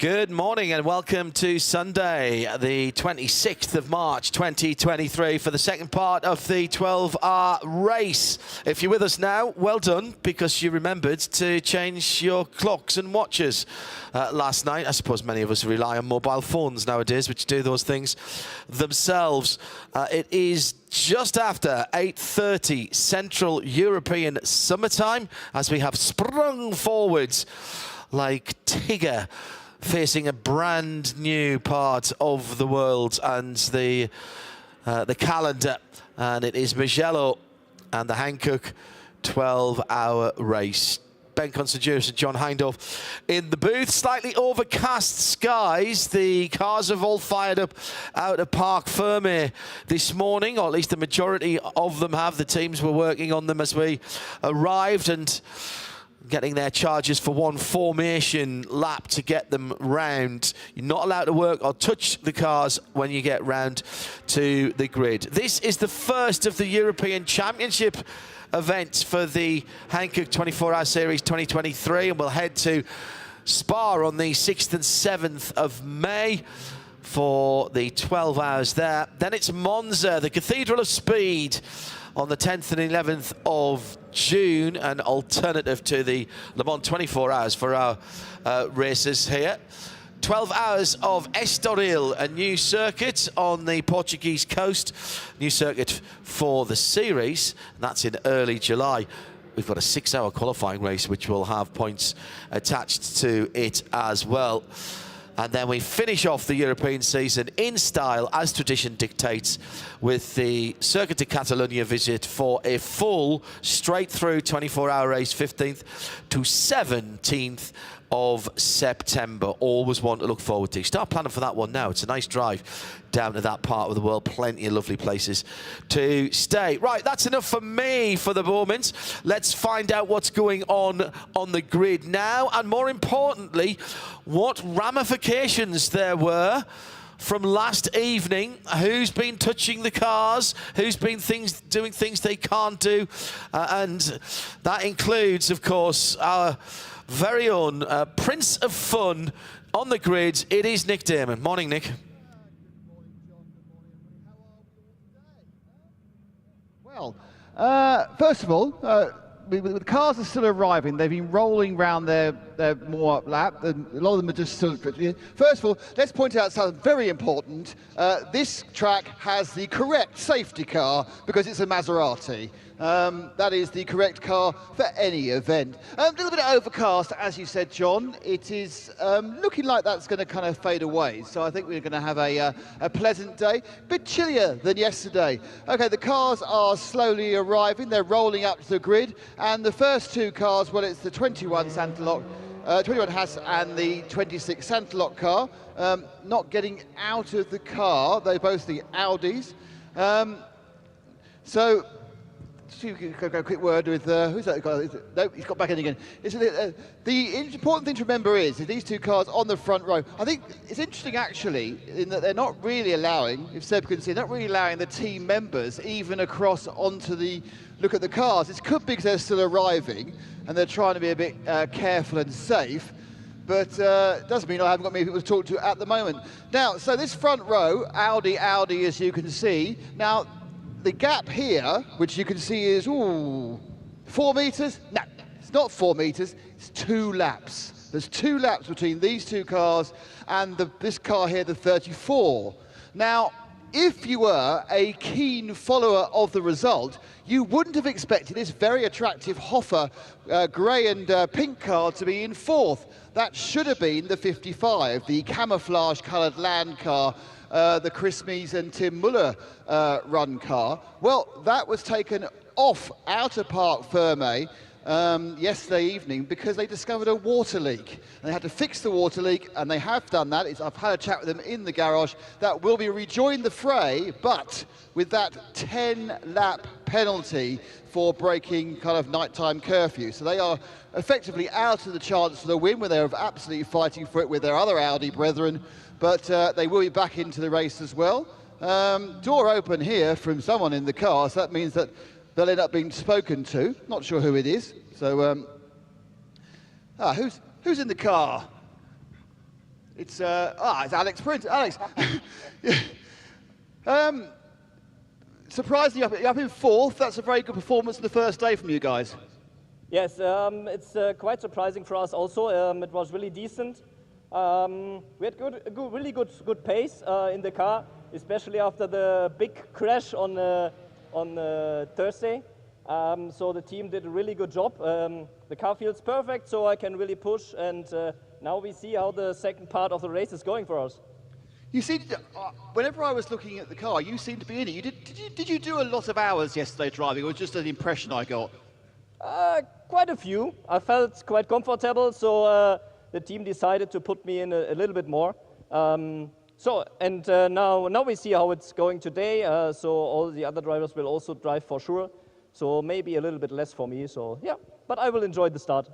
Good morning and welcome to Sunday, the 26th of March 2023 for the second part of the 12-hour race. If you're with us now, well done, because you remembered to change your clocks and watches last night. I suppose many of us rely on mobile phones nowadays, which do those things themselves. It is just after 8:30 Central European summertime as we have sprung forwards like Tigger, facing a brand new part of the world and the calendar, and it is MUGELLO and the Hankook 12-hour race. Ben Considurus and John Hindorf in the booth. Slightly overcast skies. The cars have all fired up out of Parc Fermé this morning, or at least the majority of them have. The teams were working on them as we arrived and getting their charges for one formation lap to get them round. You're not allowed to work or touch the cars when you get round to the grid. This is the first of the European Championship events for the Hankook 24-hour series 2023, and we'll head to Spa on the 6th and 7th of May for the 12 hours there. Then it's Monza, the Cathedral of Speed, on the 10th and 11th of June, an alternative to the Le Mans 24 hours for our racers here. 12 hours of Estoril, a new circuit on the Portuguese coast, new circuit for the series, and that's in early July. We've got a 6-hour qualifying race which will have points attached to it as well. And then we finish off the European season in style, as tradition dictates, with the Circuit de Catalunya visit for a full straight-through 24-hour race, 15th to 17th of September. Always one to look forward to. Start planning for that one now. It's a nice drive down to that part of the world. Plenty of lovely places to stay. Right, that's enough for me for the moment. Let's find out what's going on the grid now, and more importantly, what ramifications there were from last evening. Who's been touching the cars, who's been doing things they can't do, and that includes, of course, our very own Prince of Fun on the grid. It is Nick Damon. Morning, Nick. Well, first of all, the cars are still arriving. They've been rolling around their warm-up lap. A lot of them are just still... First of all, let's point out something very important. This track has the correct safety car because it's a Maserati. That is the correct car for any event. A little bit overcast, as you said, John. It is looking like that's going to kind of fade away. So I think we're going to have a pleasant day. A bit chillier than yesterday. Okay, the cars are slowly arriving. They're rolling up to the grid. And the first two cars, well, it's the 21 Santalok, 21 Haas and the 26 Santalok car, not getting out of the car. They're both the Audis. So, go a quick word with, who's that guy? No, he's got back in again. The important thing to remember is that these two cars on the front row, I think it's interesting actually in that they're not really allowing, if Seb can see, not really allowing the team members even across onto the look at the cars. It could be because they're still arriving and they're trying to be a bit careful and safe, but doesn't mean I haven't got many people to talk to at the moment. Now, so this front row, Audi, as you can see. Now, the gap here, which you can see is, 4 meters? No, it's not 4 meters, it's 2 laps. There's 2 laps between these two cars and this car here, the 34. Now, if you were a keen follower of the result, you wouldn't have expected this very attractive Hoffa grey and pink car to be in 4th. That should have been the 55, the camouflage-coloured land car, the Chris Mees and Tim Muller run car. Well, that was taken off out of Parc Fermé yesterday evening because they discovered a water leak. And they had to fix the water leak, and they have done that. I've had a chat with them in the garage. That will be rejoined the fray, but with that 10-lap penalty for breaking kind of nighttime curfew. So they are effectively out of the chance for the win, where they're absolutely fighting for it with their other Audi brethren. But they will be back into the race as well. Door open here from someone in the car, so that means that they'll end up being spoken to. Not sure who it is. So, who's in the car? It's Alex Prince. Alex, surprisingly, you're up in fourth. That's a very good performance on the first day from you guys. Yes, it's quite surprising for us also. It was really decent. We had really good pace in the car, especially after the big crash on Thursday. So the team did a really good job. The car feels perfect, so I can really push. And now we see how the second part of the race is going for us. You see, whenever I was looking at the car, you seemed to be in it. Did you do a lot of hours yesterday driving, or was it just an impression I got? Quite a few. I felt quite comfortable, so the team decided to put me in a little bit more. Now we see how it's going today. So all the other drivers will also drive for sure. So maybe a little bit less for me. So yeah, but I will enjoy the start.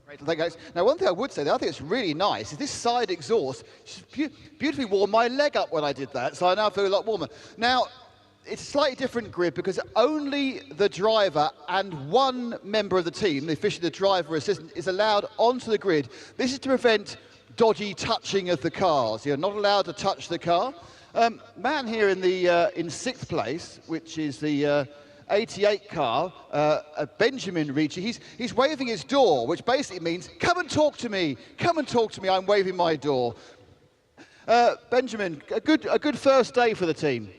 Great, thank you, guys. Now, one thing I would say that I think it's really nice is this side exhaust beautifully warmed my leg up when I did that, so I now feel a lot warmer. Now, it's a slightly different grid because only the driver and one member of the team, officially the driver assistant, is allowed onto the grid. This is to prevent dodgy touching of the cars. You're not allowed to touch the car. Man here in sixth place, which is the 88 car, Benjamin Ricci, he's waving his door, which basically means, come and talk to me, I'm waving my door. Benjamin, a good first day for the team.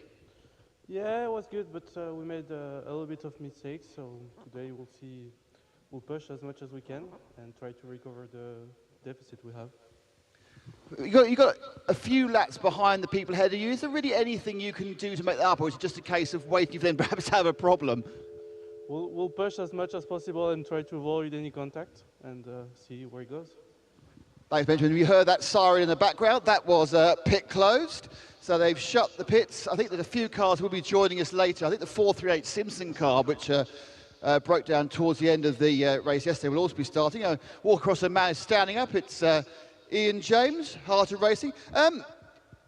Yeah, it was good, but we made a little bit of mistakes, so today we'll push as much as we can and try to recover the deficit we have. You got a few laps behind the people ahead of you. Is there really anything you can do to make that up, or is it just a case of waiting for them perhaps to have a problem? We'll push as much as possible and try to avoid any contact and see where it goes. Thanks, Benjamin. You heard that siren in the background. That was pit closed. So they've shut the pits. I think that a few cars will be joining us later. I think the 438 Simpson car, which broke down towards the end of the race yesterday, will also be starting. Walk across the man is standing up. It's Ian James, Heart of Racing.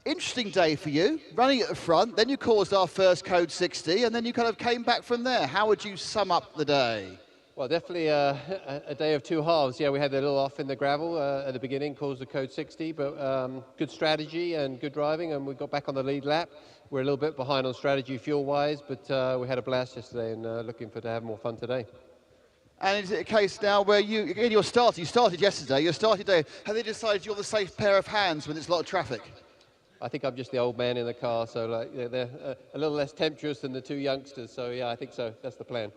Interesting day for you, running at the front, then you caused our first Code 60, and then you kind of came back from there. How would you sum up the day? Well, definitely a day of two halves. Yeah, we had a little off in the gravel at the beginning, caused the Code 60, but good strategy and good driving, and we got back on the lead lap. We're a little bit behind on strategy fuel-wise, but we had a blast yesterday and looking to have more fun today. And is it a case now where you started yesterday, your starting day, have they decided you're the safe pair of hands when there's a lot of traffic? I think I'm just the old man in the car, so like, they're a little less tempestuous than the two youngsters, so yeah, I think so. That's the plan.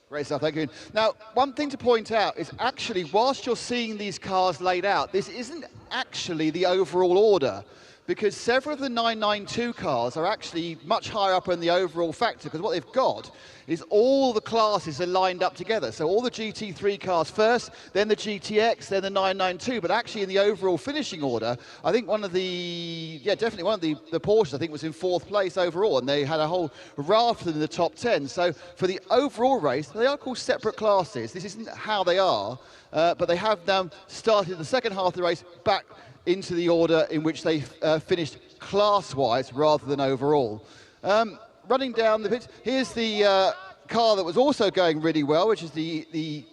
Great stuff, thank you. Now, one thing to point out is actually, whilst you're seeing these cars laid out, this isn't actually the overall order, because several of the 992 cars are actually much higher up in the overall factor, because what they've got is all the classes are lined up together. So all the GT3 cars first, then the GTX, then the 992, but actually in the overall finishing order, I think definitely one of the Porsches, I think, was in fourth place overall, and they had a whole raft of them in the top 10. So for the overall race, they are called separate classes. This isn't how they are, but they have now started the second half of the race back into the order in which they finished class-wise rather than overall. Running down the pits, here's the car that was also going really well, which is the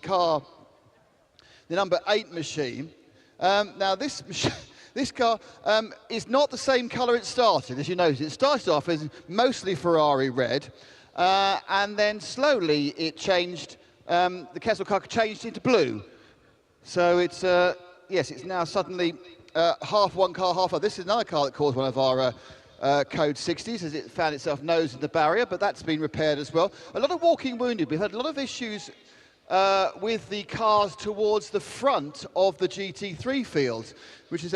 number 8 machine. Now this car is not the same colour it started, as you notice. It started off as mostly Ferrari red, and then slowly it changed, the Kessel car changed into blue. So it's, yes, it's now suddenly half one car, half other. This is another car that caused one of our Code 60s as it found itself nose in the barrier, but that's been repaired as well. A lot of walking wounded. We've had a lot of issues with the cars towards the front of the GT3 field, which is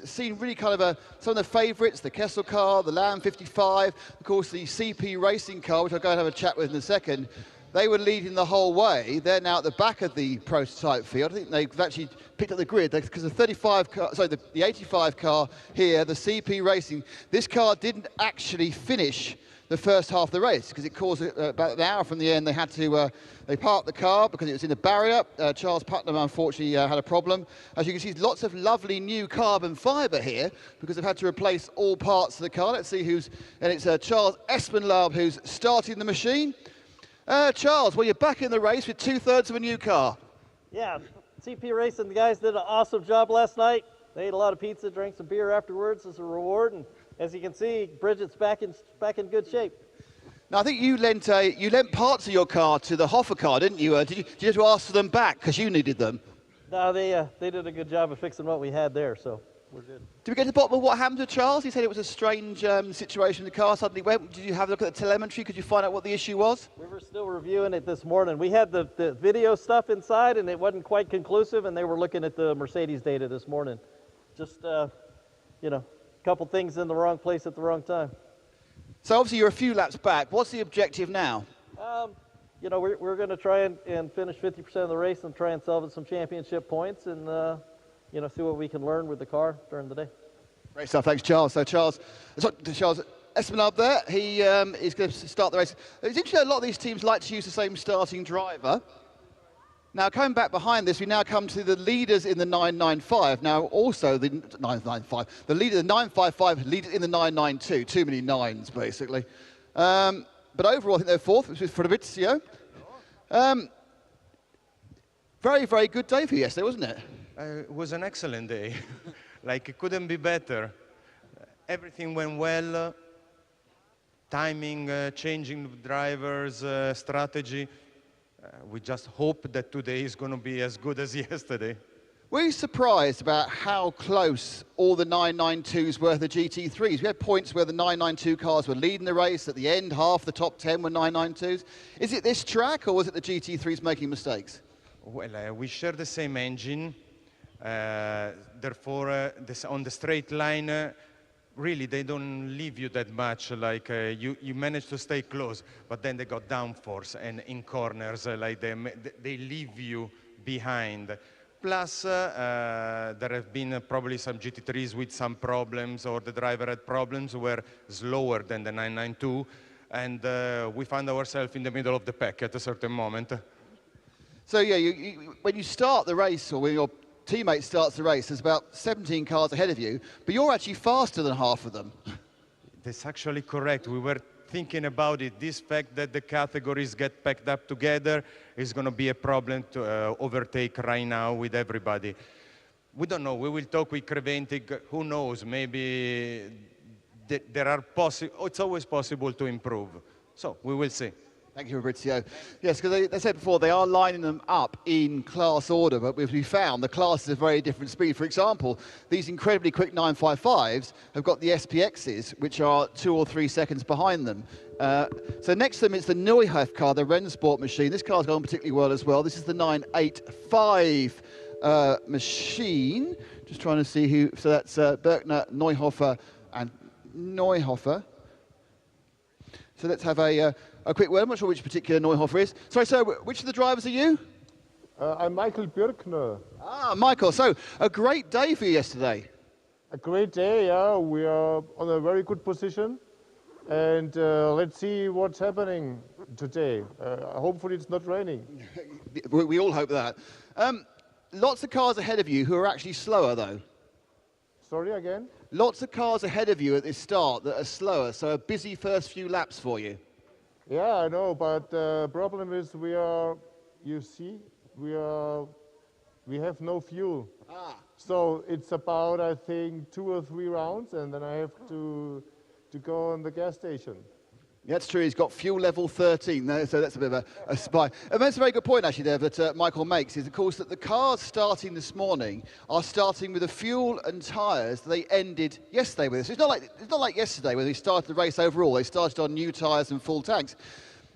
seen really kind of some of the favourites, the Kessel car, the Lamb 55, of course the CP Racing car, which I'll go and have a chat with in a second. They were leading the whole way. They're now at the back of the prototype field. I think they've actually picked up the grid because the 85 car here, the CP Racing, this car didn't actually finish the first half of the race because it caused about an hour from the end. They had to they parked the car because it was in a barrier. Charles Putnam unfortunately had a problem. As you can see, lots of lovely new carbon fibre here because they've had to replace all parts of the car. Let's see who's, and it's Charles Espenlaub who's starting the machine. Charles, well, you're back in the race with 2/3 of a new car. Yeah, CP Racing, the guys did an awesome job last night. They ate a lot of pizza, drank some beer afterwards as a reward, and as you can see, Bridget's back in good shape. Now, I think you lent parts of your car to the Hoffa car, didn't you? Did you have to ask for them back because you needed them? No, they did a good job of fixing what we had there, so we're good. Did we get to the bottom of what happened to Charles? He said it was a strange situation. The car suddenly went. Did you have a look at the telemetry? Could you find out what the issue was? We were still reviewing it this morning. We had the video stuff inside, and it wasn't quite conclusive, and they were looking at the Mercedes data this morning. Just, you know, a couple things in the wrong place at the wrong time. So obviously you're a few laps back. What's the objective now? You know, we're going to try and finish 50% of the race and try and salvage some championship points and, you know, see what we can learn with the car during the day. Great stuff. Thanks, Charles. So Charles Espinard there, he is going to start the race. It's interesting, a lot of these teams like to use the same starting driver. Now, coming back behind this, we now come to the leaders in the 995. Now, also the 995, the leader, the 955, leader in the 992. Too many nines, basically. But overall, I think they're fourth, which is Fabrizio. Very, very good day for you yesterday, wasn't it? It was an excellent day. Like, it couldn't be better. Everything went well. Timing, changing drivers, strategy. We just hope that today is going to be as good as yesterday. Were you surprised about how close all the 992s were to the GT3s? We had points where the 992 cars were leading the race. At the end, half the top 10 were 992s. Is it this track, or was it the GT3s making mistakes? Well, we share the same engine. Therefore, on the straight line, really, they don't leave you that much. Like, you manage to stay close, but then they got downforce, and in corners, like they leave you behind. Plus, there have been probably some GT3s with some problems, or the driver had problems, were slower than the 992, and we found ourselves in the middle of the pack at a certain moment. So yeah, when you start the race, or when your teammate starts the race, there's about 17 cars ahead of you, but you're actually faster than half of them. That's actually correct. We were thinking about it. This fact that the categories get packed up together is going to be a problem to overtake right now with everybody. We don't know. We will talk with Creventic. Who knows? Maybe there are it's always possible to improve. So we will see. Thank you, Fabrizio. Yes, because they said before, they are lining them up in class order, but we found the classes are very different speed. For example, these incredibly quick 955s have got the SPXs, which are 2 or 3 seconds behind them. So next to them is the Neuhoff car, the Rennsport machine. This car's going particularly well as well. This is the 985 machine. Just trying to see who, so that's Berkner, Neuhofer, and Neuhofer. So let's have a quick word. I'm not sure which particular Neuhofer is. Sorry, sir, which of the drivers are you? I'm Michael Birkner. Ah, Michael. So, a great day for you yesterday. A great day, yeah. We are on a very good position. And let's see what's happening today. Hopefully it's not raining. We all hope that. Lots of cars ahead of you who are actually slower, though. Sorry, again? Lots of cars ahead of you at this start that are slower, so a busy first few laps for you. Yeah, I know, but the problem is we have no fuel. Ah. So it's about, I think, 2 or 3 rounds, and then I have to go on the gas station. Yeah, that's true. He's got fuel level 13 there, so that's a bit of a spy. And that's a very good point, actually, there, that Michael makes, is, of course, that the cars starting this morning are starting with the fuel and tyres that they ended yesterday with. So it's not like yesterday when they started the race overall. They started on new tyres and full tanks.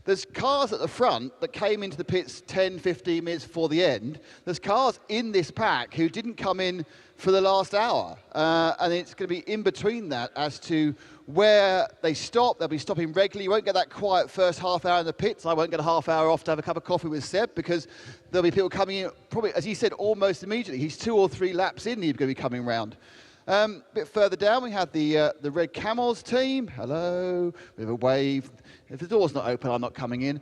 There's cars at the front that came into the pits 10, 15 minutes before the end. There's cars in this pack who didn't come in for the last hour. And it's going to be in between that as to where they stop. They'll be stopping regularly. You won't get that quiet first half hour in the pits. I won't get a half hour off to have a cup of coffee with Seb, because there'll be people coming in, probably, as he said, almost immediately. He's 2 or 3 laps in, he's going to be coming round. A bit further down, we have the Red Camels team. Hello, bit of a wave. If the door's not open, I'm not coming in.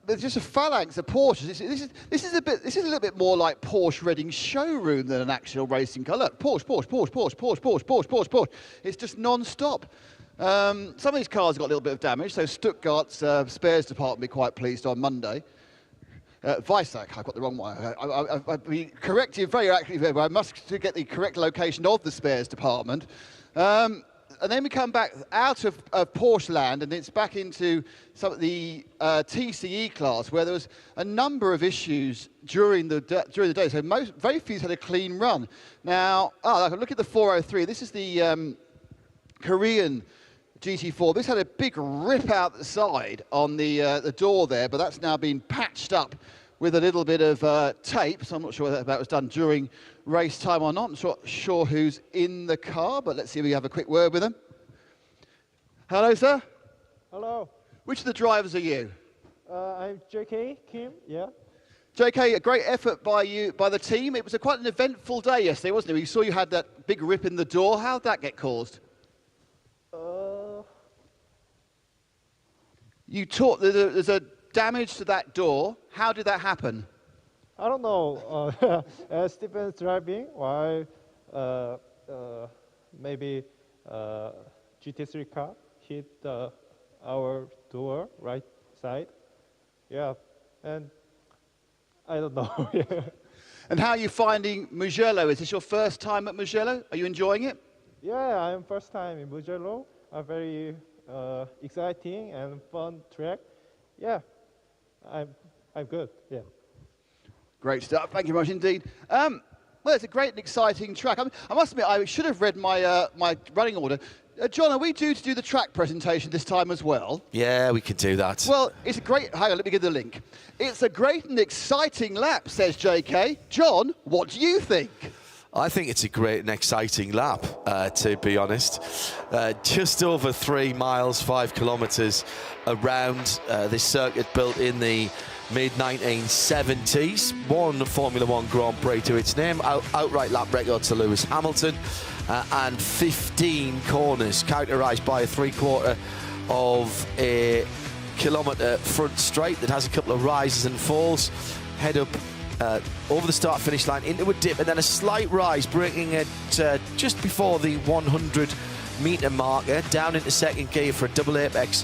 There's just a phalanx of Porsches. This is a little bit more like Porsche Reading showroom than an actual racing car. Look, Porsche. It's just non-stop. Some of these cars have got a little bit of damage, so Stuttgart's spares department will be quite pleased on Monday. Weissach, I've got the wrong one. I've been corrected very accurately there, but I must get the correct location of the spares department. And then we come back out of Porsche land, and it's back into some of the TCE class, where there was a number of issues during the day. So very few had a clean run. Now, look at the 403. This is the Korean GT4. This had a big rip out the side on the door there, but that's now been patched up with a little bit of tape. So I'm not sure whether that was done during race time or not. I'm not sure who's in the car, but let's see if we have a quick word with them. Hello, sir. Hello. Which of the drivers are you? I'm JK Kim. Yeah. JK, a great effort by the team. It was quite an eventful day yesterday, wasn't it? We saw you had that big rip in the door. How did that get caused? You taught there's a damage to that door. How did that happen? I don't know. Stephen's driving while maybe GT3 car hit our door right side. Yeah, and I don't know. And how are you finding Mugello? Is this your first time at Mugello? Are you enjoying it? Yeah, I'm first time in Mugello. A very exciting and fun track. Yeah, I'm good. Yeah. Great stuff. Thank you very much indeed. Well, it's a great and exciting track. I must admit, I should have read my my running order. John, are we due to do the track presentation this time as well? Yeah, we can do that. Well, it's a great... Hang on, let me give the link. It's a great and exciting lap, says JK. John, what do you think? I think it's a great and exciting lap, to be honest. Just over 3 miles, 5 kilometres around this circuit built in the mid-1970s. One Formula One Grand Prix to its name, outright lap record to Lewis Hamilton, and 15 corners, characterised by a 3/4 of a kilometre front straight that has a couple of rises and falls, head up over the start-finish line into a dip, and then a slight rise, breaking it just before the 100-metre marker, down into second gear for a double apex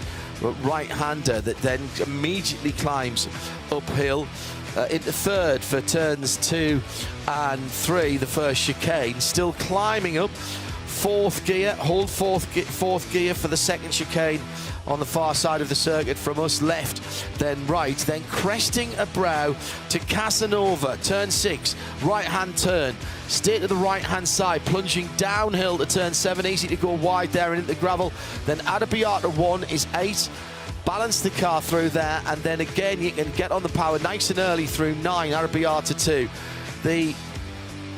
right-hander that then immediately climbs uphill into third for turns 2 and 3, the first chicane, still climbing up. Fourth gear, hold fourth gear for the second chicane on the far side of the circuit from us, left, then right, then cresting a brow to Casanova, turn 6, right-hand turn, stay to the right-hand side, plunging downhill to turn 7, easy to go wide there and into gravel, then Arrabbiata 1 is 8, balance the car through there, and then again you can get on the power nice and early through 9, Arrabbiata 2. The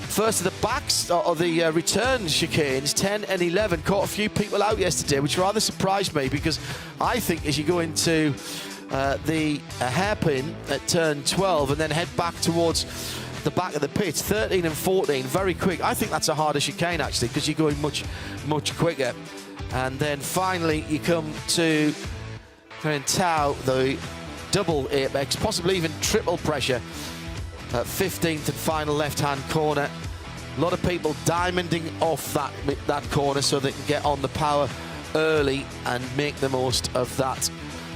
first of the backs, or the return chicanes, 10 and 11, caught a few people out yesterday, which rather surprised me, because I think as you go into the hairpin at turn 12 and then head back towards the back of the pits, 13 and 14, very quick. I think that's a harder chicane, actually, because you're going much, much quicker. And then finally you come to Tau, the double apex, possibly even triple pressure, 15th and final left-hand corner. A lot of people diamonding off that corner so they can get on the power early and make the most of that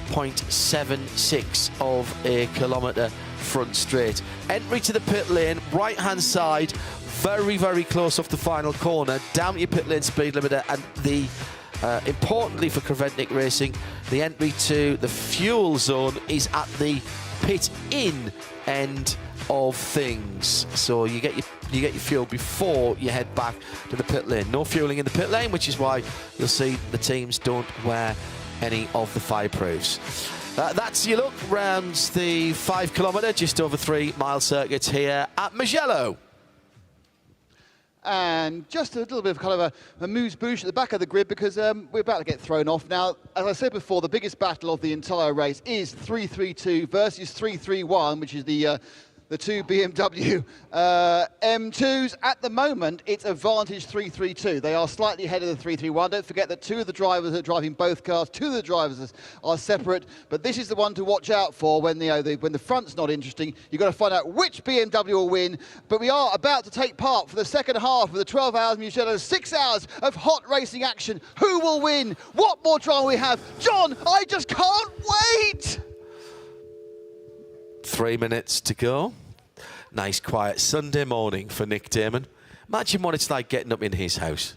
0.76 of a kilometre front straight. Entry to the pit lane, right-hand side, very, very close off the final corner, down to your pit lane speed limiter, and the importantly for Creventic Racing, the entry to the fuel zone is at the pit in end of things, so you get your fuel before you head back to the pit lane. No fueling in the pit lane, which is why you'll see the teams don't wear any of the fireproofs. That's your look round the 5 kilometre, just over 3 mile circuit here at Mugello. And just a little bit of kind of a amuse-bouche at the back of the grid, because we're about to get thrown off. Now, as I said before, the biggest battle of the entire race is 332 versus 331, which is the two BMW M2s. At the moment, it's advantage 332. They are slightly ahead of the 331. Don't forget that 2 of the drivers are driving both cars. 2 of the drivers are separate, but this is the one to watch out for when the front's not interesting. You've got to find out which BMW will win. But we are about to take part for the second half of the 12 hours Mugello, 6 hours of hot racing action. Who will win? What more drama we have? John, I just can't wait! 3 minutes to go. Nice quiet Sunday morning for Nick Damon. Imagine what it's like getting up in his house.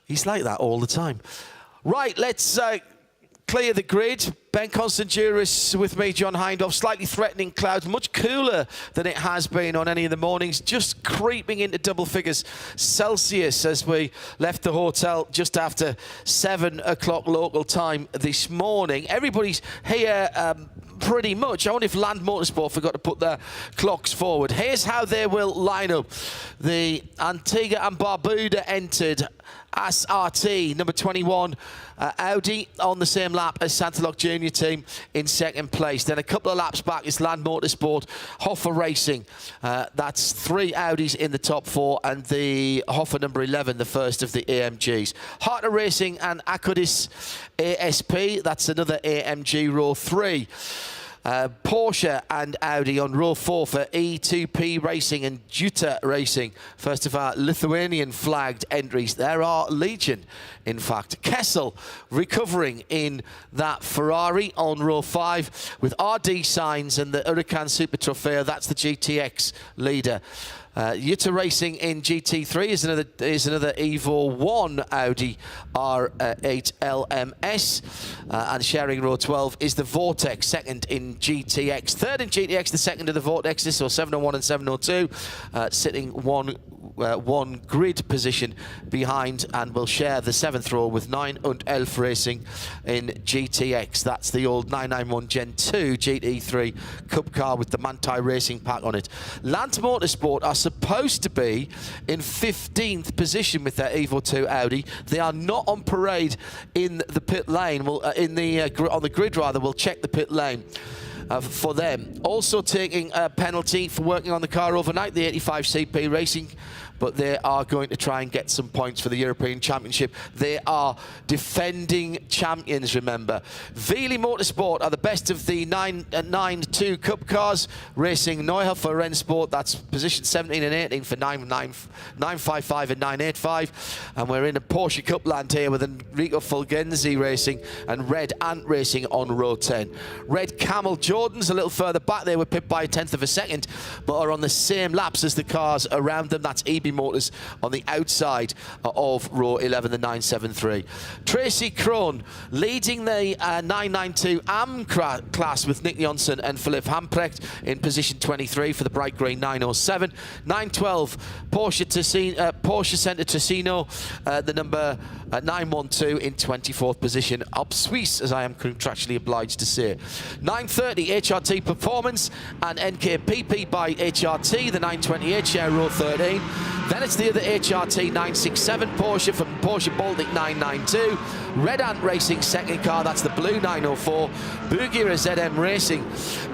He's like that all the time. Right, let's clear the grid. Ben Constantiouris with me, John Hindhaugh. Slightly threatening clouds, much cooler than it has been on any of the mornings. Just creeping into double figures Celsius as we left the hotel just after 7 o'clock local time this morning. Everybody's here pretty much. I wonder if Land Motorsport forgot to put their clocks forward. Here's how they will line up. The Antigua and Barbuda entered as RT, number 21, Audi on the same lap as Santalok Junior team in second place. Then a couple of laps back is Land Motorsport, Hoffa Racing. That's 3 Audis in the top 4 and the Hoffa number 11, the first of the AMGs. Harter Racing and Akkodis ASP, that's another AMG row 3. Porsche and Audi on row 4 for E2P Racing and Juta Racing. First of our Lithuanian flagged entries. There are legion, in fact. Kessel recovering in that Ferrari on row 5 with RD signs and the Huracan Super Trofeo. That's the GTX leader. Juta Racing in GT3 is another Evo 1 Audi R8 LMS, and sharing row 12 is the Vortex, second in GTX, third in GTX, the second of the Vortexes, so 701 and 702, sitting one grid position behind, and will share the 7th row with 9 und 11 Racing in GTX. That's the old 991 Gen 2 GT3 Cup car with the Manthey Racing pack on it. Land Motorsport are supposed to be in 15th position with their Evo 2 Audi. They are not on parade in the pit lane. Well, on the grid rather. We'll check the pit lane for them. Also taking a penalty for working on the car overnight, the 85 CP Racing, but they are going to try and get some points for the European Championship. They are defending champions, remember. Veely Motorsport are the best of the 992 Cup cars, racing Neuhofer Rennsport. That's position 17 and 18 for 955 and 985. And we're in a Porsche Cup land here with Enrico Fulgenzi Racing and Red Ant Racing on row 10. Red Camel Jordans a little further back. They were pipped by 1/10 of a second, but are on the same laps as the cars around them. That's EB Motors on the outside of row 11, the 973. Tracy Krohn leading the 992 AM class with Nick Jonsson and Philipp Hamprecht in position 23 for the bright green 907. 912 Porsche Centre Ticino, the number 912 in 24th position. Up Suisse, as I am contractually obliged to say. 930 HRT Performance and NKPP by HRT, the 928 share row 13. Then it's the other HRT 967 Porsche from Porsche Baltic 992. Red Ant Racing second car, that's the blue 904. Bugira ZM Racing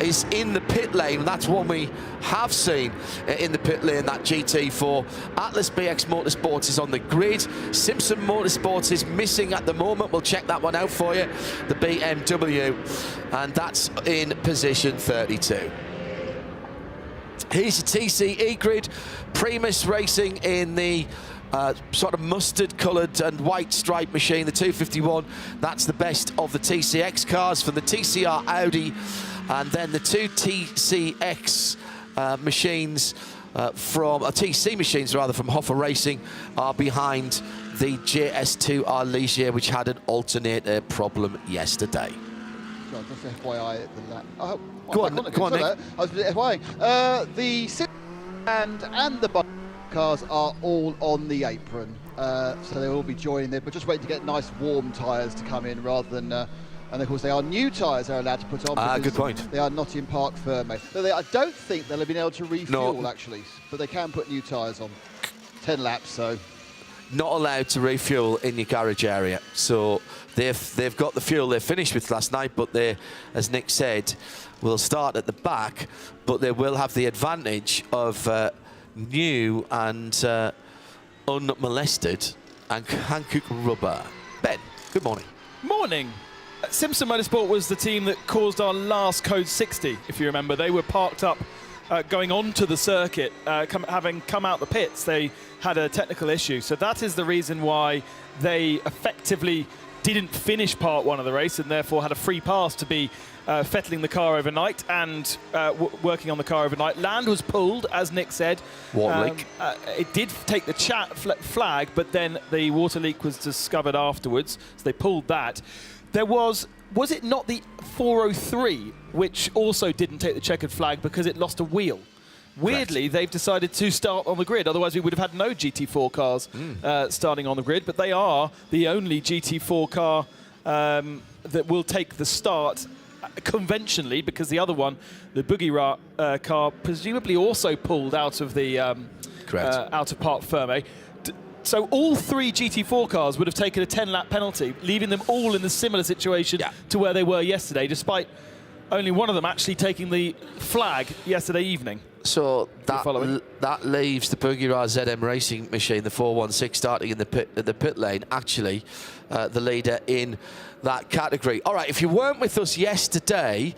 is in the pit lane. That's one we have seen in the pit lane, that GT4. Atlas BX Motorsports is on the grid. Simpson Motorsports is missing at the moment. We'll check that one out for you. The BMW, and that's in position 32. Here's your TCE grid. Primus Racing in the sort of mustard coloured and white stripe machine, the 251. That's the best of the TCX cars from the TCR Audi, and then the 2 TCX machines TC machines rather from Hoffa Racing are behind the JS2R Ligier, which had an alternator problem yesterday. John, just FYI, go on, Nick. I was FYI. The Sim and the cars are all on the apron, so they'll all be joining there, but just waiting to get nice warm tyres to come in rather than. And of course, they are new tyres they're allowed to put on. Good point. They are Nottingham Park firm. So I don't think they'll have been able to refuel actually, but they can put new tyres on. 10 laps, so. Not allowed to refuel in your garage area, so they've got the fuel they finished with last night, but they, as Nick said, will start at the back, but they will have the advantage of new and unmolested and Hankook rubber. Ben, good morning. Morning. Simpson Motorsport was the team that caused our last Code 60, if you remember. They were parked up going onto the circuit, having come out the pits. They had a technical issue, so that is the reason why they effectively didn't finish part one of the race and therefore had a free pass to be fettling the car overnight and working on the car overnight. Land was pulled, as Nick said. Water leak. It did take the flag, but then the water leak was discovered afterwards, so they pulled that. There was it not the 403 which also didn't take the checkered flag because it lost a wheel? Weirdly, they've decided to start on the grid. Otherwise, we would have had no GT4 cars starting on the grid. But they are the only GT4 car that will take the start conventionally, because the other one, the Buggy car, presumably also pulled out of the out of Parc Fermé. So all 3 GT4 cars would have taken a 10-lap penalty, leaving them all in a similar situation to where they were yesterday, despite only one of them actually taking the flag yesterday evening. So that leaves the Buggy-Ra ZM Racing machine, the 416, starting in the pit lane, actually the leader in that category. All right, if you weren't with us yesterday,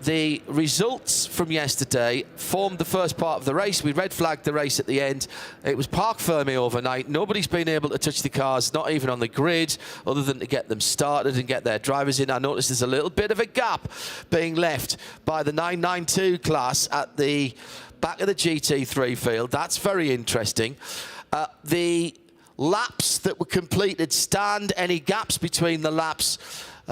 the results from yesterday formed the first part of the race. We red flagged the race at the end. It was Parc Fermé overnight. Nobody's been able to touch the cars, not even on the grid, other than to get them started and get their drivers in. I noticed there's a little bit of a gap being left by the 992 class at the back of the GT3 field. That's very interesting. The laps that were completed stand. Any gaps between the laps?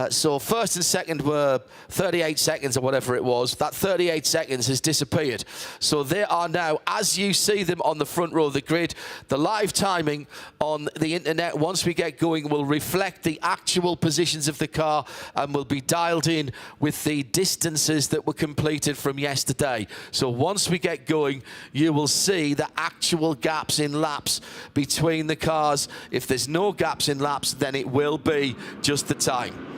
So first and second were 38 seconds or whatever it was. That 38 seconds has disappeared. So they are now, as you see them on the front row of the grid, the live timing on the internet, once we get going, will reflect the actual positions of the car and will be dialed in with the distances that were completed from yesterday. So once we get going, you will see the actual gaps in laps between the cars. If there's no gaps in laps, then it will be just the time.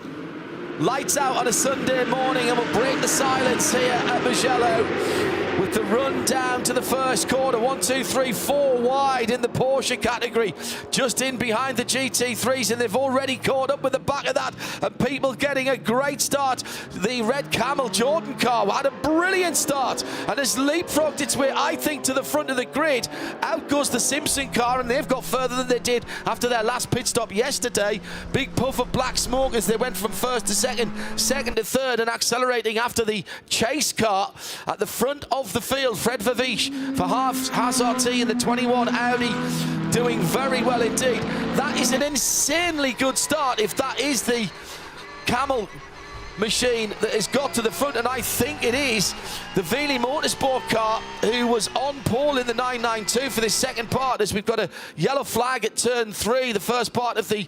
Lights out on a Sunday morning, and we'll break the silence here at Mugello with the run down to the first corner. 1, 2, 3, 4 wide in the Porsche category, just in behind the GT3s, and they've already caught up with the back of that, and people getting a great start. The Red Camel Jordan car had a brilliant start and has leapfrogged its way, I think, to the front of the grid. Out goes the Simpson car, and they've got further than they did after their last pit stop yesterday. Big puff of black smoke as they went from first to second to third, and accelerating after the chase car at the front of the field. Fred Verviche for Haas RT in the 21 Audi, doing very well indeed. That is an insanely good start if that is the Camel machine that has got to the front, and I think it is the Veely Motorsport car who was on pole in the 992 for this second part, as we've got a yellow flag at turn 3, the first part of the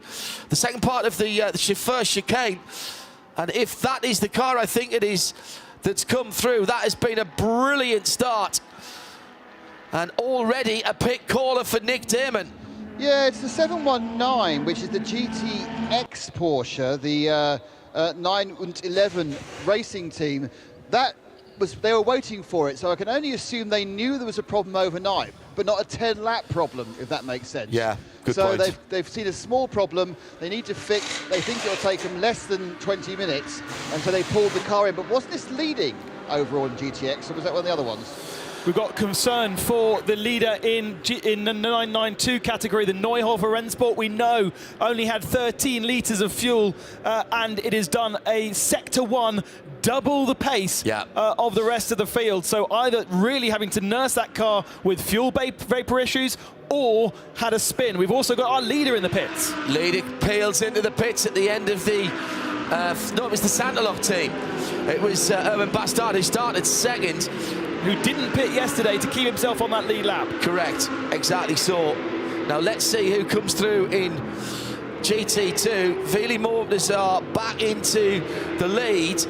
second part of the first chicane. And if that is the car, I think it is, that's come through, that has been a brilliant start. And already a pit caller for Nick Damon. Yeah, it's the 719, which is the GTX Porsche, the 911 racing team. They were waiting for it, so I can only assume they knew there was a problem overnight, but not a 10-lap problem, if that makes sense. Yeah, good point. So they've seen a small problem they need to fix. They think it'll take them less than 20 minutes, and so they pulled the car in. But wasn't this leading overall in GTX, or was that one of the other ones? We've got concern for the leader in the 992 category, the Neuhofer Rennsport. We know only had 13 litres of fuel, and it has done a Sector 1 double the pace of the rest of the field. So either really having to nurse that car with fuel vapor issues, or had a spin. We've also got our leader in the pits. Leader peels into the pits at the end of the... no, it was the Santalog team. It was Urban Bastard who started second. Who didn't pit yesterday to keep himself on that lead lap. Correct, exactly so. Now let's see who comes through in GT2. Veely Motors are back into the lead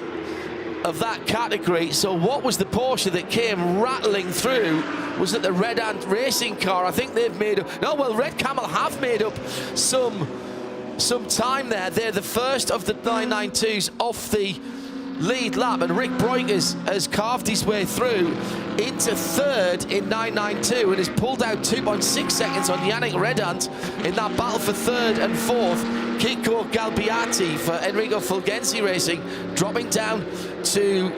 of that category. So what was the Porsche that came rattling through? Was it the Red Ant Racing car? I think they've made up... No, well, Red Camel have made up some time there. They're the first of the 992s off the lead lap, and Rick Breukers has carved his way through into third in 992 and has pulled out 2.6 seconds on Yannick Redant in that battle for third and fourth. Kiko Galbiati for Enrico Fulgenzi Racing dropping down to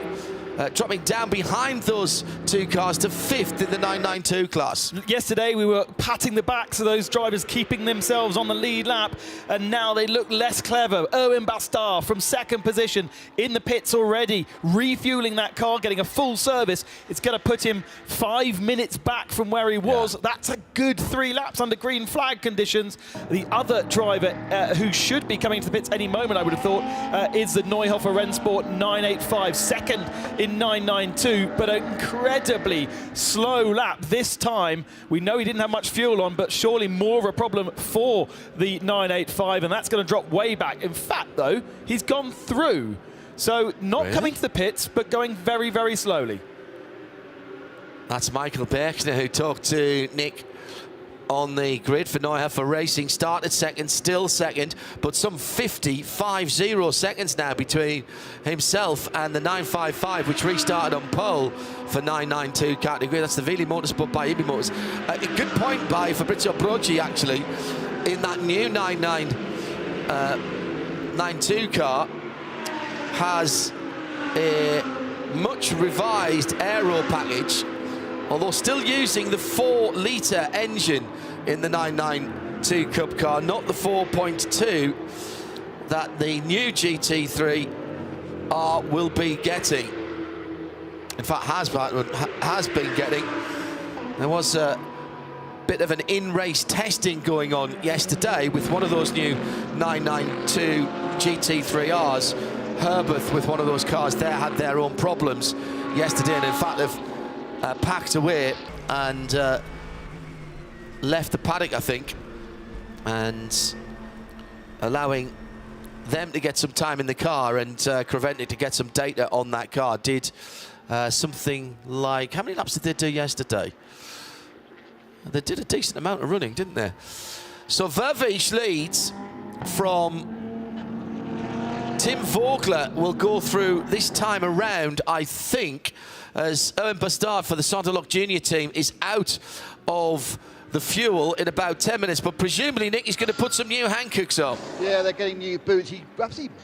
dropping down behind those two cars to 5th in the 992 class. Yesterday we were patting the backs of those drivers, keeping themselves on the lead lap, and now they look less clever. Owen Bastard from 2nd position in the pits already, refueling that car, getting a full service. It's going to put him 5 minutes back from where he was. Yeah. That's a good 3 laps under green flag conditions. The other driver who should be coming to the pits any moment, I would have thought, is the Neuhofer Rennsport 985, 2nd in 992, but an incredibly slow lap this time. We know he didn't have much fuel on, but surely more of a problem for the 985, and that's going to drop way back. In fact, though, he's gone through. So not coming to the pits, but going very, very slowly. That's Michael Berkner who talked to Nick on the grid for Neuhofer Racing. Started 2nd, still 2nd, but some 50 seconds now between himself and the 955, which restarted on pole for 992 category. That's the Vili Motorsport by Ibi Motors. A good point by Fabrizio Brogi, actually, in that new 92 car has a much revised aero package, although still using the 4-litre engine in the 992 Cup car, not the 4.2 that the new GT3 will be getting. In fact, has been getting. There was a bit of an in-race testing going on yesterday with one of those new 992 GT3Rs. Herberth, with one of those cars there, had their own problems yesterday, and in fact they've packed away and left the paddock, I think, and allowing them to get some time in the car, and Creventic to get some data on that car. Did something like, how many laps did they do yesterday? They did a decent amount of running, didn't they? So Vervees leads from Tim Vogler. Will go through this time around, I think, as Owen Bastard for the Sonderlock Junior team is out of the fuel in about 10 minutes, but presumably Nick is going to put some new Hankooks on. Yeah, they're getting new boots. He absolutely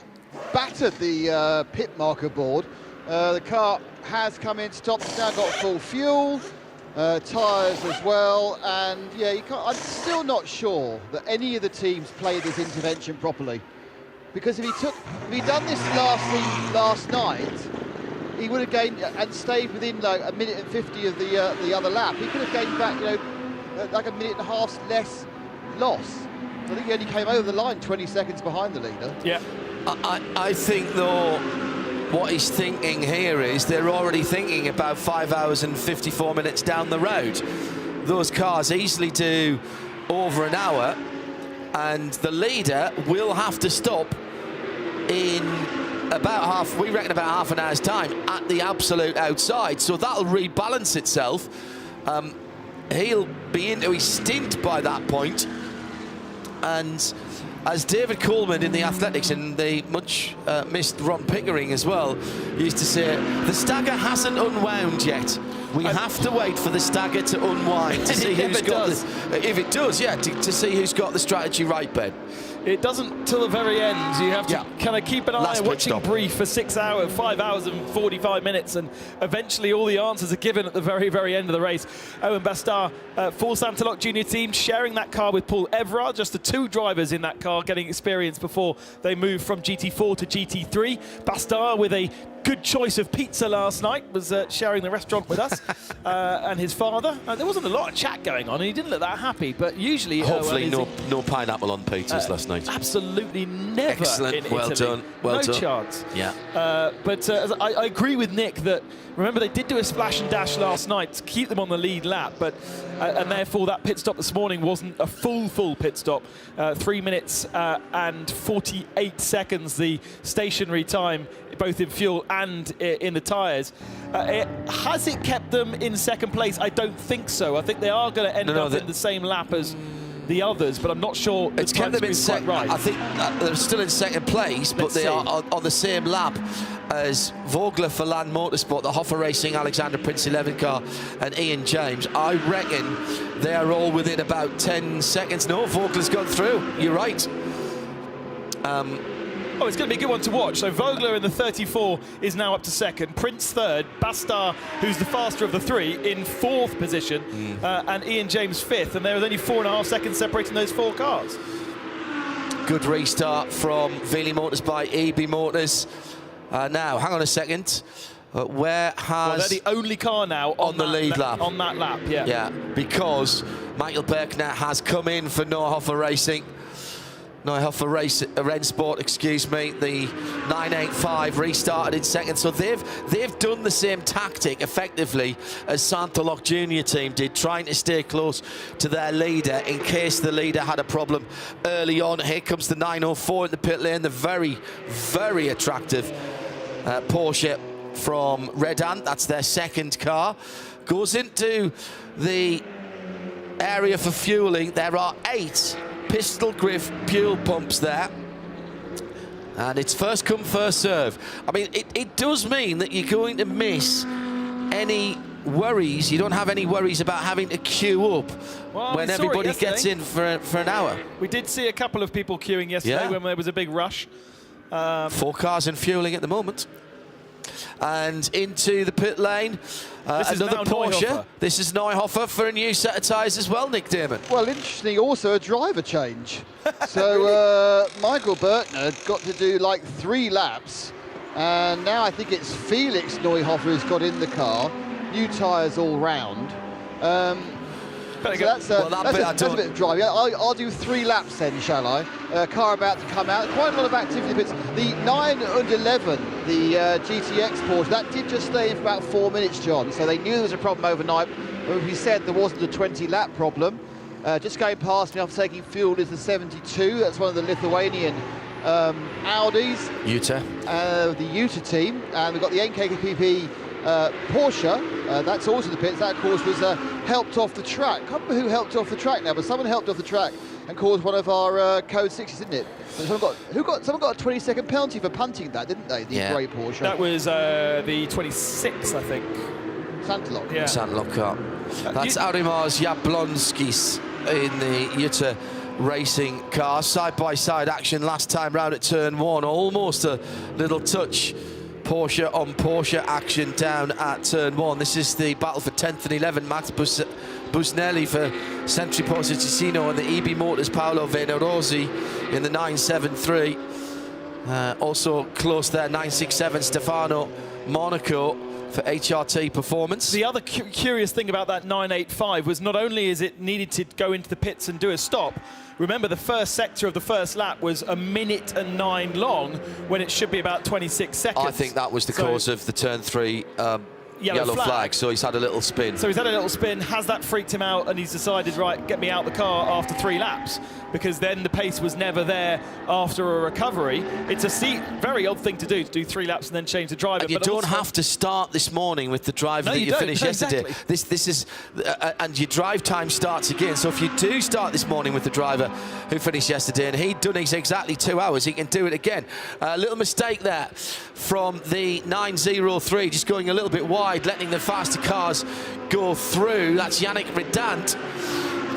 battered the pit marker board. The car has come in, stopped, it's now got full fuel, tyres as well, and yeah, I'm still not sure that any of the teams played this intervention properly. Because if he'd done this last night, he would have gained and stayed within like 1 minute and 50 of the other lap. He could have gained back, you know, like 1.5 minutes less loss. I think he only came over the line 20 seconds behind the leader. Yeah. I think, though, what he's thinking here is they're already thinking about 5 hours and 54 minutes down the road. Those cars easily do over an hour, and the leader will have to stop in about we reckon about half an hour's time at the absolute outside, so that'll rebalance itself. He'll be into his stint by that point, and as David Coleman in the Athletics and the much missed Ron Pickering as well used to say, the stagger hasn't unwound yet. We have to wait for the stagger to unwind to see who's got if it does, yeah, to see who's got the strategy right, Ben. It doesn't till the very end. You have to kind of keep an eye watching brief for 5 hours and 45 minutes, and eventually all the answers are given at the very, very end of the race. Owen Bastard for Santalok Junior team, sharing that car with Paul Everard, just the 2 drivers in that car getting experience before they move from GT4 to GT3. Bastard with a good choice of pizza last night, was sharing the restaurant with us, and his father. There wasn't a lot of chat going on, and he didn't look that happy, but usually... Hopefully no pineapple on pizzas last night. Absolutely never. Excellent, well done, well done. No chance. Yeah. But I agree with Nick that, remember, they did do a splash and dash last night to keep them on the lead lap, but and therefore that pit stop this morning wasn't a full pit stop. 3 minutes and 48 seconds, the stationary time, both in fuel and in the tyres. Has it kept them in 2nd place? I don't think so. I think they are going to end up in the same lap as the others, but I'm not sure it's kept them in second. Right. I think they're still in 2nd place, but they are on the same lap as Vogler for Land Motorsport, the Hoffer Racing Alexander Prince 11 car, and Ian James. I reckon they are all within about 10 seconds. No, Vogler's gone through. You're right. Oh, it's going to be a good one to watch. So Vogler in the 34 is now up to second. Prince third. Bastar, who's the faster of the three, in fourth position. And Ian James fifth. And there was only 4.5 seconds separating those 4 cars. Good restart from Veely Motors by EB Motors. Now, hang on a second. Where has... Well, they're the only car now on the lead lap. On that lap, yeah. Yeah, because Michael Berkner has come in for Neuhofer Racing. Rennsport, excuse me. The 985 restarted in second. So they've done the same tactic effectively as Santolock Junior team did, trying to stay close to their leader in case the leader had a problem early on. Here comes the 904 in the pit lane, the very, very attractive Porsche from Red Ant. That's their second car. Goes into the area for fueling. There are 8 pistol grip fuel pumps there, and it's first come first serve. I mean, it does mean that you're going to miss any worries. You don't have any worries about having to queue up when everybody gets in for an hour. We did see a couple of people queuing yesterday when there was a big rush. 4 cars and fueling at the moment. And into the pit lane, another Porsche. Neuhofer. This is Neuhofer for a new set of tyres as well, Nick Damon. Well, interestingly, also a driver change. So Michael Berkner got to do like 3 laps, and now I think it's Felix Neuhofer who's got in the car. New tyres all round. So that's a bit of driving. I'll do 3 laps then, shall I? Car about to come out. Quite a lot of activity. But the 911, the GTX Porsche, that did just stay in for about 4 minutes, John. So they knew there was a problem overnight. We said there wasn't a 20-lap problem. Just going past me after taking fuel is the 72. That's one of the Lithuanian Audis. Utah. The Utah team. And we've got the NKKPP Porsche, that's also the pits. That, of course, was helped off the track. I can't remember who helped off the track now, but someone helped off the track and caused one of our code 6s, didn't it? Someone got a 20-second penalty for punting that, didn't they? The grey Porsche. That was the 26, I think. Santolock. Yeah. Santolock car. That's Arimars Jablonskis in the Utah Racing car. Side-by-side action last time round at turn 1. Almost a little touch Porsche on Porsche action down at turn 1. This is the battle for 10th and 11th. Max Busnelli for Century Porsche Ticino and the EB Motors Paolo Venerosi in the 973. Also close there, 967 Stefano Monaco for HRT Performance. The other curious thing about that 985 was not only is it needed to go into the pits and do a stop, remember the first sector of the first lap was 1 minute and 9 long when it should be about 26 seconds. I think that was the cause of the turn 3 yellow flag, so he's had a little spin. So he's had a little spin, has that freaked him out, and he's decided, right, get me out the car after 3 laps, because then the pace was never there after a recovery. It's a very odd thing to do 3 laps and then change the driver. And you don't have to start this morning with the driver that you finished yesterday. Exactly. This is, and your drive time starts again. So if you do start this morning with the driver who finished yesterday, and he'd done exactly 2 hours, he can do it again. A little mistake there from the 903, just going a little bit wide, letting the faster cars go through. That's Yannick Redant.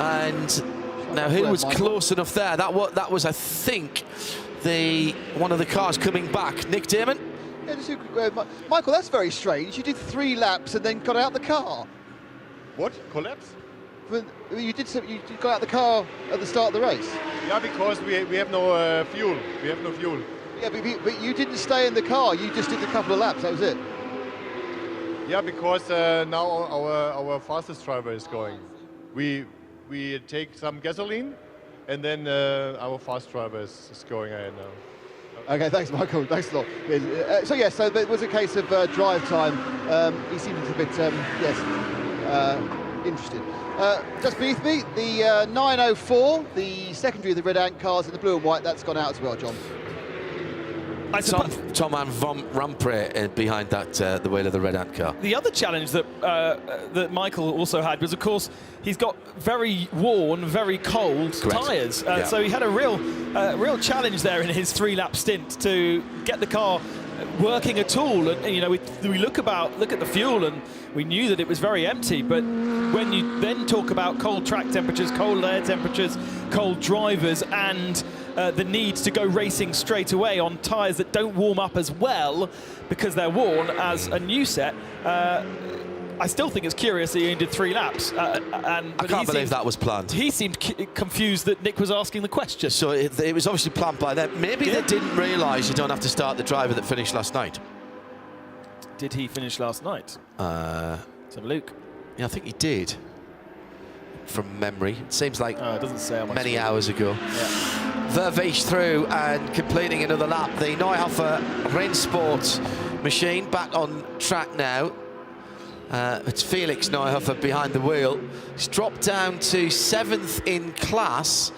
And now who was close enough there? That was, I think, one of the cars coming back. Nick Damon? Yeah, Michael, that's very strange. You did 3 laps and then got out the car. What? Collapse? You got out the car at the start of the race. Yeah, because we have no fuel. We have no fuel. Yeah, but you didn't stay in the car. You just did a couple of laps. That was it. Yeah, because now our fastest driver is going. We take some gasoline, and then our fast driver is going ahead now. Okay, thanks, Michael. Thanks a lot. So it was a case of drive time. He seemed a bit, interested. Just beneath me, the 904, the secondary of the Red Ant cars in the blue and white, that's gone out as well, John. Tom and Von Rampre behind that, the wheel of the Red Ant car. The other challenge that Michael also had was, of course, he's got very worn, very cold tyres. So he had a real challenge there in his 3-lap stint to get the car working at all. And you know, we look at the fuel, and we knew that it was very empty. But when you then talk about cold track temperatures, cold air temperatures, cold drivers, and the need to go racing straight away on tyres that don't warm up as well because they're worn as a new set. I still think it's curious that he only did 3 laps. I can't believe that was planned. He seemed confused that Nick was asking the question. So it was obviously planned by them. Maybe they didn't realise you don't have to start the driver that finished last night. Did he finish last night? Let's have a look. Yeah, I think he did. From memory. It seems like it doesn't say how much many hours ago. Yeah. Vervees through and completing another lap. The Neuhofer Rennsport machine back on track now. It's Felix Neuhofer behind the wheel. He's dropped down to 7th in class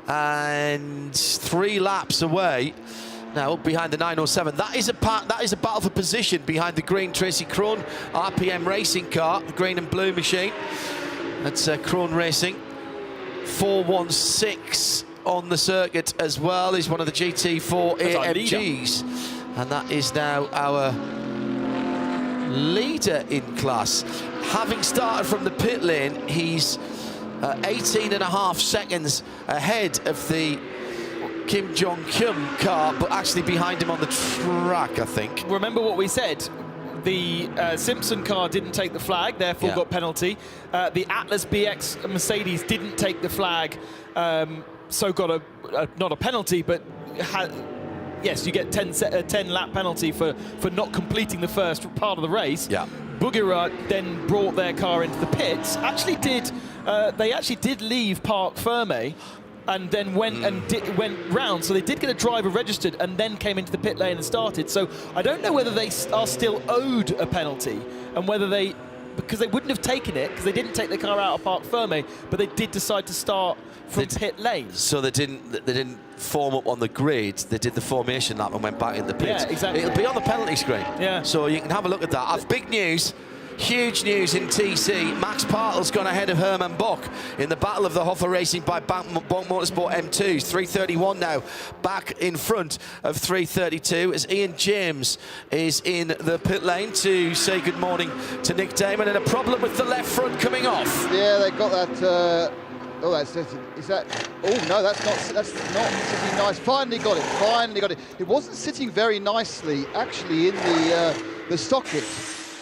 and 3 laps away now behind the 907. That is a battle for position behind the green Tracy Krohn RPM racing car, the green and blue machine. That's Krohn Racing. 416 on the circuit as well. He's one of the GT4 AMGs, and that is now our leader in class. Having started from the pit lane, he's 18.5 seconds ahead of the Kim Jong-Kim car, but actually behind him on the track, I think. Remember what we said. The Simpson car didn't take the flag, therefore got penalty. The Atlas BX Mercedes didn't take the flag, so got not a penalty, but yes, you get 10 lap penalty for not completing the first part of the race. Yeah. Bugera then brought their car into the pits. They actually did leave Parc Fermé and then went round. So they did get a driver registered and then came into the pit lane and started. So I don't know whether they are still owed a penalty and whether they, because they wouldn't have taken it because they didn't take the car out of Parc Fermé, but they did decide to start from pit lane. So they didn't form up on the grid. They did the formation lap and went back in the pits. Yeah, exactly. It'll be on the penalty screen. Yeah. So you can have a look at that. I've big news. Huge news in TC. Max Partl's gone ahead of Herman Bock in the battle of the Hoffer Racing by Bonk Motorsport M2s. 331 now, back in front of 332 as Ian James is in the pit lane to say good morning to Nick Damon, and a problem with the left front coming off. Yeah, they got that. Oh, that's that. Oh no, that's not sitting nice. Finally got it. It wasn't sitting very nicely actually in the socket.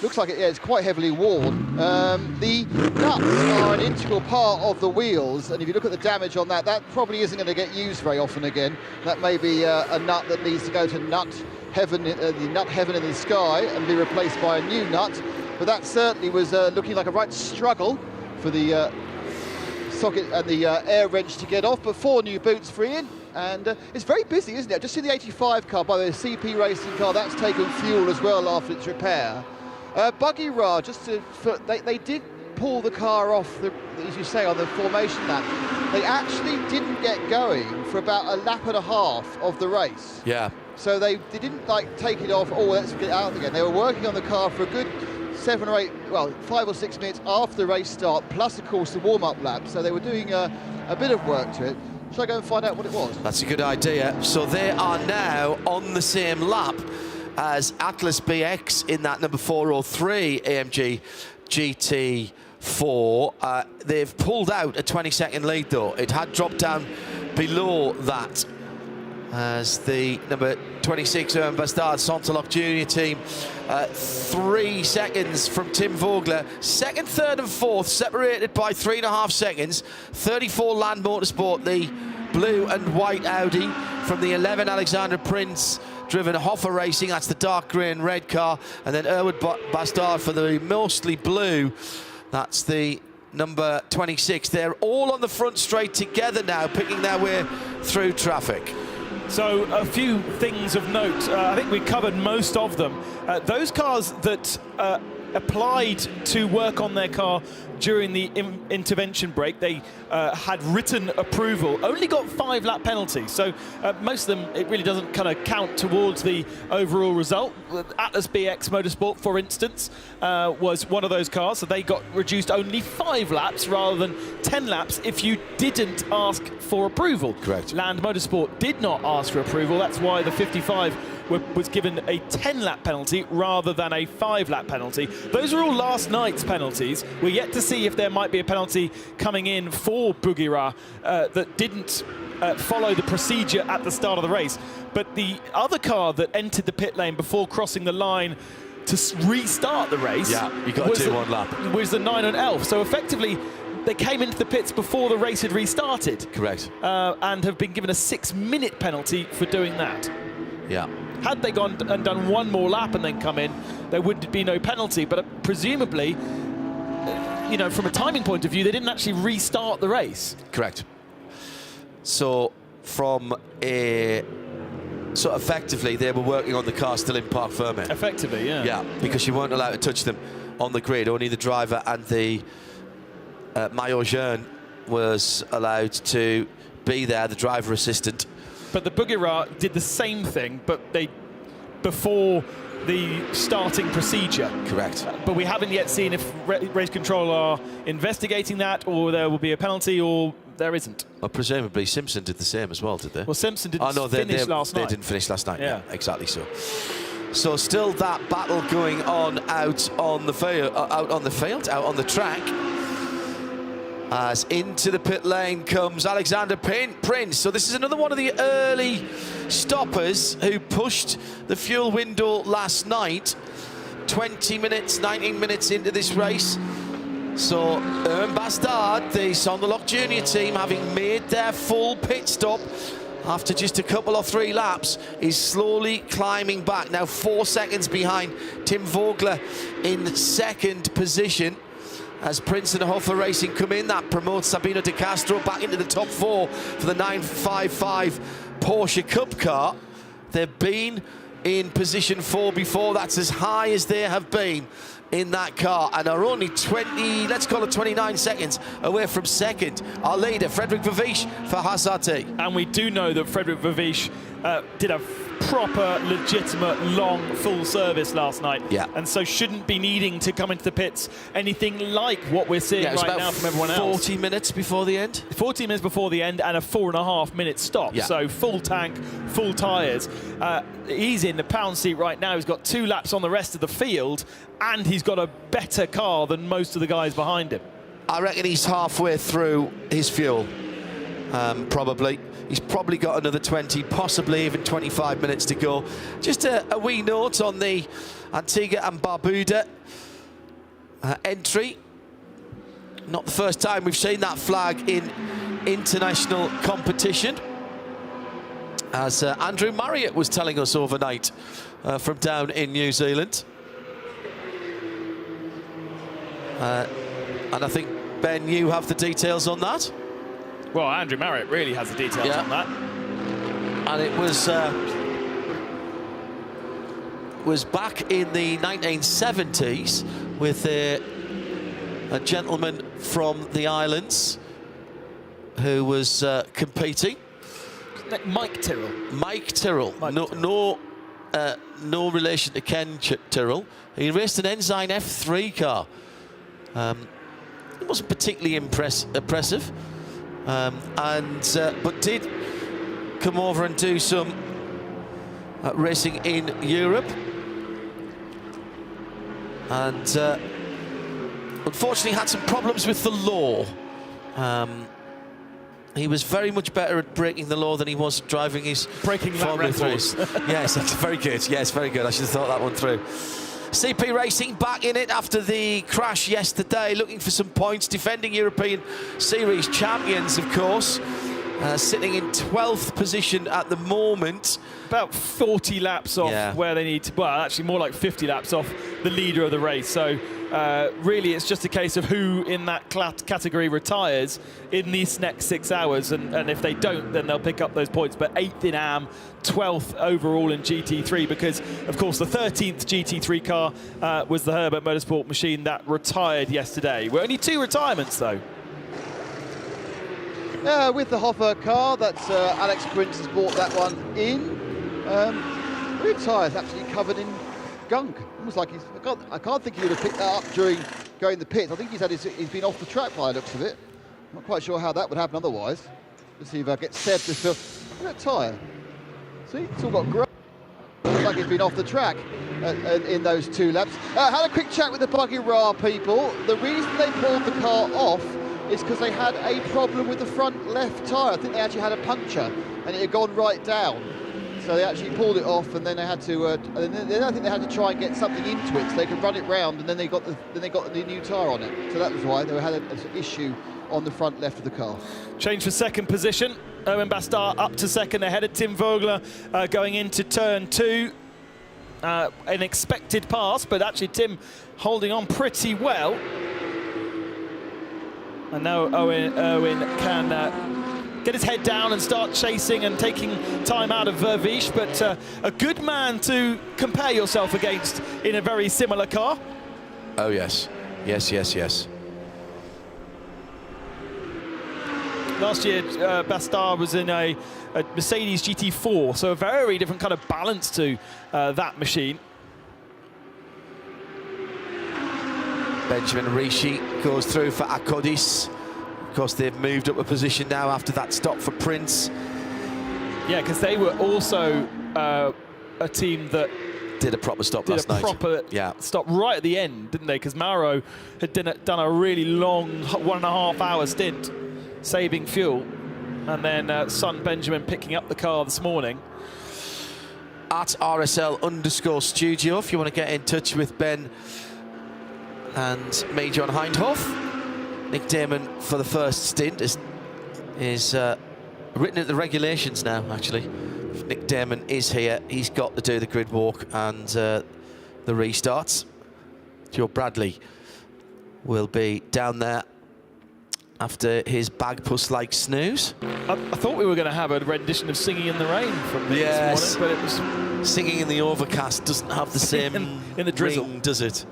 Looks like it's quite heavily worn. The nuts are an integral part of the wheels, and if you look at the damage on that, that probably isn't going to get used very often again. That may be a nut that needs to go to nut heaven in the sky and be replaced by a new nut. But that certainly was looking like a right struggle for the socket and the air wrench to get off. But 4 new boots for Ian. And it's very busy, isn't it? Just see the 85 car, by the CP Racing car, that's taken fuel as well after its repair. Buggy Ra, they did pull the car off, as you say, on the formation lap. They actually didn't get going for about a lap and a half of the race. Yeah. So they didn't take it off, let's get out again. They were working on the car for a good 5 or 6 minutes after the race start, plus of course the warm-up lap. So they were doing a bit of work to it. Shall I go and find out what it was? That's a good idea. So they are now on the same lap as Atlas BX in that number 403 AMG GT4. They've pulled out a 20-second lead though. It had dropped down below that as the number 26 Urban Bastard Sontalok Junior team 3 seconds from Tim Vogler. Second, third and fourth separated by 3.5 seconds. 34 Land Motorsport, the blue and white Audi from the 11 Alexander Prince driven Hoffer Racing, that's the dark grey and red car, and then Erwin Bastard for the mostly blue, that's the number 26. They're all on the front straight together now, picking their way through traffic. So a few things of note. I think we covered most of them. Those cars that applied to work on their car during the intervention break, they had written approval, only got 5 lap penalties. So most of them, it really doesn't kind of count towards the overall result. Atlas BX Motorsport, for instance, was one of those cars. So they got reduced only 5 laps rather than 10 laps if you didn't ask for approval. Correct. Land Motorsport did not ask for approval. That's why the 55 was given a 10-lap penalty rather than a 5-lap penalty. Those are all last night's penalties. We're yet to see if there might be a penalty coming in for Buggira that didn't follow the procedure at the start of the race. But the other car that entered the pit lane before crossing the line to restart the race, you got to do one lap, was the 9 on Elf. So effectively, they came into the pits before the race had restarted. Correct. And have been given a 6-minute penalty for doing that. Yeah. Had they gone and done one more lap and then come in, there would be no penalty. But presumably, you know, from a timing point of view, they didn't actually restart the race. Correct. So from a... So effectively, they were working on the car still in parc fermé. Effectively, yeah. Yeah, because you weren't allowed to touch them on the grid. Only the driver and the maillot jaune was allowed to be there, the driver assistant. But the Buggira did the same thing, but they before the starting procedure. Correct. But we haven't yet seen if race control are investigating that, or there will be a penalty, or there isn't. Well, presumably Simpson did the same as well, did they? Well, Simpson didn't finish last night. They didn't finish last night. Yeah, exactly so. So still that battle going on out on the track. As into the pit lane comes Alexander Prince. So this is another one of the early stoppers who pushed the fuel window last night. 20 minutes, 19 minutes into this race. So Erwin Bastard, the Sonderlock Junior team, having made their full pit stop after just a couple or 3 laps, is slowly climbing back. Now 4 seconds behind Tim Vogler in 2nd position. As Prince and Hoffer Racing come in, that promotes Sabino De Castro back into the top 4 for the 955 Porsche Cup car. They've been in position 4 before. That's as high as they have been in that car, and are only 20, let's call it 29 seconds away from 2nd. Our leader, Frederick Vervisch for Haas RT. And we do know that Frederick Vervisch did a proper, legitimate, long, full service last night. Yeah. And so shouldn't be needing to come into the pits anything like what we're seeing right now from everyone else. 40 minutes before the end? 40 minutes before the end, and a 4.5-minute stop. Yeah. So full tank, full tyres. He's in the pound seat right now. He's got 2 laps on the rest of the field, and he's got a better car than most of the guys behind him. I reckon he's halfway through his fuel, probably. He's probably got another 20, possibly even 25 minutes to go. Just a wee note on the Antigua and Barbuda entry. Not the first time we've seen that flag in international competition. As Andrew Marriott was telling us overnight from down in New Zealand. And I think, Ben, you have the details on that? Well, Andrew Marriott really has the details on that. And it was back in the 1970s with a gentleman from the islands who was competing. Mike Tyrrell. Mike Tyrrell. No relation to Ken Tyrrell. He raced an Ensign F3 car. It wasn't particularly impressive. But did come over and do some racing in Europe, and unfortunately had some problems with the law. He was very much better at breaking the law than he was driving his Formula 3s. Yes, that's very good. Yes, very good. I should have thought that one through. CP Racing back in it after the crash yesterday, looking for some points, defending European Series champions, of course, sitting in 12th position at the moment. About 40 laps off where they need to, well, actually more like 50 laps off the leader of the race. So really it's just a case of who in that category retires in these next 6 hours, and if they don't, then they'll pick up those points. But 8th in AM, 12th overall in GT3, because of course the 13th GT3 car was the Herbert Motorsport machine that retired yesterday. We're only 2 retirements though. With the Hoffer car, that's Alex Prince has brought that one in. Rear tyres absolutely covered in gunk. Almost like I can't think he would have picked that up during going the pits. I think he's been off the track by the looks of it. Not quite sure how that would happen otherwise. Let's see if I get Seb to fill. Look at that tyre. See, it's all got grey. like he's been off the track in those 2 laps. Had a quick chat with the Buggy Ra people. The reason they pulled the car off is because they had a problem with the front left tyre. I think they actually had a puncture and it had gone right down. So they actually pulled it off, and then they had to. Then I think they had to try and get something into it so they could run it round, and then they got the new tyre on it. So that was why they had an issue on the front left of the car. Change for second position. Owen Bastard up to second ahead of Tim Vogler going into turn 2. An expected pass, but actually Tim holding on pretty well. And now Owen can get his head down and start chasing and taking time out of Vervish, but a good man to compare yourself against in a very similar car. Oh, yes. Yes, yes, yes. Last year, Bastard was in a Mercedes GT4, so a very different kind of balance to that machine. Benjamin Rishi goes through for Akodis. Of course, they've moved up a position now after that stop for Prince. Yeah, because they were also a team that did a proper stop last night. Proper stop right at the end, didn't they? Because Mauro had done a really long 1.5 hour stint saving fuel, and then son Benjamin picking up the car this morning. At RSL_studio, if you want to get in touch with Ben and me, John Hindhoff. Nick Damon for the first stint is written at the regulations now, actually. If Nick Damon is here, he's got to do the grid walk and the restarts. Joe Bradley will be down there after his Bagpuss-like snooze. I thought we were going to have a rendition of Singing in the Rain from me this morning, but it was... Singing in the Overcast doesn't have the same in the drizzle, ring, does it?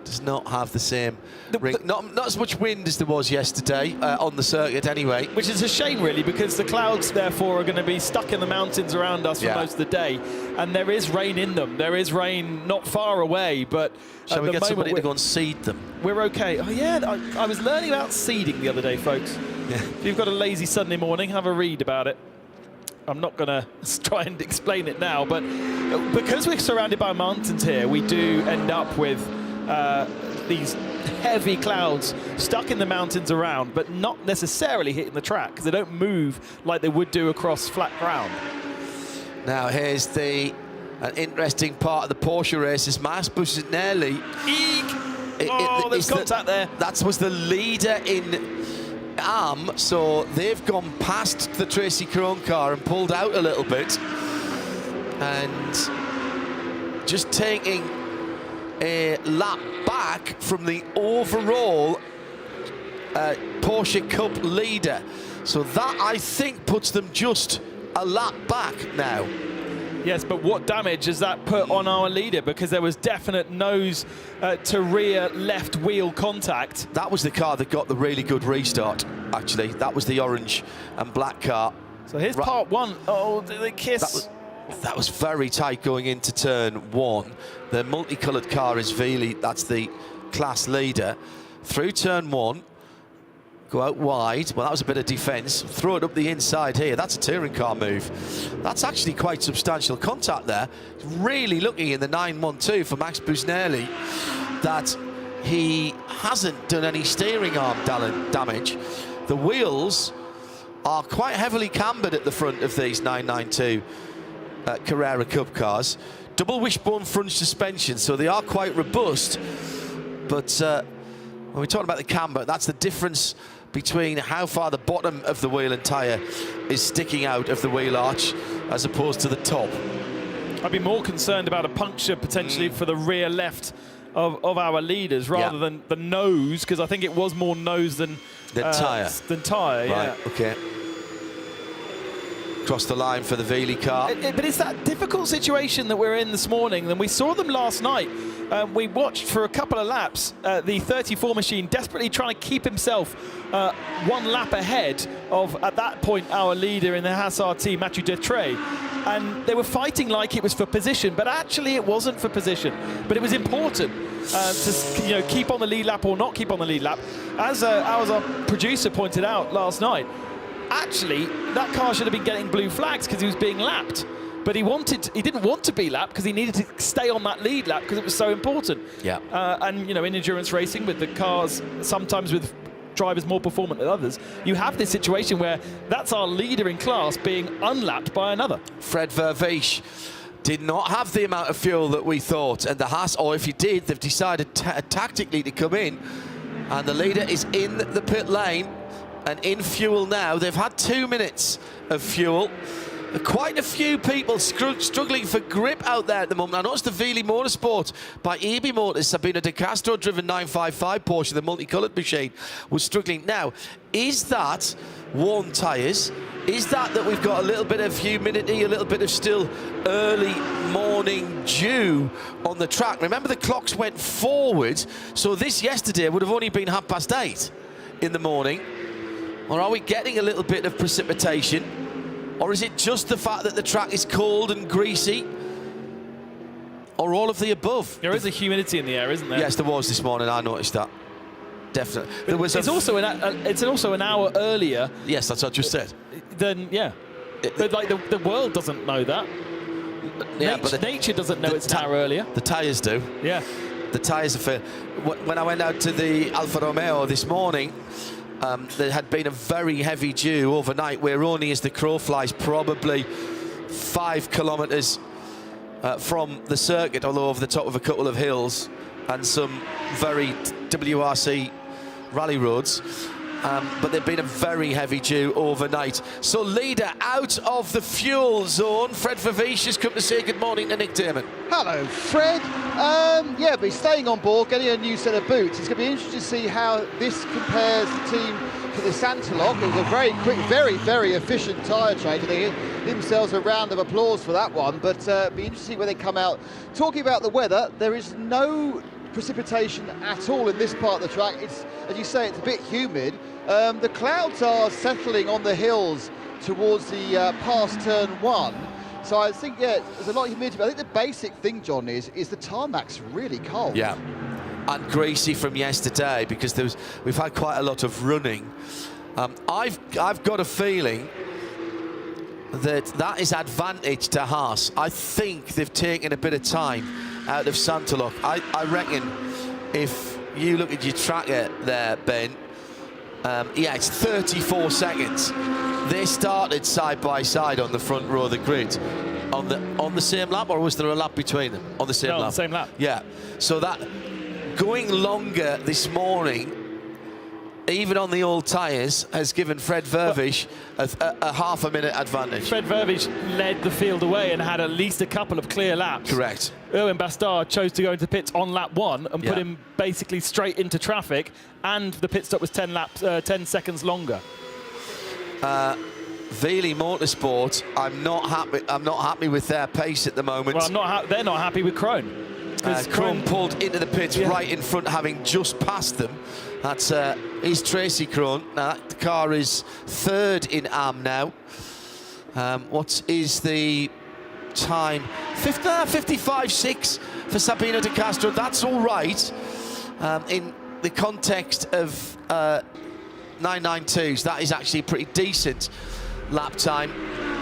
Does not have the same ring. Not as much wind as there was yesterday on the circuit anyway. Which is a shame, really, because the clouds, therefore, are going to be stuck in the mountains around us for most of the day. And there is rain in them. There is rain not far away, but shall we get somebody to go and seed them? We're okay. Oh, yeah, I was learning about seeding the other day, folks. Yeah. If you've got a lazy Sunday morning, have a read about it. I'm not going to try and explain it now, but because we're surrounded by mountains here, we do end up with these heavy clouds stuck in the mountains around, but not necessarily hitting the track because they don't move like they would do across flat ground. Now here's an interesting part of the Porsche race is Mas Busnelli. There's contact there. That was the leader in arm, so they've gone past the Tracy Crone car and pulled out a little bit, and just taking a lap back from the overall Porsche Cup leader. So that, I think, puts them just a lap back now. Yes, but what damage has that put on our leader? Because there was definite nose to rear left wheel contact. That was the car that got the really good restart, actually. That was the orange and black car. So here's part one. Oh, the kiss. That was very tight going into turn 1. The multicoloured car is Veely, that's the class leader. Through turn 1, go out wide. Well, that was a bit of defence. Throw it up the inside here. That's a touring car move. That's actually quite substantial contact there. Really looking in the 912 for Max Busnelli that he hasn't done any steering arm damage. The wheels are quite heavily cambered at the front of these 992 Carrera Cup cars. Double wishbone front suspension, so they are quite robust. But when we're talking about the camber, that's the difference between how far the bottom of the wheel and tyre is sticking out of the wheel arch as opposed to the top. I'd be more concerned about a puncture potentially for the rear left of our leaders rather than the nose, because I think it was more nose than tyre. Right, yeah. Okay. Across the line for the Veely car. But it's that difficult situation that we're in this morning, and we saw them last night. We watched for a couple of laps the 34 machine desperately trying to keep himself one lap ahead of, at that point, our leader in the Hassar team, Mathieu Detrey. And they were fighting like it was for position, but actually it wasn't for position. But it was important to keep on the lead lap or not keep on the lead lap. As our producer pointed out last night, actually, that car should have been getting blue flags because he was being lapped. but he didn't want to be lapped because he needed to stay on that lead lap because it was so important. Yeah. And you know, in endurance racing, with the cars, sometimes with drivers more performant than others, you have this situation where that's our leader in class being unlapped by another. Fred Vervees did not have the amount of fuel that we thought, and the Haas, or if he did, they've decided tactically to come in, and the leader is in the pit lane and in fuel now. They've had 2 minutes of fuel. Quite a few people struggling for grip out there at the moment. I noticed the Veely Motorsport by EB Motors, Sabino De Castro driven 955 Porsche, the multicoloured machine, was struggling. Now, is that worn tyres? Is that we've got a little bit of humidity, a little bit of still early morning dew on the track? Remember, the clocks went forward, so this yesterday would have only been 8:30 in the morning. Or are we getting a little bit of precipitation? Or is it just the fact that the track is cold and greasy? Or all of the above? There is a humidity in the air, isn't there? Yes, there was this morning. I noticed that. Definitely. There was it's also an hour earlier. Yes, that's what I just said. Then yeah, but like the world doesn't know that. Yeah, but nature doesn't know it's an hour earlier. The tyres do. Yeah. The tyres are fair. When I went out to the Alfa Romeo this morning, there had been a very heavy dew overnight. We're only, as the crow flies, probably 5 kilometres from the circuit, although over the top of a couple of hills and some very WRC rally roads. But there'd been a very heavy dew overnight. So leader out of the fuel zone. Fred Vervees has come to say good morning to Nick Damon. Hello, Fred. Yeah, but he's staying on board, getting a new set of boots. It's going to be interesting to see how this compares the team to the Santalok. It was a very quick, very, very efficient tyre change. They give themselves a round of applause for that one. But be interesting to see where they come out. Talking about the weather, there is no precipitation at all in this part of the track. It's, as you say, it's a bit humid. The clouds are settling on the hills towards the past turn 1. So I think, yeah, there's a lot of humidity. But I think the basic thing, John, is the tarmac's really cold. Yeah, and greasy from yesterday because we've had quite a lot of running. I've got a feeling that is advantage to Haas. I think they've taken a bit of time out of Santalok. I reckon if you look at your tracker there, Ben, yeah, it's 34 seconds. They started side by side on the front row of the grid on the same lap, or was there a lap between them? On the same lap. On the same lap. Yeah. So that going longer this morning, even on the old tyres, has given Fred Vervees a half a minute advantage. Fred Vervees led the field away and had at least a couple of clear laps. Correct. Erwin Bastard chose to go into pits on lap 1 and put him basically straight into traffic, and the pit stop was 10 seconds longer. Veely Motorsport, I'm not happy with their pace at the moment. Well, they're not happy with Krohn. Krohn pulled into the pits right in front, having just passed them. That's is Tracy Krohn. Now that car is 3rd in AM now. What is the time? 55.6 for Sabino De Castro. That's all right in the context of 992s. That is actually pretty decent lap time.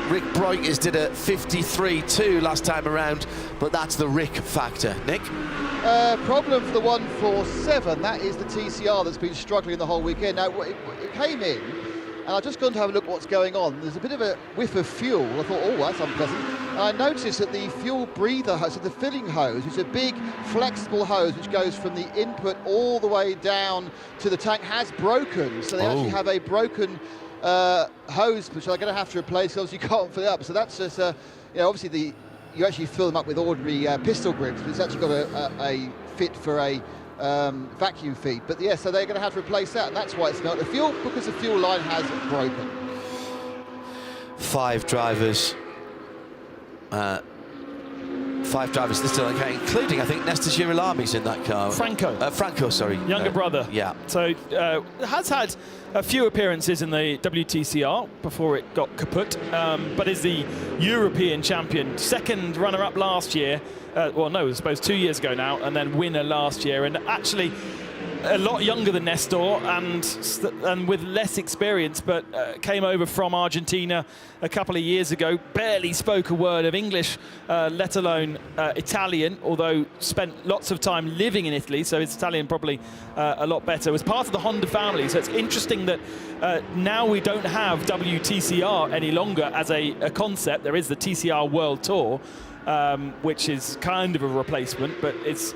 Rick Breukers did a 53.2 last time around, but that's the Rick factor. Nick? Problem for the 147, that is the TCR that's been struggling the whole weekend. Now, it came in, and I've just gone to have a look at what's going on. There's a bit of a whiff of fuel. I thought, oh, that's unpleasant. And I noticed that the fuel breather hose, so the filling hose, which is a big flexible hose which goes from the input all the way down to the tank, has broken. So they actually have a broken hose, which they're going to have to replace because you can't fill it up. So that's just, you know, obviously you actually fill them up with ordinary pistol grips, but it's actually got a fit for a vacuum feed. But yeah, so they're going to have to replace that, and that's why it's not the fuel, because the fuel line has broken. 5 drivers. 5 drivers this time, including, I think, Nestor Girolami's in that car. Franco, sorry. Younger brother. Yeah. So has had a few appearances in the WTCR before it got kaput, but is the European champion. 2nd runner-up last year. Well, no, I suppose 2 years ago now, and then winner last year. And actually, a lot younger than Nestor and with less experience, but came over from Argentina a couple of years ago. Barely spoke a word of English, let alone Italian, although spent lots of time living in Italy, so his Italian probably a lot better. Was part of the Honda family, so it's interesting that now we don't have WTCR any longer as a concept. There is the TCR World Tour, which is kind of a replacement, but it's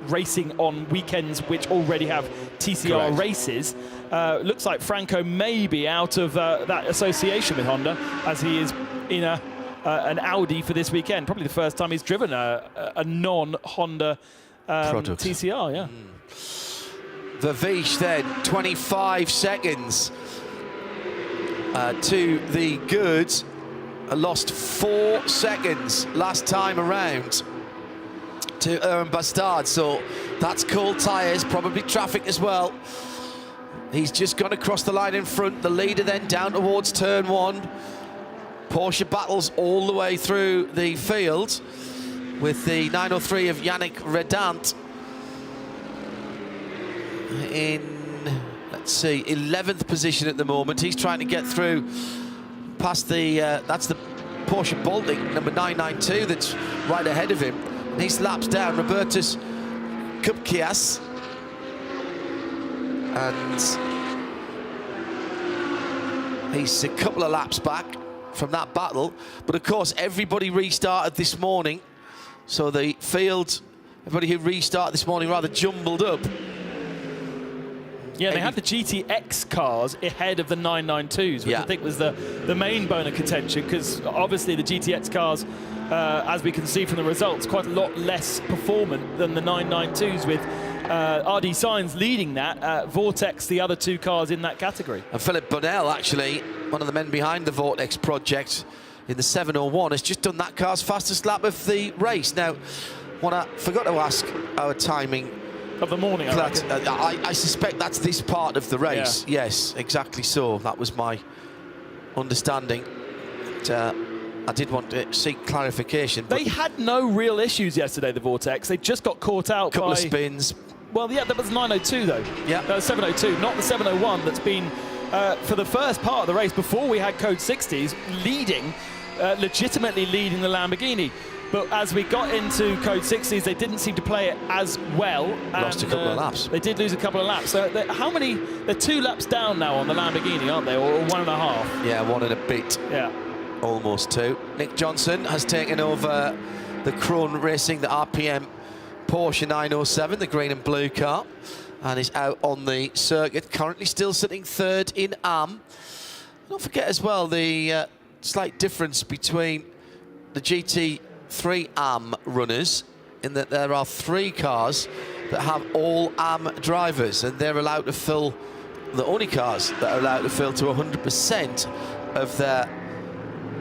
racing on weekends which already have TCR Correct. races. Looks like Franco may be out of that association with Honda, as he is in an Audi for this weekend. Probably the first time he's driven a non-Honda TCR, yeah. Vavish then, 25 seconds to the goods. Lost 4 seconds last time around to Aaron Bastard, so that's cold tyres, probably traffic as well. He's just gone across the line in front, the leader then down towards turn 1. Porsche battles all the way through the field with the 903 of Yannick Redant in, let's see, 11th position at the moment. He's trying to get through past the, that's the Porsche Baltic, number 992, that's right ahead of him. And he's laps down Robertus Kupkias. And he's a couple of laps back from that battle. But of course, everybody restarted this morning. So the field, everybody who restarted this morning rather jumbled up. Yeah, they had the GTX cars ahead of the 992s, which I think was the main bone of contention, because obviously the GTX cars, as we can see from the results, quite a lot less performant than the 992s, with RD Sainz leading that, Vortex the other two cars in that category. And Philip Bonnell, actually, one of the men behind the Vortex project in the 701, has just done that car's fastest lap of the race. Now, what I forgot to ask our timing of the morning, I suspect that's this part of the race. Yeah. Yes, exactly so. That was my understanding. But, I did want to seek clarification. They had no real issues yesterday, the Vortex. They just got caught out by... couple of spins. Well, yeah, that was 902, though. Yeah. 702, not the 701 that's been, for the first part of the race, before we had Code 60s, leading, legitimately leading the Lamborghini. But as we got into Code 60s, they didn't seem to play it as well. Lost a couple of laps. They did lose a couple of laps. So how many? They're 2 laps down now on the Lamborghini, aren't they? Or 1.5? Yeah, 1 and a bit. Yeah. Almost 2. Nick Johnson has taken over the Krohn Racing, the RPM Porsche 907, the green and blue car, and is out on the circuit. Currently still sitting 3rd in AM. Don't forget as well the slight difference between the GT3 AM runners, in that there are 3 cars that have all AM drivers, and they're allowed to fill, the only cars that are allowed to fill to 100% of their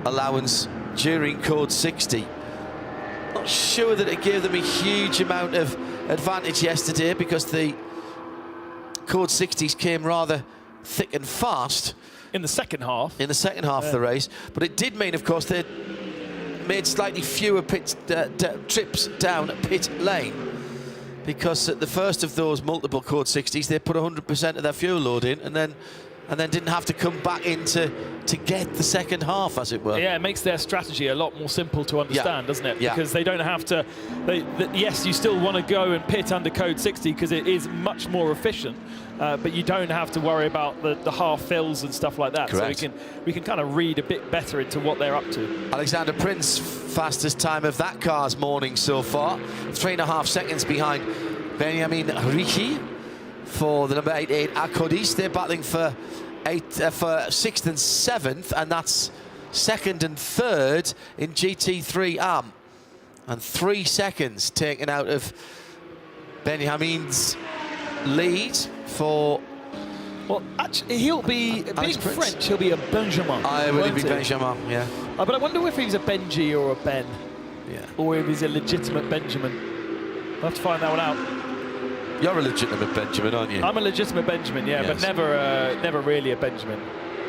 allowance during Code 60. Not sure that it gave them a huge amount of advantage yesterday, because the Code 60s came rather thick and fast in the second half. In the second half of the race, but it did mean, of course, they made slightly fewer trips down pit lane, because at the first of those multiple Code 60s, they put 100% of their fuel load in, and then didn't have to come back in to get the second half, as it were. Yeah, it makes their strategy a lot more simple to understand, doesn't it? Yeah. Because they don't have to... yes, you still want to go and pit under Code 60 because it is much more efficient, but you don't have to worry about the half fills and stuff like that. Correct. So we can kind of read a bit better into what they're up to. Alexander Prince, fastest time of that car's morning so far, 3.5 seconds behind Benjamin Ricci for the number 88 Acodis. They're battling for 6th and 7th, and that's 2nd and 3rd in GT3 AM. And 3 seconds taken out of Benjamin's lead for... Well, actually, he'll be, being French, he'll be a Benjamin. Will be Benjamin, yeah. But I wonder if he's a Benji or a Ben. Yeah. Or if he's a legitimate Benjamin. We'll have to find that one out. You're a legitimate Benjamin, aren't you? I'm a legitimate Benjamin, yeah, Yes. but never really a Benjamin,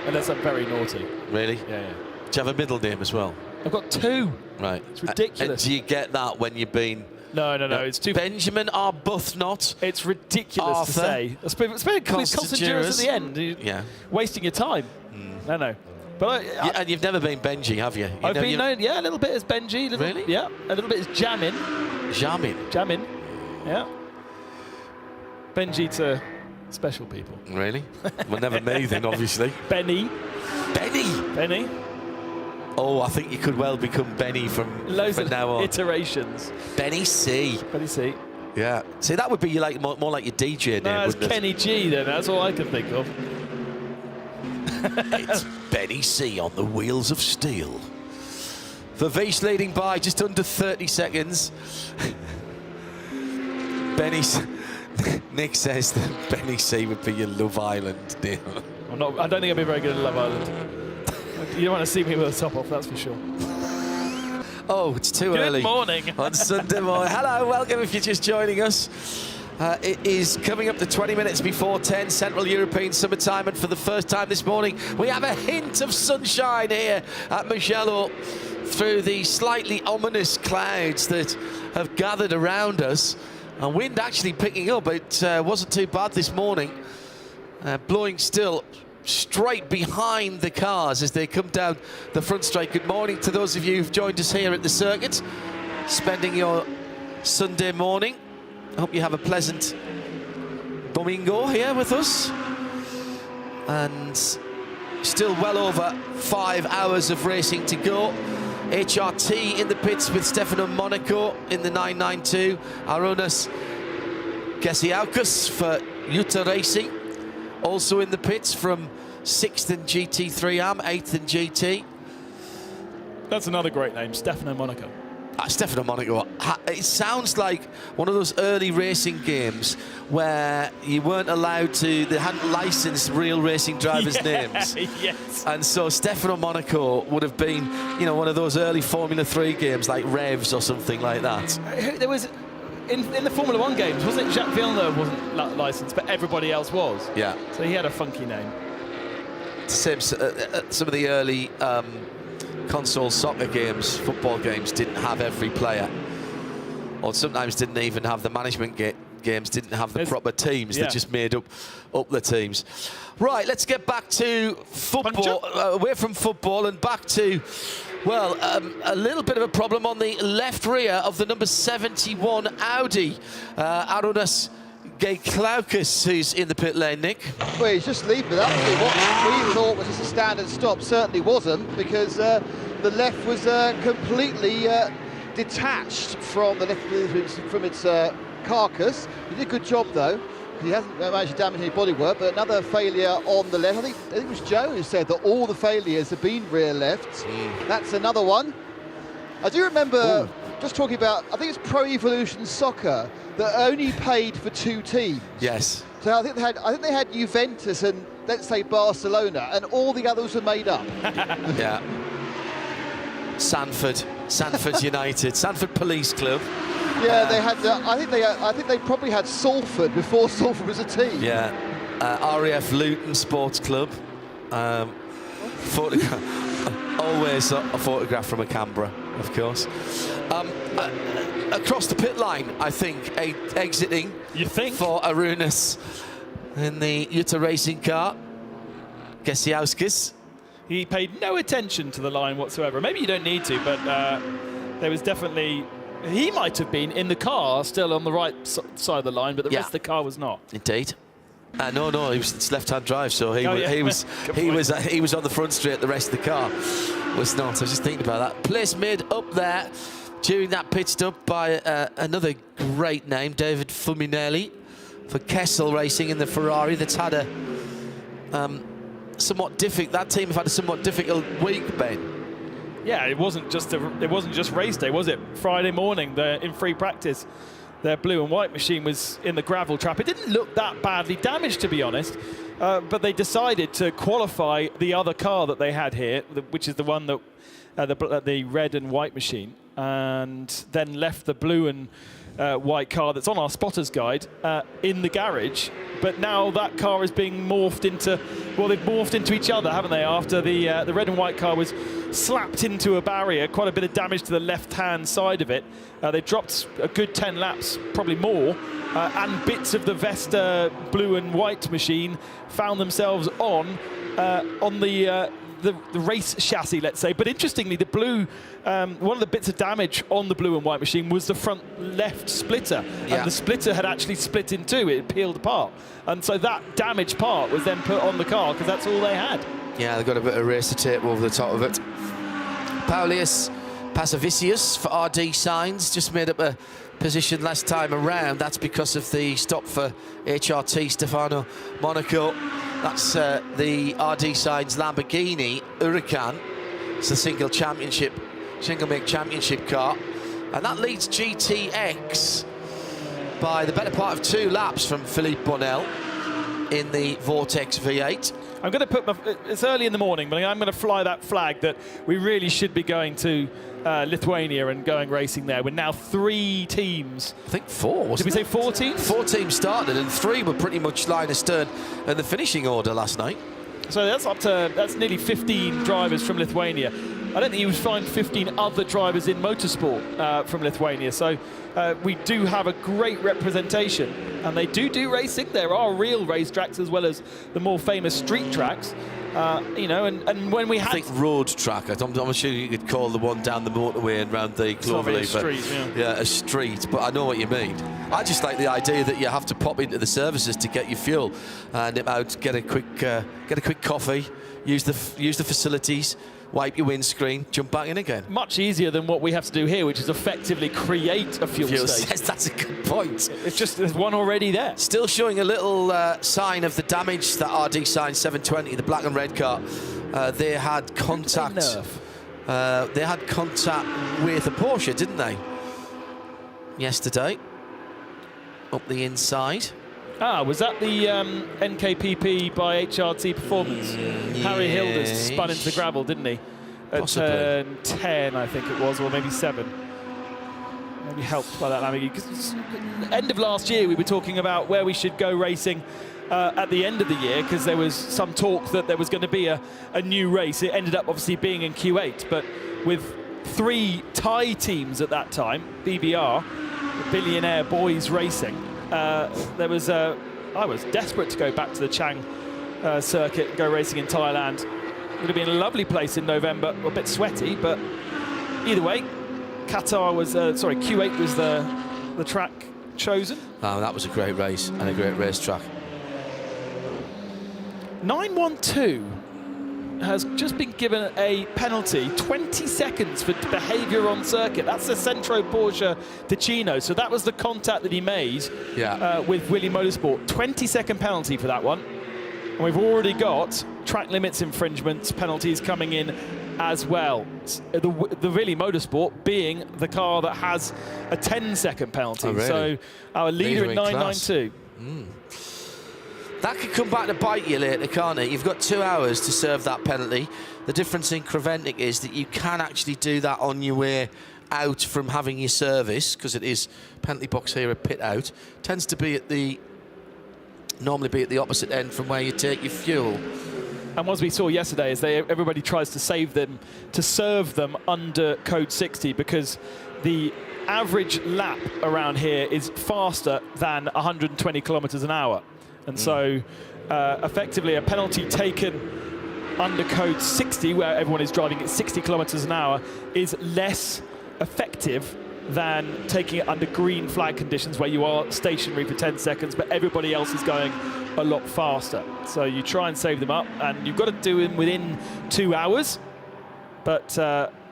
unless I'm very naughty. Really? Yeah. Do you have a middle name as well? I've got 2. Right. It's ridiculous. And do you get that when you've been No. It's too. Benjamin Arbuthnot. It's ridiculous Arthur. to say. Especially constant endurance at the end. Yeah. Wasting your time. No. But And you've never been Benji, have you? I've been known, a little bit as Benji. Really? Yeah, a little bit as Jamin. Jamin. Yeah. Benji to special people. Really? Well, never me then, obviously. Benny. Oh, I think you could well become Benny from now on. Iterations. Benny C. Yeah. See, that would be like more like your DJ name, No, it's wouldn't it? Kenny G then. That's all I can think of. It's Benny C on the wheels of steel. Vervees leading by just under 30 seconds. Nick says that Benny C would be your Love Island deal. I don't think I'd be very good at Love Island. You don't want to see me with a top off, that's for sure. Oh, it's too early. Good morning. On Sunday morning. Hello, welcome if you're just joining us. It is coming up to 20 minutes before 10 Central European Summertime, and for the first time this morning we have a hint of sunshine here at MUGELLO through the slightly ominous clouds that have gathered around us, and wind actually picking up. It wasn't too bad this morning, blowing still straight behind the cars as they come down the front straight. Good morning to those of you who've joined us here at the circuit, spending your Sunday morning. I hope you have a pleasant domingo here with us. And still well over 5 hours of racing to go. HRT in the pits with Stefano Monaco in the 992. Arunas Gesiaukas for Utah Racing. Also in the pits from 6th and GT3AM, 8th and GT. That's another great name, Stefano Monaco. Stefano Monaco. It sounds like one of those early racing games where you weren't allowed to, they hadn't licensed real racing drivers' names. Yes. And so Stefano Monaco would have been, you know, one of those early Formula 3 games like Revs or something like that. There was, in the Formula 1 games, wasn't it Jacques Villeneuve wasn't licensed, but everybody else was? Yeah. So he had a funky name. Same, some of the early console soccer games, football games, didn't have every player, or sometimes didn't even have the management games, didn't have the proper teams. They just made up the teams. Right, let's get back to football, away from football and back to, well, a little bit of a problem on the left rear of the number 71 Audi. Arunas Gesiaukas, who's in the pit lane, Nick. Well, he's just leaving without what we thought was just a standard stop. Certainly wasn't, because the left was completely detached from the left from its carcass. He did a good job though. He hasn't managed to damage any bodywork, but another failure on the left. I think it was Joe who said that all the failures have been rear left. That's another one. I do remember just talking about, I think it's Pro Evolution Soccer that only paid for 2 teams. Yes. So I think they had Juventus and, let's say, Barcelona, and all the others were made up. Yeah. Sanford United, Sanford Police Club. Yeah, they had. I think they probably had Salford before Salford was a team. Yeah. RAF Luton Sports Club. Always a photograph from a Canberra, of course. Across the pit line, I think, exiting. You think? For Arunas in the Utah Racing car. Gesiaukas. He paid no attention to the line whatsoever. Maybe you don't need to, but there was definitely... He might have been in the car, still on the right side of the line, but the rest of the car was not. Indeed. No, it's left-hand drive, so he was on the front straight. The rest of the car was not. I was just thinking about that. Place made up there during that pit stop by another great name, David Fuminelli, for Kessel Racing in the Ferrari. That's had a somewhat difficult. That team have had a somewhat difficult week, Ben. Yeah, it wasn't just race day, was it? Friday morning, in free practice, their blue and white machine was in the gravel trap. It didn't look that badly damaged, to be honest, but they decided to qualify the other car that they had here, which is the one that the red and white machine, and then left the blue and white car that's on our spotter's guide in the garage but now that car is being morphed into, well, they've morphed into each other, haven't they? After the red and white car was slapped into a barrier, quite a bit of damage to the left-hand side of it. They dropped a good 10 laps, probably more, and bits of the Vesta blue and white machine found themselves on the race chassis, let's say. But interestingly, the blue, one of the bits of damage on the blue and white machine was the front left splitter. Yeah. And the splitter had actually split in two, it had peeled apart. And so that damaged part was then put on the car because that's all they had. Yeah, they've got a bit of racer tape over the top of it. Paulius Pasavicius for RD Signs just made up a position last time around. That's because of the stop for HRT Stefano Monaco. That's the RD Signs Lamborghini Huracan. It's the single make championship car. And that leads GTX by the better part of 2 laps from Philippe Bonnell in the Vortex V8. I'm going to put it's early in the morning, but I'm going to fly that flag that we really should be going to Lithuania and going racing there. We're now 3 teams. I think 4, wasn't Did we say 4 teams? 4 teams started, and 3 were pretty much line astern in the finishing order last night. So that's nearly 15 drivers from Lithuania. I don't think you would find 15 other drivers in motorsport from Lithuania. So we do have a great representation, and they do racing. There are real racetracks as well as the more famous street tracks. You know, and when we had... I think road track, I'm sure you could call the one down the motorway and round the Cloverleaf. Street, yeah, a street, but I know what you mean. I just like the idea that you have to pop into the services to get your fuel, nip out, get a quick coffee, use the facilities, wipe your windscreen, jump back in again. Much easier than what we have to do here, which is effectively create a fuel station. Yes, that's a good point. It's just there's one already there. Still showing a little sign of the damage that RD Sign 720, the black and red car. They had contact. They had contact with a Porsche, didn't they? Yesterday, up the inside. Was that the NKPP by HRT Performance? Harry Hilders spun into the gravel, didn't he? At turn 10, I think it was, or maybe 7. Maybe helped by that Lamborghini. Because end of last year, we were talking about where we should go racing at the end of the year, because there was some talk that there was going to be a new race. It ended up obviously being in Q8, but with 3 Thai teams at that time, BBR, the Billionaire Boys Racing, I was desperate to go back to the Chang circuit and go racing in Thailand. It would have been a lovely place in November, a bit sweaty, but either way, Qatar was, Q8 was the track chosen. Oh, that was a great race and a great racetrack. 912 has just been given a penalty, 20 seconds for behaviour on circuit. That's the Centro Porsche Ticino. So that was the contact that he made with Willy Motorsport. 20-second penalty for that one. And we've already got track limits infringements penalties coming in as well. The Willy Motorsport being the car that has a 10-second penalty. Oh, really? So our leader in 992. That could come back to bite you later, can't it? You've got 2 hours to serve that penalty. The difference in Creventic is that you can actually do that on your way out from having your service, because it is penalty box here at pit out. Tends to be normally be at the opposite end from where you take your fuel. And as we saw yesterday, is everybody tries to serve them under code 60, because the average lap around here is faster than 120 kilometers an hour. And so, effectively, a penalty taken under code 60, where everyone is driving at 60 kilometers an hour, is less effective than taking it under green flag conditions, where you are stationary for 10 seconds, but everybody else is going a lot faster. So you try and save them up, and you've got to do them within 2 hours. But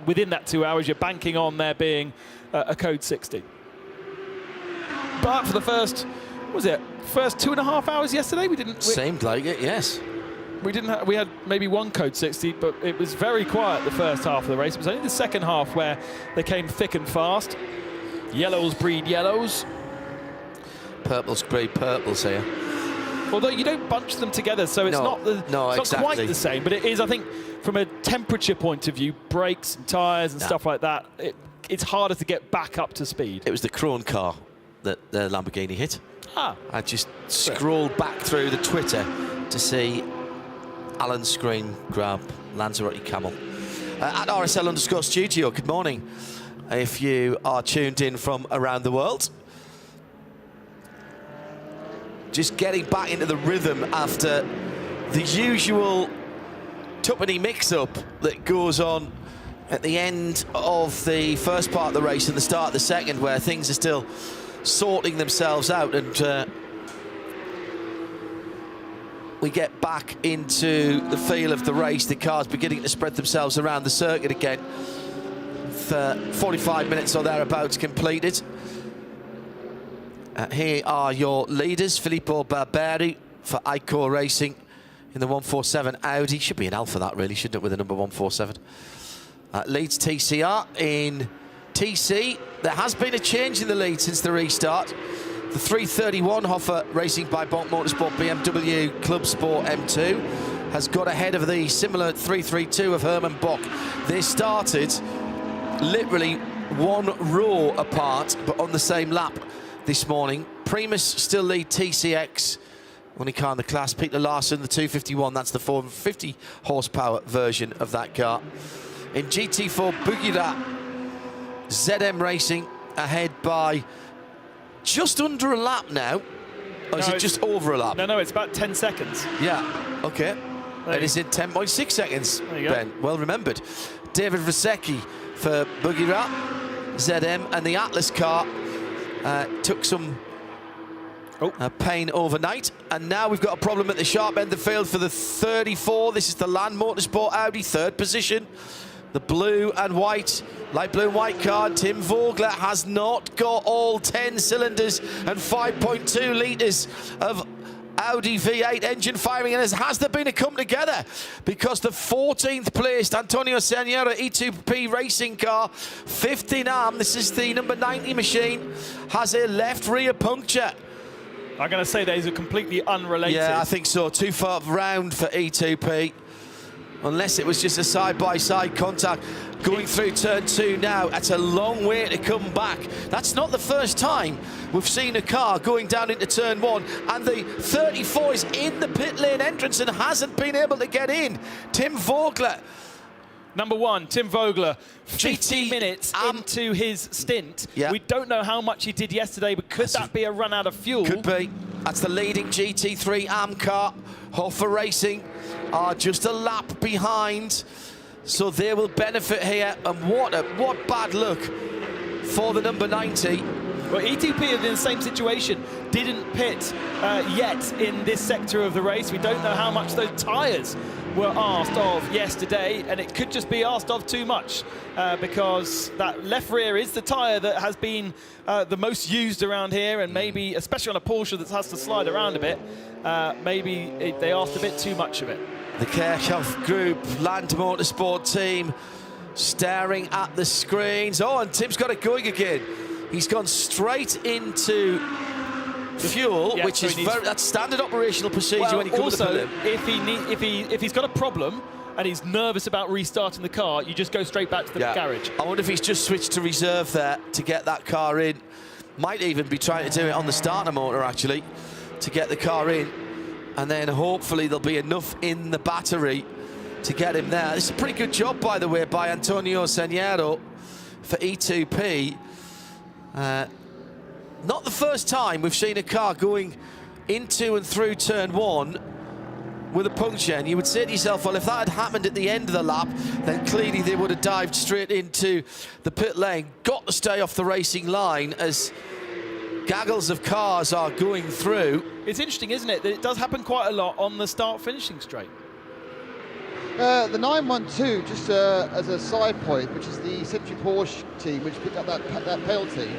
within that 2 hours, you're banking on there being a code 60. But for the first 2.5 hours yesterday, Seemed like it, yes. We had maybe one code 60, but it was very quiet the first half of the race. It was only the second half where they came thick and fast. Yellows breed yellows. Purples breed purples here. Although you don't bunch them together, so it's not quite the same. But it is, I think, from a temperature point of view, brakes and tyres and stuff like that, it's harder to get back up to speed. It was the Krone car that the Lamborghini hit. I just scrolled back through the Twitter to see Alan Screen grab Lanzarote Camel. At RSL_studio, good morning. If you are tuned in from around the world. Just getting back into the rhythm after the usual tuppeny mix-up that goes on at the end of the first part of the race and the start of the second, where things are still sorting themselves out, and we get back into the feel of the race. The cars beginning to spread themselves around the circuit again. 45 minutes or thereabouts completed. Here are your leaders. Filippo Barberi for Icor Racing in the 147 Audi. Should be an Alfa that really, shouldn't it, with the number 147. Leads TCR in TC. There has been a change in the lead since the restart. The 331 Hoffer Racing by Bonk Motorsport BMW Club Sport M2 has got ahead of the similar 332 of Herman Bock. They started literally one row apart, but on the same lap this morning. Primus still lead TCX, only car in the class. Peter Larson, the 251, that's the 450 horsepower version of that car. In GT4 Bugira, ZM Racing ahead by just under a lap now. Or is it just over a lap? No, it's about 10 seconds. Yeah, okay. It is in 10.6 seconds, Ben. Well remembered. David Vasecki for Bugira, ZM, and the Atlas car took some pain overnight, and now we've got a problem at the sharp end of the field for the 34. This is the Land Motorsport Audi, third position. The blue and white, light blue and white car. Tim Vogler has not got all 10 cylinders and 5.2 litres of Audi V8 engine firing, and has there been a come together, because the 14th placed Antonio Seniora E2P racing car, 5th in arm, this is the number 90 machine, has a left rear puncture. I'm going to say these are completely unrelated. Yeah, I think so. Too far round for E2P. Unless it was just a side-by-side contact going through turn 2 now. That's a long way to come back. That's not the first time we've seen a car going down into turn 1, and the 34 is in the pit lane entrance and hasn't been able to get in. Tim Vogler. Number 1, Tim Vogler, 15 minutes into his stint. Yeah. We don't know how much he did yesterday, but could that be a run out of fuel? Could be. That's the leading GT3 AM car. Hoffer Racing are just a lap behind, so they will benefit here. And what bad luck for the number 90. Well, E2P are in the same situation. Didn't pit yet in this sector of the race. We don't know how much those tyres were asked of yesterday, and it could just be asked of too much, because that left rear is the tyre that has been the most used around here, and maybe, especially on a Porsche that has to slide around a bit, maybe they asked a bit too much of it. The Kirchhoff Group Land Motorsport team staring at the screens. Oh, and Tim's got it going again. He's gone straight into fuel, yeah, which so is that's standard operational procedure. Well, when you come also, to the pit. if he's got a problem and he's nervous about restarting the car, you just go straight back to the garage. I wonder if he's just switched to reserve there to get that car in. Might even be trying to do it on the starter motor, actually, to get the car in. And then hopefully there'll be enough in the battery to get him there. This is a pretty good job, by the way, by Antonio Seniero for E2P. Not the first time we've seen a car going into and through turn 1 with a puncture, and you would say to yourself, well, if that had happened at the end of the lap, then clearly they would have dived straight into the pit lane. Got to stay off the racing line as gaggles of cars are going through. It's interesting, isn't it, that it does happen quite a lot on the start-finishing straight. The 912, just as a side point, which is the Century Porsche team, which picked up that penalty.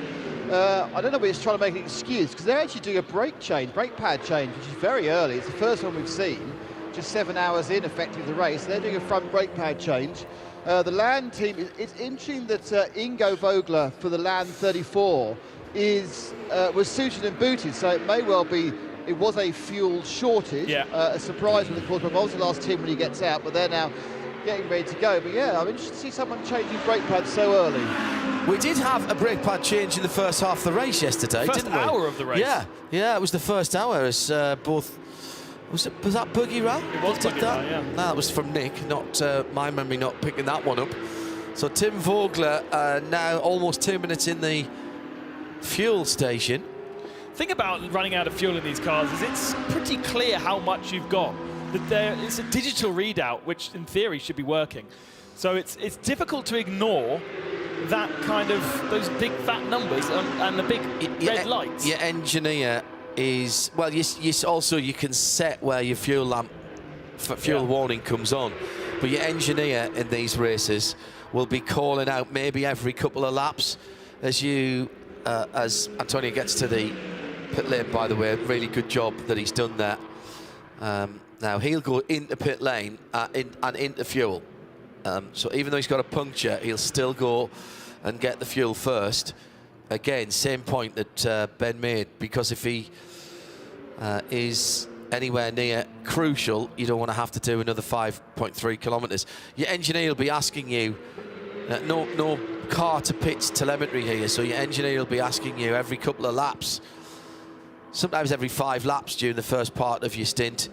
I don't know if it's trying to make an excuse, because they're actually doing a brake pad change, which is very early. It's the first one we've seen, just 7 hours in, effectively, the race. They're doing a front brake pad change. The Land team, it's interesting that Ingo Vogler for the Land 34 was suited and booted, so it may well be it was a fuel shortage. A surprise when the course promotes the last team when he gets out, but they're now getting ready to go. But yeah, I'm interested to see someone changing brake pads so early. We did have a brake pad change in the first half of the race yesterday, First didn't we? hour of the race. Yeah, it was the first hour as both... Was that Buggy Ral? It was Buggy Ral, yeah. No, that was from Nick, not my memory not picking that one up. So Tim Vogler now almost 2 minutes in the fuel station. Thing about running out of fuel in these cars is it's pretty clear how much you've got. It's a digital readout, which in theory should be working. So it's difficult to ignore that kind of, those big fat numbers and the big red lights. Your engineer is, well, you can set where your fuel lamp, fuel warning comes on. But your engineer in these races will be calling out maybe every couple of laps as Antonio gets to the pit lane, by the way. Really good job that he's done that. Now he'll go into pit lane and into fuel. So even though he's got a puncture, he'll still go and get the fuel first. Again, same point that Ben made, because if he is anywhere near crucial, you don't want to have to do another 5.3 kilometres. Your engineer will be asking you, no car to pits telemetry here, so your engineer will be asking you every couple of laps, sometimes every 5 laps during the first part of your stint,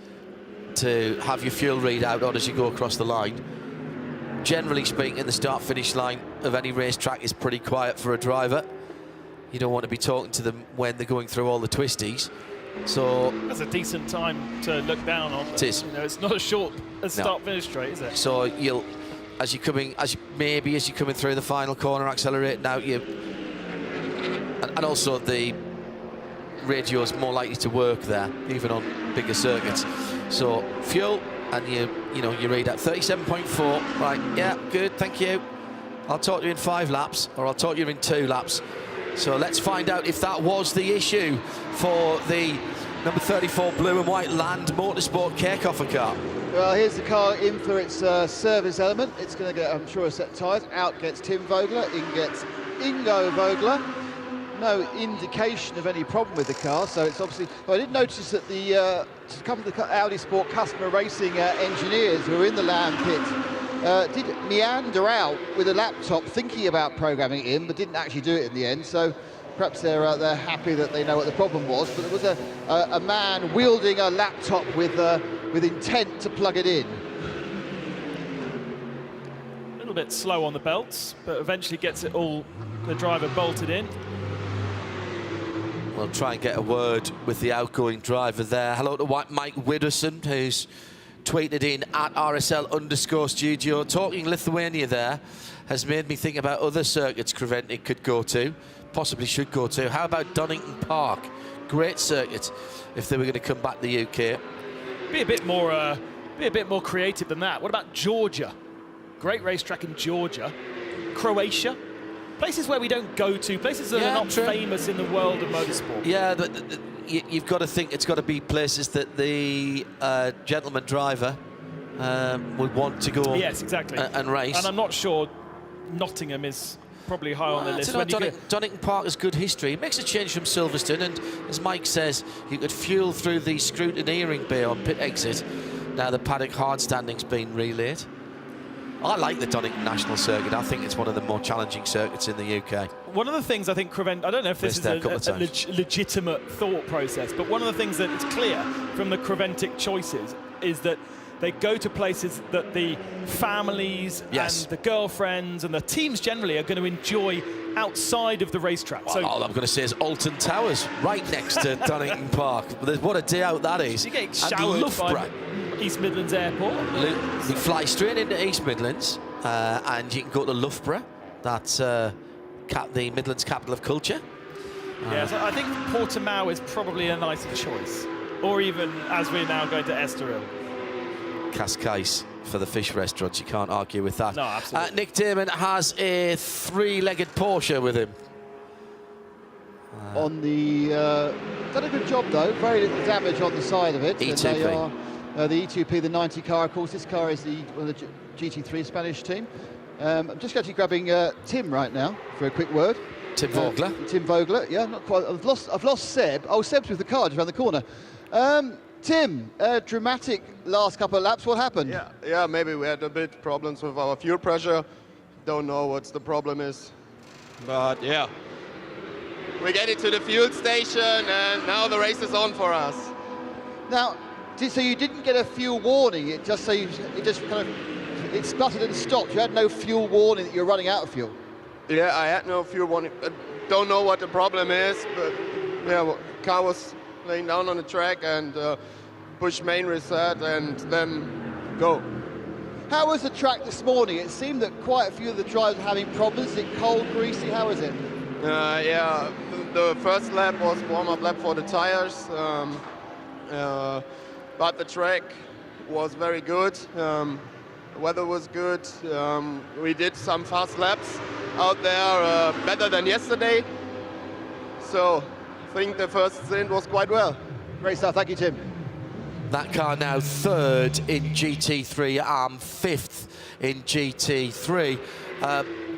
to have your fuel readout on as you go across the line. Generally speaking, the start-finish line of any racetrack is pretty quiet for a driver. You don't want to be talking to them when they're going through all the twisties. So that's a decent time to look down on. It is. You know, it's not a short start-finish straight, is it? So you'll, as you're coming through the final corner, accelerating out, and also the radio's more likely to work there, even on bigger circuits. So fuel, and you read at 37.4. Right, yeah, good, thank you. I'll talk to you in 5 laps, or I'll talk to you in 2 laps. So let's find out if that was the issue for the number 34 blue and white Land Motorsport Kerkhofer car. Well, here's the car in for its service element. It's going to get, I'm sure, a set of tyres. Out gets Tim Vogler, in gets Ingo Vogler. No indication of any problem with the car, so it's obviously... Well, I did notice that the Audi Sport customer racing engineers who were in the Land pit did meander out with a laptop thinking about programming it in, but didn't actually do it in the end, so perhaps they're happy that they know what the problem was. But there was a man wielding a laptop with intent to plug it in. A little bit slow on the belts, but eventually gets it all, the driver bolted in. We'll try and get a word with the outgoing driver there. Hello to Mike Widdowson, who's tweeted in at RSL_studio. Talking Lithuania there has made me think about other circuits Creventic could go to, possibly should go to. How about Donington Park? Great circuit if they were going to come back to the UK. Be a bit more creative than that. What about Georgia? Great racetrack in Georgia. Croatia. Places where we don't go to, places that are not famous in the world of motorsport. Yeah, but you've got to think it's got to be places that the gentleman driver would want to go. Yes, exactly. And race. And I'm not sure Nottingham is probably high on the list. Donington Park has good history. It makes a change from Silverstone, and as Mike says, you could fuel through the scrutineering bay on pit exit. Now the paddock hard standing's been relayed. I like the Donington National Circuit. I think it's one of the more challenging circuits in the UK. One of the things I think I don't know if this is a legitimate thought process, but one of the things that is clear from the Creventic choices is that they go to places that the families and the girlfriends and the teams generally are going to enjoy outside of the racetrack. Well, so all I'm going to say is Alton Towers, right next to Donington Park. What a day out that is. You get showered by East Midlands Airport. You fly straight into East Midlands and you can go to Loughborough. That's the Midlands capital of culture. So I think Portimao is probably a nicer choice. Or even, as we're now going to Estoril. Cascais for the fish restaurants. You can't argue with that. No, absolutely. Nick Damon has a 3-legged Porsche with him. On the... done a good job, though. Very little damage on the side of it. E2P. And they are the E2P, the 90 car, of course. This car is one of the GT3 Spanish team. I'm just actually grabbing Tim right now for a quick word. Tim Vogler. Tim Vogler, yeah, not quite. I've lost Seb. Oh, Seb's with the car just around the corner. Tim, dramatic last couple of laps. What happened? Yeah, maybe we had a bit problems with our fuel pressure. Don't know what the problem is. But yeah, we get it to the fuel station and now the race is on for us. Now, so you didn't get a fuel warning, it just sputtered and stopped. You had no fuel warning that you're running out of fuel. Yeah, I had no fuel warning. Don't know what the problem is, but yeah, well, car was laying down on the track and push main reset and then go. How was the track this morning? It seemed that quite a few of the drivers were having problems. Is it cold, greasy? How is it? Yeah, the first lap was warm-up lap for the tires, but the track was very good. The weather was good. We did some fast laps out there, better than yesterday. So I think the first stint was quite well. Great stuff, thank you, Tim. That car now third in GT3 and fifth in GT3.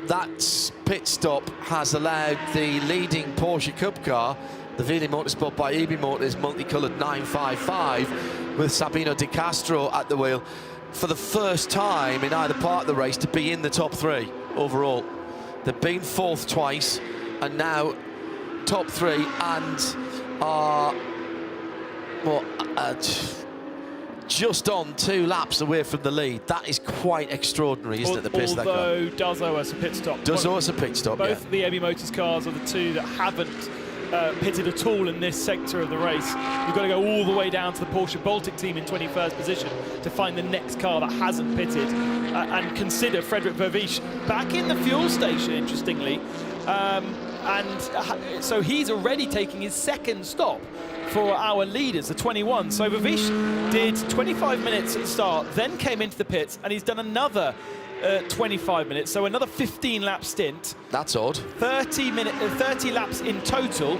That pit stop has allowed the leading Porsche Cup car, the Vili Motorsport by EB Motors multicoloured 955 with Sabino Di Castro at the wheel, for the first time in either part of the race to be in the top three overall. They've been fourth twice and now top three and are just on 2 laps away from the lead. That is quite extraordinary, isn't it, the pace of that car? Although does owe us a pit stop. Does owe us a pit stop, Both the EB Motors cars are the two that haven't pitted at all in this sector of the race. You've got to go all the way down to the Porsche Baltic team in 21st position to find the next car that hasn't pitted. And consider Frederik Vervisch back in the fuel station, interestingly. So he's already taking his second stop for our leaders, the 21. So Vervisch did 25 minutes at the start, then came into the pits, and he's done another 25 minutes, so another 15-lap stint. That's odd. 30 laps in total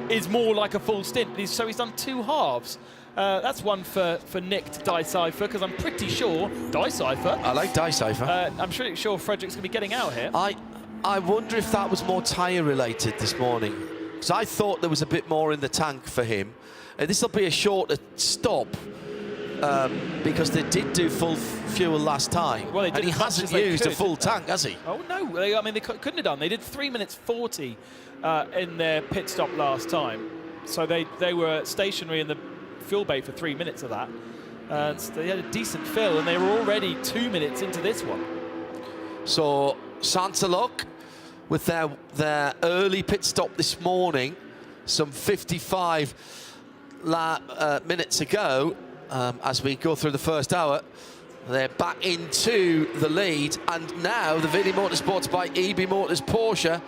is more like a full stint. So he's done 2 halves. That's one for Nick to decipher, because I'm pretty sure decipher. I like decipher. I'm pretty sure Frederik's going to be getting out here. I wonder if that was more tyre related this morning, because I thought there was a bit more in the tank for him. This will be a shorter stop because they did do full fuel last time, well, and he hasn't used a full tank, has he? Oh no, I mean they couldn't have done. They did 3 minutes 40 in their pit stop last time, so they were stationary in the fuel bay for 3 minutes of that. So they had a decent fill, and they were already 2 minutes into this one. So Sansalok, with their early pit stop this morning, some 55 minutes ago, as we go through the first hour, they're back into the lead, and now the Vili Motorsports by EB Motors Porsche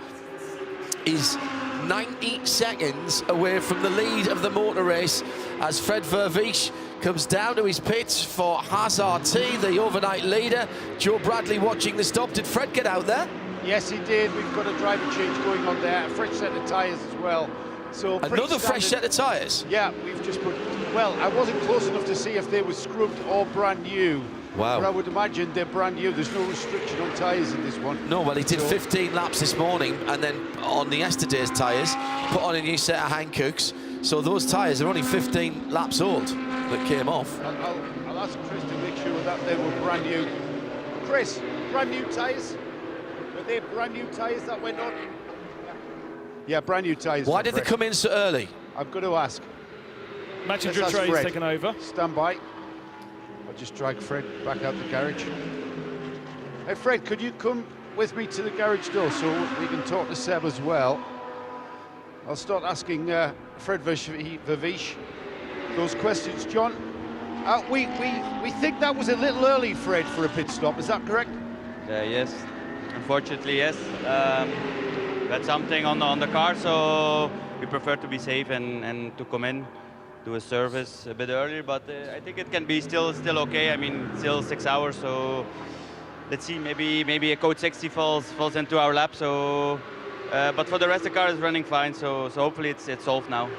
is 90 seconds away from the lead of the motor race as Fred Vervisch comes down to his pits for Haas RT, the overnight leader. Joe Bradley watching the stop. Did Fred get out there? Yes, he did. We've got a driver change going on there, a fresh set of tyres as well. So another fresh set of tyres? Yeah, we've just put, well, I wasn't close enough to see if they were scrubbed or brand new. Wow. But I would imagine they're brand new. There's no restriction on tyres in this one. No, well, he did 15 laps this morning, and then on the yesterday's tyres, put on a new set of Hankooks. So those tyres are only 15 laps old that came off. I'll ask Chris to make sure that they were brand new. Chris, brand new tyres? Were they brand new tyres that went on? Yeah, brand new tyres. Why did they come in so early? I've got to ask. Matthew Dutray's taken over. Stand by. I'll just drag Fred back out the garage. Hey Fred, could you come with me to the garage door so we can talk to Seb as well? I'll start asking Fred Vervisch those questions. John, we think that was a little early, Fred, for a pit stop. Is that correct? Yes, unfortunately, yes. We had something on the car, so we prefer to be safe and to come in, do a service a bit earlier. But I think it can be still okay. I mean, still 6 hours, so let's see. Maybe a code 60 falls into our lap. So, but for the rest, the car is running fine. So hopefully it's solved now.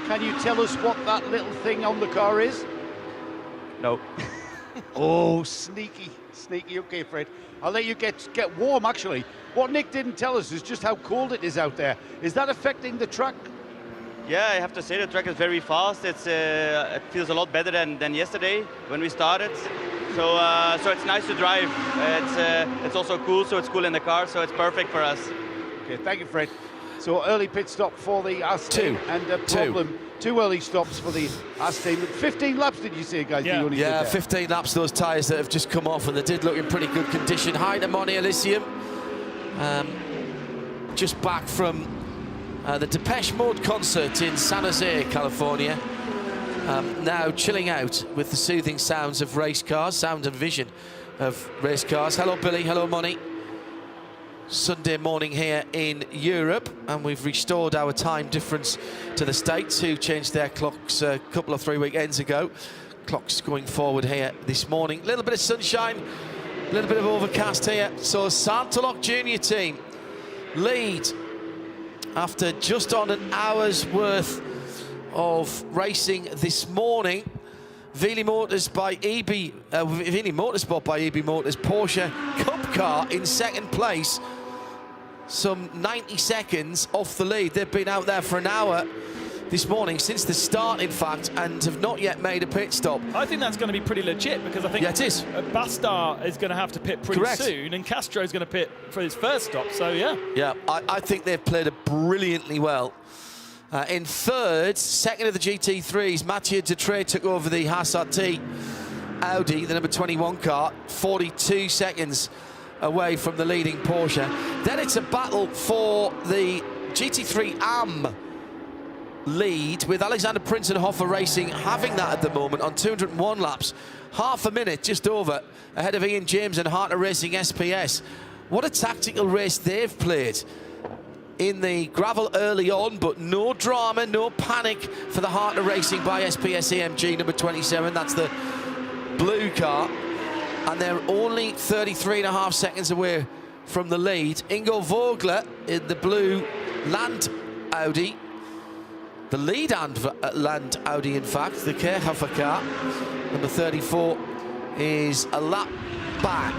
Can you tell us what that little thing on the car is? No. Oh, sneaky. Okay, Fred. I'll let you get warm, actually. What Nick didn't tell us is just how cold it is out there. Is that affecting the track? Yeah, I have to say the track is very fast. It feels a lot better than yesterday when we started. So it's nice to drive. It's also cool, so it's cool in the car, so it's perfect for us. Okay, thank you, Fred. So early pit stop for the Haas team, and a problem. Two early stops for the Haas team. 15 laps, did you say, guys? Yeah, 15 laps, those tyres that have just come off, and they did look in pretty good condition. Heinemoni Elysium, just back from the Depeche Mode concert in San Jose, California. Now chilling out with the soothing sounds of race cars, sound and vision of race cars. Hello, Billy. Hello, Moni. Sunday morning here in Europe, and we've restored our time difference to the States, who changed their clocks a couple of 3 weekends ago. Clocks going forward here this morning. A little bit of sunshine, a little bit of overcast here. So Santolock Junior team lead after just on an hour's worth of racing this morning. Wheelie Motorsport by EB Motors Porsche Cup car in second place, some 90 seconds off the lead. They've been out there for an hour this morning, since the start in fact, and have not yet made a pit stop. I think that's going to be pretty legit, because I think it is. Bastar is going to have to pit pretty soon, and Castro is going to pit for his first stop, so yeah. Yeah, I think they've played it brilliantly well. In third, second of the GT3s, Mathieu Dutré took over the Haas RT Audi, the number 21 car, 42 seconds away from the leading Porsche. Then it's a battle for the GT3 AM lead, with Alexander Prinzenhofer Racing having that at the moment on 201 laps, half a minute just over ahead of Ian James and Harter Racing SPS. What a tactical race they've played in the gravel early on, but no drama, no panic for the Harter Racing by SPS AMG number 27. That's the blue car, and they're only 33.5 seconds away from the lead. Ingo Vogler in the blue Land Audi, the lead Land Audi in fact, the Kerhofer car, number 34, is a lap back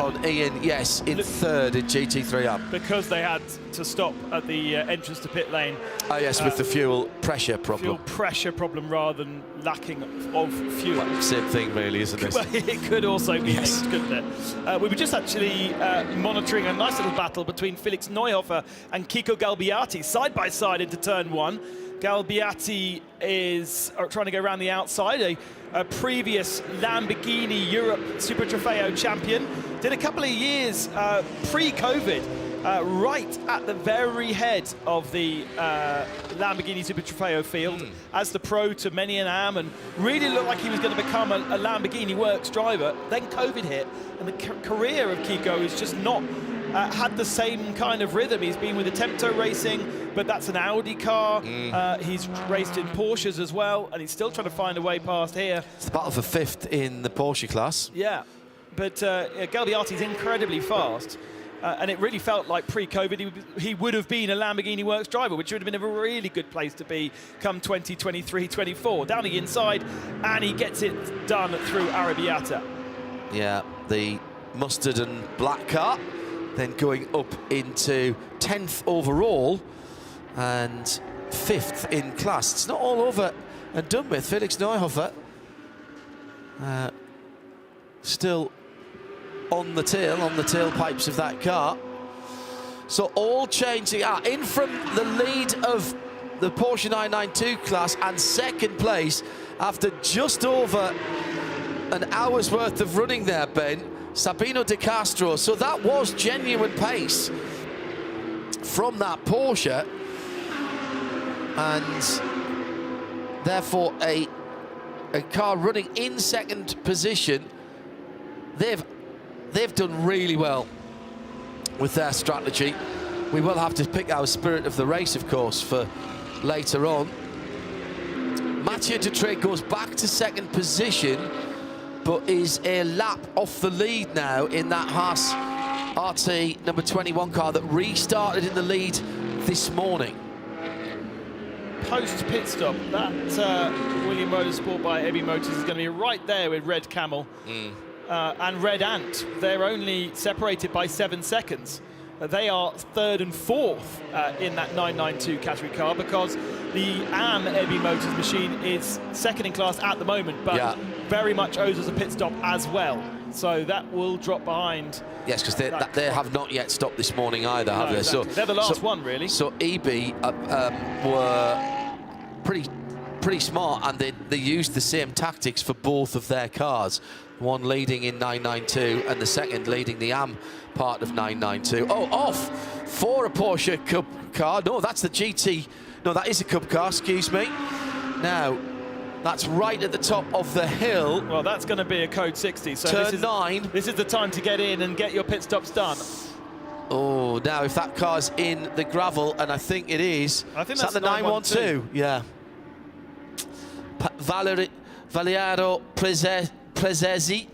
on Ian, yes, in third in GT3 because they had to stop at the entrance to pit lane. Oh yes, with the fuel pressure problem. Fuel pressure problem rather than lacking of fuel. Well, same thing really, isn't it? It could also be linked, couldn't it? We were just actually monitoring a nice little battle between Felix Neuhofer and Kiko Galbiati, side by side into turn one. Galbiati is trying to go around the outside, a previous Lamborghini Europe Super Trofeo champion. Did a couple of years pre-COVID, right at the very head of the Lamborghini Super Trofeo field as the pro to many an AM, and really looked like he was going to become a Lamborghini Works driver. Then COVID hit, and the career of Kiko is just not had the same kind of rhythm. He's been with the Tempto Racing, but that's an Audi car. He's raced in Porsches as well, and he's still trying to find a way past here. It's the battle for fifth in the Porsche class. Yeah, but Galbiati's incredibly fast. And it really felt like pre-COVID he would have been a Lamborghini Works driver, which would have been a really good place to be come 2023-24. Down the inside, and he gets it done through Arrabbiata. Yeah, the mustard and black car, then going up into 10th overall and 5th in class. It's not all over and done with. Felix Neuhofer still on the tailpipes of that car. So all changing. In from the lead of the Porsche 992 class and second place after just over an hour's worth of running there, Ben, Sabino De Castro. So that was genuine pace from that Porsche, and therefore a car running in second position. They've done really well with their strategy. We will have to pick our spirit of the race, of course, for later on. Mathieu Dutré goes back to second position, but is a lap off the lead now in that Haas RT number 21 car that restarted in the lead this morning. Post pit stop, that William Motorsport by Heavy Motors is going to be right there with Red Camel and Red Ant. They're only separated by 7 seconds. they are 3rd and 4th in that 992 category car, because the AM Ebi Motors machine is 2nd in class at the moment, but very much owes us a pit stop as well. So that will drop behind. Yes, because they have not yet stopped this morning either, have they? Exactly. So they're the last one, really. So EB were pretty smart, and they used the same tactics for both of their cars. One leading in 992 and the second leading the AM part of 992. Oh, off for a Porsche Cup car. No, that's the GT. No, that is a Cup car, excuse me. Now, that's right at the top of the hill. Well, that's going to be a code 60. So Turn 9. This is the time to get in and get your pit stops done. Oh, now if that car's in the gravel, and I think it is. I think is that's that the 912. Yeah. Valerio Prezesi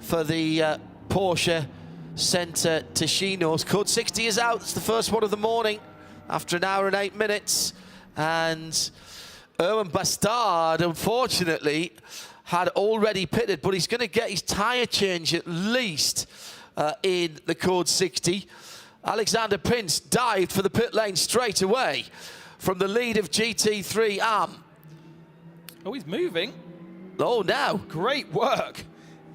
for the Porsche Center Ticino's. Code 60 is out. It's the first one of the morning after an hour and 8 minutes. And Erwin Bastard, unfortunately, had already pitted, but he's going to get his tyre change at least in the Code 60. Alexander Prince dived for the pit lane straight away from the lead of GT3 AM. Oh, he's moving. Oh, now. Great work.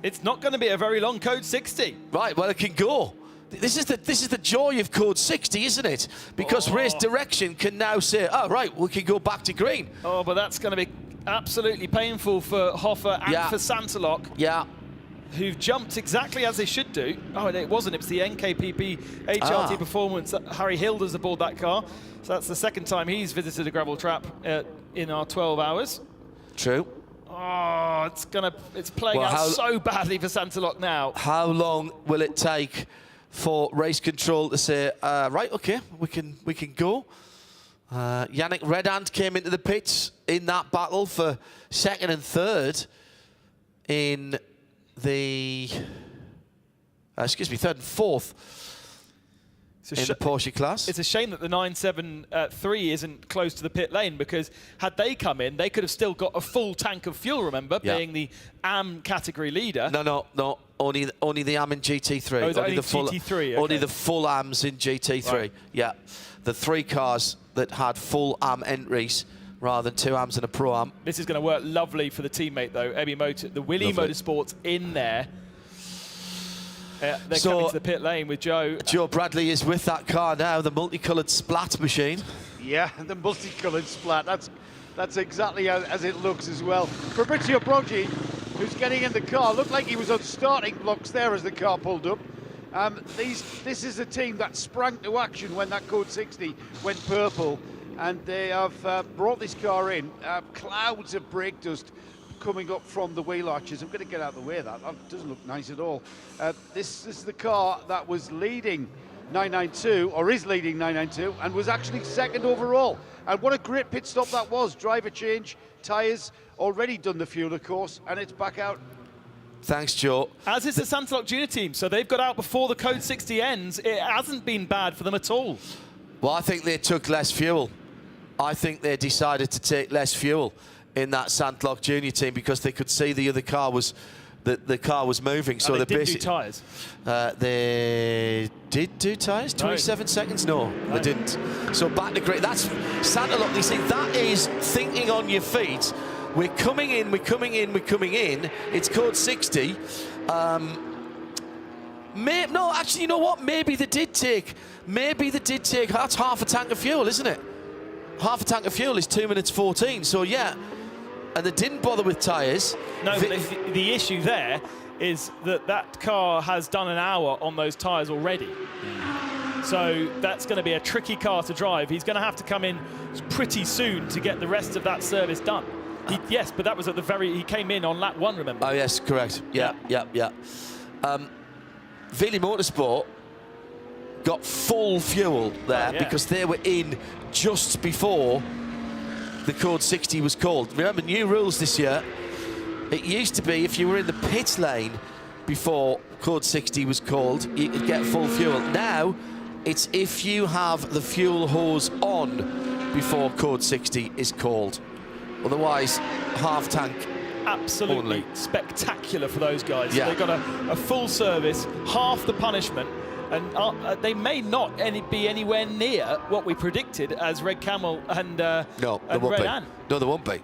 It's not going to be a very long Code 60. Right, well, it can go. This is the joy of Code 60, isn't it? Because race direction can now say, oh, right, we can go back to green. Oh, but that's going to be absolutely painful for Hoffer and for Santalok. Yeah. Who've jumped exactly as they should do. Oh, and it wasn't. It was the NKPP HRT Performance. Harry Hilders aboard that car. So that's the second time he's visited a gravel trap in our 12 hours. True. Oh, it's playing out so badly for Santalok now. How long will it take for race control to say, right, okay, we can go? Yannick Redant came into the pits in that battle for 2nd and 3rd in the, 3rd and 4th in the Porsche class. It's a shame that the 973 isn't close to the pit lane, because had they come in, they could have still got a full tank of fuel, remember, being the AM category leader. No. Only the AM in GT3. Oh, only the full GT3, okay. Only the full AMs in GT3. Right. Yeah. The 3 cars that had full AM entries rather than 2 AMs and a Pro AM. This is going to work lovely for the teammate, though. Ebi Motor, the Willie Motorsports in there. They're coming to the pit lane with Joe. Joe Bradley is with that car now, the multicoloured splat machine. Yeah, the multicoloured splat. That's exactly as it looks as well. Fabrizio Broggi, who's getting in the car, looked like he was on starting blocks there as the car pulled up. This is a team that sprang to action when that Code 60 went purple, and they have brought this car in. Clouds of brake dust coming up from the wheel arches. I'm going to get out of the way of that. That doesn't look nice at all. This is the car that was leading 992, or is leading 992, and was actually 2nd overall. And what a great pit stop that was. Driver change, tyres, already done the fuel, of course, and it's back out. Thanks, Joe. As is the Santalok Junior team, so they've got out before the Code 60 ends. It hasn't been bad for them at all. Well, I think they took less fuel. I think they decided to take less fuel in that Santalok Junior team because they could see the other car was the car was moving. So they didn't do tyres. They did do tyres. 27 seconds. No, they didn't. So back to green. That's Santalok. You see, that is thinking on your feet. We're coming in. We're coming in. We're coming in. It's Code 60. No, actually, you know what? Maybe they did take. That's half a tank of fuel, isn't it? Half a tank of fuel is 2 minutes 14. So yeah. And they didn't bother with tyres. No, but the issue there is that car has done an hour on those tyres already. So that's going to be a tricky car to drive. He's going to have to come in pretty soon to get the rest of that service done. Yes, but that was at the he came in on lap 1, remember? Oh, yes, correct. Yeah. Wheelie Motorsport got full fuel there because they were in just before the Code 60 was called. Remember, new rules this year. It used to be if you were in the pit lane before Code 60 was called, you could get full fuel. Now, it's if you have the fuel hose on before Code 60 is called. Otherwise, half tank. Absolutely only. Spectacular for those guys. Yeah. They've got a full service, half the punishment, they may not be anywhere near what we predicted as Red Camel and Red Ant. No, there won't be.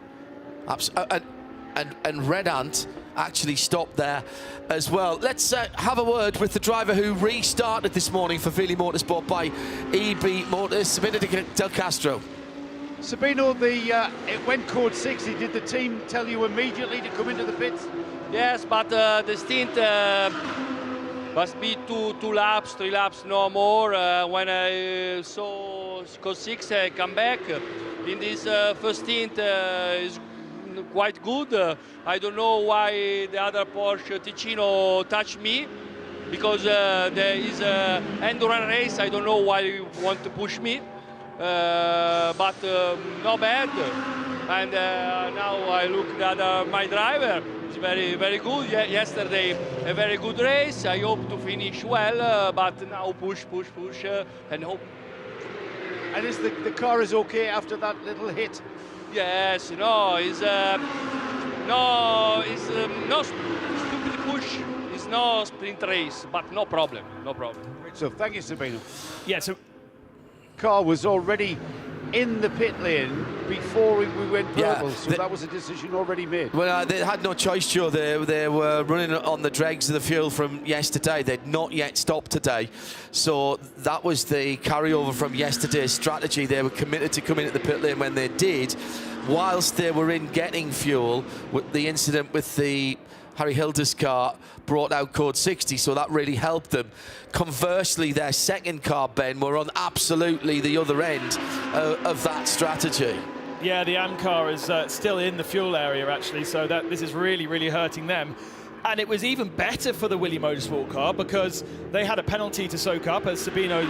And Red Ant actually stopped there as well. Let's have a word with the driver who restarted this morning for Vili Motorsport by EB Motors, Sabino Del Castro. Sabino, it went code 60. Did the team tell you immediately to come into the pits? Yes, but the stint must be two laps, 3 laps, no more. When I saw code 6 come back, in this first stint is quite good. I don't know why the other Porsche Ticino touched me, because there is an endurance race. I don't know why you want to push me, but not bad. And now I look at my driver. It's very, very good. Yesterday, a very good race. I hope to finish well, but now push, and hope. And is the car is okay after that little hit? Yes, it's no stupid push. It's no sprint race, but no problem, no problem. So thank you, Sabino. Yeah, so car was already in the pit lane before we went purple, Yeah, so that was a decision already made. Well, they had no choice, Joe. They were running on the dregs of the fuel from yesterday. They'd not yet stopped today. So that was the carryover from yesterday's strategy. They were committed to coming at the pit lane when they did. Whilst they were in getting fuel, with the incident with the Harry Hilder's car brought out code 60, so that really helped them. Conversely, their second car, Ben, were on absolutely the other end of that strategy. Yeah, the AM car is still in the fuel area, actually, so this is really, really hurting them. And it was even better for the Willy Motorsport car because they had a penalty to soak up, as Sabino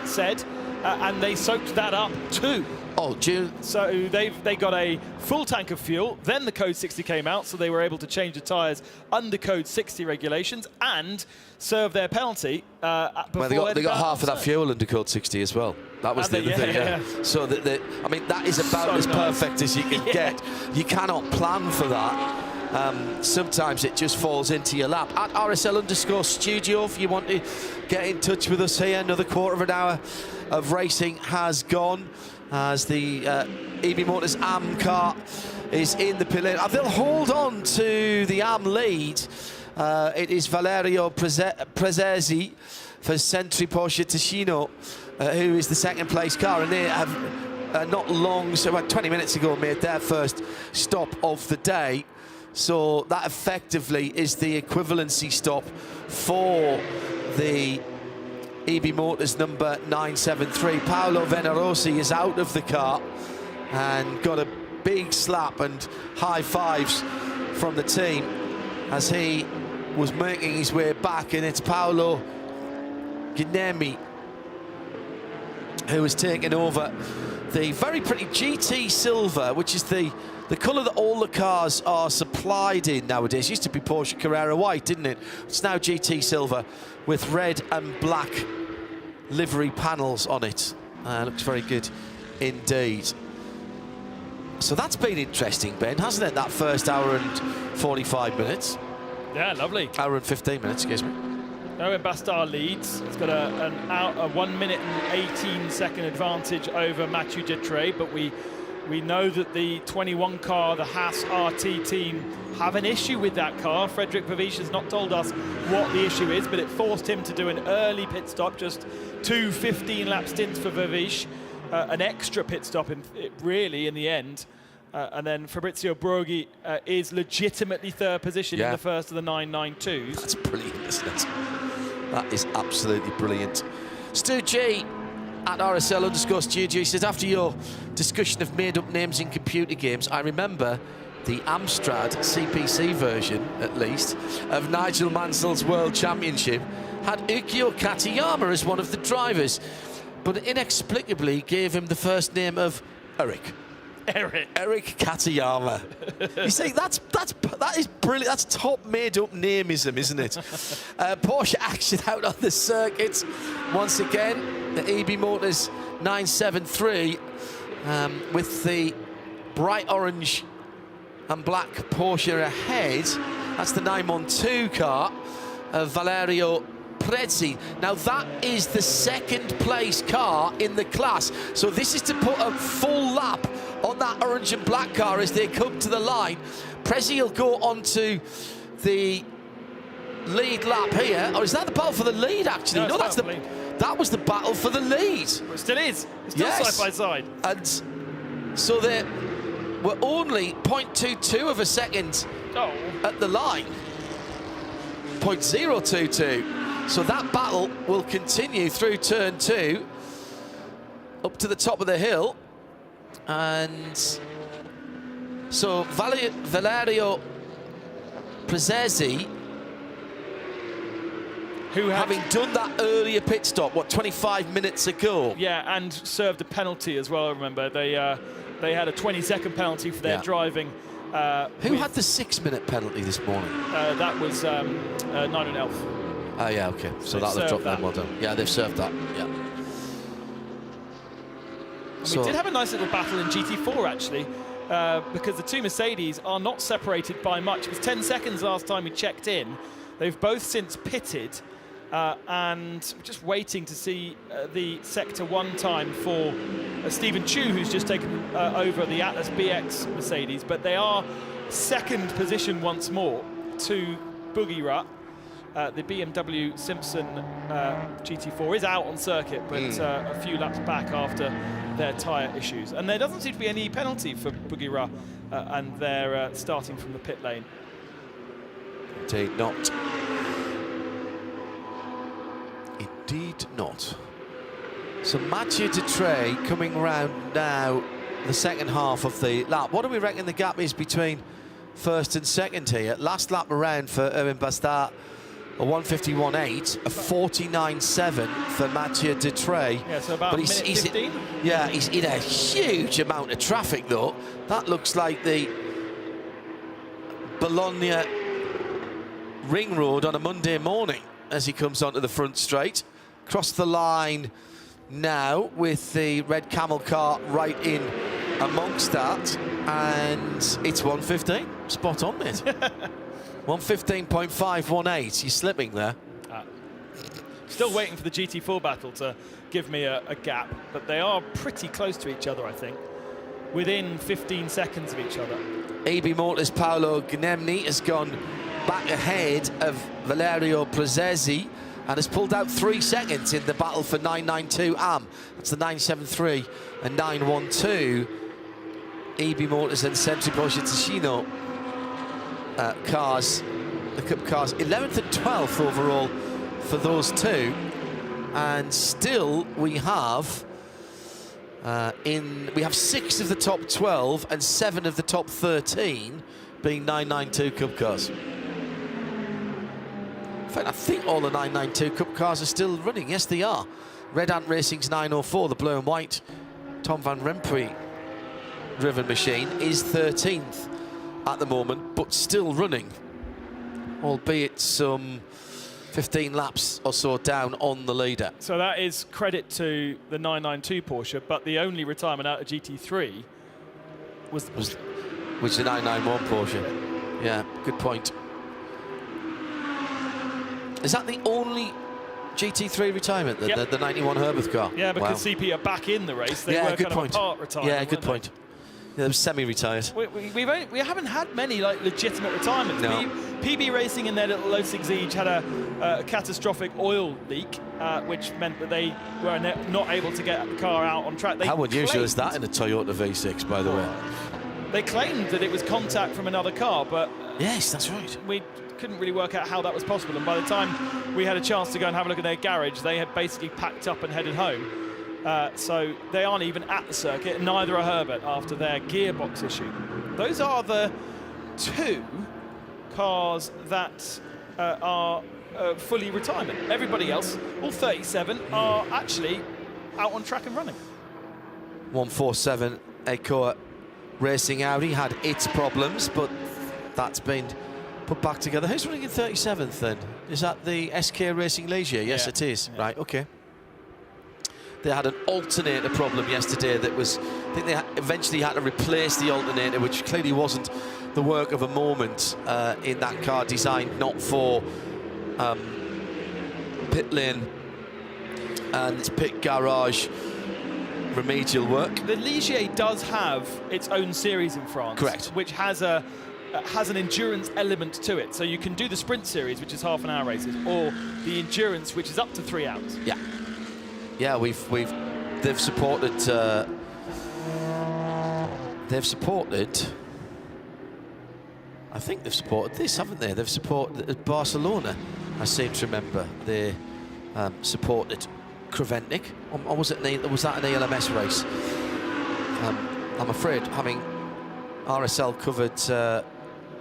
said, and they soaked that up too. Oh, June. So they got a full tank of fuel, then the code 60 came out, so they were able to change the tyres under code 60 regulations and serve their penalty before they got half of that fuel under code 60 as well. That was the other thing, yeah. So, I mean, that is about as perfect as you can get. You cannot plan for that. Sometimes it just falls into your lap. At RSL_studio, if you want to get in touch with us here, another quarter of an hour of racing has gone as the EB Motors AM car is in the pit lane. They'll hold on to the AM lead. It is Valerio Prezesi for Centri Porsche Ticino, who is the second place car, and they have not long, so about 20 minutes ago, made their first stop of the day. So that effectively is the equivalency stop for the EB Motors number 973. Paolo Venerosi is out of the car and got a big slap and high fives from the team as he was making his way back, and it's Paolo Guinemi who has taken over the very pretty GT silver, which is the colour that all the cars are supplied in nowadays. It used to be Porsche Carrera white, didn't it? It's now GT silver with red and black livery panels on it. Looks very good indeed. So that's been interesting, Ben, hasn't it? That first hour and 45 minutes. Yeah, lovely. Hour and 15 minutes, excuse me. Owen Bastard leads. It's got a 1 minute and 18 second advantage over Mathieu Detré, but we know that the 21 car, the Haas RT team, have an issue with that car. Frederick Vavish has not told us what the issue is, but it forced him to do an early pit stop, just 2 15-lap stints for Vavish, an extra pit stop in the end. And then Fabrizio Broghi is legitimately third position in the first of the 992s. That's brilliant, isn't it? That is absolutely brilliant. Stu G at RSL_studio says, after your discussion of made-up names in computer games, I remember the Amstrad CPC version, at least, of Nigel Mansell's World Championship had Ukyo Katayama as one of the drivers, but inexplicably gave him the first name of Eric Katayama. You see, that is brilliant. That's top made-up nameism, isn't it? Porsche action out on the circuit once again. The EB Motors 973 with the bright orange and black Porsche ahead. That's the 912 car of Valerio Prezi. Now that is the second place car in the class. So this is to put a full lap on that orange and black car as they come to the line. Prezi will go on to the lead lap here. Or is that the battle for the lead, actually? No, that's that was the battle for the lead. It still is. It's still side by side. And so they were only 0.22 of a second at the line. 0.022. So that battle will continue through turn 2 up to the top of the hill. And so Valerio Prezesi, who having done that earlier pit stop, what, 25 minutes ago? Yeah, and served a penalty as well, remember. They had a 20-second penalty for their driving. Who had the 6-minute penalty this morning? That was 9 and Elf. Oh, yeah, OK. So that'll have dropped them, well done. Yeah, they've served that, yeah. We did have a nice little battle in GT4, actually, because the two Mercedes are not separated by much. It was 10 seconds last time we checked in. They've both since pitted, and we're just waiting to see the Sector 1 time for Stephen Chu, who's just taken over the Atlas BX Mercedes, but they are second position once more to Boogie Rut. The BMW Simpson GT4 is out on circuit, but a few laps back after their tyre issues. And there doesn't seem to be any penalty for Boogie Rut, and they're starting from the pit lane. Indeed not. Indeed not. So Mathieu Dutré coming round now, the second half of the lap. What do we reckon the gap is between first and second here? Last lap around for Erwin Bastard, a 1:51.8, a 49.7 for Mathieu Dutré. Yeah, so about minute 15? Yeah, he's in a huge amount of traffic, though. That looks like the Bologna ring road on a Monday morning as he comes onto the front straight. Across the line now with the red camel car right in amongst that, and it's 1:15. Spot on, mate. 1:15.518. You're slipping there. Still waiting for the GT4 battle to give me a gap, but they are pretty close to each other, I think. Within 15 seconds of each other. AB Motors' Paolo Gnemni has gone back ahead of Valerio Prezesi and has pulled out 3 seconds in the battle for 992 AM. That's the 973 and 912. AB Motors and Sentry Porsche Ticino cars, the Cup cars, 11th and 12th overall for those two. And still we have we have 6 of the top 12 and 7 of the top 13 being 992 Cup cars. In fact, I think all the 992 Cup cars are still running. Yes, they are. Red Ant Racing's 904, the blue and white Tom van Rempuy driven machine, is 13th at the moment, but still running, albeit some 15 laps or so down on the leader. So that is credit to the 992 Porsche, but the only retirement out of GT3 was the 991 Porsche. Yeah, good point. Is that the only GT3 retirement, the 91 Herbert car? Yeah, because CP are back in the race. They were good kind point. of a part retirement. Yeah, good point. Yeah, they were semi-retired. We haven't had many like legitimate retirements. No. PB Racing in their little Lotus Exige had a catastrophic oil leak, which meant that they were not able to get the car out on track. How unusual is that in a Toyota V6, by the way? They claimed that it was contact from another car, but yes, that's right. We couldn't really work out how that was possible, and by the time we had a chance to go and have a look at their garage, they had basically packed up and headed home. So they aren't even at the circuit, and neither are Herbert after their gearbox issue. Those are the 2 cars that are fully retirement. Everybody else, all 37, are actually out on track and running. 147 Ecoa Racing Audi had its problems, but that's been put back together. Who's running in 37th then? Is that the SK Racing Leisure? Yes, it is. Yeah. Right, okay. They had an alternator problem yesterday that was, I think they eventually had to replace the alternator, which clearly wasn't the work of a moment in that car, designed not for pit lane and its pit garage remedial work. The Ligier does have its own series in France. Correct. Which has an endurance element to it. So you can do the sprint series, which is half-an-hour races, or the endurance, which is up to 3 hours. Yeah. Yeah, they've supported I think they've supported this, haven't they? They've supported Barcelona, I seem to remember. They supported Creventic, or was that an ELMS race? I'm afraid, having RSL covered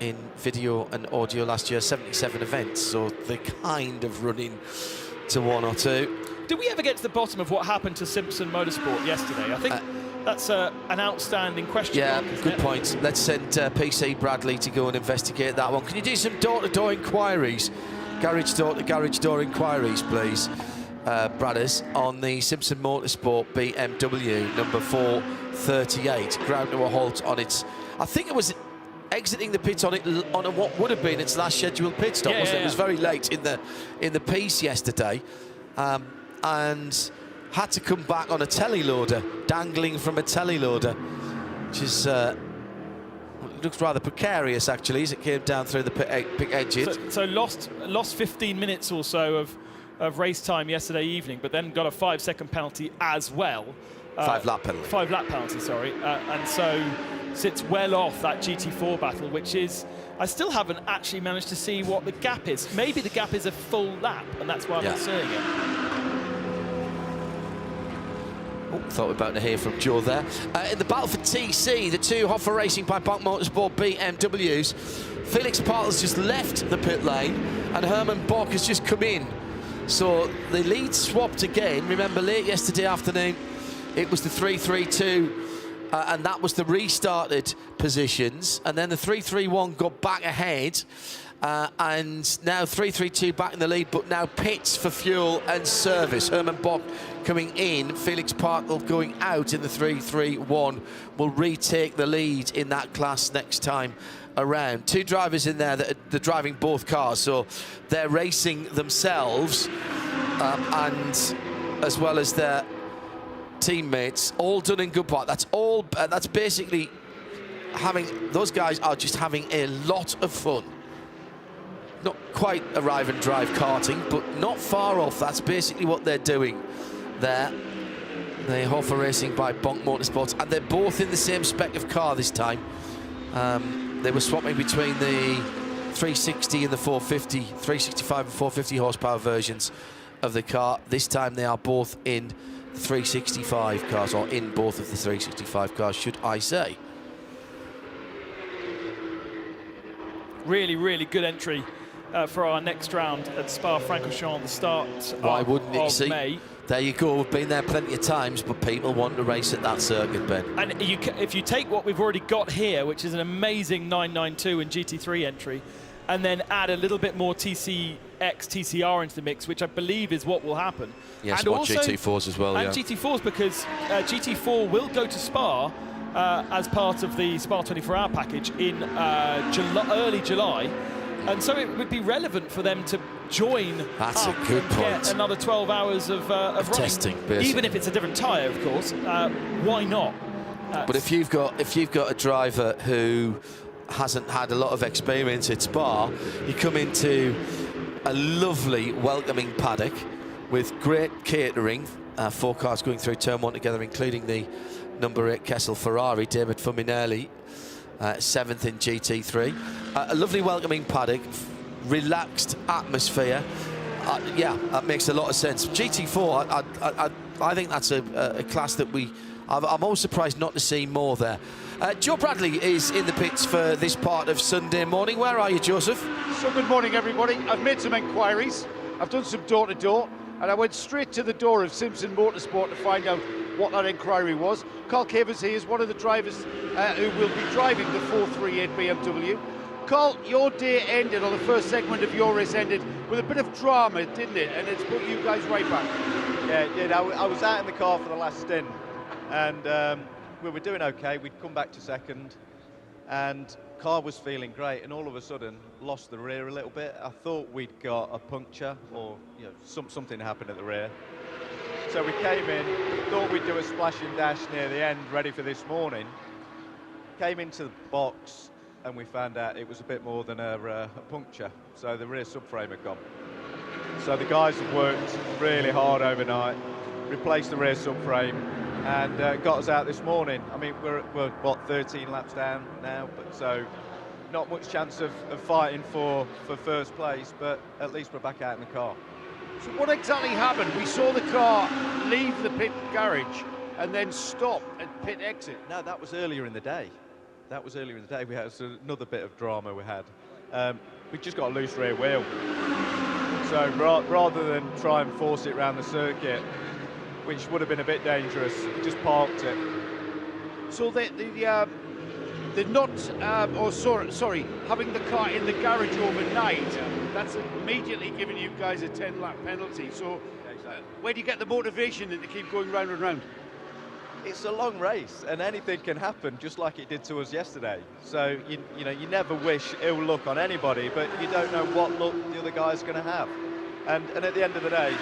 in video and audio last year, 77 events, so they're kind of running to 1 or 2. Did we ever get to the bottom of what happened to Simpson Motorsport yesterday? I think that's an outstanding question. Yeah, good point. Let's send PC Bradley to go and investigate that one. Can you do some door-to-door inquiries, garage door inquiries, please, Bradders, on the Simpson Motorsport BMW number 438, ground to a halt on its, I think it was exiting the pit on what would have been its last scheduled pit stop, wasn't it? It was very late in the piece yesterday, and had to come back on a telly loader, dangling from a telly loader, which is looks rather precarious actually as it came down through the pit edges. So lost 15 minutes or so of race time yesterday evening, but then got a 5-second penalty as well. 5-lap penalty. 5-lap penalty, sorry. And so sits well off that GT4 battle, which is, I still haven't actually managed to see what the gap is. Maybe the gap is a full lap, and that's why I'm not seeing it. Oh, thought we were about to hear from Joe there. In the battle for TC, the two Hoffa Racing by Bonk Motorsport BMWs, Felix Partler's just left the pit lane and Herman Bock has just come in. So the lead swapped again. Remember, late yesterday afternoon, it was the 3-3-2, and that was the restarted positions. And then the 3-3-1 got back ahead, and now 3-3-2 back in the lead, but now pits for fuel and service. Herman Bock coming in, Felix Partler going out in the 3-3-1, will retake the lead in that class next time around. Two drivers in there that are driving both cars, so they're racing themselves and as well as their teammates, all done in good part. That's all. That's basically those guys are just having a lot of fun. Not quite arrive and drive karting, but not far off. That's basically what they're doing there. The Hoffa Racing by Bonk Motorsports, and they're both in the same spec of car this time. They were swapping between the 360 and the 450, 365 and 450 horsepower versions of the car. This time they are both in the 365 cars, or in both of the 365 cars, should I say. Really, really good entry for our next round at Spa-Francorchamps, the start of May. There you go. We've been there plenty of times, but people want to race at that circuit, Ben. And if you take what we've already got here, which is an amazing 992 and GT3 entry, and then add a little bit more TCX, TCR into the mix, which I believe is what will happen. Yes, and also GT4s as well, and GT4s, because GT4 will go to Spa as part of the Spa 24-hour package in early July. And so it would be relevant for them to join That's up a good and point. get another 12 hours of running. Testing, basically. Even if it's a different tyre, of course. Why not? But if you've got a driver who hasn't had a lot of experience at Spa, you come into a lovely, welcoming paddock with great catering. 4 cars going through turn 1 together, including the number 8 Kessel Ferrari, David Fuminelli, 7th in GT3. A lovely welcoming paddock, relaxed atmosphere. Yeah, that makes a lot of sense. GT4, I think that's a class that I'm always surprised not to see more there. Joe Bradley is in the pits for this part of Sunday morning. Where are you, Joseph? So good morning, everybody. I've made some inquiries. I've done some door-to-door, and I went straight to the door of Simpson Motorsport to find out what that inquiry was. Carl Cavers here is one of the drivers who will be driving the 438 BMW. Carl, your day ended, or the first segment of your race ended, with a bit of drama, didn't it? And it's put you guys right back. Yeah, it did. I was out in the car for the last stint, and we were doing okay. We'd come back to second, and car was feeling great, and all of a sudden lost the rear a little bit. I thought we'd got a puncture, or something happened at the rear. So we came in, thought we'd do a splash and dash near the end, ready for this morning. Came into the box, and we found out it was a bit more than a puncture. So the rear subframe had gone. So the guys have worked really hard overnight, replaced the rear subframe, and got us out this morning. I mean, we're what, 13 laps down now, but so not much chance of fighting for first place, but at least we're back out in the car. So what exactly happened? We saw the car leave the pit garage and then stop at pit exit. No, that was earlier in the day. That was earlier in the day. We had another bit of drama we had. We just got a loose rear wheel. So rather than try and force it around the circuit, which would have been a bit dangerous, we just parked it. So the not, sorry, having the car in the garage overnight, that's immediately giving you guys a 10-lap penalty. So where do you get the motivation to keep going round and round? It's a long race, and anything can happen, just like it did to us yesterday. So you know, you never wish ill luck on anybody, but you don't know what luck the other guy's going to have. And at the end of the day,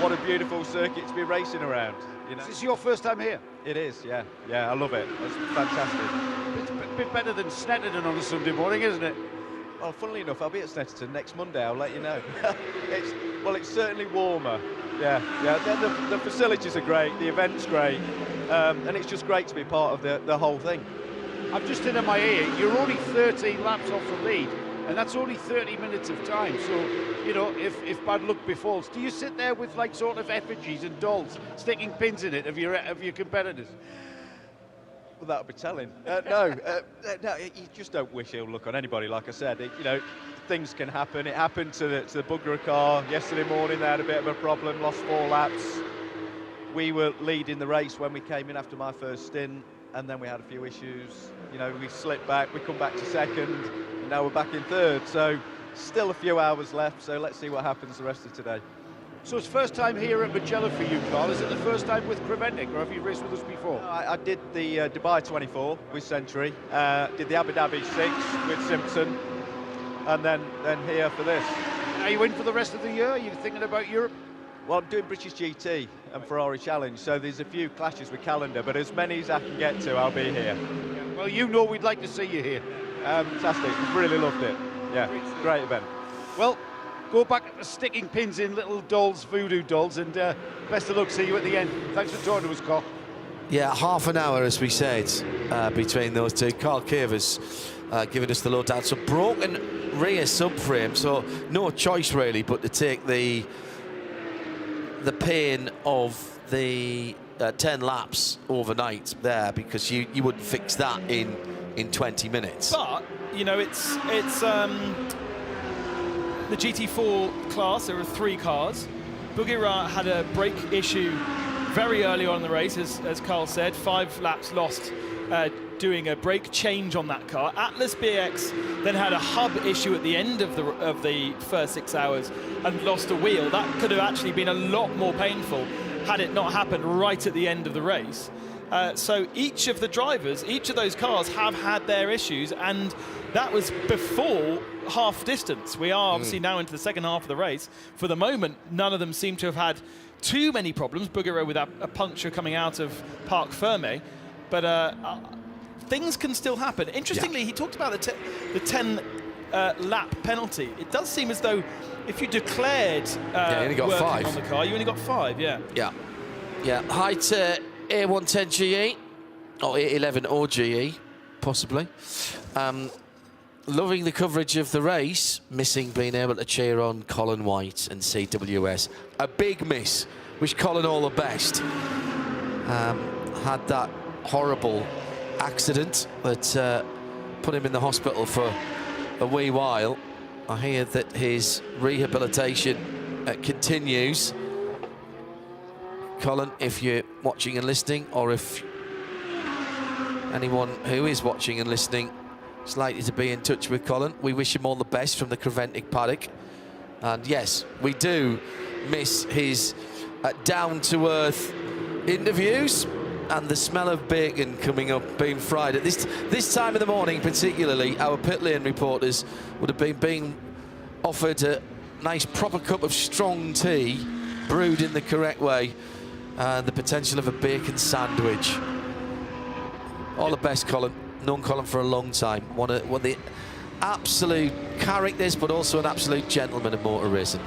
what a beautiful circuit to be racing around. You know? Is this your first time here? It is, yeah. Yeah, I love it. It's fantastic. It's a bit better than Snetterton on a Sunday morning, isn't it? Well, funnily enough, I'll be at Snetterton next Monday. I'll let you know. It's certainly warmer. Yeah. The facilities are great. The event's great. And it's just great to be part of the whole thing. I've just in my ear, you're only 13 laps off the lead, and that's only 30 minutes of time. So, you know, if bad luck befalls, do you sit there with like sort of effigies and dolls sticking pins in it of your competitors? Well, that would be telling. No, you just don't wish ill luck on anybody. Like I said, you know, things can happen. It happened to the Bugger car yesterday morning. They had a bit of a problem, lost 4 laps. We were leading the race when we came in after my first stint, and then we had a few issues. You know, we slipped back, we come back to second, and now we're back in third. So still a few hours left, so let's see what happens the rest of today. So it's first time here at Mugello for you, Carl. Is it the first time with Creventic, or have you raced with us before? No, I did the Dubai 24 with Century, did the Abu Dhabi 6 with Simpson, and then here for this. Are you in for the rest of the year? Are you thinking about Europe? Well, I'm doing British GT and Ferrari Challenge, so there's a few clashes with calendar, but as many as I can get to, I'll be here. Well, you know we'd like to see you here. Fantastic, really loved it. Yeah, great event. Well, go back to sticking pins in little dolls, voodoo dolls, and best of luck, see you at the end. Thanks for talking to us, Carl. Yeah, half an hour, as we said, between those two. Carl Cavers giving us the lowdown. So broken rear subframe, so no choice really but to take the pain of the 10 laps overnight there, because you wouldn't fix that in 20 minutes. But you know, it's the GT4 class. There are 3 cars. Bugger had a brake issue very early on in the race, as Carl said. 5 laps lost doing a brake change on that car. Atlas BX then had a hub issue at the end of the first 6 hours and lost a wheel. That could have actually been a lot more painful had it not happened right at the end of the race. So each of the drivers, each of those cars have had their issues, and that was before half distance. We are obviously now into the second half of the race. For the moment, none of them seem to have had too many problems. Bugger with a puncture coming out of Parc Fermé, but things can still happen. Interestingly, he talked about the 10 lap penalty. It does seem as though if you declared you only got 5 on the car, you only got 5. Yeah. Hi to A110 GE or A11 or GE, possibly. Loving the coverage of the race, missing being able to cheer on Colin White and CWS. A big miss. Wish Colin all the best. Had that horrible accident that put him in the hospital for a wee while. I hear that his rehabilitation continues. Colin, if you're watching and listening, or if anyone who is watching and listening is likely to be in touch with Colin, we wish him all the best from the Creventic paddock. And yes, we do miss his down-to-earth interviews and the smell of bacon coming up, being fried at this time of the morning, particularly, our pit lane reporters would have been being offered a nice proper cup of strong tea, brewed in the correct way, and the potential of a bacon sandwich. All the best, Colin. Known Colin for a long time. One of the absolute characters, but also an absolute gentleman of motor racing.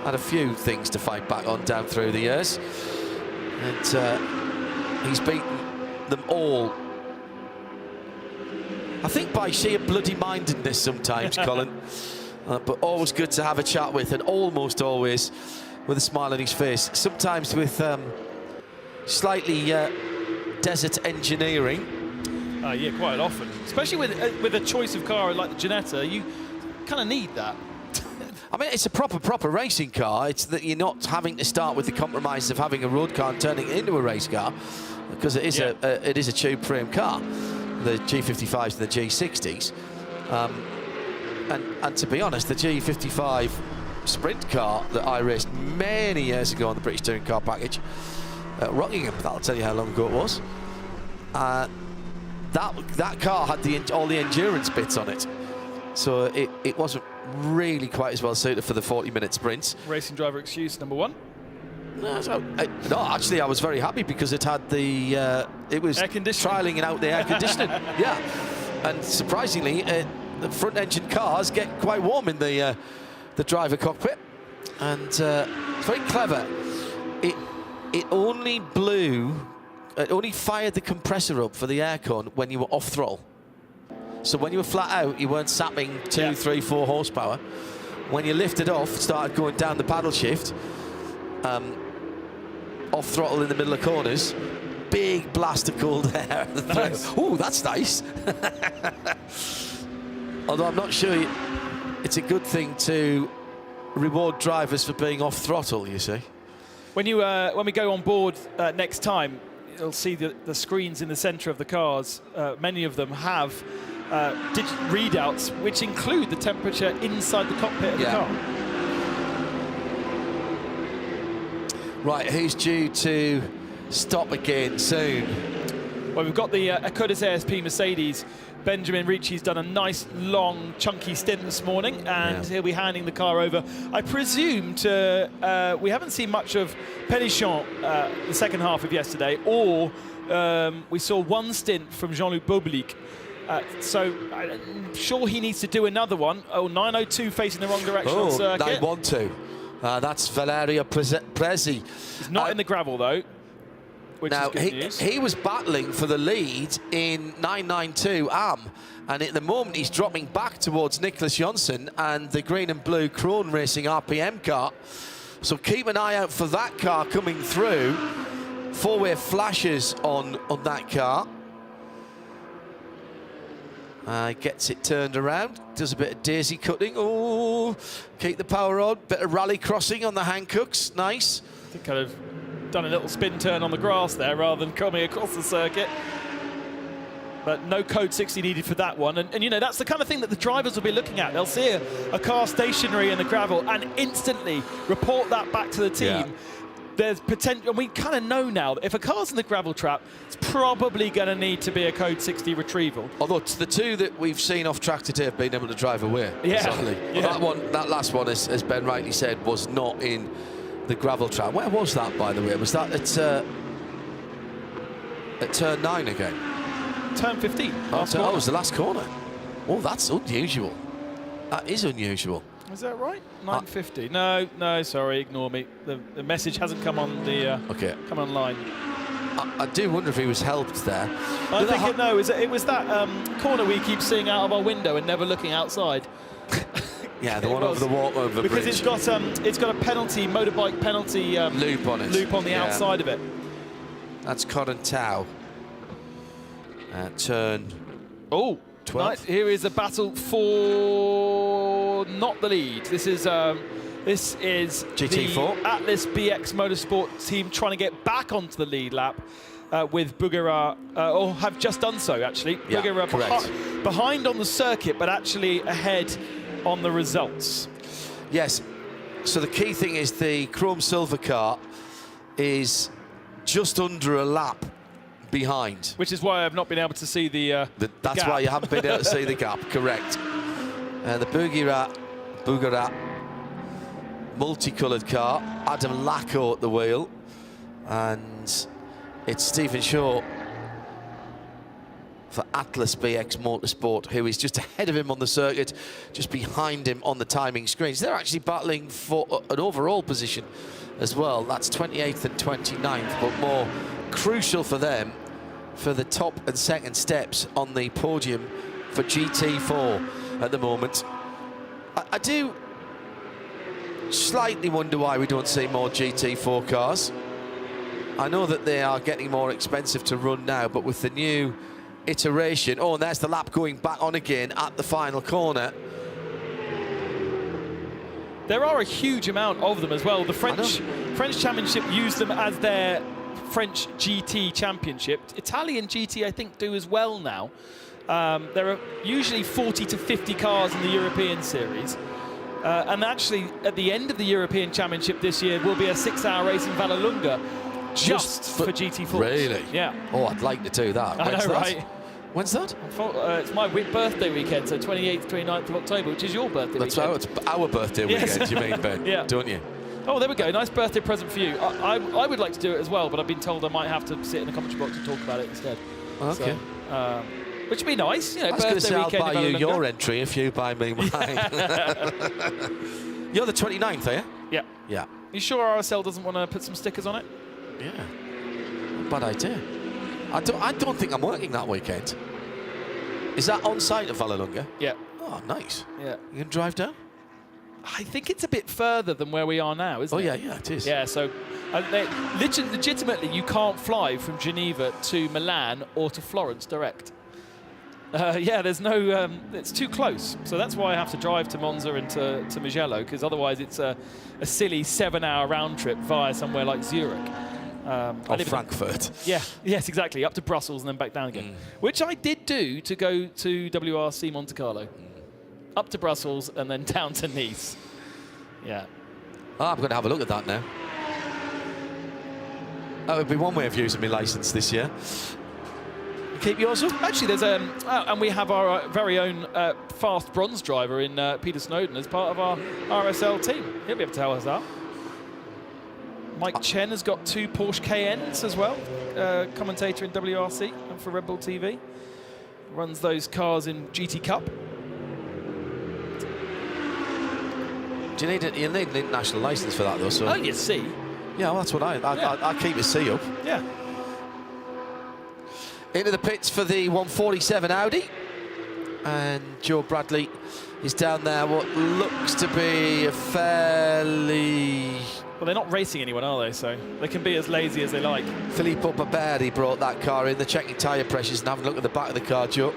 Had a few things to fight back on down through the years, and he's beaten them all. I think by sheer bloody mindedness sometimes, Colin, but always good to have a chat with, and almost always with a smile on his face. Sometimes with slightly desert engineering. Yeah, quite often, especially with a choice of car like the Ginetta, you kind of need that. I mean, it's a proper racing car. It's that you're not having to start with the compromise of having a road car and turning it into a race car, because it is a tube frame car, the G55s and the G60s. And to be honest, the G55 sprint car that I raced many years ago on the British Touring Car Package at Rockingham, that'll tell you how long ago it was. That car had all the endurance bits on it, so it wasn't really quite as well suited for the 40-minute sprints. Racing driver excuse number one. No, actually, I was very happy because it had the it was trialing out the air conditioning. Yeah, and surprisingly, the front-engine cars get quite warm in the driver cockpit, and it's very clever. It only fired the compressor up for the aircon when you were off throttle. So when you were flat out, you weren't sapping 2, 3, 4 horsepower. When you lifted off, started going down the paddle shift, off throttle in the middle of corners, big blast of cold air. Nice. Oh, that's nice. Although I'm not sure it's a good thing to reward drivers for being off throttle, you see. When we go on board next time, you'll see the screens in the centre of the cars. Many of them have readouts which include the temperature inside the cockpit of the car. Right, who's due to stop again soon? Well, we've got the Acutis ASP Mercedes. Benjamin Ricci's done a nice, long, chunky stint this morning, and he'll be handing the car over, I presume, to... we haven't seen much of Pénichon the second half of yesterday, or we saw one stint from Jean-Luc Bobulik. So I'm sure he needs to do another one. Oh, 902 facing the wrong direction on circuit. 912. That's Valerio Prezi. He's not in the gravel, though. Now, he was battling for the lead in 992 AM, and at the moment he's dropping back towards Nicholas Jonsson and the green and blue Krone Racing RPM car. So keep an eye out for that car coming through. Four-way flashes on that car. Gets it turned around, does a bit of daisy cutting. Oh, keep the power on. Bit of rally crossing on the Hankooks, nice. I think I'd have done a little spin turn on the grass there rather than coming across the circuit. But no code 60 needed for that one. And you know, that's the kind of thing that the drivers will be looking at. They'll see a car stationary in the gravel and instantly report that back to the team. Yeah. There's potential, and we kind of know now that if a car's in the gravel trap, it's probably going to need to be a code 60 retrieval. Although the two that we've seen off track today have been able to drive away. Yeah. Well, that last one, as Ben rightly said, was not in the gravel trap. Where was that, by the way? Was that at turn 9 again? Turn 15. It was the last corner. Oh, that's unusual. That is unusual. Is that right? 950. No, sorry, ignore me. The message hasn't come on the come online. I do wonder if he was helped there. I think it was that corner we keep seeing out of our window and never looking outside. Yeah, the one over the walk over the bridge. Because it's got a penalty, motorbike penalty loop on it. Loop on the outside of it. That's Correntau. Turn. Oh, 12. Nice. Here is a battle for not the lead. This is GT4 the Atlas BX Motorsport team trying to get back onto the lead lap with Bugara, or have just done so actually. Yeah, Bugara behind on the circuit, but actually ahead on the results. Yes. So the key thing is the chrome silver car is just under a lap behind. Which is why I've not been able to see the That's gap. why you haven't been able to see the gap, correct. The Bugatti multicoloured car, Adam Lacko at the wheel, and it's Stephen Shaw for Atlas BX Motorsport, who is just ahead of him on the circuit, just behind him on the timing screens. They're actually battling for an overall position as well. That's 28th and 29th, but more crucial for them for the top and second steps on the podium for GT4 at the moment. I do slightly wonder why we don't see more GT4 cars. I know that they are getting more expensive to run now, but with the new iteration, oh, and there's the lap going back on again at the final corner. There are a huge amount of them as well. The French Championship use them as their French GT Championship. Italian GT, I think, do as well now. There are usually 40 to 50 cars in the European Series. And actually, at the end of the European Championship this year, will be a 6-hour race in Vallelunga just for GT4s. Really? Yeah. Oh, I'd like to do that. I know, right? When's that? It's my birthday weekend, so 28th, 29th of October, which is your birthday weekend. That's our birthday weekend, you mean, Ben? Yeah. Don't you? Oh, there we go. Nice birthday present for you. I would like to do it as well, but I've been told I might have to sit in the commentary box and talk about it instead. Okay. So, which would be nice, you know, I was going to birthday say I'll weekend buy in you Vallelunga. your entry if you buy me mine. You're the 29th, are you? Yeah. Yeah. You sure RSL doesn't want to put some stickers on it? Yeah. Bad idea. I don't think I'm working that weekend. Is that on site at Vallelunga? Yeah. Oh, nice. Yeah. You can drive down? I think it's a bit further than where we are now, isn't it? Oh, yeah, it is. Yeah, so legitimately, you can't fly from Geneva to Milan or to Florence direct. Yeah, there's no, it's too close. So that's why I have to drive to Monza and to Mugello, because otherwise it's a silly 7-hour round trip via somewhere like Zurich. Or Frankfurt. Yes, exactly. Up to Brussels and then back down again. Which I did do to go to WRC Monte Carlo. Up to Brussels and then down to Nice. Yeah. Oh, I'm going to have a look at that now. That would be one way of using my licence this year. Keep yours up? Actually, there's and we have our very own fast bronze driver in Peter Snowden as part of our RSL team. He'll be able to tell us that. Mike Chen has got 2 Porsche Cayennes as well, commentator in WRC and for Red Bull TV. Runs those cars in GT Cup. Do you need an international licence for that, though? So. Only a C. Yeah, well, that's what I keep a C up. Yeah. Into the pits for the 147 Audi. And Joe Bradley is down there, what looks to be a fairly... Well, they're not racing anyone, are they? So they can be as lazy as they like. Filippo Baberi brought that car in. They're checking tyre pressures and having a look at the back of the car, Joe.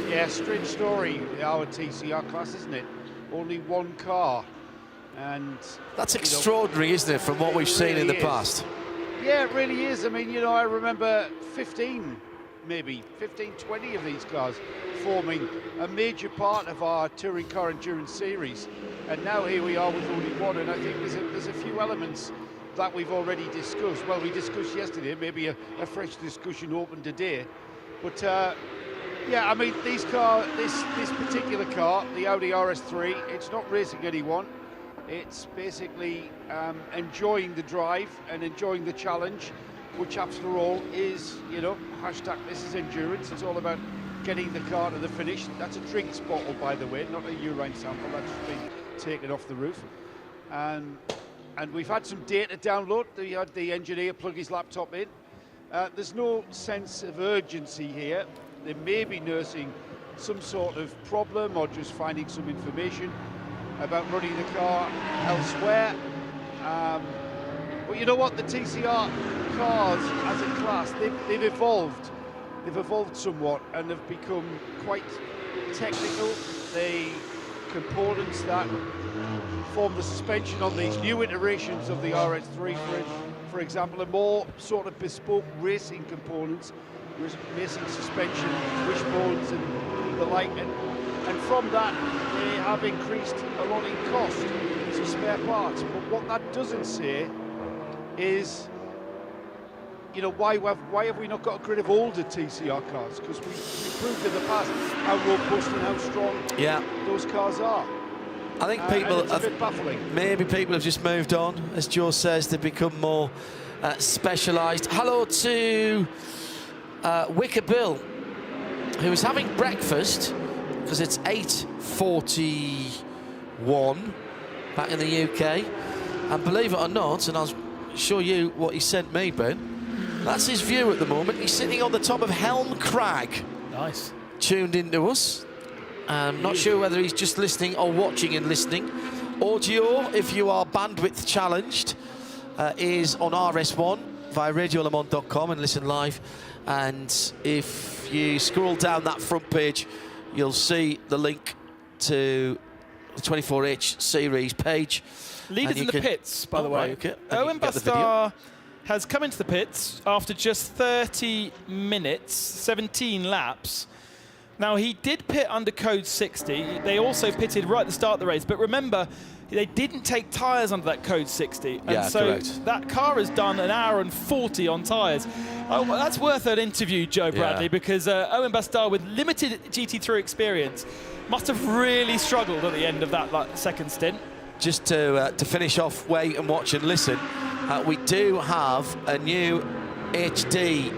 Yeah, strange story, our TCR class, isn't it? Only one car. And that's extraordinary, isn't it, from what we've seen in the past? Yeah, it really is. I mean, you know, I remember 15, 20 of these cars forming a major part of our touring car endurance series. And now here we are with only one, and I think there's a few elements that we've already discussed. Well, we discussed yesterday, maybe a fresh discussion open today. But yeah, I mean, this particular car, the Audi RS3, it's not racing anyone. It's basically enjoying the drive and enjoying the challenge, which after all is, you know, hashtag this is endurance. It's all about getting the car to the finish. That's a drinks bottle, by the way, not a urine sample. That's been taken off the roof. And we've had some data download. We had the engineer plug his laptop in. There's no sense of urgency here. They may be nursing some sort of problem or just finding some information about running the car elsewhere. But you know what, the TCR cars as a class, they've evolved. They've evolved somewhat and have become quite technical. The components that form the suspension on these new iterations of the RS3, for example, are more sort of bespoke racing components, racing suspension, wishbones and the like. And from that, they have increased a lot in cost, so spare parts. But what that doesn't say is you know, why have we not got a grid of older TCR cars? Because we proved in the past how robust and how strong those cars are. I think people it's a bit baffling. Maybe people have just moved on, as Joe says, they've become more specialised. Hello to Wicker Bill, who was having breakfast because it's 8:41 back in the UK, and believe it or not, and I'll show you what he sent me, Ben. That's his view at the moment. He's sitting on the top of Helm Crag. Nice. Tuned into us. I'm not sure whether he's just listening or watching and listening. Audio, if you are bandwidth challenged, is on RS1 via radiolemont.com and listen live. And if you scroll down that front page, you'll see the link to the 24H series page. Leaders in the pits, by the way. Right, okay. Owen Bastar has come into the pits after just 30 minutes, 17 laps. Now, he did pit under code 60. They also pitted right at the start of the race. But remember, they didn't take tyres under that code 60. And so correct. that car has done an hour and 40 on tyres. Oh, well, that's worth an interview, Joe Bradley, because Owen Bastar, with limited GT3 experience, must have really struggled at the end of that second stint. Just to finish off, wait and watch and listen, we do have a new HD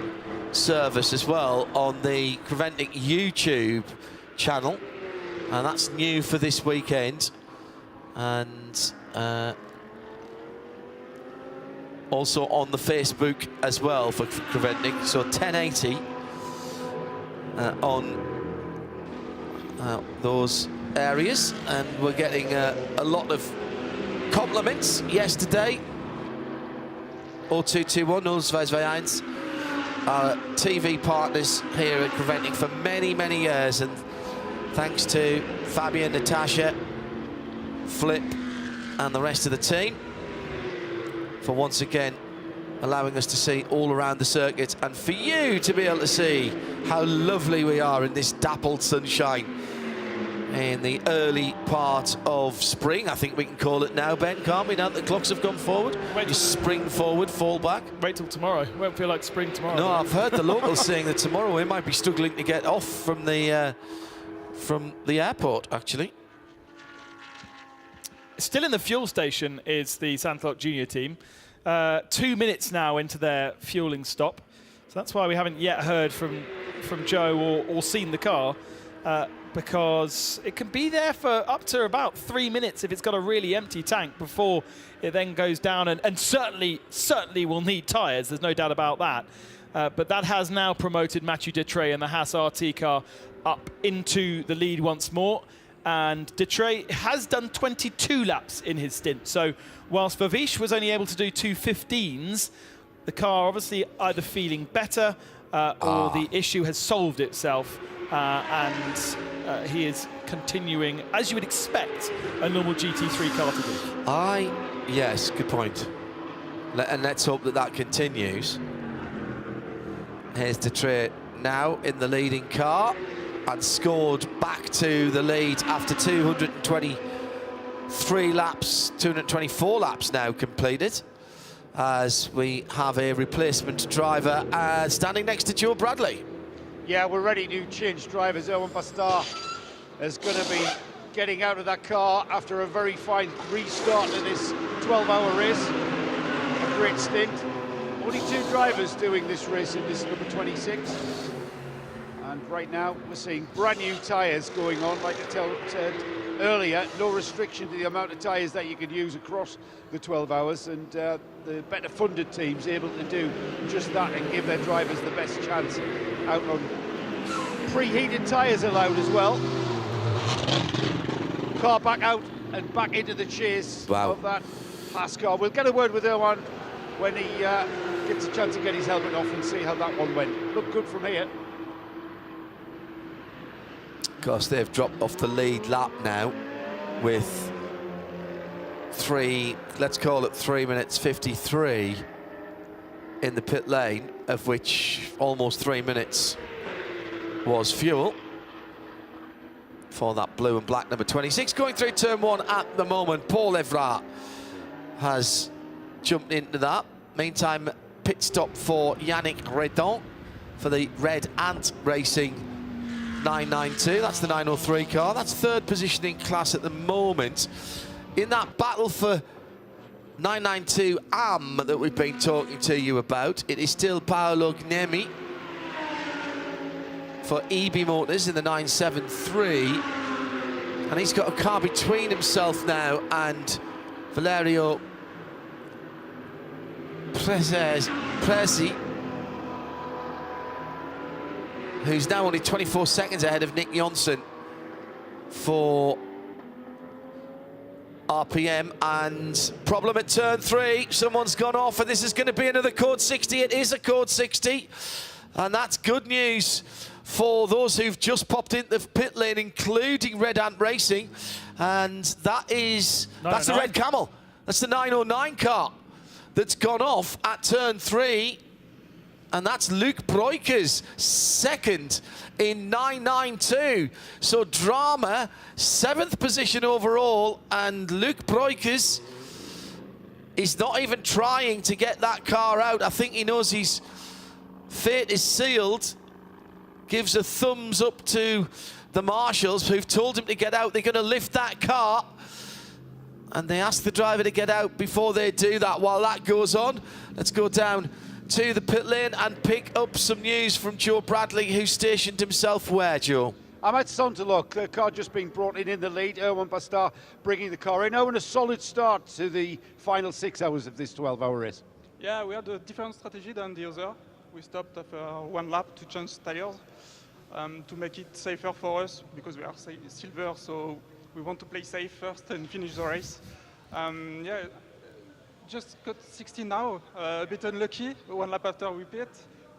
service as well on the Creventic YouTube channel, and that's new for this weekend, and also on the Facebook as well for Creventic. So 1080 on those areas, and we're getting a lot of compliments yesterday. 0221 021, our TV partners here at Creventic for many, many years, and thanks to Fabian, Natasha, Flip and the rest of the team for once again allowing us to see all around the circuit, and for you to be able to see how lovely we are in this dappled sunshine in the early part of spring. I think we can call it now, Ben, can't we, now that the clocks have gone forward? Just spring forward, fall back. Wait till tomorrow. It won't feel like spring tomorrow. No, I've heard the locals saying that tomorrow we might be struggling to get off from the airport, actually. Still in the fuel station is the Sandclock Junior team. 2 minutes now into their fueling stop. So that's why we haven't yet heard from Joe or seen the car. Because it can be there for up to about 3 minutes if it's got a really empty tank before it then goes down, and certainly will need tyres, there's no doubt about that. But that has now promoted Mathieu Detrey and the Haas RT car up into the lead once more. And Detrey has done 22 laps in his stint. So whilst Vavish was only able to do 2:15s, the car obviously either feeling better or the issue has solved itself. And he is continuing, as you would expect, a normal GT3 car to do. Yes, good point. And let's hope that continues. Here's Detrey now in the leading car and scored back to the lead after 223 laps, 224 laps now completed, as we have a replacement driver standing next to Joe Bradley. Yeah, we're ready to change drivers. Owen Bastar is going to be getting out of that car after a very fine restart to this 12-hour race. A great stint. Only 2 drivers doing this race in this number 26. And right now we're seeing brand new tyres going on. Like I said earlier, no restriction to the amount of tyres that you can use across the 12 hours, and the better funded teams able to do just that and give their drivers the best chance out on. Preheated tyres allowed as well. Car back out and back into the chase of that Haas car. We'll get a word with Erwan when he gets a chance to get his helmet off and see how that one went. Looked good from here. Of course, they've dropped off the lead lap now with let's call it 3 minutes 53 in the pit lane, of which almost 3 minutes was fuel for that blue and black number 26. Going through turn 1 at the moment, Paul Evra has jumped into that. Meantime, pit stop for Yannick Redon for the Red Ant Racing 992. That's the 903 car. That's third position in class at the moment. In that battle for 992 AM that we've been talking to you about, it is still Paolo Gnemi for EB Motors in the 973. And he's got a car between himself now and Valerio Presi, who's now only 24 seconds ahead of Nick Jonsson for RPM. And problem at turn 3, someone's gone off, and this is going to be another Code 60. It is a Code 60, and that's good news for those who've just popped into the pit lane, including Red Ant Racing. And that's the Red Camel. That's the 909 car that's gone off at turn 3. And that's Luc Broekers, second in 992. So drama, 7th position overall, and Luc Broekers is not even trying to get that car out. I think he knows his fate is sealed. Gives a thumbs up to the marshals who've told him to get out. They're going to lift that car, and they ask the driver to get out before they do that. While that goes on, let's go down to the pit lane and pick up some news from Joe Bradley, who stationed himself where, Joe? I'm at Sontaluk. The car just being brought in the lead. Erwan Bastar bringing the car in. Erwan, a solid start to the final 6 hours of this 12-hour race. Yeah, we had a different strategy than the other. We stopped after one lap to change tires to make it safer for us, because we are silver, so we want to play safe first and finish the race. Yeah, just got 60 now, a bit unlucky, one lap after we pit,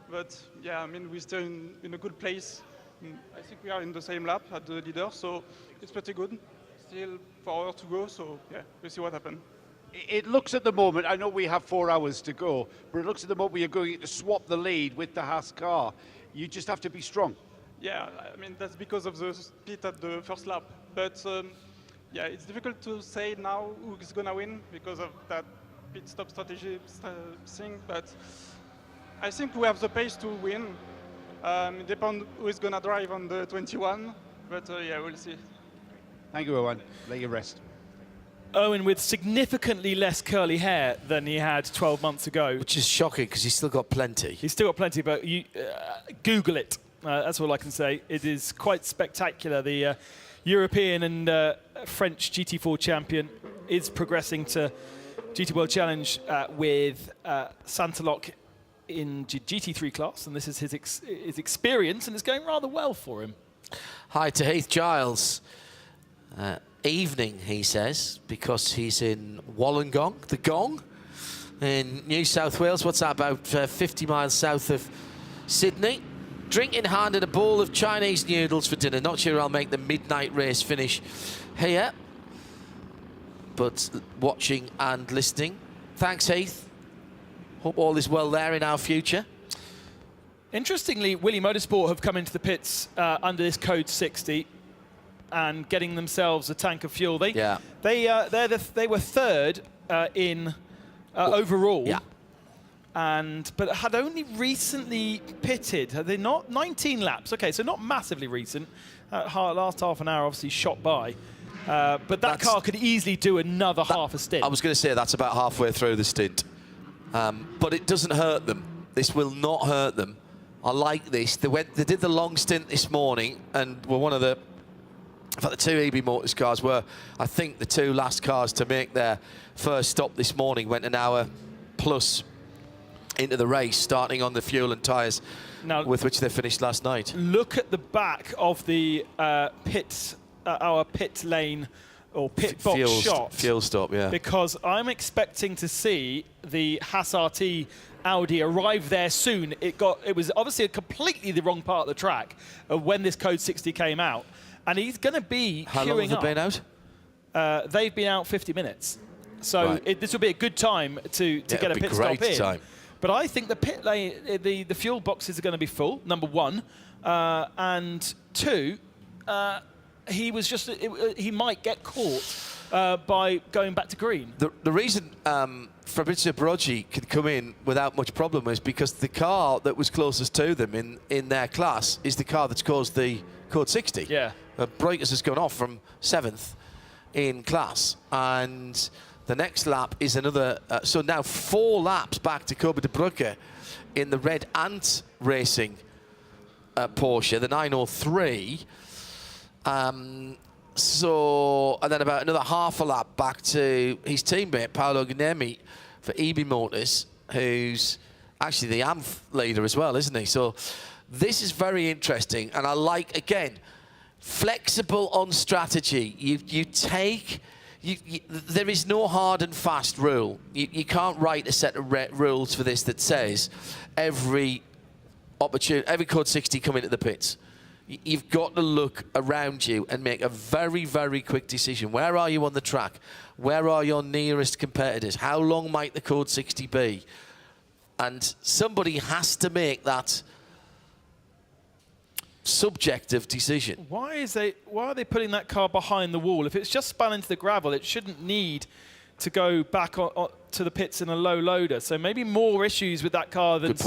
but yeah, I mean, we're still in a good place. I think we are in the same lap at the leader, so it's pretty good. Still 4 hours to go, so yeah, we'll see what happens. It looks at the moment, I know we have 4 hours to go, but it looks at the moment you're going to swap the lead with the Haas car. You just have to be strong. Yeah, I mean, that's because of the speed at the first lap. But yeah, it's difficult to say now who is going to win because of that pit stop strategy thing. But I think we have the pace to win. It depends who is going to drive on the 21. But yeah, we'll see. Thank you, Owen. Let you rest. Owen with significantly less curly hair than he had 12 months ago. Which is shocking, because he's still got plenty. He's still got plenty, but you Google it. That's all I can say. It is quite spectacular. The European and French GT4 champion is progressing to GT World Challenge with Santalok in GT3 class, and this is his experience, and it's going rather well for him. Hi to Heath Giles. Evening, he says, because he's in Wollongong, the Gong, in New South Wales. What's that, about 50 miles south of Sydney? Drink in hand and a bowl of Chinese noodles for dinner. Not sure I'll make the midnight race finish here, but watching and listening. Thanks, Heath. Hope all is well there in our future. Interestingly, Willie Motorsport have come into the pits under this Code 60 and getting themselves a tank of fuel. They were third in overall. Yeah. But had only recently pitted, had they not? 19 laps. Okay, so not massively recent. Last half an hour obviously shot by. But that car could easily do another half a stint. I was going to say that's about halfway through the stint. But it doesn't hurt them. This will not hurt them. I like this. They did the long stint this morning and were one of the... In fact, the two EB Motors cars were, I think, the two last cars to make their first stop this morning. Went an hour plus into the race, starting on the fuel and tyres with which they finished last night. Look at the back of the our pit lane or pit box shot. Fuel stop, yeah. Because I'm expecting to see the Haas RT Audi arrive there soon. It was obviously completely the wrong part of the track when this Code 60 came out. And he's going to be How long have they been out? They've been out 50 minutes. So Right. This will be a good time to get a pit stop in. Time. But I think the pit lane, the fuel boxes are going to be full, number one. And two, he might get caught by going back to green. The reason Fabrizio Baroggi could come in without much problem is because the car that was closest to them in their class is the car that's caused the code 60. Yeah. Breukers has gone off from 7th in class, and the next lap is another. So now 4 laps back to Kobe de Bruyke in the Red Ant Racing Porsche, the 903. So, and then about another half a lap back to his teammate, Paolo Gnemi, for EB Motors, who's actually the AMF leader as well, isn't he? So this is very interesting, and I like, again, flexible on strategy. There is no hard and fast rule. You can't write a set of rules for this that says every code 60 come into the pits. You've got to look around you and make a very, very quick decision. Where are you on the track? Where are your nearest competitors? How long might the code 60 be? And somebody has to make that subjective decision. Why are they putting that car behind the wall? If it's just spun into the gravel, it shouldn't need to go back to the pits in a low loader. So maybe more issues with that car than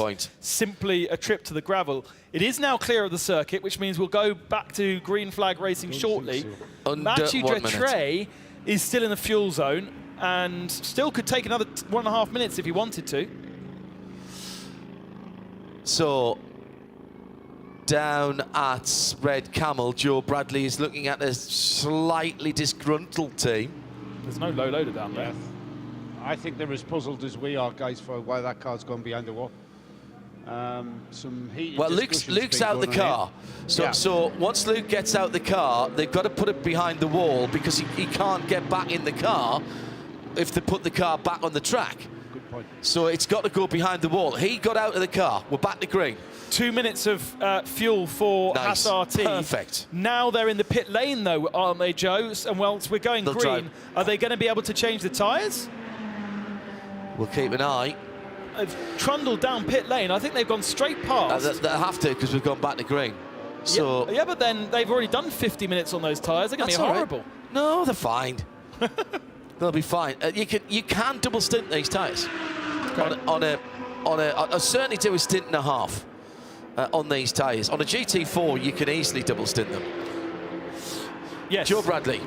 simply a trip to the gravel. It is now clear of the circuit, which means we'll go back to green flag racing shortly. Mathieu Dretray is still in the fuel zone and still could take another 1.5 minutes if he wanted to. So down at Red Camel, Joe Bradley is looking at a slightly disgruntled team. There's no low loader down there. I think they're as puzzled as we are, guys, for why that car's gone behind the wall. Some heated well, Luke's out the car. So once Luke gets out the car, they've got to put it behind the wall because he can't get back in the car if they put the car back on the track. Good point. So it's got to go behind the wall. He got out of the car. We're back to green. 2 minutes of fuel for nice. SRT. Perfect. Now they're in the pit lane, though, aren't they, Joe? And whilst we're going green, are they going to be able to change the tyres? We'll keep an eye. They've trundled down pit lane. I think they've gone straight past. They'll have to because we've gone back to green. So yeah, but then they've already done 50 minutes on those tyres. They're going to be horrible. Right. No, they're fine. They'll be fine. You can double stint these tyres. I'll certainly do a stint and a half on these tyres. On a GT4, you can easily double stint them. Yes. Joe Bradley.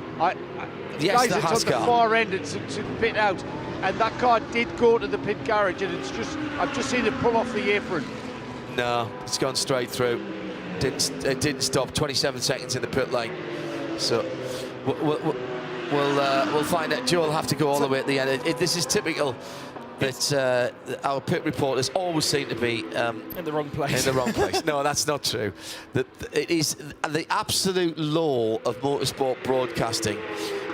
Yes, guys, it's on the far end. It's to pit out, and that car did go to the pit garage, and I've just seen it pull off the apron. No, it's gone straight through. It didn't stop. 27 seconds in the pit lane. So we'll find out. Joe will have to go all the way at the end. This is typical. That our pit reporters always seem to be in the wrong place. In the wrong place. No, that's not true. It is the absolute law of motorsport broadcasting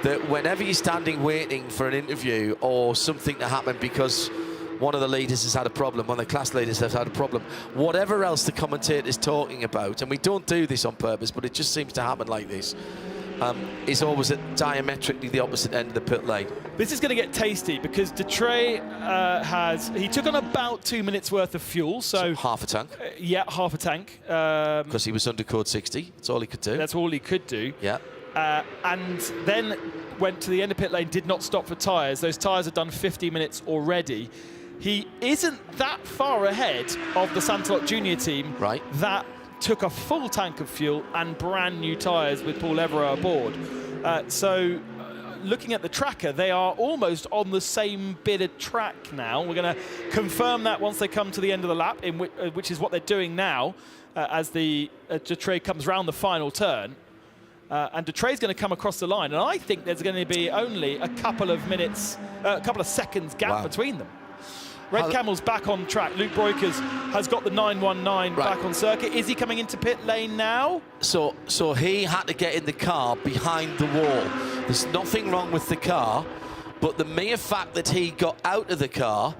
that whenever you're standing waiting for an interview or something to happen because one of the leaders has had a problem, one of the class leaders has had a problem, whatever else the commentator's talking about, and we don't do this on purpose, but it just seems to happen like this, is always at diametrically the opposite end of the pit lane. This is going to get tasty because Dretray he took on about 2 minutes worth of fuel, so half a tank. Yeah, half a tank. Because he was under code 60. That's all he could do. That's all he could do. Yeah. And then went to the end of pit lane, did not stop for tyres. Those tyres have done 50 minutes already. He isn't that far ahead of the Santalot Junior team. Right. That took a full tank of fuel and brand new tyres with Paul Everett aboard. Looking at the tracker, they are almost on the same bit of track now. We're going to confirm that once they come to the end of the lap, which is what they're doing now as the Dretray comes round the final turn. And Detray's going to come across the line, and I think there's going to be only a couple of minutes, a couple of seconds gap between them. Red Camel's back on track. Luke Breukers has got the 919 back on circuit. Is he coming into pit lane now? So he had to get in the car behind the wall. There's nothing wrong with the car, but the mere fact that he got out of the car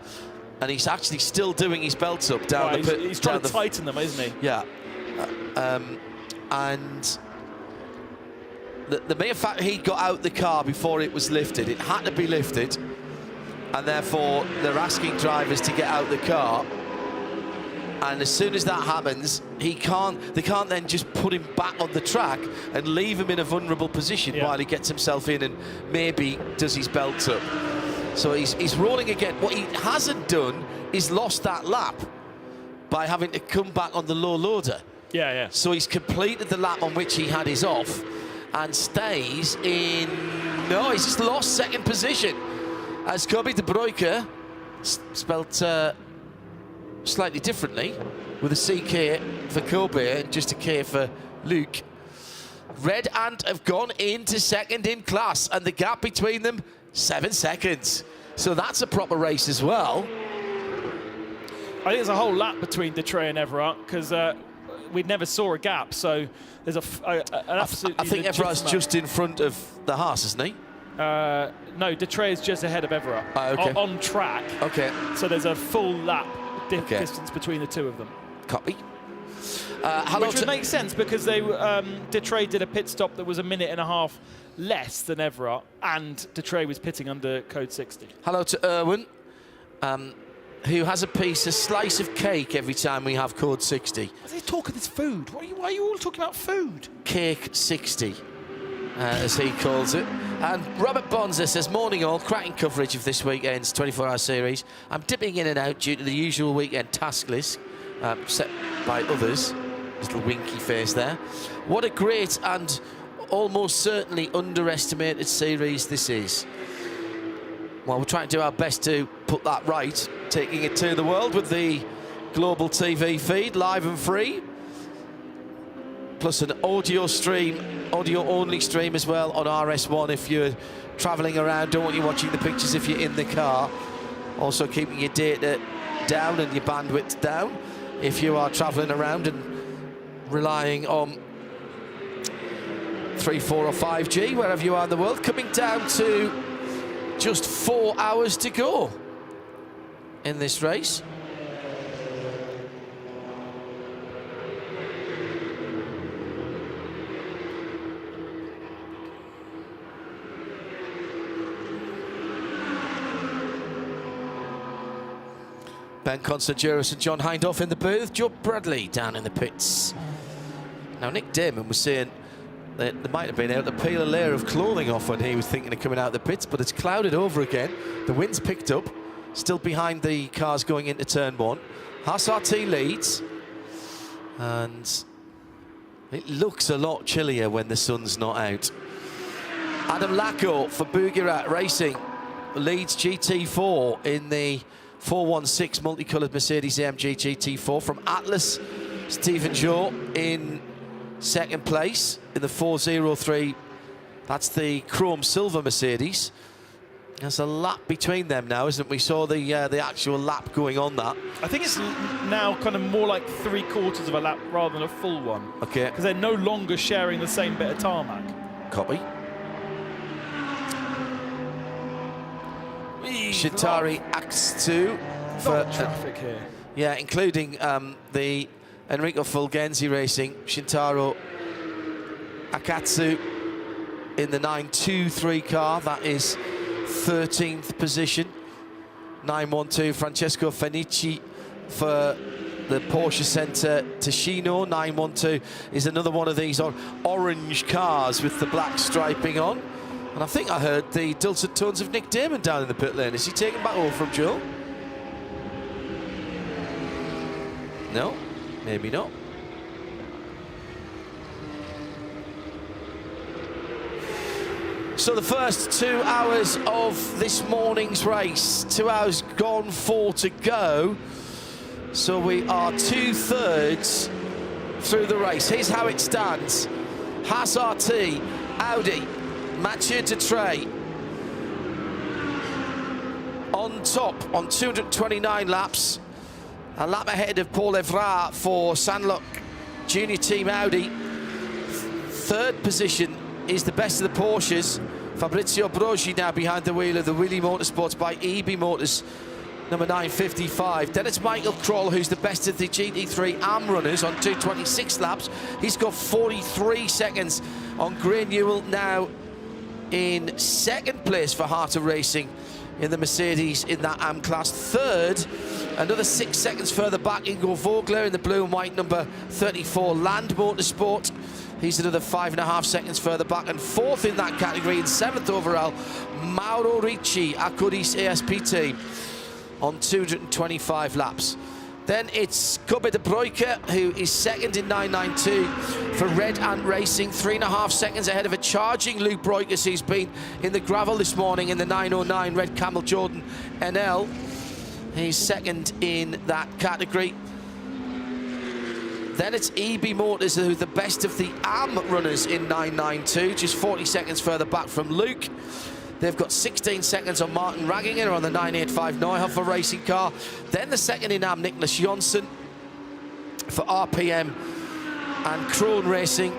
and he's actually still doing his belts up down the pit. He's trying to tighten them, isn't he? Yeah. And the mere fact he got out the car before it was lifted, it had to be lifted, and therefore they're asking drivers to get out the car. And as soon as that happens, they can't then just put him back on the track and leave him in a vulnerable position while he gets himself in and maybe does his belt up. So he's rolling again. What he hasn't done is lost that lap by having to come back on the low loader. Yeah, yeah. So he's completed the lap on which he had his off and stays in... No, he's just lost second position. As Kobe de Bruyke, spelt slightly differently, with a CK for Kobe and just a K for Luke. Red Ant have gone into second in class, and the gap between them, 7 seconds. So that's a proper race as well. I think there's a whole lap between Detrey and Everard, because we never saw a gap, so there's an absolutely... I think Everard's just in front of the Haas, isn't he? No, Detrey is just ahead of Everard okay. on track. Okay. So there's a full lap distance between the two of them. Copy. Which would make sense because they Detrey did a pit stop that was a minute and a half less than Everard, and Detrey was pitting under code 60. Hello to Erwin, who has a slice of cake every time we have code 60. Why are they talking this food? Why are you all talking about food? Cake 60, as he calls it. And Robert Bonza says, morning all, cracking coverage of this weekend's 24-hour series. I'm dipping in and out due to the usual weekend task list set by others. Little winky face there. What a great and almost certainly underestimated series this is. Well, we're trying to do our best to put that right, taking it to the world with the global TV feed, live and free, plus an audio stream, audio-only stream as well on RS1 if you're travelling around, don't want you watching the pictures if you're in the car. Also keeping your data down and your bandwidth down if you are travelling around and relying on 3, 4 or 5G, wherever you are in the world. Coming down to just 4 hours to go in this race. Ben Constantinos and John Hindhaugh in the booth. Joe Bradley down in the pits. Now, Nick Damon was saying that there might have been able to peel a layer of clothing off when he was thinking of coming out of the pits, but it's clouded over again. The wind's picked up, still behind the cars going into turn 1. Haas RT leads, and it looks a lot chillier when the sun's not out. Adam Lacko for Bugatti Racing leads GT4 in the 416 multicoloured Mercedes AMG GT4. From Atlas, Stephen Joe in second place in the 403. That's the chrome silver Mercedes. There's a lap between them now, isn't it? We saw the actual lap going on that. I think it's now kind of more like 3/4 of a lap rather than a full one. Okay. Because they're no longer sharing the same bit of tarmac. Copy. Shintari Aksu for traffic here. Yeah, including the Enrico Fulgenzi Racing, Shintaro Akatsu in the 923 car. That is 13th position. 912 Francesco Fenici for the Porsche Center Ticino. 912 is another one of these orange cars with the black striping on. And I think I heard the dulcet tones of Nick Damon down in the pit lane. Is he taking back over from Joel? No, maybe not. So the first 2 hours of this morning's race, 2 hours gone, 4 to go. So we are 2/3 through the race. Here's how it stands. Haas RT, Audi, Mathieu Detrey on top on 229 laps. A lap ahead of Paul Evrard for Sanlock Junior Team Audi. Third position is the best of the Porsches. Fabrizio Brogi now behind the wheel of the Willy Motorsports by EB Motors, number 955. Then it's Michael Kroll, who's the best of the GT3 AM runners on 226 laps. He's got 43 seconds on Gray Newell, now in second place for Heart of Racing in the Mercedes in that AM class. Third Another 6 seconds further back, Ingo Vogler in the blue and white number 34 Land Motorsport. He's another 5.5 seconds further back, and fourth in that category in 7th overall, Mauro Ricci, Acodis ASP team, on 225 laps. Then it's Kobe de Bruyke, who is second in 992 for Red Ant Racing, 3.5 seconds ahead of a charging Luke Breukers, who's been in the gravel this morning in the 909 Red Camel Jordan NL. He's second in that category. Then it's EB Motors, who are the best of the AM runners in 992, just 40 seconds further back from Luke. They've got 16 seconds on Martin Raginger on the 985 Neuhofer racing car. Then the second in AM, Nicholas Jonsson for RPM and Krohn Racing.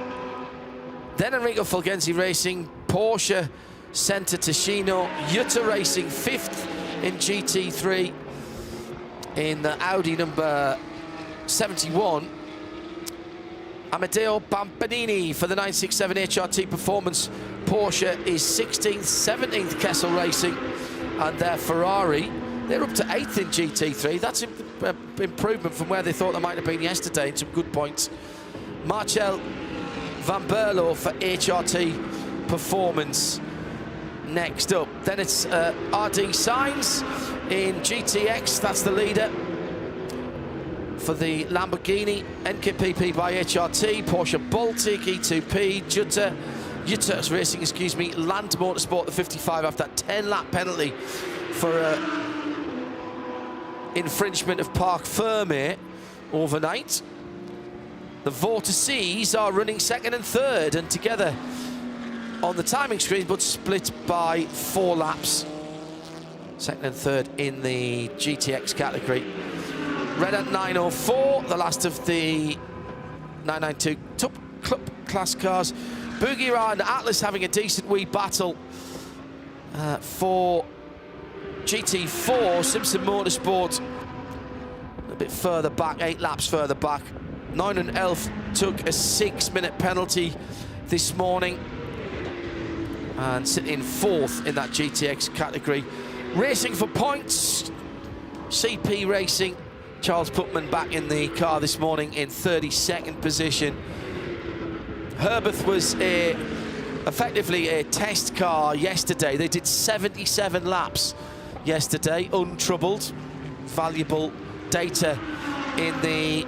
Then Enrico Fulgenzi Racing, Porsche Center Ticino, Jutta Racing, 5th in GT3 in the Audi number 71. Amedeo Bampanini for the 967 HRT Performance. Porsche is 16th, 17th Kessel Racing, and their Ferrari, they're up to 8th in GT3. That's an improvement from where they thought they might have been yesterday, and some good points. Marcel Van Berlo for HRT Performance next up. Then it's RD Sainz in GTX, that's the leader for the Lamborghini, NKPP by HRT, Porsche Baltic, E2P, Jutta Racing, excuse me, Land Motorsport, the 55 after that 10-lap penalty for infringement of Parc Fermé overnight. The Vortices are running second and third, and together on the timing screen, but split by 4 laps. Second and third in the GTX category. Red Ant 904, the last of the 992 top club class cars. Buggira and Atlas having a decent wee battle for GT4. Simpson Motorsport a bit further back, 8 laps further back. 9 and Elf took a 6-minute penalty this morning and sitting 4th in that GTX category. Racing for points, CP Racing. Charles Putman back in the car this morning in 32nd position. Herbeth was effectively a test car yesterday. They did 77 laps yesterday, untroubled. Valuable data in the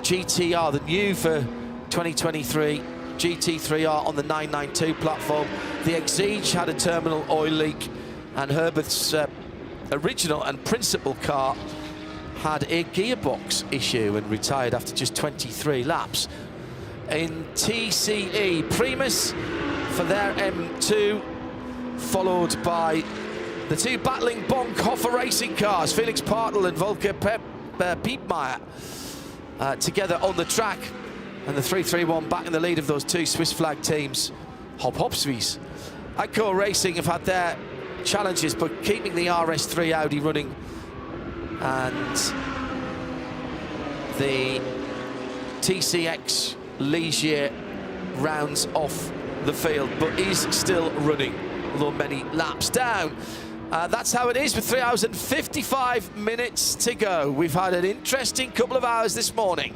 GTR, the new for 2023 GT3R on the 992 platform. The Exige had a terminal oil leak, and Herbeth's original and principal car had a gearbox issue and retired after just 23 laps. In TCE, Primus for their M2, followed by the 2 battling Bonhoeffer racing cars, Felix Bartel and Volker Piepmeier, together on the track, and the 331 back in the lead of those 2 Swiss flag teams. Hopswies. Acco Racing have had their challenges, but keeping the RS3 Audi running, and the TCX Ligier rounds off the field, but is still running, although many laps down. That's how it is with 3 hours and 55 minutes to go. We've had an interesting couple of hours this morning.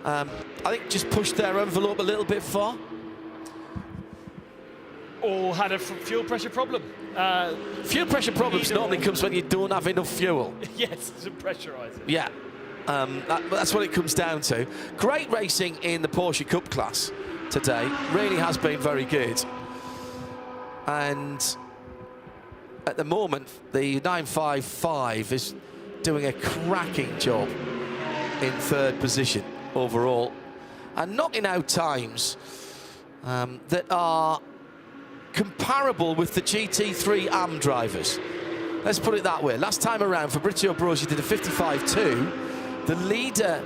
I think just pushed their envelope a little bit far. Or had a fuel pressure problem. Fuel pressure problems normally comes when you don't have enough fuel. Yes, to pressurize it. Yeah, that's what it comes down to. Great racing in the Porsche Cup class today. Really has been very good. And at the moment, the 955 is doing a cracking job in 3rd position overall, and knocking out times that are comparable with the GT3 AM drivers. Let's put it that way. Last time around, Fabrizio Brosi did a 55.2. The leader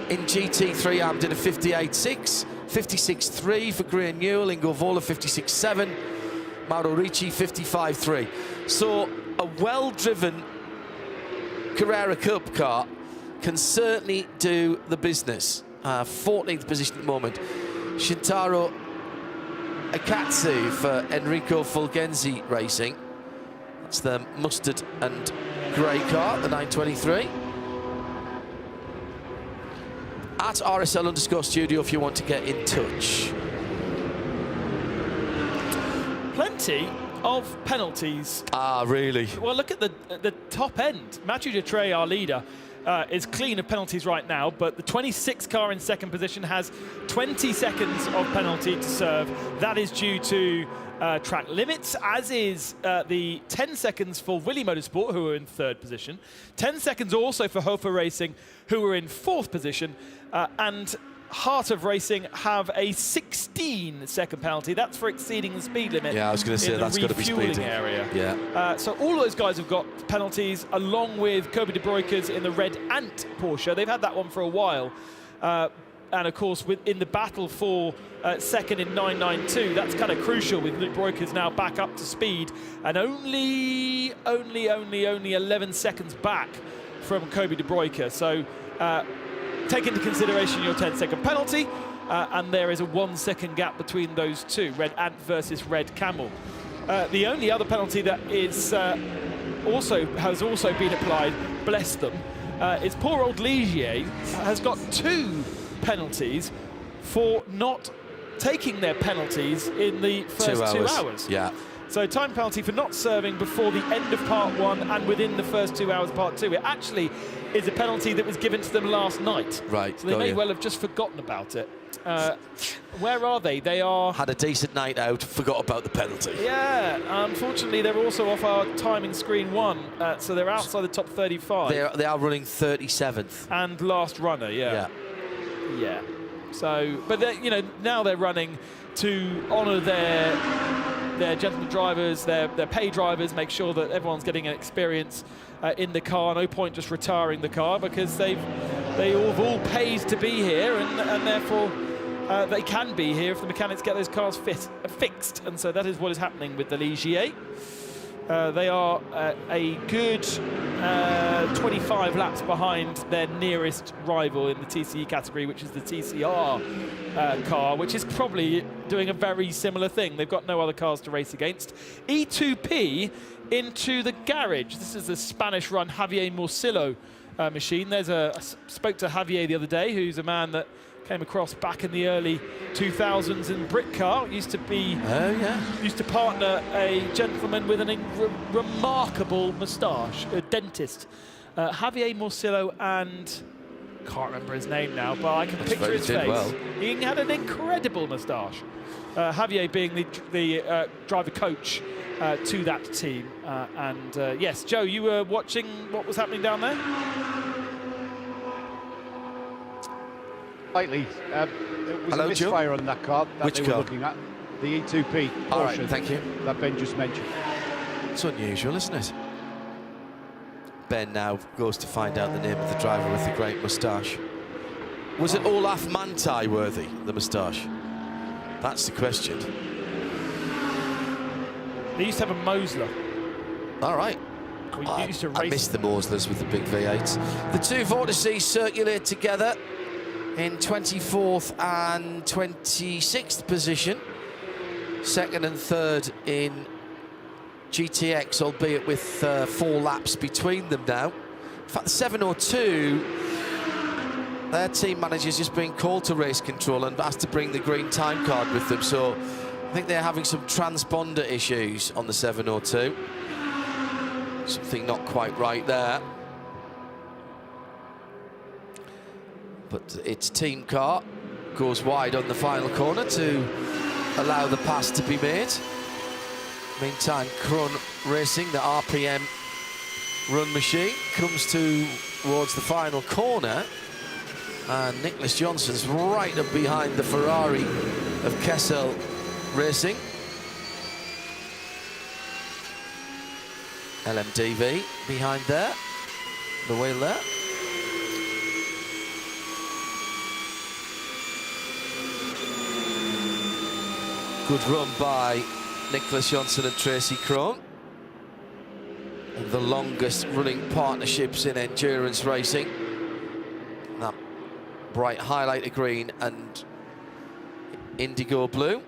in GT3 AM did a 58.6. 56.3 for Graham Newell, Ingo Vola 56.7, Mauro Ricci 55.3. So a well-driven Carrera Cup car can certainly do the business. 14th position at the moment. Shintaro Akatsu for Enrico Fulgenzi Racing. That's the mustard and grey car, the 923. At RSL_studio if you want to get in touch. Plenty of penalties. Ah, really? Well, look at the top end. Mathieu Dutré, our leader, is clean of penalties right now, but the 26 car in second position has 20 seconds of penalty to serve. That is due to track limits, as is the 10 seconds for Willy Motorsport, who are in third position. 10 seconds also for Hofer Racing, who are in fourth position. And Heart of Racing have a 16-second penalty. That's for exceeding the speed limit. Yeah, I was going to say that's got to be speeding area. Yeah. So all those guys have got penalties, along with Kobe de Broekers in the Red Ant Porsche. They've had that one for a while. And of course, in the battle for second in 992, that's kind of crucial with Luke Broekers now back up to speed and only 11 seconds back from Kobe de Broeker. So take into consideration your 10-second penalty, and there is a 1 second gap between those two, Red Ant versus Red Camel. The only other penalty that is has also been applied, bless them, is poor old Ligier has got 2 penalties for not taking their penalties in the first 2 hours. Yeah. So time penalty for not serving before the end of part 1 and within the first 2 hours of part 2. It actually is a penalty that was given to them last night. Right. So they may well have just forgotten about it. Where are they? They are... Had a decent night out, forgot about the penalty. Yeah, unfortunately they're also off our timing screen 1, so they're outside the top 35. They are running 37th. And last runner, yeah. So, but you know, now they're running to honour their gentleman drivers, their pay drivers, make sure that everyone's getting an experience in the car. No point just retiring the car, because they have all paid to be here, and therefore they can be here if the mechanics get those cars fixed. And so that is what is happening with the Ligier. They are a good 25 laps behind their nearest rival in the TCE category, which is the TCR car, which is probably doing a very similar thing. They've got no other cars to race against. E2P into the garage. This is the Spanish-run Javier Morcillo machine. I spoke to Javier the other day, who's a man that came across back in the early 2000s in Britcar. Used to partner a gentleman with an remarkable moustache, a dentist. Javier Morcillo, and can't remember his name now, but I can picture his face. Well. He had an incredible moustache. Javier being the driver coach to that team. Yes, Joe, you were watching what was happening down there? Slightly. It was a misfire on that car that they were looking at. The E2P Porsche. All right, thank you. That Ben just mentioned. It's unusual, isn't it? Ben now goes to find out the name of the driver with the great moustache. Was it Olaf Mantai worthy, the moustache? That's the question. They used to have a Mosler. All right. I missed the Moslers with the big V8s. The two vortices circulate together in 24th and 26th position. Second and third in GTX, albeit with 4 laps between them now. In fact, the 702, their team manager's just been called to race control and asked to bring the green time card with them. So I think they're having some transponder issues on the 702. Something not quite right there. But its team car goes wide on the final corner to allow the pass to be made. Meantime, Krun Racing, the RPM run machine, comes towards the final corner. And Nicholas Johnson's right up behind the Ferrari of Kessel Racing. LMDV behind there, the wheel there. Good run by Nicholas Johnson and Tracy Krohn. The longest running partnerships in endurance racing. That bright highlighter green and indigo blue.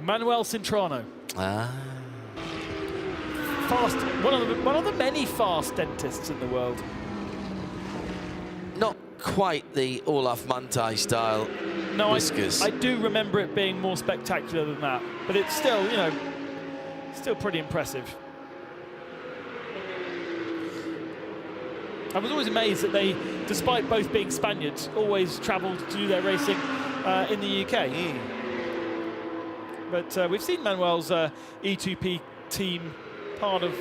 Manuel Cintrano. Fast, one of the many fast dentists in the world. Not quite the Olaf Mantai style whiskers. I do remember it being more spectacular than that, but it's still, you know, still pretty impressive. I was always amazed that they, despite both being Spaniards, always travelled to do their racing in the UK. But we've seen Manuel's E2P team part of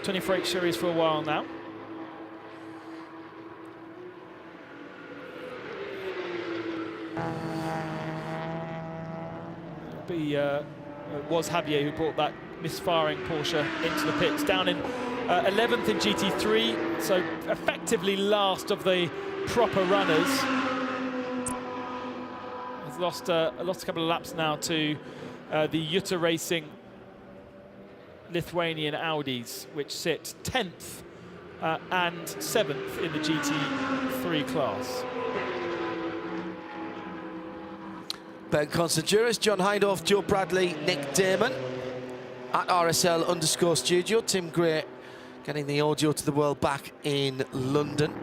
24H series for a while now. It was Javier who brought that misfiring Porsche into the pits, down in 11th in GT3, so effectively last of the proper runners. Has lost a couple of laps now to the Jutta Racing Lithuanian Audis, which sit 10th and 7th in the GT3 class. Ben Constantiouris, John Hindhaugh, Joe Bradley, Nick Damon at RSL_studio. Tim Gray getting the audio to the world back in London.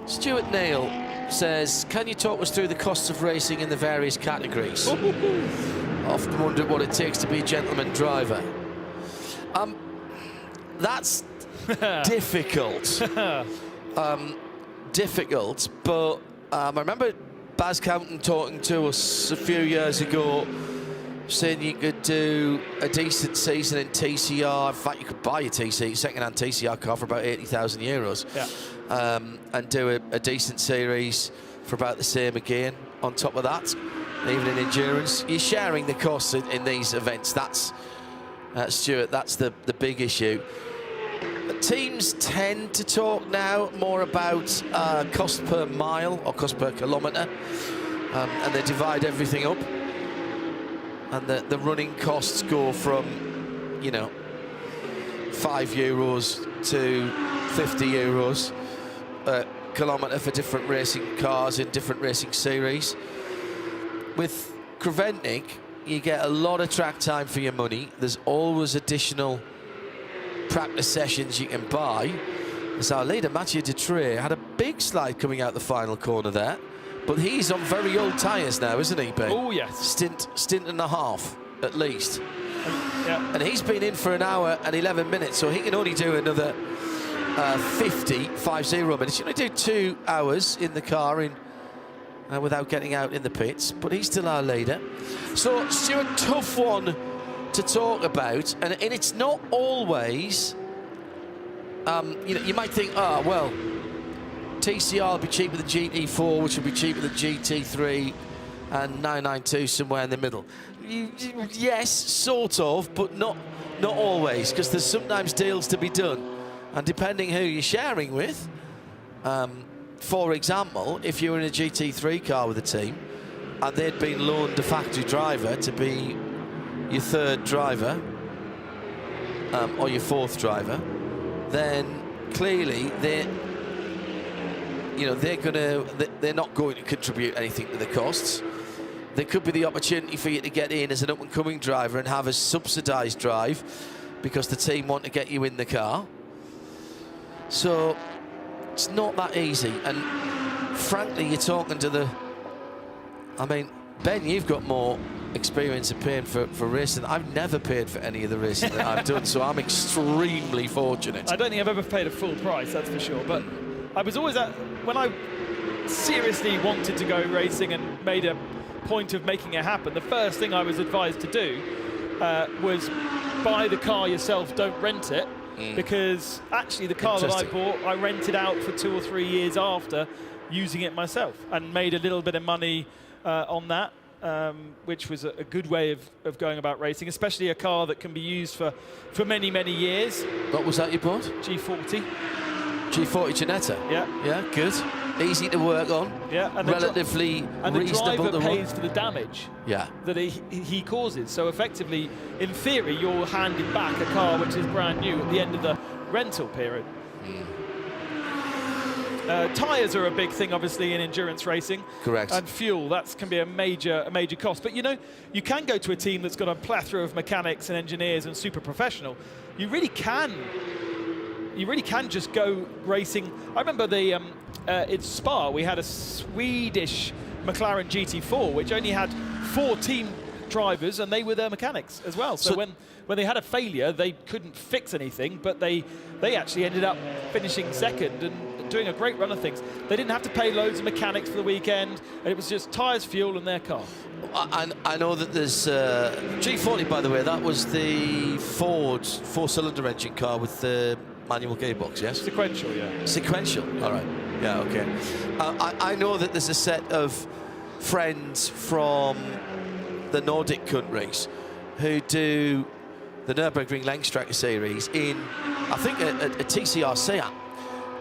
Stuart Neal says, can you talk us through the costs of racing in the various categories? Often wondered what it takes to be a gentleman driver. That's difficult. Difficult, but I remember Baz Counton talking to us a few years ago, saying you could do a decent season in TCR. In fact, you could buy a second-hand TCR car for about €80,000. Yeah. And do a decent series for about the same again on top of that. Even in endurance, you're sharing the costs in these events. That's Stuart, that's the big issue. Teams tend to talk now more about cost per mile or cost per kilometre, and they divide everything up. And the running costs go from, you know, €5 to €50 a kilometre for different racing cars in different racing series. With Creventic, you get a lot of track time for your money. There's always additional practice sessions you can buy. As our leader, Mathieu Dutré, had a big slide coming out the final corner there. But he's on very old tyres now, isn't he, Ben? Oh, yes. Stint and a half, at least. Yeah. And he's been in for an hour and 11 minutes, so he can only do another 50 minutes. You can only do 2 hours in the car without getting out in the pits, but he's still our leader. So, Stuart, tough one to talk about, and it's not always, you know, you might think, oh, well, TCR will be cheaper than GT4, which will be cheaper than GT3, and 992 somewhere in the middle. Yes, sort of, but not always, because there's sometimes deals to be done. And depending who you're sharing with, for example, if you were in a GT3 car with a team, and they'd been loaned a factory driver to be your third driver, or your fourth driver, then clearly they're not going to contribute anything to the costs. There could be the opportunity for you to get in as an up-and-coming driver and have a subsidised drive because the team want to get you in the car. So it's not that easy. And frankly, you're talking to I mean, Ben, you've got more experience of paying for racing. I've never paid for any of the racing that I've done, so I'm extremely fortunate. I don't think I've ever paid a full price, that's for sure. But I was always when I seriously wanted to go racing and made a point of making it happen, the first thing I was advised to do was buy the car yourself, don't rent it. Because actually the car that I bought, I rented out for 2 or 3 years after using it myself and made a little bit of money on that. which was a good way of going about racing, especially a car that can be used for many, many years. What was that you bought? G40. G40 Ginetta? Yeah. Yeah, good. Easy to work on. Yeah, and relatively reasonable the driver to pays run. for the damage Yeah. that he causes. So effectively, in theory, you're handing back a car which is brand new at the end of the rental period. Tyres are a big thing, obviously, in endurance racing. Correct. And fuel, that can be a major cost. But, you know, you can go to a team that's got a plethora of mechanics and engineers and super professional. You really can just go racing. I remember in Spa, we had a Swedish McLaren GT4, which only had 4 team drivers, and they were their mechanics as well. So when they had a failure, they couldn't fix anything, but they actually ended up finishing second and doing a great run of things. They didn't have to pay loads of mechanics for the weekend, and it was just tyres, fuel, and their car. I know that there's G40, by the way. That was the Ford 4-cylinder engine car with the manual gearbox, yes? Sequential, yeah. Sequential, all right. Yeah, okay. I know that there's a set of friends from the Nordic countries who do the Nürburgring Langstrecke series in, I think, a TCR Seat,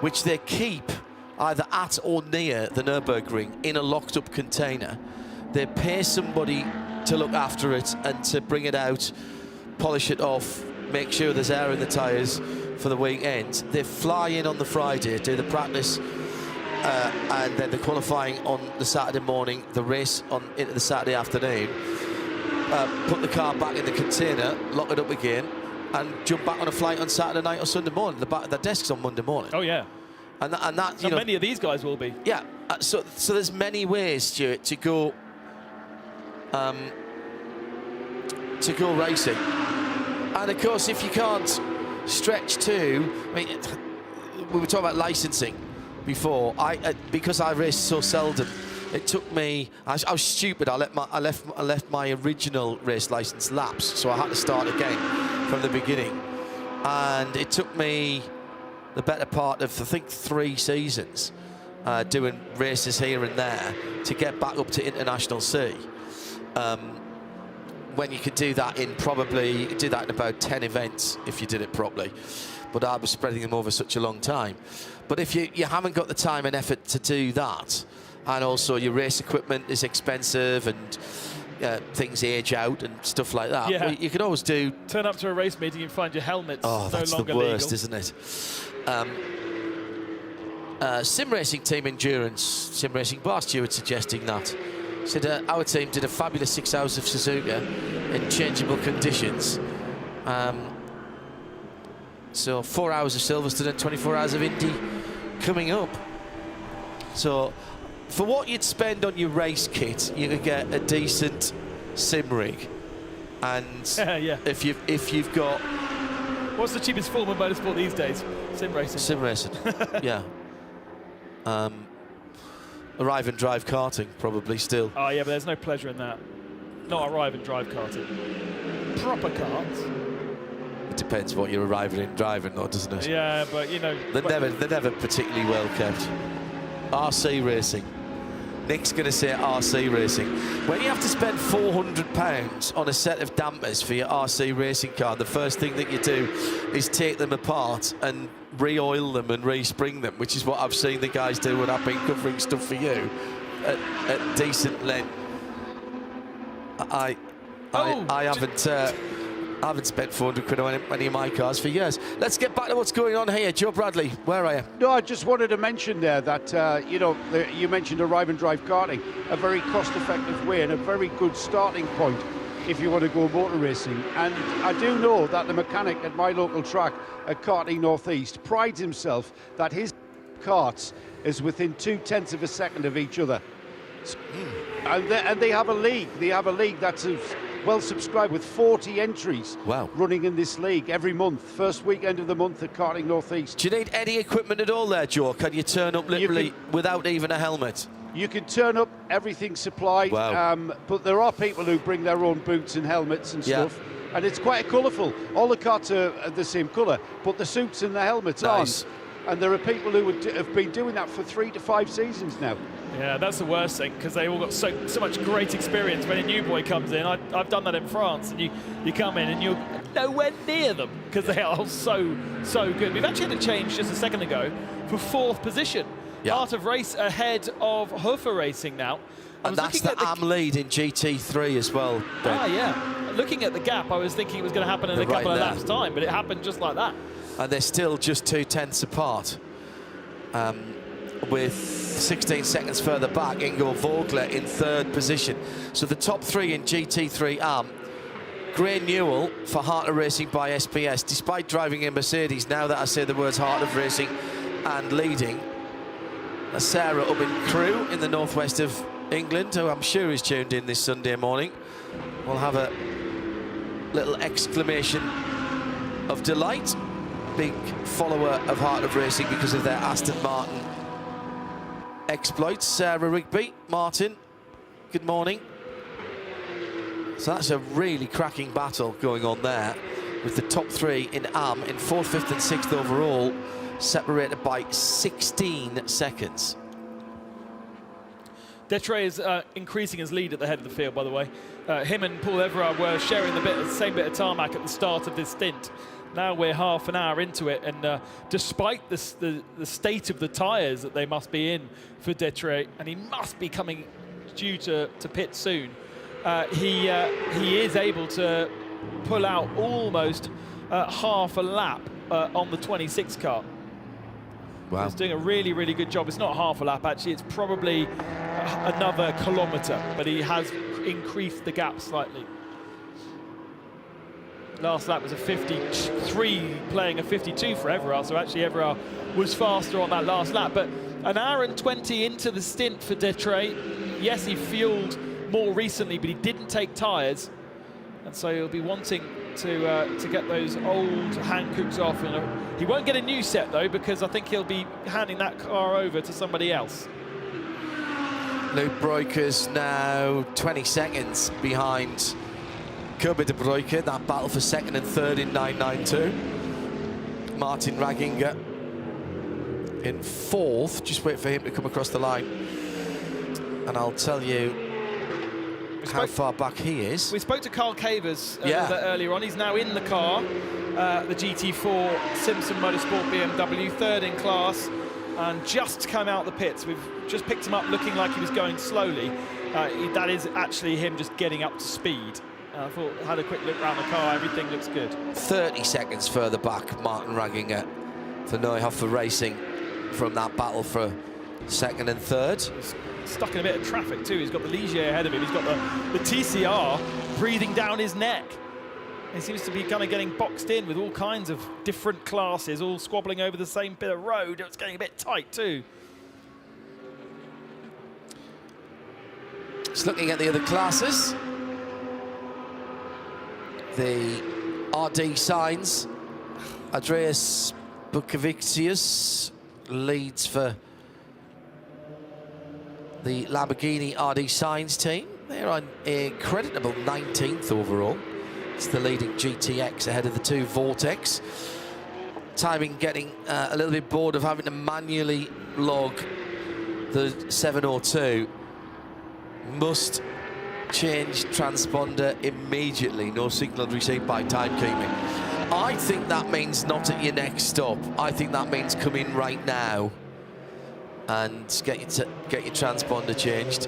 which they keep either at or near the Nürburgring in a locked-up container. They pay somebody to look after it and to bring it out, polish it off, make sure there's air in the tyres for the weekend. They fly in on the Friday, do the practice, and then the qualifying on the Saturday morning, the race into the Saturday afternoon, put the car back in the container, lock it up again, and jump back on a flight on Saturday night or Sunday morning. The desk's on Monday morning. Oh, yeah. And that so many of these guys will be. Yeah. So there's many ways, Stuart, to go racing. And of course, if you can't stretch to, I mean, we were talking about licensing before. Because I raced so seldom, it took me. I was stupid. I left my original race license lapse, so I had to start again from the beginning. And it took me the better part of, I think, 3 seasons doing races here and there to get back up to International C. When you could do that in about 10 events if you did it properly. But I was spreading them over such a long time. But if you haven't got the time and effort to do that, and also your race equipment is expensive and things age out and stuff like that, yeah. Well, you can always turn up to a race meeting and find your helmet's no longer that's the worst, legal. isn't it? Sim racing team endurance, sim racing bar steward suggesting that. Said our team did a fabulous 6 hours of Suzuka in changeable conditions. So 4 hours of Silverstone and 24 hours of Indy coming up. So for what you'd spend on your race kit, you could get a decent sim rig. And yeah. if you've got, what's the cheapest form of motorsport these days? Sim racing. Sim racing, yeah. Arrive and drive karting, probably still. Oh yeah, but there's no pleasure in that. Not arrive and drive karting. Proper karts. It depends what you're arriving and driving, though, doesn't it? Yeah, but you know, they're never particularly well kept. RC racing. Nick's going to say RC racing. When you have to spend £400 on a set of dampers for your RC racing car, the first thing that you do is take them apart and re-oil them and re-spring them, which is what I've seen the guys do when I've been covering stuff for you at decent length. I haven't spent 400 quid on any of my cars for years. Let's get back to what's going on here. Joe Bradley, where are you? No, I just wanted to mention there that, you mentioned arrive and drive karting, a very cost-effective way and a very good starting point if you want to go motor racing. And I do know that the mechanic at my local track at Karting Northeast prides himself that his karts is within 0.2 of a second of each other. And they have a league. They have a league that's well subscribed with 40 entries. Wow. Running in this league every month, first weekend of the month at Karting Northeast. Do you need any equipment at all there, Joe? Can you turn up literally without even a helmet? You can turn up, everything supplied. Wow. But there are people who bring their own boots and helmets and stuff. And it's quite colourful. All the karts are the same colour, but the suits and the helmets aren't. And there are people who have been doing that for 3 to 5 seasons now. Yeah, that's the worst thing, because they all got so much great experience when a new boy comes in. I've done that in France, and you come in and you're nowhere near them because they are so good. We've actually had a change just a second ago for 4th position. Art of Race ahead of Hofer Racing now. And that's the AM lead in GT3 as well, Ben. Ah, yeah. Looking at the gap, I was thinking it was going to happen in a couple of laps' time, but it happened just like that. And they're still just 2/10 apart. With 16 seconds further back, Ingo Vogler in 3rd position. So the top 3 in GT3 AM. Gray Newell for Heart of Racing by SPS, despite driving in Mercedes, now that I say the words Heart of Racing and leading. Sarah up in Crewe in the northwest of England, who I'm sure is tuned in this Sunday morning. We'll have a little exclamation of delight. Big follower of Heart of Racing because of their Aston Martin exploits. Sarah Rigby, Martin, good morning. So that's a really cracking battle going on there, with the top 3 in AM in 4th, 5th and 6th overall, separated by 16 seconds. Detre is increasing his lead at the head of the field, by the way. Him and Paul Everard were sharing the same bit of tarmac at the start of this stint. Now we're half an hour into it, and despite the state of the tyres that they must be in for Detre, and he must be coming due to pit soon, he is able to pull out almost half a lap on the 26 car. Wow. He's doing a really, really good job. It's not half a lap, actually. It's probably another kilometre, but he has increased the gap slightly. Last lap was a 53, playing a 52 for Everard, so actually Everard was faster on that last lap. But an hour and 20 into the stint for Detre. Yes, he fueled more recently, but he didn't take tyres, and so he'll be wanting to get those old Hankooks off. He won't get a new set, though, because I think he'll be handing that car over to somebody else. Luke Breukers now 20 seconds behind Kirby de Bruyke, that battle for 2nd and 3rd in 992. Martin Raginger in 4th, just wait for him to come across the line. And I'll tell you how far back he is. We spoke to Carl Cavers a little bit earlier on. He's now in the car, the GT4 Simpson Motorsport BMW, 3rd in class, and just come out the pits. We've just picked him up looking like he was going slowly. That is actually him just getting up to speed. I thought, had a quick look around the car, everything looks good. 30 seconds further back, Martin Raginger for Neuhofer Racing from that battle for 2nd and 3rd. He's stuck in a bit of traffic too. He's got the Ligier ahead of him. He's got the TCR breathing down his neck. He seems to be kind of getting boxed in with all kinds of different classes, all squabbling over the same bit of road. It's getting a bit tight too. Just looking at the other classes. The RD signs, Andreas Bukavicius leads for the Lamborghini RD signs team. They're on a creditable 19th overall. It's the leading GTX ahead of the 2 Vortex. Timing getting a little bit bored of having to manually log the 702. Must change transponder immediately. No signal received by timekeeping. I think that means not at your next stop. I think that means come in right now and get your transponder changed.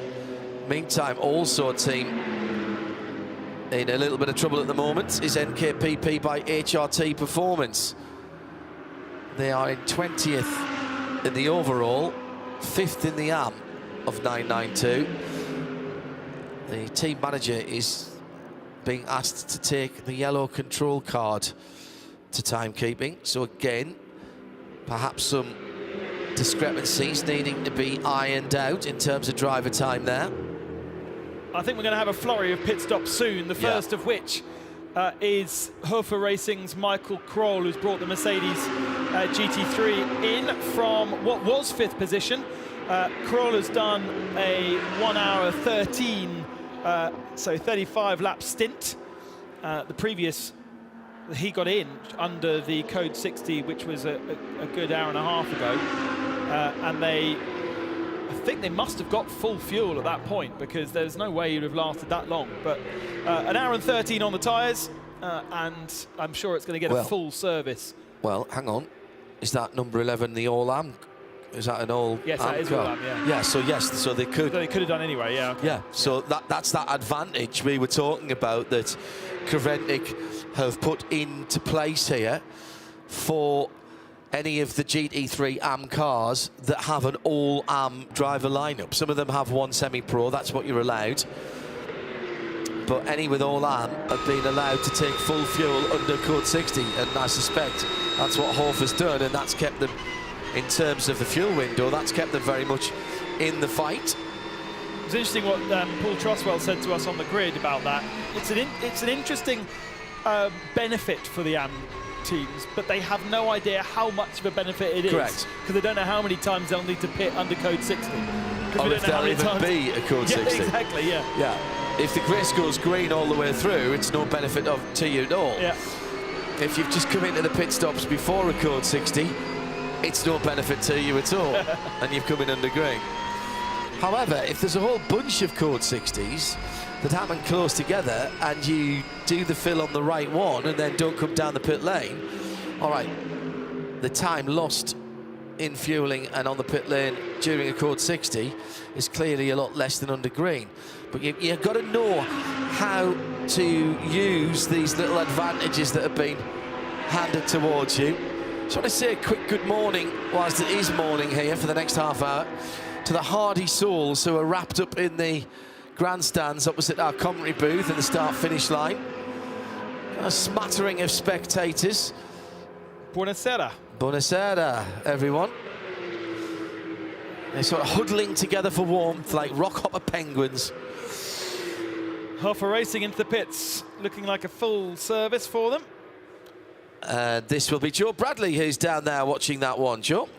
Meantime, also a team in a little bit of trouble at the moment is NKPP by HRT Performance. They are in 20th in the overall, 5th in the AM of 992. The team manager is being asked to take the yellow control card to timekeeping. So again, perhaps some discrepancies needing to be ironed out in terms of driver time there. I think we're going to have a flurry of pit stops soon, the first of which is Hofer Racing's Michael Kroll, who's brought the Mercedes GT3 in from what was 5th position. Kroll has done a 1 hour 13, so 35 lap stint. The previous, he got in under the code 60, which was a good hour and a half ago. And they I think they must have got full fuel at that point, because there's no way you'd have lasted that long. But an hour and 13 on the tyres, and I'm sure it's going to get a full service. Well, hang on. Is that number 11 the all-am? Is that an all? Yes, that is all-am, yeah. Yeah, so yes, so they could. They could have done anyway, yeah. Okay. Yeah, so that's that advantage we were talking about that Creventic have put into place here for any of the GT3 AM cars that have an all-AM driver lineup. Some of them have one semi-pro, that's what you're allowed. But any with all-AM have been allowed to take full fuel under code 60, and I suspect that's what Hof has done, and that's kept them, in terms of the fuel window, that's kept them very much in the fight. It was interesting what Paul Troswell said to us on the grid about that. It's an interesting benefit for the AM teams, but they have no idea how much of a benefit it is. Correct. Because they don't know how many times they'll need to pit under code 60. Or if there'll even be a code 60. Yeah, exactly, yeah. Yeah. If the grace goes green all the way through, it's no benefit to you at all. Yeah. If you've just come into the pit stops before a code 60, it's no benefit to you at all, and you've come in under green. However, if there's a whole bunch of code 60s that happen close together, and you do the fill on the right one and then don't come down the pit lane, all right, the time lost in fueling and on the pit lane during a code 60 is clearly a lot less than under green. But you've got to know how to use these little advantages that have been handed towards you. Just want to say a quick good morning, whilst it is morning here for the next half hour, to the hardy souls who are wrapped up in the grandstands opposite our commentary booth and the start-finish line. A smattering of spectators. Buonasera. Buonasera, everyone. They're sort of huddling together for warmth like rockhopper penguins. Hoffa racing into the pits, looking like a full service for them. This will be Joe Bradley who's down there watching that one. Joe?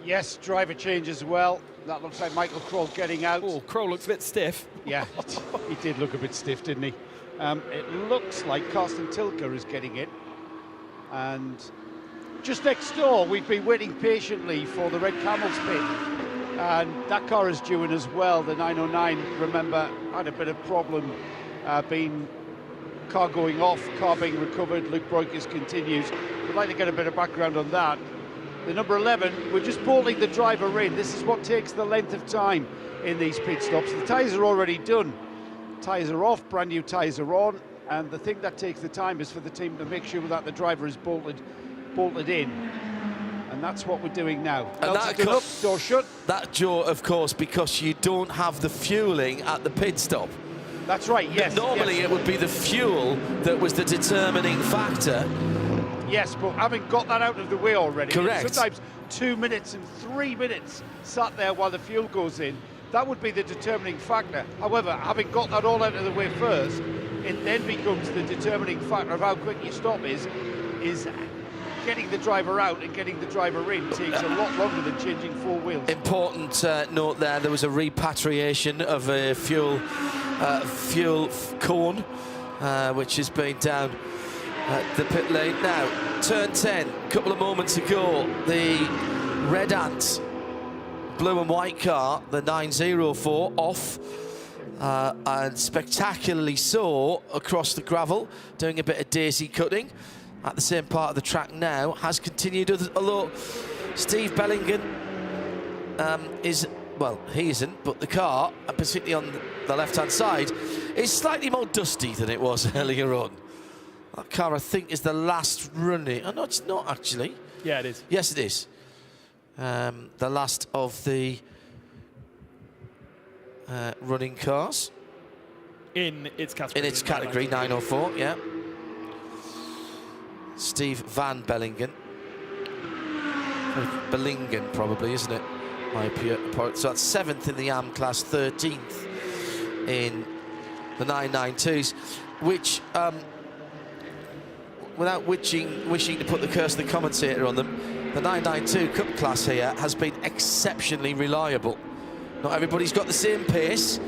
Yes, driver change as well. That looks like Michael Kroll getting out. Oh, Kroll looks a bit stiff. Yeah, he did look a bit stiff, didn't he? It looks like Carsten Tilker is getting in. And just next door, we've been waiting patiently for the Red Camels pit. And that car is due in as well. The 909, remember, had a bit of problem car going off, car being recovered. Luke Broikers continues. We'd like to get a bit of background on that. The number 11, we're just bolting the driver in. This is what takes the length of time in these pit stops. The tyres are already done. Tyres are off, brand new tyres are on, and the thing that takes the time is for the team to make sure that the driver is bolted in. And that's what we're doing now. And that up, door shut. That, Joe, of course, because you don't have the fueling at the pit stop. That's right, yes. Normally yes. It would be the fuel that was the determining factor. Yes, but having got that out of the way already, correct. Sometimes 2 minutes and 3 minutes sat there while the fuel goes in, that would be the determining factor. However, having got that all out of the way first, it then becomes the determining factor of how quick your stop is getting the driver out and getting the driver in takes a lot longer than changing four wheels. Important note there was a repatriation of a fuel cone, which has been down the pit lane. Now, turn 10, a couple of moments ago, the Red Ant blue and white car, the 904, off, and spectacularly so across the gravel, doing a bit of daisy cutting at the same part of the track now, has continued, although Steve Bellingen is, well, he isn't, but the car, and particularly on the left-hand side, is slightly more dusty than it was earlier on. That car, I think, is the last running. Oh, no, it's not, actually. Yeah, it is. Yes, it is. The last of the running cars. In its category. In its category, 904, yeah. Steve Van Bellingen. Bellingen, probably, isn't it? So that's 7th in the AM class, 13th in the 992s, which, without wishing to put the curse of the commentator on them, the 992 Cup class here has been exceptionally reliable. Not everybody's got the same pace,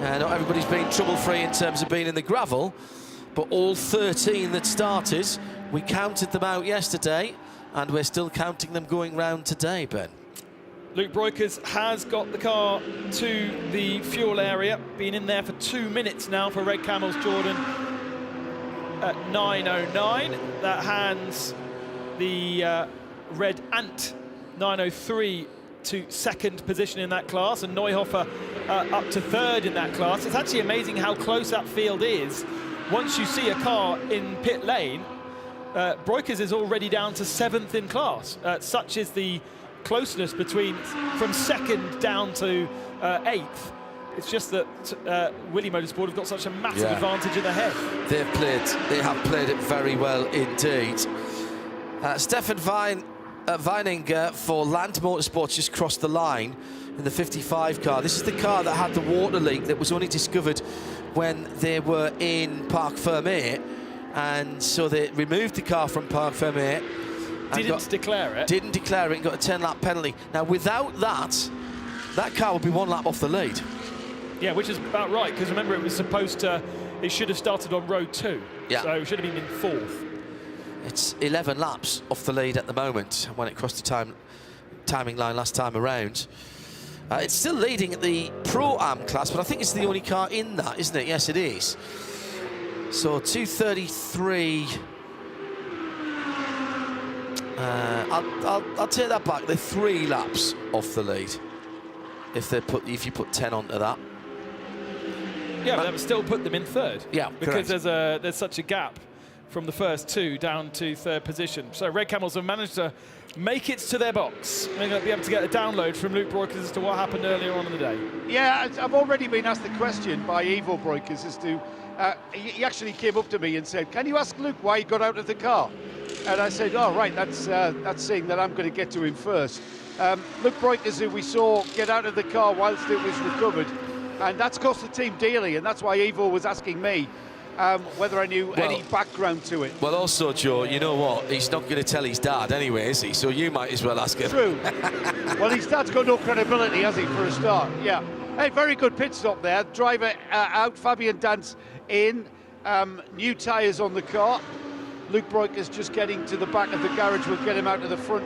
not everybody's been trouble-free in terms of being in the gravel, but all 13 that started, we counted them out yesterday, and we're still counting them going round today, Ben. Luke Breukers has got the car to the fuel area, been in there for 2 minutes now for Red Camels Jordan at 9:09. That hands the Red Ant 9:03 to second position in that class, and Neuhofer up to third in that class. It's actually amazing how close that field is. Once you see a car in pit lane, Breukers is already down to 7th in class. Such is the closeness from second down to 8th. It's just that Willie Motorsport have got such a massive advantage in the head. They have played it very well indeed. Stefan Weininger for Land Motorsports just crossed the line in the 55 car. This is the car that had the water leak that was only discovered when they were in Parc Fermé, and so they removed the car from Parc Fermé. Didn't declare it and got a 10-lap penalty. Now, without that car would be 1 lap off the lead. Yeah, which is about right, because remember it should have started on row 2. Yeah. So it should have been in 4th. It's 11 laps off the lead at the moment when it crossed the timing line last time around. It's still leading at the Pro-Am class, but I think it's the only car in that, isn't it? Yes, it is. So 2:33. I'll take that back. They're 3 laps off the lead. If you put 10 onto that. Yeah, but that would still put them in third. Yeah, because there's such a gap from the first 2 down to third position. So Red Camels have managed to make it to their box. They're going to be able to get a download from Luke Breukers as to what happened earlier on in the day. Yeah, I've already been asked the question by Ivo Breukers as to, he actually came up to me and said, can you ask Luke why he got out of the car? And I said, oh, right, that's saying that I'm going to get to him first. Luke Breukers, who we saw get out of the car whilst it was recovered, and that's cost the team dearly, and that's why Ivo was asking me whether I knew any background to it. Well, also, Joe, you know what? He's not going to tell his dad anyway, is he? So you might as well ask him. True. Well, his dad's got no credibility, has he, for a start? Yeah. Hey, very good pit stop there. Driver out, Fabian Dance in. New tyres on the car. Luke Breukers just getting to the back of the garage. We'll get him out to the front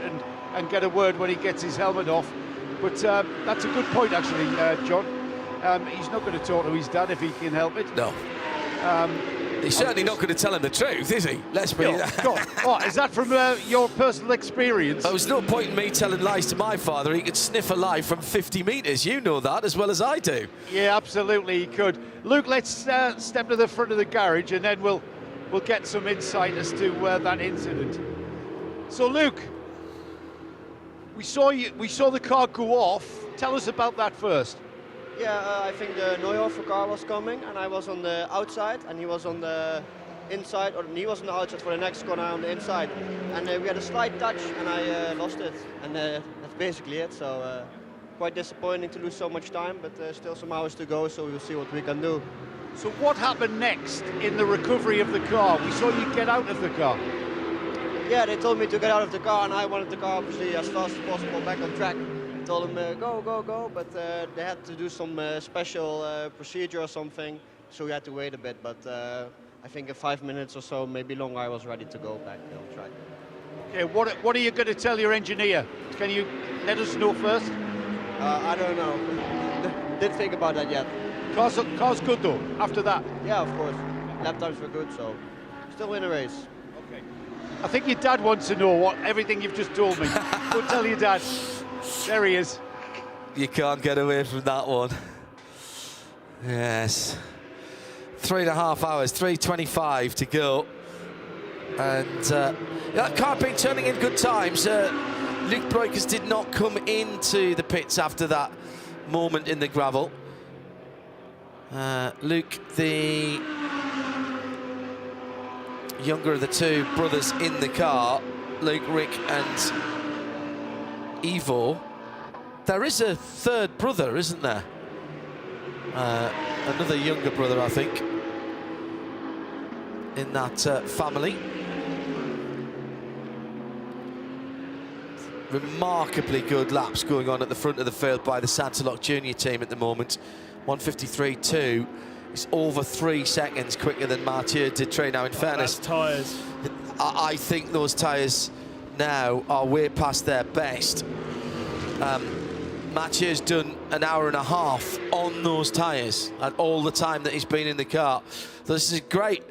and get a word when he gets his helmet off. But that's a good point, actually, John. He's not going to talk to his dad if he can help it. No. He's certainly not going to tell him the truth, is he? Let's be... What, is that from your personal experience? There was no point in me telling lies to my father. He could sniff a lie from 50 metres. You know that as well as I do. Yeah, absolutely, he could. Luke, let's step to the front of the garage and then we'll get some insight as to that incident. So, Luke, we saw the car go off. Tell us about that first. Yeah, I think the Neuhofer car was coming, and I was on the outside, and he was on the inside, or he was on the outside for the next corner on the inside. And we had a slight touch, and I lost it. And that's basically it. So quite disappointing to lose so much time, but still some hours to go, so we'll see what we can do. So what happened next in the recovery of the car? We saw you get out of the car. Yeah, they told me to get out of the car, and I wanted the car obviously as fast as possible back on track. Told them go, but they had to do some special procedure or something, so we had to wait a bit. But I think in 5 minutes or so, maybe longer, I was ready to go back on track. Okay, what are you going to tell your engineer? Can you let us know first? I don't know. Didn't think about that yet. Car's good though. After that. Yeah, of course. Lap times were good, so still in a race. Okay. I think your dad wants to know everything you've just told me. Go tell your dad. There he is. You can't get away from that one. Yes. 3.5 hours, 3:25 to go. And that car been turning in good times. Luke Breukers did not come into the pits after that moment in the gravel. Luke, the younger of the 2 brothers in the car, Luke, Rick and Ivo. There is a 3rd brother, isn't there? Another younger brother, I think, in that family. Remarkably good laps going on at the front of the field by the Santalok Junior team at the moment. 1:53.2. It's over 3 seconds quicker than Mathieu Dutré. Now, in fairness, tyres. I think those tyres now are way past their best. Mathieu has done an hour and a half on those tyres and all the time that he's been in the car. So this is a great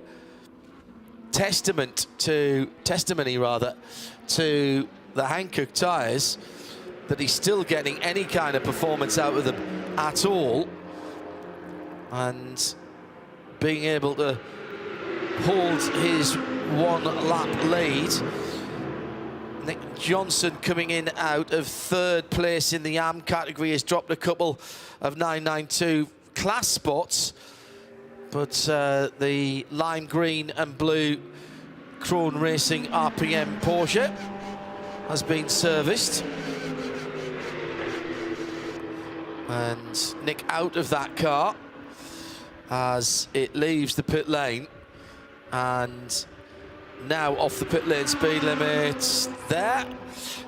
testimony to the Hankook tyres, that he's still getting any kind of performance out of them at all, and being able to hold his 1 lap lead. Nick Johnson coming in out of 3rd place in the AM category has dropped a couple of 992 class spots, but the lime green and blue Krone Racing RPM Porsche has been serviced. And Nick out of that car as it leaves the pit lane, and now off the pit lane speed limit there,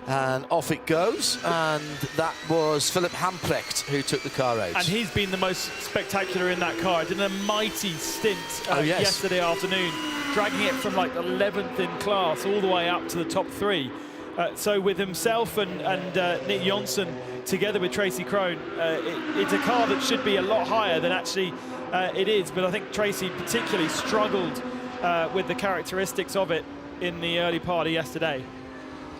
and off it goes. And that was Philip Hamprecht who took the car out. And he's been the most spectacular in that car. Did a mighty stint yesterday afternoon, dragging it from like 11th in class all the way up to the top 3. So with himself and Nick Johnson together with Tracy Krone, it's a car that should be a lot higher than actually it is. But I think Tracy particularly struggled with the characteristics of it in the early part of yesterday.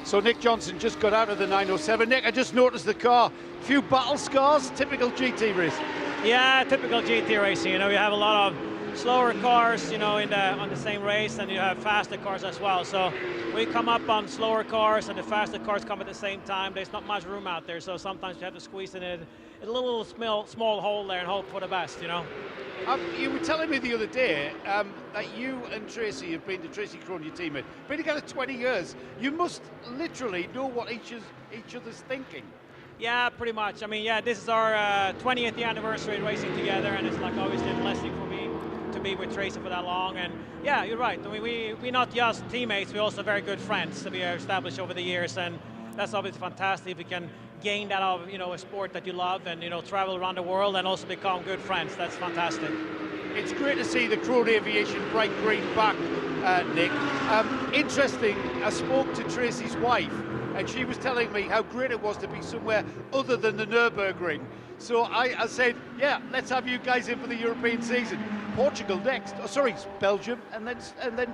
So Nick Johnson just got out of the 907. Nick, I just noticed the car. A few battle scars, typical GT race. Yeah, typical GT racing. You know, you have a lot of slower cars, you know, on the same race, and you have faster cars as well. So we come up on slower cars, and the faster cars come at the same time. There's not much room out there, so sometimes you have to squeeze in a little small hole there and hope for the best, you know. You were telling me the other day that you and Tracy have been to Tracy Krone, your teammate, been together 20 years. You must literally know what each other's thinking. Yeah, pretty much. I mean, yeah, this is our 20th anniversary racing together, and it's like obviously a blessing for me to be with Tracy for that long. And yeah, you're right. I mean, we're not just teammates, we're also very good friends that we have established over the years, and that's obviously fantastic if we can gain that out of, you know, a sport that you love, and, you know, travel around the world and also become good friends. That's fantastic. It's great to see the Krone Aviation bright green back, Nick. Interesting, I spoke to Tracy's wife, and she was telling me how great it was to be somewhere other than the Nürburgring. So I said, yeah, let's have you guys in for the European season. Portugal next. Oh, sorry, Belgium, and then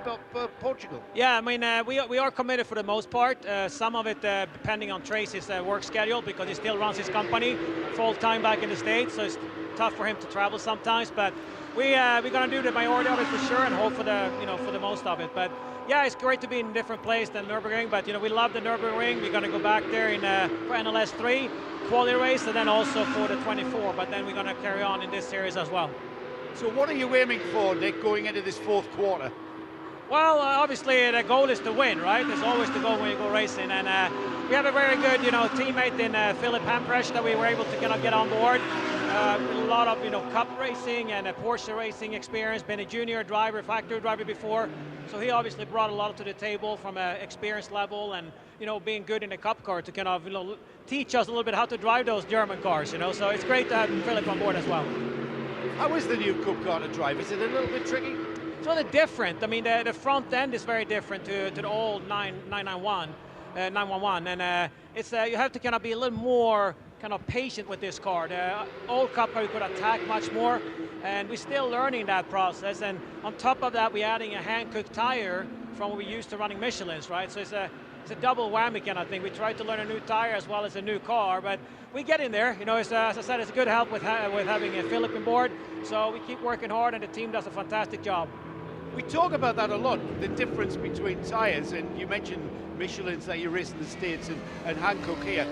Portugal. Yeah, I mean, we are committed for the most part. Some of it depending on Tracy's work schedule, because he still runs his company full time back in the States, so it's tough for him to travel sometimes. But we're going to do the majority of it for sure, and hope for the for the most of it. But yeah, it's great to be in a different place than Nürburgring. But you know, we love the Nürburgring. We're going to go back there in for NLS 3 quality race, and then also for the 24. But then we're going to carry on in this series as well. So what are you aiming for, Nick, going into this 4th quarter? Well, obviously the goal is to win, right? There's always the goal when you go racing, and we have a very good, you know, teammate in Philip Hamprecht that we were able to kind of get on board. A lot of, you know, Cup racing and Porsche racing experience. Been a junior driver, factory driver before, so he obviously brought a lot to the table from an experience level, and, you know, being good in a Cup car to kind of, you know, teach us a little bit how to drive those German cars, you know. So it's great to have Philip on board as well. How is the new Cup car to drive? Is it a little bit tricky? It's a little different. I mean, the front end is very different to the old 911, and it's you have to kind of be a little more kind of patient with this car. The old Cup car you could attack much more, and we're still learning that process. And on top of that, we're adding a Hankook tire from what we used to running Michelin's, right? So it's a double whammy kind of thing. We tried to learn a new tire as well as a new car, but we get in there. You know, as I said, it's a good help with having a Philip on board. So we keep working hard, and the team does a fantastic job. We talk about that a lot, the difference between tyres, and you mentioned Michelin's that you race in the States and Hankook here.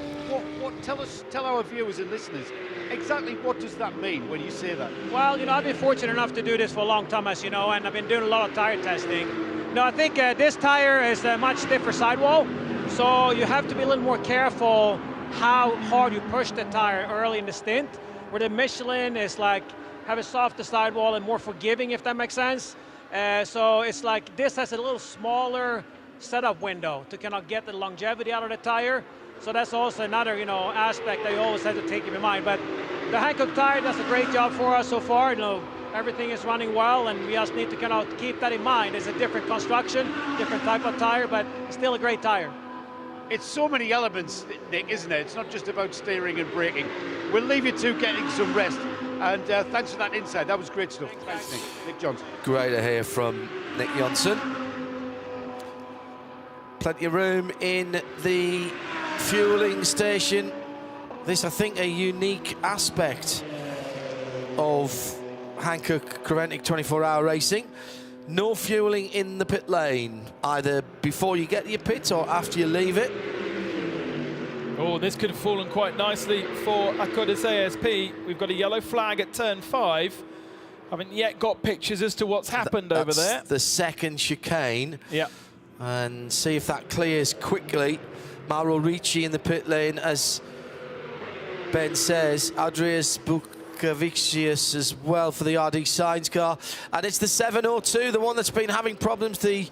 Tell our viewers and listeners, exactly what does that mean when you say that? Well, you know, I've been fortunate enough to do this for a long time, as you know, and I've been doing a lot of tire testing. No, I think this tire is a much stiffer sidewall, so you have to be a little more careful how hard you push the tire early in the stint, where the Michelin is like have a softer sidewall and more forgiving, if that makes sense. So it's like this has a little smaller setup window to kind of get the longevity out of the tire. So that's also another, you know, aspect that you always have to take in mind. But the Hankook tire does a great job for us so far. You know, everything is running well, and we just need to kind of keep that in mind. It's a different construction, different type of tire, but still a great tire. it's so many elements, Nick, isn't it? It's not just about steering and braking. We'll leave you two getting some rest. And thanks for that insight. That was great stuff. Thanks, Nick. Nick Johnson. Great to hear from Nick Johnson. Plenty of room in the fueling station. This, I think, a unique aspect of Hankook Creventic 24-hour racing. No fueling in the pit lane, either before you get to your pit or after you leave it. Oh, this could have fallen quite nicely for Akodes ASP. We've got a yellow flag at turn 5. Haven't yet got pictures as to what's happened over there. The second chicane. Yeah. And see if that clears quickly. Mauro Ricci in the pit lane, as Ben says. Andreas Bukavicius as well for the RD Sainz car. And it's the 702, the one that's been having problems. The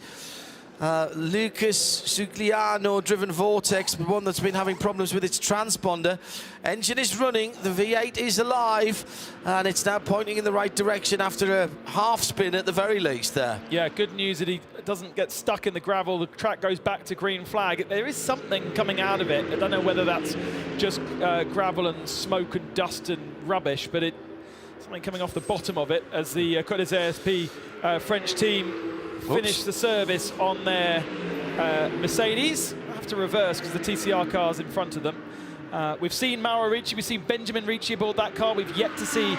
Lucas Sugliano driven Vortex, the one that's been having problems with its transponder. Engine is running, the V8 is alive, and it's now pointing in the right direction after a half spin at the very least there. Yeah, good news that he doesn't get stuck in the gravel. The track goes back to green flag. There is something coming out of it. I don't know whether that's just gravel and smoke and dust and rubbish, but something coming off the bottom of it as the Akodes ASP French team finish the service on their Mercedes. I have to reverse because the TCR car's in front of them. We've seen Mauro Ricci, we've seen Benjamin Ricci aboard that car. We've yet to see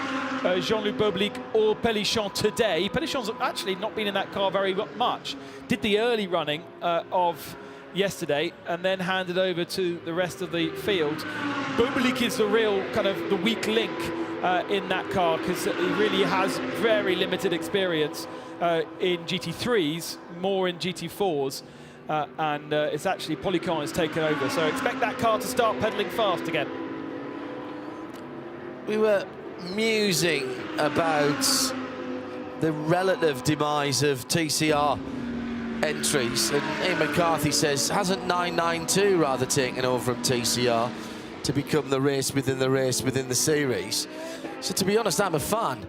Jean-Luc Boblic or Pélichon today. Pélichon's actually not been in that car very much. Did the early running of yesterday and then handed over to the rest of the field. Boblic is the real kind of the weak link in that car because he really has very limited experience in GT3s, more in GT4s, and it's actually Polycon has taken over. So expect that car to start pedaling fast again. We were musing about the relative demise of TCR entries, and Ian McCarthy says, hasn't 992 rather taken over from TCR to become the race within the series? So to be honest, I'm a fan.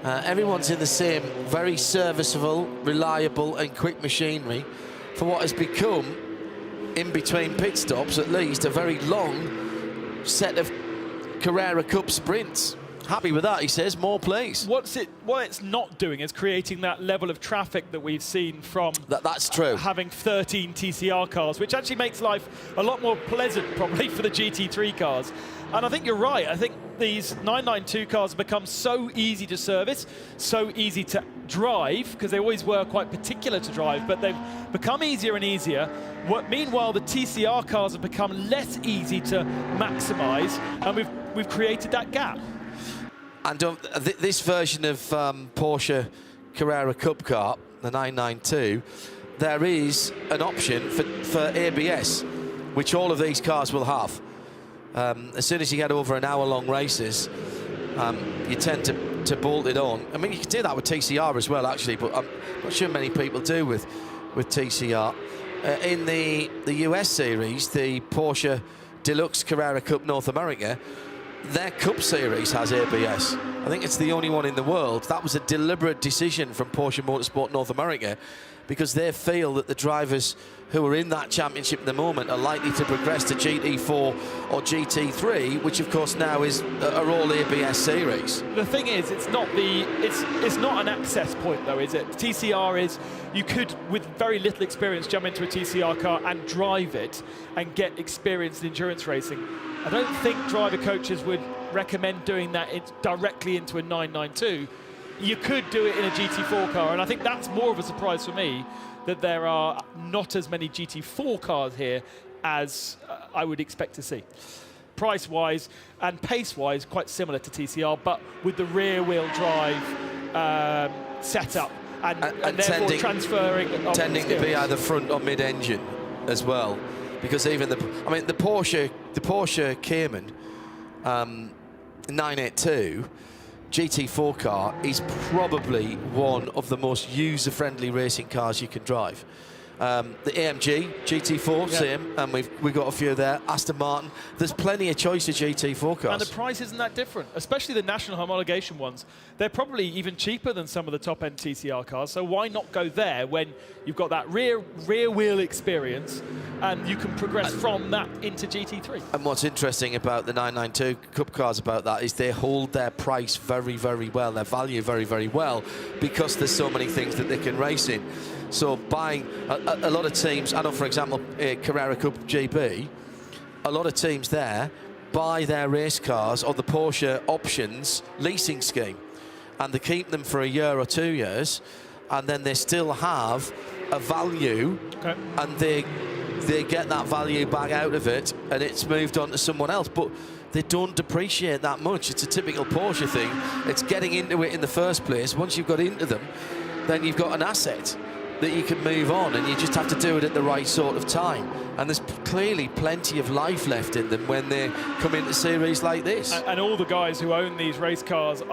Everyone's in the same very serviceable, reliable and quick machinery for what has become, in between pit stops at least, a very long set of Carrera Cup sprints. Happy with that, he says, more please. What it's not doing is creating that level of traffic that we've seen from that's true. Having 13 TCR cars, which actually makes life a lot more pleasant probably for the GT3 cars. And I think you're right. I think these 992 cars have become so easy to service, so easy to drive, because they always were quite particular to drive, but they've become easier and easier. Meanwhile, the TCR cars have become less easy to maximise, and we've created that gap. And this version of Porsche Carrera Cup car, the 992, there is an option for ABS, which all of these cars will have. As soon as you get over an hour-long races, you tend to bolt it on. I mean, you can do that with TCR as well, actually, but I'm not sure many people do with TCR. In the US series, the Porsche Deluxe Carrera Cup North America, their Cup Series has ABS. I think it's the only one in the world. That was a deliberate decision from Porsche Motorsport North America because they feel that the drivers who are in that championship at the moment are likely to progress to GT4 or GT3, which of course now are all ABS series. The thing is, it's not an access point though, is it? TCR is, you could, with very little experience, jump into a TCR car and drive it and get experience in endurance racing. I don't think driver coaches would recommend doing that directly into a 992. You could do it in a GT4 car, and I think that's more of a surprise for me, that there are not as many GT4 cars here as I would expect to see. Price-wise and pace-wise, quite similar to TCR, but with the rear-wheel drive setup and therefore tending to be either front or mid-engine as well, because even the Porsche Cayman 982 GT4 car is probably one of the most user-friendly racing cars you can drive. The AMG GT4, same, and we've got a few there. Aston Martin. There's plenty of choice of GT4 cars. And the price isn't that different, especially the national homologation ones. They're probably even cheaper than some of the top-end TCR cars, so why not go there when you've got that rear wheel experience and you can progress from that into GT3? And what's interesting about the 992 Cup cars about that is they hold their price very, very well, their value very, very well, because there's so many things that they can race in. So buying a lot of teams, I know, for example, Carrera Cup GB, a lot of teams there buy their race cars on the Porsche options leasing scheme, and they keep them for a year or 2 years, and then they still have a value, and they get that value back out of it, and it's moved on to someone else. But they don't depreciate that much. It's a typical Porsche thing. It's getting into it in the first place. Once you've got into them, then you've got an asset that you can move on, and you just have to do it at the right sort of time. And there's clearly plenty of life left in them when they come into series like this. And all the guys who own these race cars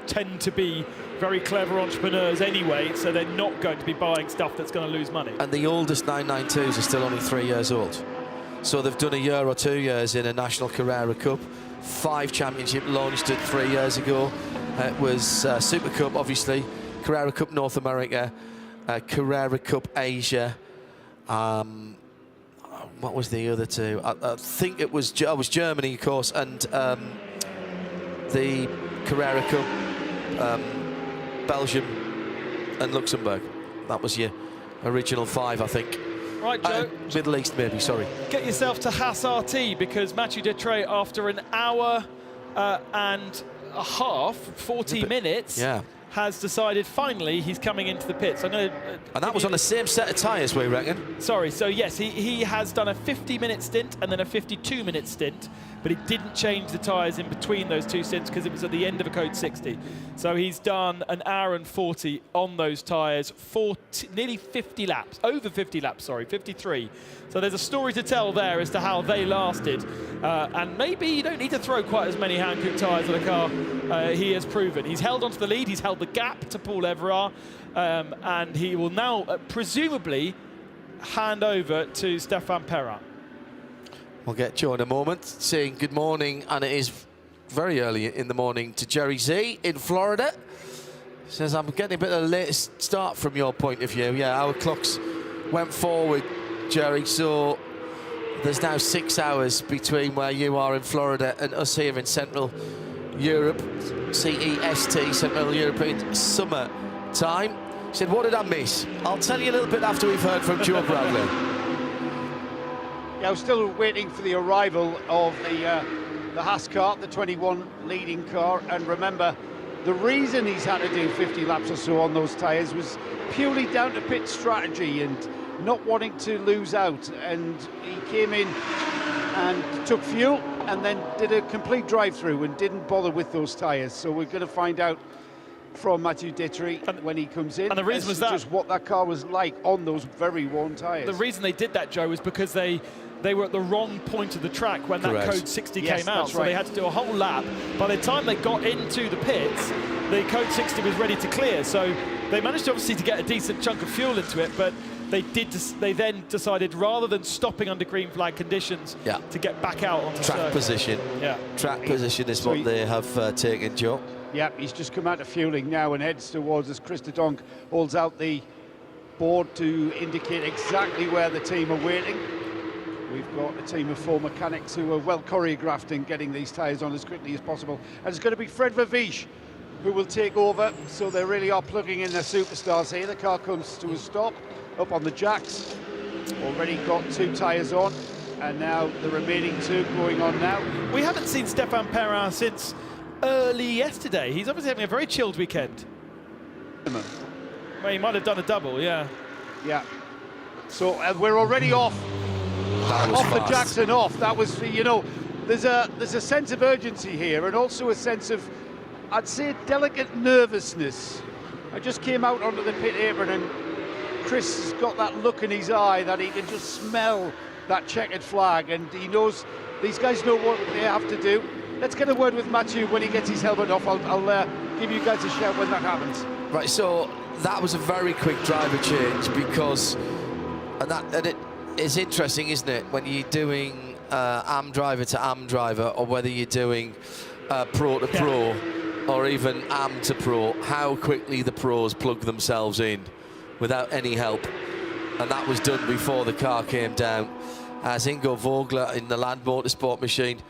tend to be very clever entrepreneurs anyway, so they're not going to be buying stuff that's going to lose money. And the oldest 992s are still only 3 years old. So they've done a year or 2 years in a National Carrera Cup. 5 Championship launched it 3 years ago. It was Super Cup, obviously, Carrera Cup North America, Carrera Cup Asia. What was the other two? I think it was Germany, of course, and the Carrera Cup Belgium and Luxembourg. That was your original 5, I think. Right, Joe. Middle East, maybe, sorry. Get yourself to Haas RT, because Mathieu Detrey, after an hour and a half, 40 minutes, has decided finally he's coming into the pits. I know, and that was on the same set of tyres, we reckon. Sorry, so yes, he has done a 50-minute stint and then a 52-minute stint, but he didn't change the tyres in between those 2 stints because it was at the end of a Code 60. So he's done an hour and 40 on those tyres, nearly 50 laps, over 50 laps, sorry, 53. So there's a story to tell there as to how they lasted. And maybe you don't need to throw quite as many Hankook tyres on a car. He has proven. He's held onto the lead, he's held the gap to Paul Everard, and he will now presumably hand over to Stefan Perrin. We'll get Joe in a moment, saying good morning, and it is very early in the morning to Jerry Z in Florida. Says, I'm getting a bit of a late start from your point of view. Yeah, our clocks went forward, Jerry, so there's now 6 hours between where you are in Florida and us here in Central Europe, CEST, Central European Summer Time. He said, what did I miss? I'll tell you a little bit after we've heard from Joe Bradley. Yeah, I'm still waiting for the arrival of the Haas car, the 21 leading car. And remember, the reason he's had to do 50 laps or so on those tyres was purely down to pit strategy and not wanting to lose out. And he came in and took fuel and then did a complete drive-through and didn't bother with those tyres. So we're going to find out from Mathieu Detrey when he comes in, and the reason was that just what that car was like on those very worn tyres. The reason they did that, Joe, was because they were at the wrong point of the track when that Code 60 came out, so they had to do a whole lap. By the time they got into the pits, the Code 60 was ready to clear, so they managed obviously to get a decent chunk of fuel into it, but they then decided, rather than stopping under green flag conditions, to get back out on the track position. Yeah, track position is what they have taken, Joe. Yeah, he's just come out of fueling now and heads towards us. Chris de Donk holds out the board to indicate exactly where the team are waiting. We've got a team of 4 mechanics who are well choreographed in getting these tyres on as quickly as possible. And it's going to be Fred Verviche who will take over. So they really are plugging in their superstars here. The car comes to a stop up on the jacks. Already got 2 tyres on. And now the remaining 2 going on now. We haven't seen Stefan Perrin since early yesterday. He's obviously having a very chilled weekend. Well, he might have done a double, yeah. Yeah. So we're already off the jacks and off. That was, you know, there's a sense of urgency here, and also a sense of, I'd say, delicate nervousness. I just came out onto the pit apron, and Chris has got that look in his eye that he can just smell that checkered flag, and he knows these guys know what they have to do. Let's get a word with Mathieu when he gets his helmet off. I'll give you guys a shout when that happens. Right, so that was a very quick driver change, because And it is interesting, isn't it, when you're doing AM driver to AM driver, or whether you're doing pro to pro, or even AM to pro, how quickly the pros plug themselves in without any help. And that was done before the car came down, as Ingo Vogler in the Land Motorsport machine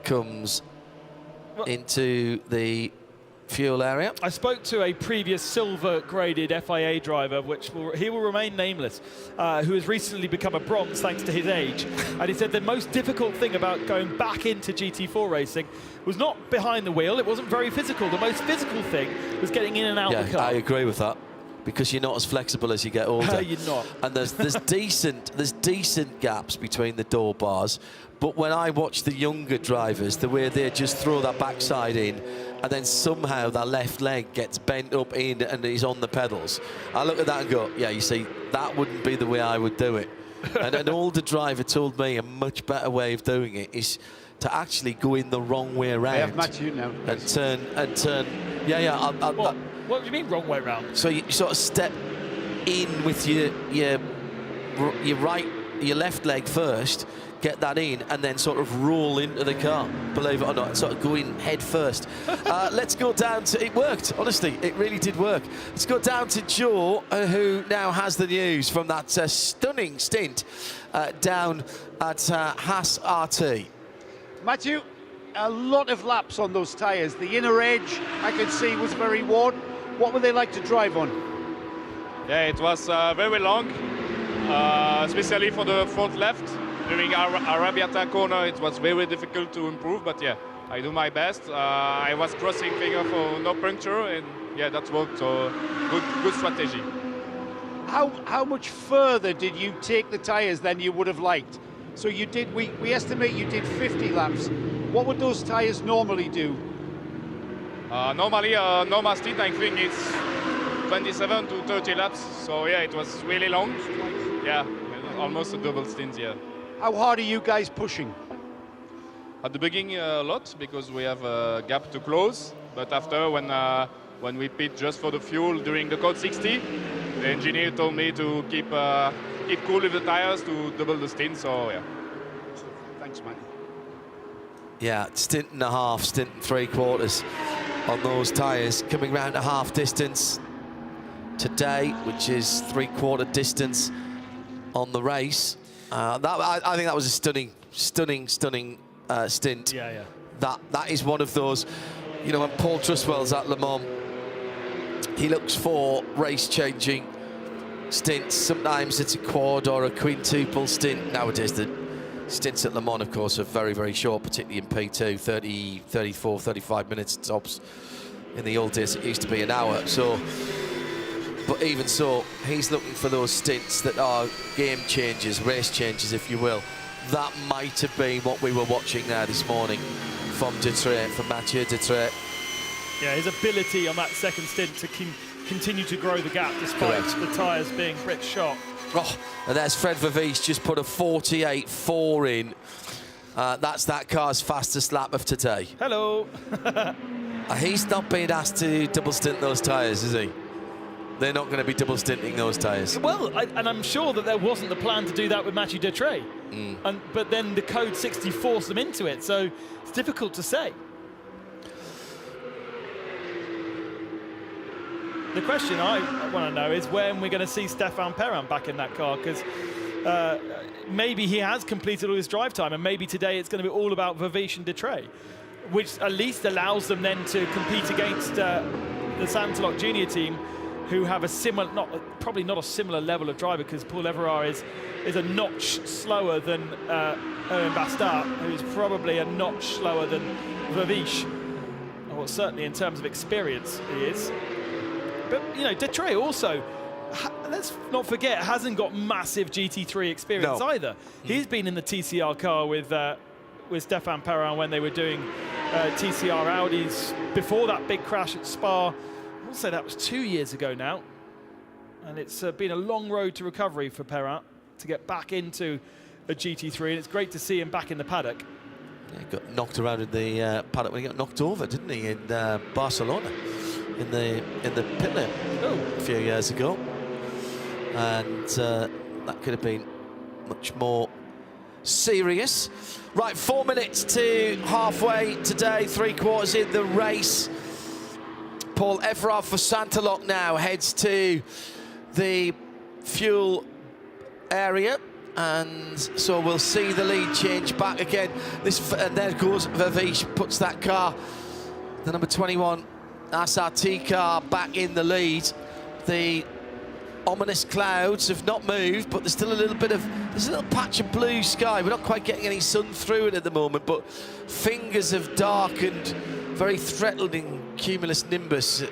comes into the fuel area. I spoke to a previous silver-graded FIA driver, he will remain nameless, who has recently become a bronze thanks to his age. And he said the most difficult thing about going back into GT4 racing was not behind the wheel. It wasn't very physical. The most physical thing was getting in and out of the car. I agree with that, because you're not as flexible as you get older. You're not. And there's decent gaps between the door bars. But when I watch the younger drivers, the way they just throw that backside in, and then somehow that left leg gets bent up in and he's on the pedals, I look at that and go, yeah, you see, that wouldn't be the way I would do it. And an older driver told me a much better way of doing it is to actually go in the wrong way around. I have matched you now. And turn. Yeah. What do you mean wrong way round? So you sort of step in with your left leg first, get that in, and then sort of roll into the car, believe it or not, sort of go in head first. Let's go down to, it worked, honestly, it really did work. Let's go down to Joe, who now has the news from that stunning stint down at Haas RT. Matthew, a lot of laps on those tyres. The inner edge, I could see, was very worn. What were they like to drive on? Yeah, it was very long, especially for the front left. During our Arabiata corner, it was very difficult to improve, but yeah, I do my best. I was crossing finger for no puncture, and yeah, that worked, so good strategy. How much further did you take the tyres than you would have liked? So you did, we estimate you did 50 laps. What would those tyres normally do? Normally, normal stint, I think it's 27 to 30 laps, so yeah, it was really long. Yeah, almost a double stint, yeah. How hard are you guys pushing? At the beginning, a lot, because we have a gap to close. But after, when we pit just for the fuel during the Code 60, the engineer told me to keep cool with the tires to double the stint, so yeah. Thanks, man. Yeah, stint and a half, stint and 3/4 on those tyres. Coming round to half distance today, which is 3/4 distance on the race. I think that was a stunning stint. Yeah. That is one of those, you know, when Paul Trustwell's at Le Mans, he looks for race-changing stints. Sometimes it's a quad or a quintuple stint. Nowadays, the stints at Le Mans, of course, are very, very short, particularly in P2, 30, 34, 35 minutes tops. In the old days, it used to be an hour. So, but even so, he's looking for those stints that are game changers, race changers, if you will. That might have been what we were watching there this morning from Mathieu Dutré. Yeah, his ability on that second stint to continue to grow the gap despite the tyres being brick shot. Oh, and there's Fred Vervies just put a 48.4 in. That's that car's fastest lap of today. Hello. He's not being asked to double stint those tyres, is he? They're not going to be double stinting those tyres. Well, and I'm sure that there wasn't the plan to do that with Mathieu Dutré. But then the Code 60 forced them into it, so it's difficult to say. The question I want to know is when we're going to see Stéphane Perrin back in that car, because maybe he has completed all his drive time, and maybe today it's going to be all about Vervies and Dutré, which at least allows them then to compete against the Santalok Junior team, who have a similar, probably not a similar level of driver, because Paul Everard is a notch slower than Owen Bastard, who's probably a notch slower than Vervies. Well, certainly in terms of experience, he is. But, you know, Dutré also, let's not forget, hasn't got massive GT3 experience either. He's been in the TCR car with Stéphane Perrin when they were doing TCR Audis before that big crash at Spa. I'll say that was 2 years ago now. And it's been a long road to recovery for Perrin to get back into a GT3, and it's great to see him back in the paddock. Yeah, he got knocked around in the paddock when he got knocked over, didn't he, in Barcelona, in the pit lane a few years ago. And That could have been much more serious. Right, 4 minutes to halfway today, 3/4 in the race. Paul Everard for Santalok now heads to the fuel area, and so we'll see the lead change back again. And there goes Vavish, puts that car, the number 21 SRT car, back in the lead. The ominous clouds have not moved, but there's still there's a little patch of blue sky. We're not quite getting any sun through it at the moment, but fingers of darkened, very threatening cumulus nimbus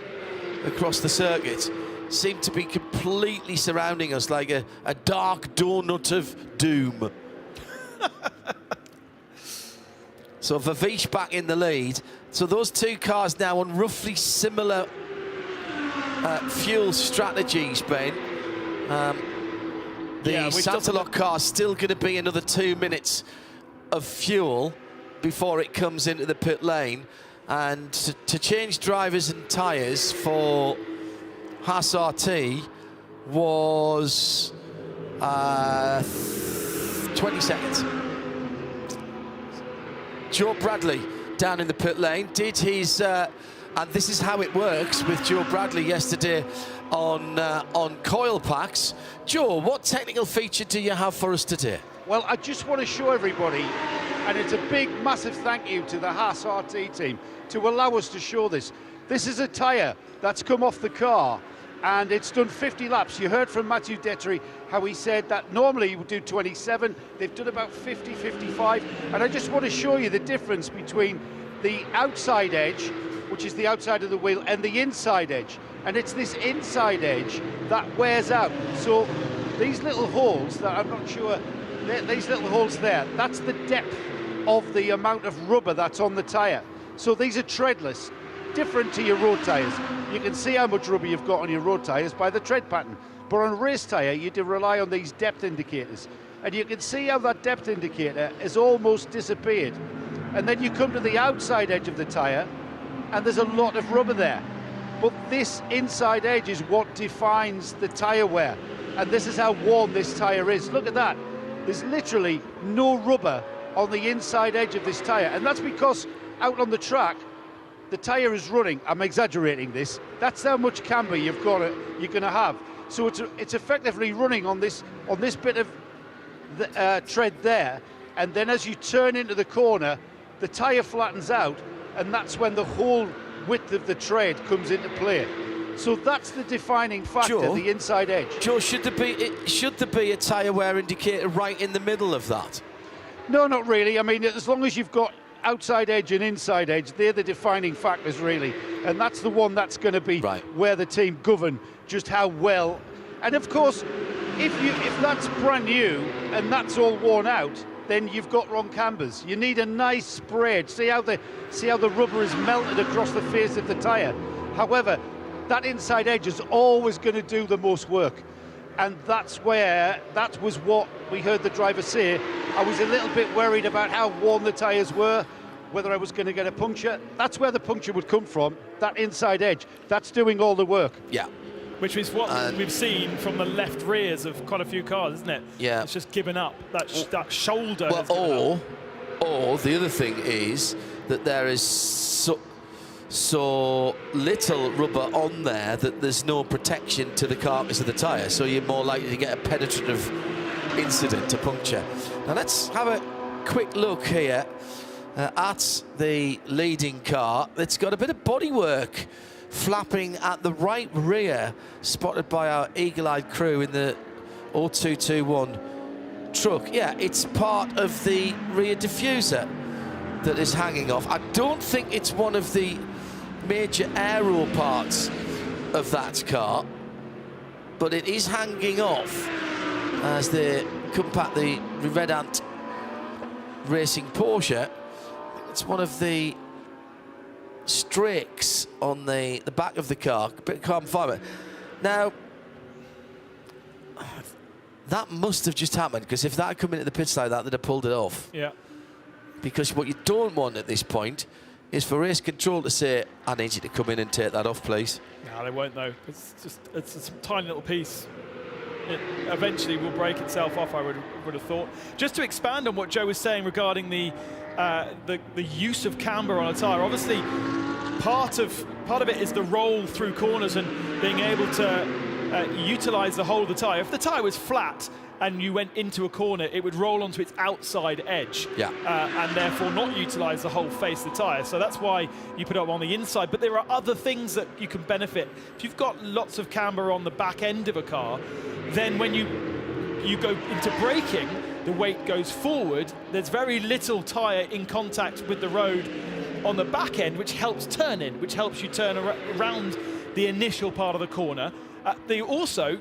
across the circuit seem to be completely surrounding us like a dark donut of doom. So Vavish back in the lead. So those two cars now on roughly similar fuel strategies, Ben. The Santalok car still going to be another 2 minutes of fuel before it comes into the pit lane, and to change drivers and tyres for Haas RT was 20 seconds. Joe Bradley down in the pit lane did his and this is how it works with Joe Bradley yesterday on coil packs. Joe, what technical feature do you have for us today? Well, I just want to show everybody, and it's a big, massive thank you to the Haas RT team to allow us to show this. This is a tyre that's come off the car, and it's done 50 laps. You heard from Matthew Dettery how he said that normally you would do 27. They've done about 50, 55. And I just want to show you the difference between the outside edge, which is the outside of the wheel, and the inside edge. And it's this inside edge that wears out. So these little holes that I'm not sure, these little holes there, that's the depth of the amount of rubber that's on the tyre. So these are treadless, different to your road tyres. You can see how much rubber you've got on your road tyres by the tread pattern. But on a race tyre, you do rely on these depth indicators. And you can see how that depth indicator has almost disappeared. And then you come to the outside edge of the tyre, and there's a lot of rubber there. But this inside edge is what defines the tyre wear. And this is how worn this tyre is. Look at that. There's literally no rubber on the inside edge of this tyre. And that's because out on the track, the tyre is running. I'm exaggerating this. That's how much camber you're going to have. So it's effectively running on this bit of the, tread there. And then as you turn into the corner, the tyre flattens out, and that's when the whole width of the tread comes into play. So that's the defining factor, Joe, the inside edge. Joe, should there be a tyre wear indicator right in the middle of that? No, not really. I mean, as long as you've got outside edge and inside edge, they're the defining factors, really. And that's the one that's going to be where the team govern just how well. And of course, if that's brand new and that's all worn out, then you've got wrong cambers. You need a nice sprayed. See how the rubber is melted across the face of the tyre. However, that inside edge is always going to do the most work. And that was what we heard the driver say. I was a little bit worried about how worn the tyres were, whether I was going to get a puncture. That's where the puncture would come from, that inside edge. That's doing all the work. Yeah. Which is what we've seen from the left rears of quite a few cars, isn't it? Yeah. It's just given up. That shoulder. Well, or the other thing is that there is so little rubber on there that there's no protection to the carcass of the tyre, so you're more likely to get a penetrative incident, a puncture. Now let's have a quick look here at the leading car. It's got a bit of bodywork flapping at the right rear, spotted by our eagle-eyed crew in the 0221 truck. Yeah, it's part of the rear diffuser that is hanging off. I don't think it's one of the major aero parts of that car, but it is hanging off as they come past the Red Ant Racing Porsche. It's one of the streaks on the back of the car, a bit of carbon fibre. Now, that must have just happened, because if that had come into the pits like that, they'd have pulled it off. Yeah. Because what you don't want at this point is for race control to say, I need you to come in and take that off, please. No, they won't, though. It's a tiny little piece. it eventually will break itself off, I would have thought. Just to expand on what Joe was saying regarding the use of camber on a tyre, obviously part of it is the roll through corners and being able to utilize the whole of the tyre. If the tyre was flat and you went into a corner, it would roll onto its outside edge, and therefore not utilize the whole face of the tyre. So that's why you put it on the inside. But there are other things that you can benefit. If you've got lots of camber on the back end of a car, then when you go into braking, the weight goes forward. There's very little tyre in contact with the road on the back end, which helps turn in, which helps you turn around the initial part of the corner. They also,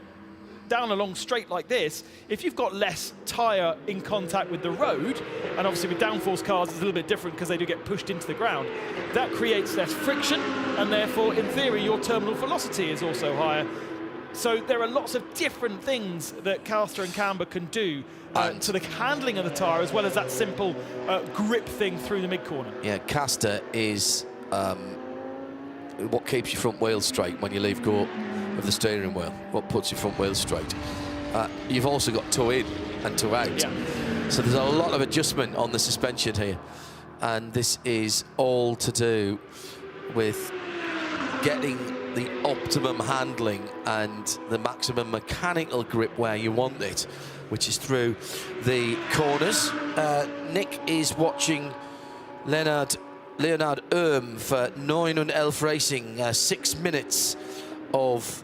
down a long straight like this, if you've got less tyre in contact with the road, and obviously with downforce cars it's a little bit different because they do get pushed into the ground, that creates less friction, and therefore in theory your terminal velocity is also higher. So there are lots of different things that caster and camber can do to the handling of the tyre, as well as that simple grip thing through the mid-corner. Yeah, caster is what keeps your front wheel straight when you leave go of the steering wheel, what puts your front wheel straight. You've also got toe in and toe out. So there's a lot of adjustment on the suspension here. And this is all to do with getting the optimum handling and the maximum mechanical grip where you want it, which is through the corners. Nick is watching Leonard for 9 und 11 Racing, 6 minutes of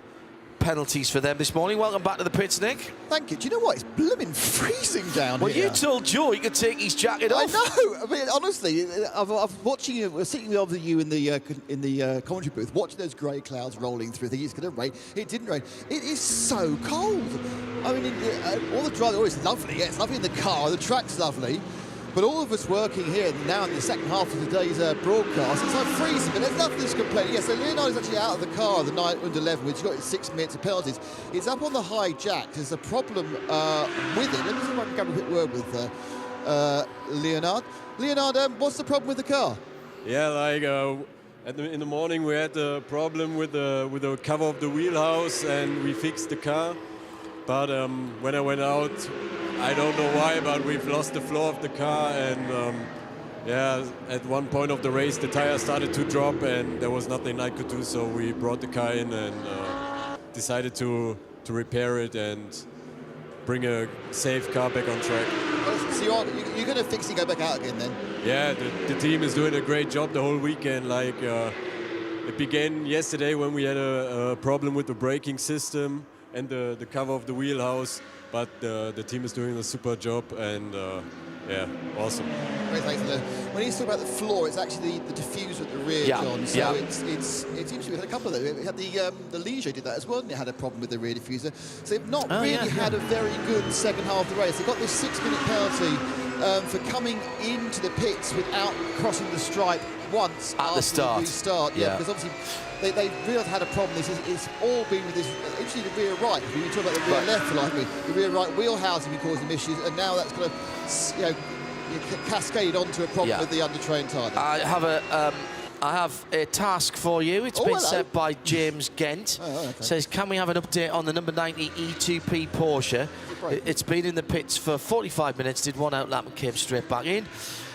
penalties for them this morning. Welcome back to the pits, Nick. Thank you. Do you know what? It's blooming freezing down here. Well, you told Joe he could take his jacket off. I know. I mean, honestly, I've watching you, sitting over you in the commentary booth, watching those grey clouds rolling through. Thinking it's going to rain. It didn't rain. It is so cold. I mean, all the driving, it's lovely. Yeah, it's lovely in the car. The track's lovely. But all of us working here now in the second half of today's broadcast, it's like freezing, but there's nothing to complain. Yeah, so Leonard is actually out of the car, the 9 und 11, which got 6 minutes of penalties. It's up on the high jack. There's a problem with it. Let me see if I can grab a quick word with Leonard. Leonard, what's the problem with the car? Yeah, like in the morning we had a problem with the cover of the wheelhouse, and we fixed the car. But when I went out, I don't know why, but we've lost the flow of the car, and yeah, at one point of the race the tire started to drop and there was nothing I could do, so we brought the car in and decided to repair it and bring a safe car back on track. So you're going to fix it, go back out again then? Yeah, the team is doing a great job the whole weekend. Like it began yesterday when we had a problem with the braking system and the cover of the wheelhouse, but the team is doing a super job, and yeah, awesome. Great, thanks. When he's talking about the floor, it's actually the diffuser at the rear, John. So it's interesting. We had a couple of those. We had the Ligier did that as well, and it had a problem with the rear diffuser. So they've not really had a very good second half of the race. They've got this 6-minute penalty for coming into the pits without crossing the stripe once at the start. Restart. Yeah, because obviously they realised had a problem. It's all been with this, actually the rear right. We were talking about the rear left for like me. The rear right wheel housing been causing issues, and now that's going to, cascade onto a problem with the under-train tyre. I have a task for you. It's been set by James Gent. Says, can we have an update on the number 90 E2P Porsche? It's been in the pits for 45 minutes, did one outlap and came straight back in.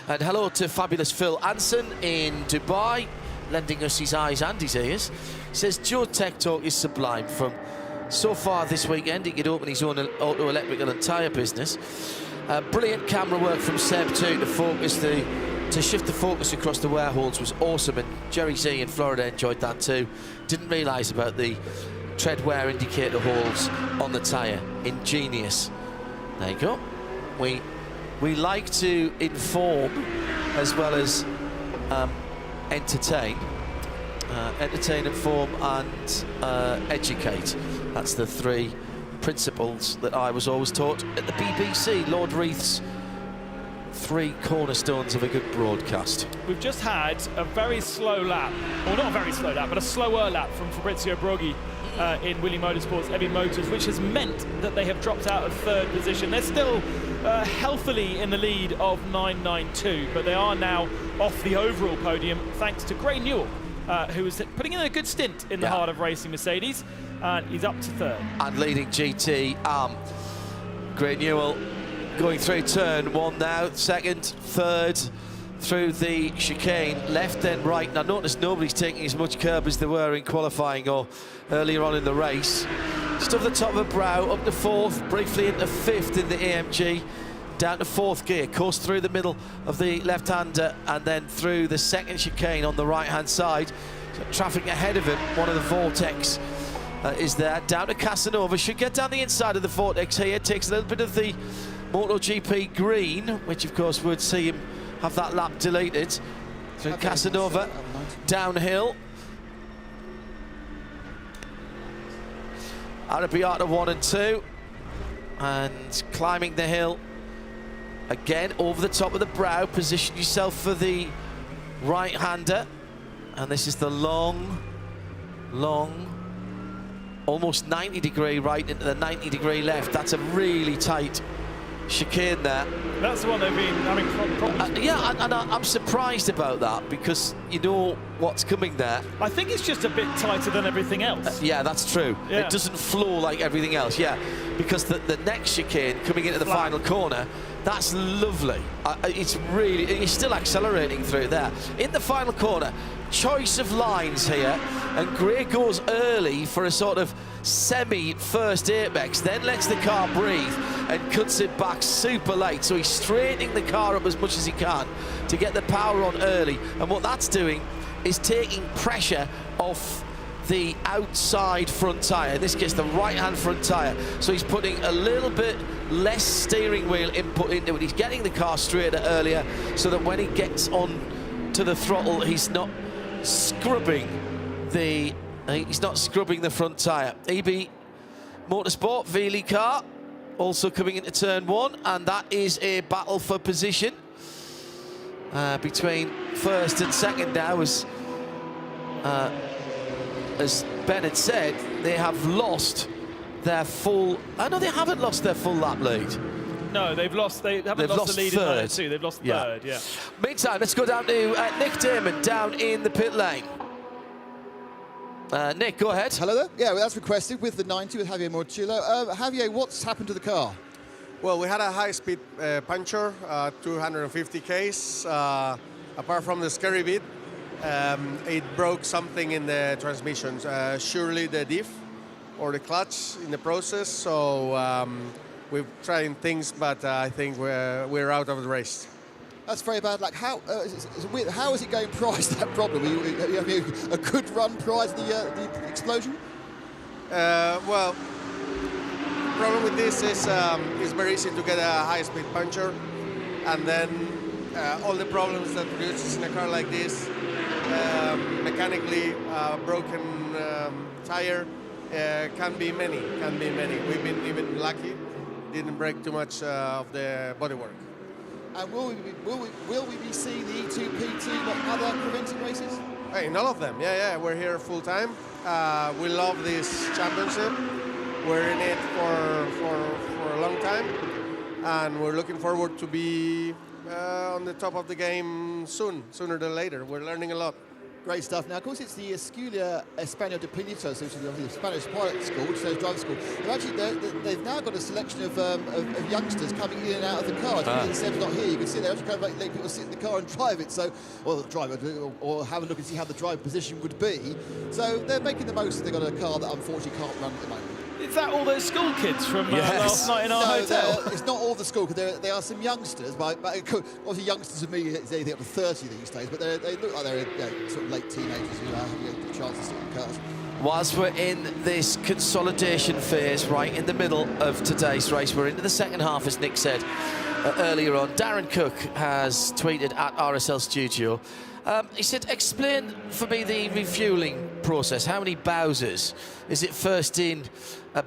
And hello to fabulous Phil Anson in Dubai, lending us his eyes and his ears. He says, Joe Tech Talk is sublime. From so far this weekend, he could open his own auto-electrical and tyre business. Brilliant camera work from Seb too to shift the focus across the wear holes was awesome, and Jerry Z in Florida enjoyed that too. Didn't realise about the tread wear indicator holes on the tyre. Ingenious. There you go. We like to inform as well as entertain. Entertain, inform and educate. That's the 3 principles that I was always taught at the BBC. Lord Reith's 3 cornerstones of a good broadcast. We've just had a very slow lap, or not a very slow lap, but a slower lap from Fabrizio Broghi in Willie Motorsports Heavy Motors, which has meant that they have dropped out of 3rd position. They're still healthily in the lead of 992, but they are now off the overall podium thanks to Gray Newell, who is putting in a good stint in the heart of racing Mercedes. and he's up to third. And leading GT, Great Newell going through turn 1 now, second, third, through the chicane, left then right. Now notice nobody's taking as much curb as they were in qualifying or earlier on in the race. Stuff the top of the brow, up to 4th, briefly into 5th in the AMG, down to 4th gear, course through the middle of the left-hander and then through the second chicane on the right-hand side. So traffic ahead of him, one of the Vortex is there, down to Casanova, should get down the inside of the Vortex here, takes a little bit of the MotoGP green, which of course would see him have that lap deleted. Through Casanova, downhill. Arrabbiata 1 and 2, and climbing the hill again over the top of the brow. Position yourself for the right-hander, and this is the long, almost 90-degree right into the 90-degree left. That's a really tight chicane there. That's the one they've been having problems with. Yeah, and I'm surprised about that because you know what's coming there. I think it's just a bit tighter than everything else. Yeah, that's true. Yeah. It doesn't flow like everything else, yeah. Because the next chicane coming into the final corner, that's lovely. It's really, he's still accelerating through there. In the final corner, choice of lines here, and Gray goes early for a sort of semi-first apex, then lets the car breathe and cuts it back super late. So he's straightening the car up as much as he can to get the power on early. And what that's doing is taking pressure off the outside front tyre, in this case the right-hand front tyre. So he's putting a little bit less steering wheel input into it. He's getting the car straighter earlier so that when he gets on to the throttle, he's not scrubbing the front tyre. EB Motorsport, Veely car, also coming into turn 1, and that is a battle for position between first and second now. As Ben had said, they have lost their full... Oh, no, they haven't lost their full lap lead. No, they haven't lost the lead third. in 2. They've lost third, yeah. Meantime, let's go down to Nick Damon down in the pit lane. Nick, go ahead. Hello there. Yeah, well, that's requested with the 90 with Javier Morchillo. Javier, what's happened to the car? Well, we had a high-speed puncture, 250 Ks. Apart from the scary bit, it broke something in the transmissions, surely the diff or the clutch in the process. So we've tried things, but I think we're out of the race. That's very bad. Like, how is it going prior to that problem? Are you having a good run prior to the explosion? Well, the problem with this is it's very easy to get a high-speed puncture, and then all the problems that produces in a car like this, mechanically broken tire, can be many. We've been even lucky, didn't break too much of the bodywork. And will we be seeing the E2P team at other Creventic races? Hey, in all of them, yeah. We're here full time. We love this championship. We're in it for a long time, and we're looking forward to be on the top of the game sooner than later. We're learning a lot. Great stuff. Now, of course, it's the Escuela Español de Pilotos, which is the Spanish pilot school, which is driver school. They've now got a selection of youngsters coming in and out of the car. Seb's not here. You can see they're actually kind of letting people sit in the car and drive it. So, or drive it, or have a look and see how the drive position would be. So they're making the most. They've got a car that unfortunately can't run at the moment. Is that all those school kids from last night in our hotel? It's not all the school, because there are some youngsters, but obviously youngsters of me, is anything up to 30 these days, but they look like they're sort of late teenagers who have a chance to sit in cars. Whilst we're in this consolidation phase, right in the middle of today's race, we're into the second half, as Nick said earlier on. Darren Cook has tweeted at RSL Studio. He said, explain for me the refueling process. How many Bowsers? Is it first in,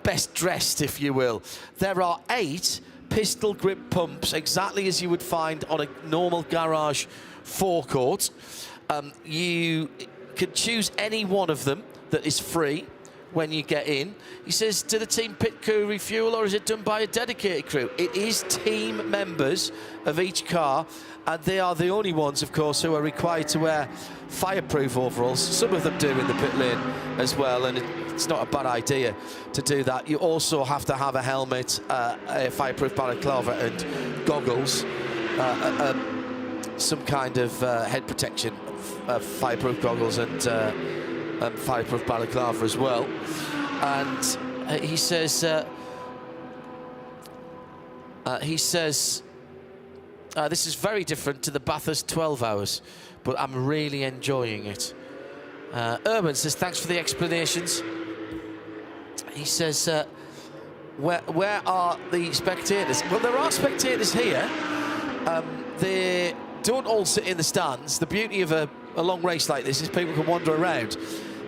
best dressed, if you will? There are 8 pistol grip pumps, exactly as you would find on a normal garage forecourt. You can choose any one of them that is free when you get in. He says, do the team pit crew refuel, or is it done by a dedicated crew? It is team members of each car, and they are the only ones, of course, who are required to wear fireproof overalls. Some of them do in the pit lane as well, and it's not a bad idea to do that. You also have to have a helmet, a fireproof balaclava and goggles, some kind of head protection, fireproof goggles and fireproof balaclava as well. And he says this is very different to the Bathurst 12 hours, but I'm really enjoying it. Urban says, thanks for the explanations. He says, where are the spectators? Well, there are spectators here. They don't all sit in the stands. The beauty of a long race like this is people can wander around.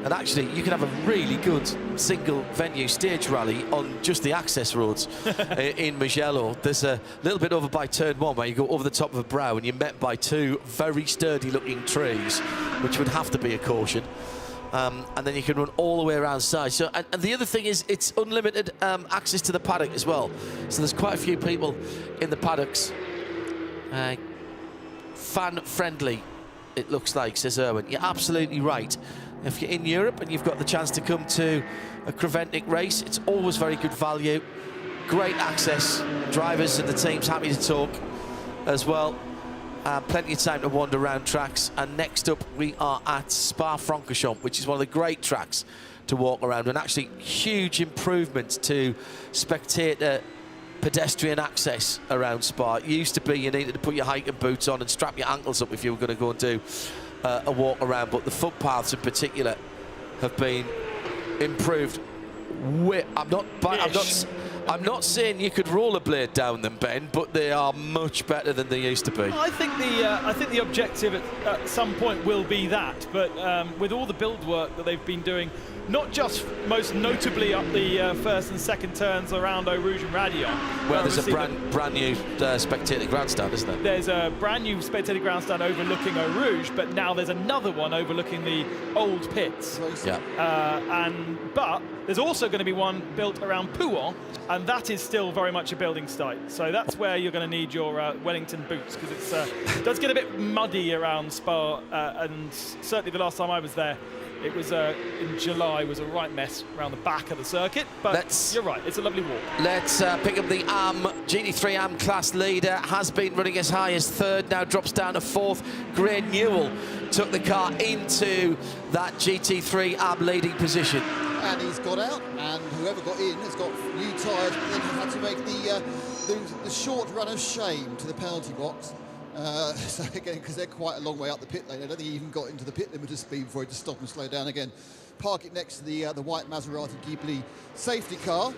And actually, you can have a really good single-venue stage rally on just the access roads in Mugello. There's a little bit over by turn 1 where you go over the top of a brow and you're met by 2 very sturdy-looking trees, which would have to be a caution. And then you can run all the way around side. So, and the other thing is it's unlimited access to the paddock as well. So there's quite a few people in the paddocks. Fan-friendly, it looks like, says Erwin. You're absolutely right. If you're in Europe and you've got the chance to come to a Creventic race, it's always very good value. Great access. Drivers and the team's happy to talk as well. Plenty of time to wander around tracks. And next up, we are at Spa-Francorchamps, which is one of the great tracks to walk around. And actually, huge improvements to spectator pedestrian access around Spa. It used to be you needed to put your hiking boots on and strap your ankles up if you were going to go and do a walk around, but the footpaths in particular have been improved. I'm not saying you could rollerblade down them, Ben, but they are much better than they used to be. I think the objective at some point will be that, but with all the build work that they've been doing, not just most notably up the first and second turns around Eau Rouge and Radion. Well, there's a brand new spectator grandstand, isn't there? There's a brand new spectator grandstand overlooking Eau Rouge, but now there's another one overlooking the old pits. Yeah. But there's also going to be one built around Pouhon, and that is still very much a building site. So that's where you're going to need your Wellington boots, because it does get a bit muddy around Spa, and certainly the last time I was there, it was in July, was a right mess around the back of the circuit, but you're right, it's a lovely walk. Let's pick up the GT3 AM class leader, has been running as high as 3rd, now drops down to 4th. Greg Newell took the car into that GT3 AM leading position. And he's got out, and whoever got in has got new tyres, but then he had to make the short run of shame to the penalty box. So again, because they're quite a long way up the pit lane, I don't think he even got into the pit limiter speed before he had to stop and slow down again. Park it next to the white Maserati Ghibli safety car,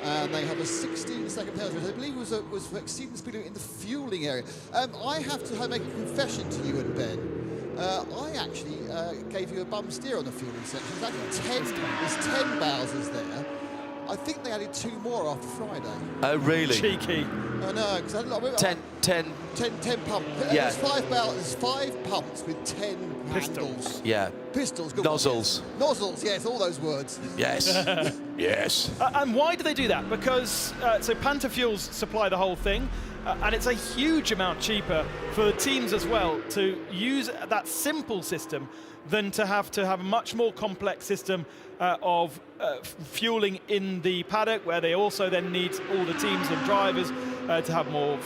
and they have a 16-second penalty. I believe it was for exceeding the speed limit in the fueling area. I have to make a confession to you and Ben. I actually gave you a bum steer on the fueling section. There's 10 Bowsers there. I think they added 2 more after Friday. Oh, really? Cheeky. I know, because I remember 10 pumps. Yeah. There's 5 pumps with 10 handles. Yeah. Pistols. Good Nozzles. One, yes. Nozzles, yes, all those words. Yes. Yes. And why do they do that? Because so Panther Fuels supply the whole thing, and it's a huge amount cheaper for the teams as well to use that simple system than to have a much more complex system of fueling in the paddock, where they also then need all the teams and drivers to have more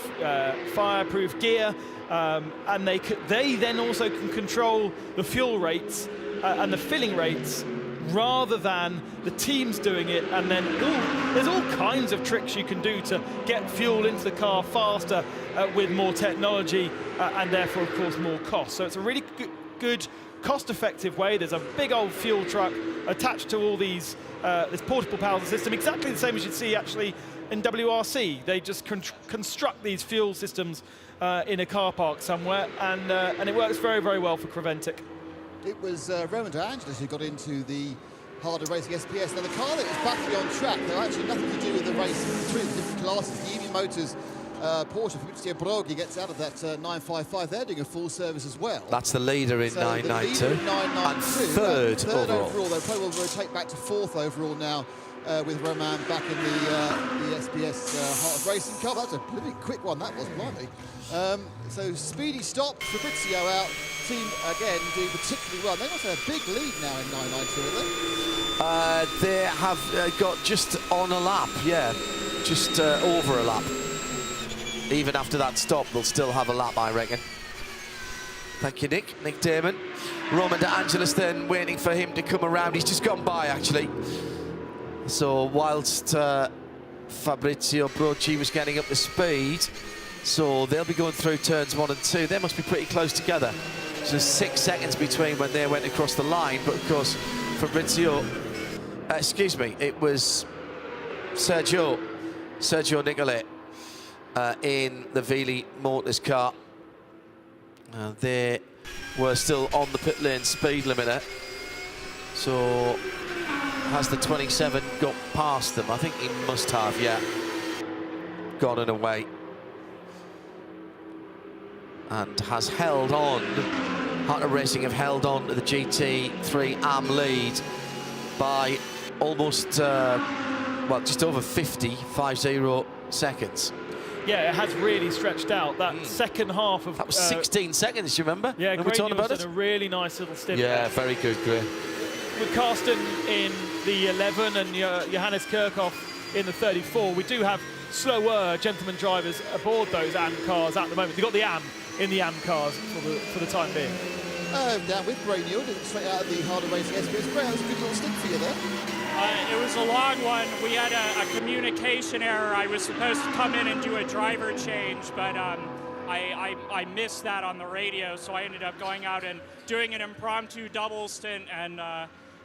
fireproof gear, and they then also can control the fuel rates and the filling rates rather than the teams doing it. And then there's all kinds of tricks you can do to get fuel into the car faster with more technology and therefore, of course, more cost. So it's a really good cost-effective way. There's a big old fuel truck attached to all these this portable power system, exactly the same as you'd see actually in WRC. They just construct these fuel systems in a car park somewhere, and it works very, very well for Creventic. It was Roman De Angelis who got into the harder racing SPS. Now the car that was battling on track, they're actually nothing to do with the race between the different classes. The EV Motors Porsche Fabrizio Broghi gets out of that 955. They're doing a full service as well. That's the leader in 992. And third overall. They probably will rotate back to 4th overall now with Roman back in the SPS Heart of Racing car. That's a bloody quick one, that was, blimey. So speedy stop, Fabrizio out. Team again doing particularly well. They must have a big lead now in 992, are they? They have got just on a lap, yeah, just over a lap. Even after that stop, they'll still have a lap, I reckon. Thank you, Nick Damon. Roman De Angelis then waiting for him to come around. He's just gone by, actually. So whilst Fabrizio Brochi was getting up to speed, so they'll be going through turns 1 and 2. They must be pretty close together. So there's 6 seconds between when they went across the line, but of course, Fabrizio, excuse me, it was Sergio Nicolai in the Vili Motors car. They were still on the pit lane speed limiter. So has the 27 got past them? I think he must have, yeah. Gone and away. And has held on. Hunter Racing have held on to the GT3 AM lead by almost, well, just over 50 seconds. Yeah, it has really stretched out. That second half of... That was 16 seconds, you remember? Yeah, when we talking about it? a really nice little stint. Yeah, very good, Gray. With Karsten in the 11 and Johannes Kirchhoff in the 34, we do have slower gentleman drivers aboard those AM cars at the moment. They've got the AM in the AM cars for the time being. Down with Gray Newell, straight out of the harder racing experience. Gray, that was a good little stint for you there. It was a long one. We had a communication error. I was supposed to come in and do a driver change, but I missed that on the radio, so I ended up going out and doing an impromptu double stint and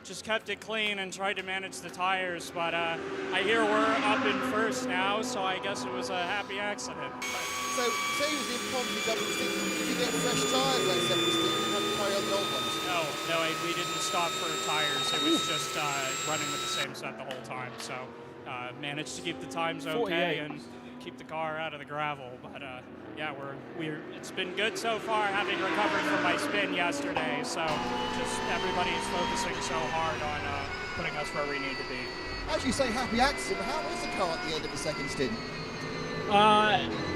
just kept it clean and tried to manage the tires. But I hear we're up in first now, so I guess it was a happy accident. So, say it was the impromptu double stint. Did you get fresh tyres that second stint? You had to carry on the old ones? No, we didn't stop for tires. It was just running with the same set the whole time. So managed to keep the times okay and keep the car out of the gravel. But yeah, it's been good so far, having recovered from my spin yesterday. So just everybody's focusing so hard on putting us where we need to be. As you say, happy accident. How was the car at the end of the second stint?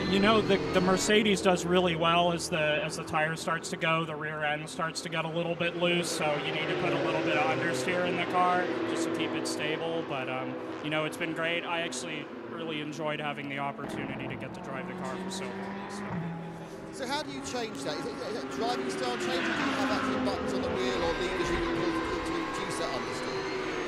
You know, the Mercedes does really well as the tire starts to go. The rear end starts to get a little bit loose, so you need to put a little bit of understeer in the car just to keep it stable. But you know, it's been great. I actually really enjoyed having the opportunity to get to drive the car for so long. So how do you change that? Is it driving style change, or do you have actually buttons on the wheel or levers you can pull to reduce that understeer?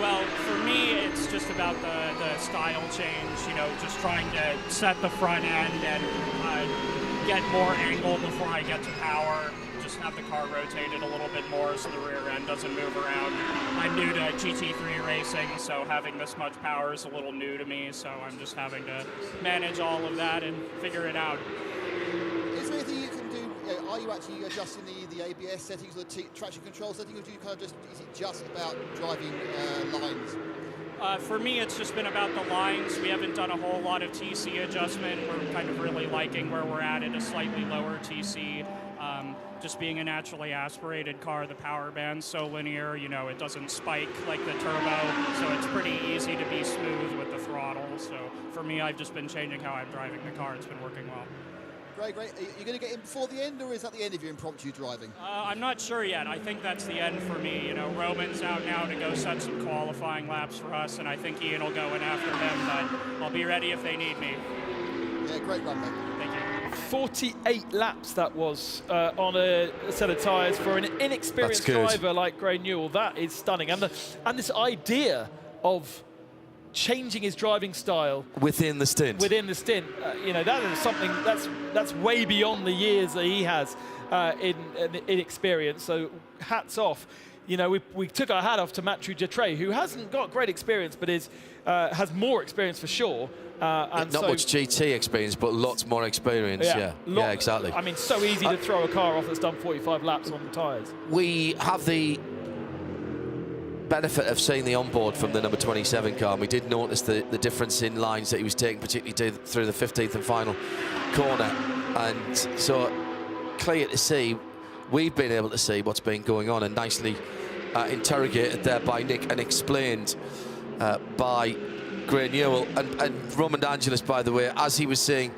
Well, for me, it's just about the style change, you know, just trying to set the front end and get more angle before I get to power, just have the car rotated a little bit more so the rear end doesn't move around. I'm new to GT3 racing, so having this much power is a little new to me, so I'm just having to manage all of that and figure it out. Is there anything you can do? Are you actually adjusting the ABS settings or the traction control settings, or do you kind of just, is it just about driving lines? For me, it's just been about the lines. We haven't done a whole lot of TC adjustment. We're kind of really liking where we're at a slightly lower TC. Just being a naturally aspirated car, the power band's so linear, you know, it doesn't spike like the turbo, so it's pretty easy to be smooth with the throttle. So for me, I've just been changing how I'm driving the car. It's been working well. Great. Are you going to get in before the end, or is that the end of your impromptu driving? I'm not sure yet. I think that's the end for me. You know, Roman's out now to go set some qualifying laps for us, and I think Ian will go in after him, but I'll be ready if they need me. Yeah, great run, mate. Thank you. 48 laps that was on a set of tyres for an inexperienced driver like Gray Newell. That is stunning. And this idea of changing his driving style within the stint. You know, that is something that's way beyond the years that he has in experience. So hats off. You know, we took our hat off to Mathieu Jetré, who hasn't got great experience, but has more experience for sure. And not much GT experience, but lots more experience. Yeah, exactly. I mean, so easy to throw a car off that's done 45 laps on the tyres. We have the benefit of seeing the onboard from the number 27 car, and we did notice the difference in lines that he was taking, particularly through the 15th and final corner. And so clear to see, we've been able to see what's been going on, and nicely interrogated there by Nick and explained by Gray Newell. And Roman De Angelis, by the way, as he was saying,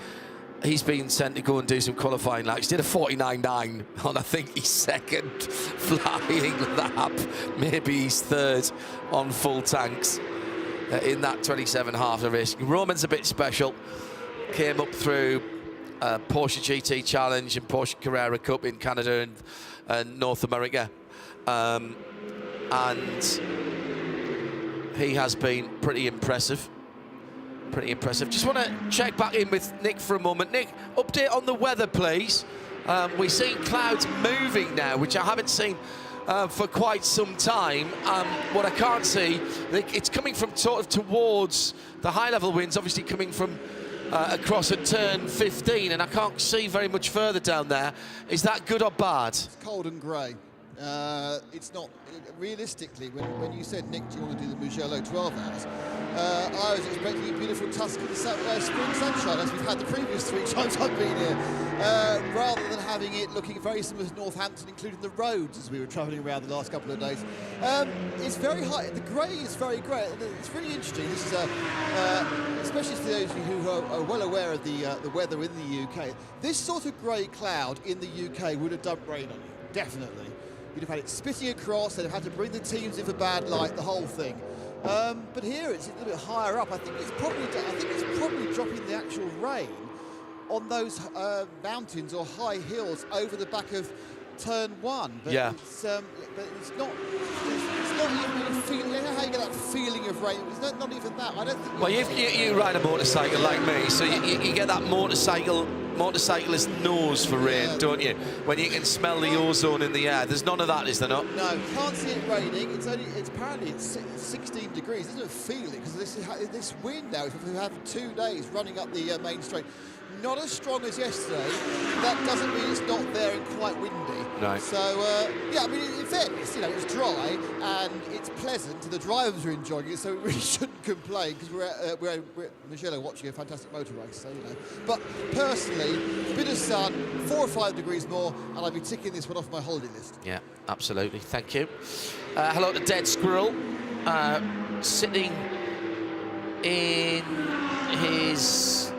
he's been sent to go and do some qualifying laps. He did a 49.9 on, I think, his second flying lap, maybe his third on full tanks in that 27.5 race. Roman's a bit special. Came up through Porsche GT Challenge and Porsche Carrera Cup in Canada and North America. And he has been pretty impressive. Pretty impressive. Just want to check back in with Nick for a moment. Nick, update on the weather, please. We're seeing clouds moving now, which I haven't seen for quite some time. What I can't see, it's coming from sort of towards the high-level winds, obviously coming from across a turn 15, and I can't see very much further down there. Is that good or bad? It's cold and grey. It's not realistically. When you said, Nick, do you want to do the Mugello 12 hours? I was expecting a beautiful Tuscan spring sunshine, as we've had the previous 3 times I've been here, rather than having it looking very similar to Northampton, including the roads as we were travelling around the last couple of days. It's very high. The grey is very grey. It's really interesting. This is especially for those of you who are well aware of the weather in the UK. This sort of grey cloud in the UK would have dumped rain on you, definitely. You'd have had it spitting across, they'd have had to bring the teams in for bad light, the whole thing. But here it's a little bit higher up. I think it's probably dropping the actual rain on those mountains or high hills over the back of turn 1. But yeah. But it's not even a feeling. You know how you get that feeling of rain? It's not even that. I don't think. Well, you ride a motorcycle like me, so you get that motorcyclist nose for rain, don't you? When you can smell the ozone in the air. There's none of that, is there not? No, can't see it raining. It's apparently 16 degrees. It doesn't feel it because this wind now. If we have 2 days running up the main straight, not as strong as yesterday. That doesn't mean it's not there and quite windy. Right. So yeah, I mean, in fairness, it's dry and it's pleasant, and the drivers are enjoying it. So we really shouldn't complain because we're at Mugello watching a fantastic motor race. So but personally, a bit of sun, 4 or 5 degrees more, and I'll be ticking this one off my holiday list. Yeah, absolutely. Thank you. Hello to Dead Squirrel, sitting in his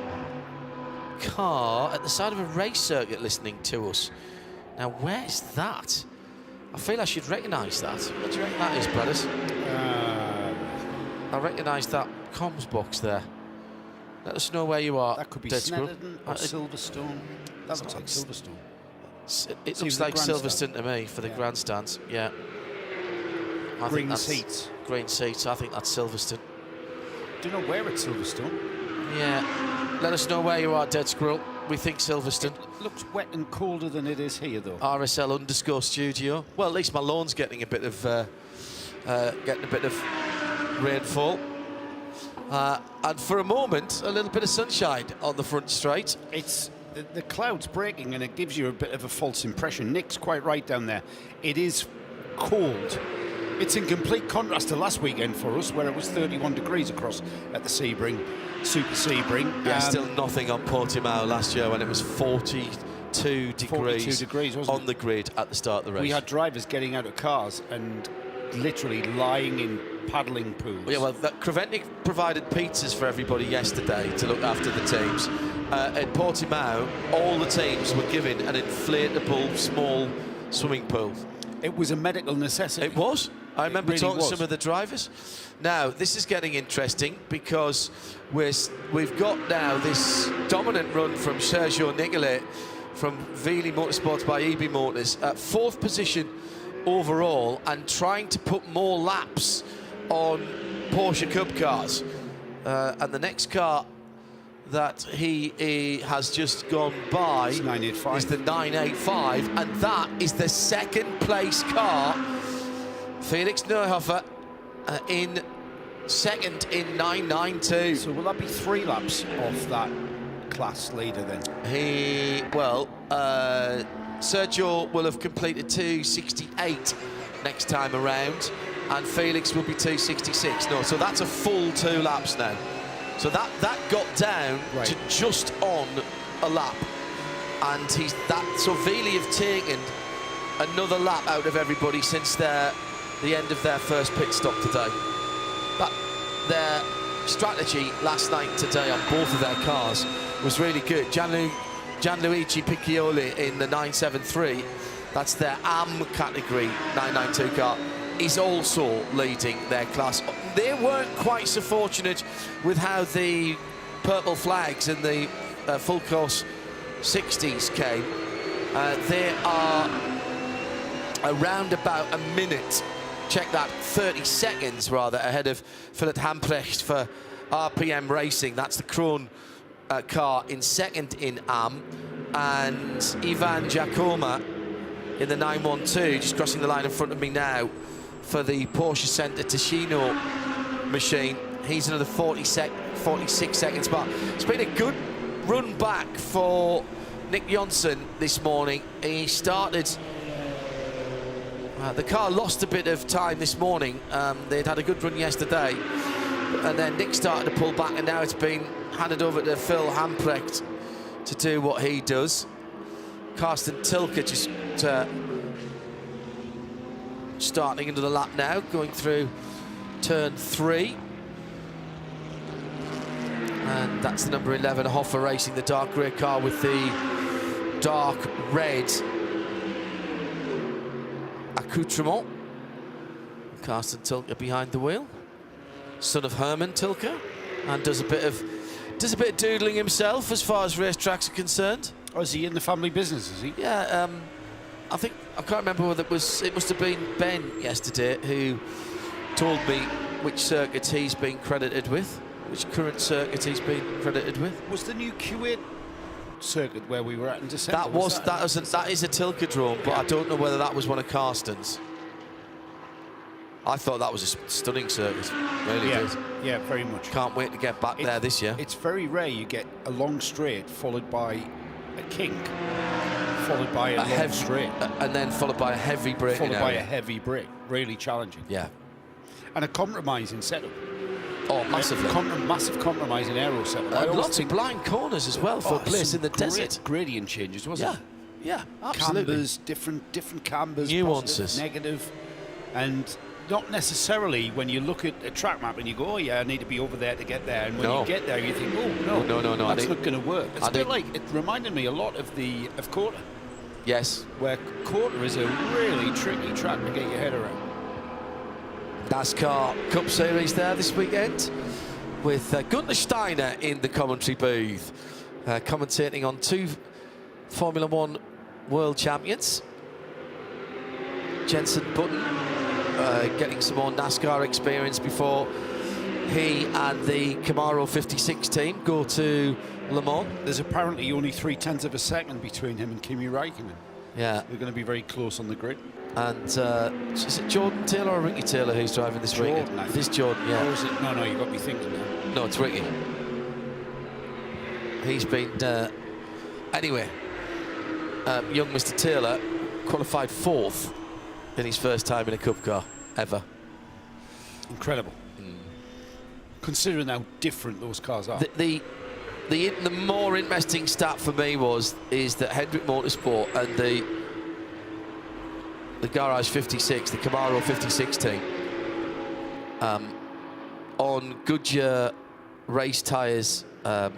car at the side of a race circuit listening to us. Now, where's that? I feel I should recognise that. What do you reckon that is, brothers? I recognise that comms box there. Let us know where you are. That could be Dead Snetterton or Silverstone. That looks like Silverstone. It looks like Silverstone to me for the grandstands. Yeah. Green seats. Green seats. I think that's Silverstone. Do you know where it's Silverstone? Yeah. Let us know where you are, Dead Squirrel. We think Silverstone. It looks wet and colder than it is here, though. RSL_studio. Well, at least my lawn's getting a bit of rainfall. And for a moment, a little bit of sunshine on the front straight. It's the cloud's breaking, and it gives you a bit of a false impression. Nick's quite right down there. It is cold. It's in complete contrast to last weekend for us, where it was 31 degrees across at the Sebring, Super Sebring. Yeah, still nothing on Portimao last year when it was 42 degrees on the grid at the start of the race. We had drivers getting out of cars and literally lying in paddling pools. Yeah, well, Creventic provided pizzas for everybody yesterday to look after the teams. At Portimao, all the teams were given an inflatable small swimming pool. It was a medical necessity. It was. I remember really talking to was. some of the drivers. Now, this is getting interesting because we've got now this dominant run from Sergio Nicolet from Veely Motorsports by EB Motors at 4th position overall and trying to put more laps on Porsche Cup cars. And the next car that he has just gone by is the 985, and that is the 2nd place car. Felix Neuhofer in 2nd in 992. So will that be 3 laps off that class leader then? Sergio will have completed 268 next time around, and Felix will be 266. No, so that's a full 2 laps now. So that got down to just on a lap, and so Veely have taken another lap out of everybody since the end of their first pit stop today. But their strategy last night, today on both of their cars was really good. Gianluigi Piccioli in the 973, that's their AM category 992 car, is also leading their class. They weren't quite so fortunate with how the purple flags in the full course 60s came. They are around about a minute, check that, 30 seconds rather, ahead of Philip Hamprecht for RPM Racing. That's the Krohn car in second in AM, and Ivan Giacomo in the 912, just crossing the line in front of me now, for the Porsche Center Ticino machine. He's another 46 seconds back. It's been a good run back for Nick Jonsson this morning. He started... the car lost a bit of time this morning. They'd had a good run yesterday, and then Nick started to pull back, and now it's been handed over to Phil Hamprecht to do what he does. Carsten Tilke just starting into the lap now, going through turn 3. And that's the number 11, Hoffer Racing, the dark grey car with the dark red accoutrement. Carsten Tilke behind the wheel, son of Hermann Tilke, and does a bit of doodling himself as far as racetracks are concerned. Oh, is he in the family business, is he? Yeah, I can't remember whether it must have been Ben yesterday who told me which circuit he's been credited with, which current circuit he's been credited with. Was the new Q8 circuit where we were at in December? That is a Tilkedrome, but I don't know whether that was one of Carsten's. I thought that was a stunning circuit, really did. Yeah, very much. Can't wait to get back there this year. It's very rare you get a long straight followed by a kink, followed by a long straight, and then followed by a heavy brake. Followed by a heavy brake. Really challenging. Yeah. And a compromising setup. Oh, massively. Massive compromising aero setup. And lots of blind corners as well for a place in the desert. Gradient changes, wasn't it? Yeah, absolutely. Cambers, different cambers, nuances, positive, negative, and not necessarily when you look at a track map and you go, oh yeah, I need to be over there to get there, and when you get there you think, oh no, that's not going to work. It's a bit like, it reminded me a lot of Kota. Yes. Where Kota is a really tricky track to get your head around. NASCAR Cup Series there this weekend with Gunther Steiner in the commentary booth, commentating on 2 Formula 1 world champions. Jenson Button getting some more NASCAR experience before he and the Camaro 56 team go to Le Mans. There's apparently only 0.3 of a second between him and Kimi Räikkönen. Yeah. They're going to be very close on the grid. And is it Jordan Taylor or Ricky Taylor who's driving this weekend? It is Jordan, yeah. Or is it? No, you got me thinking now. No, it's Ricky. He's been... anyway, young Mr. Taylor qualified 4th in his first time in a Cup car, ever. Incredible. Considering how different those cars are. The more interesting stat for me is that Hendrick Motorsport and the Garage 56, the Camaro 56 team, on Goodyear race tyres, Le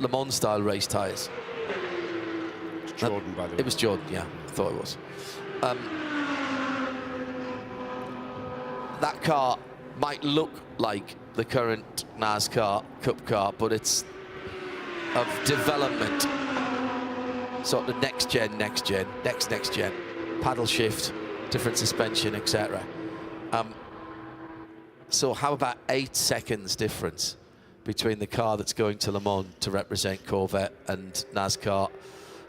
Mans style race tyres. Jordan, by the way. It was Jordan, yeah, I thought it was. That car might look like the current NASCAR Cup car, but it's of development, sort of next gen, paddle shift, different suspension, etc. So how about 8 seconds difference between the car that's going to Le Mans to represent Corvette and NASCAR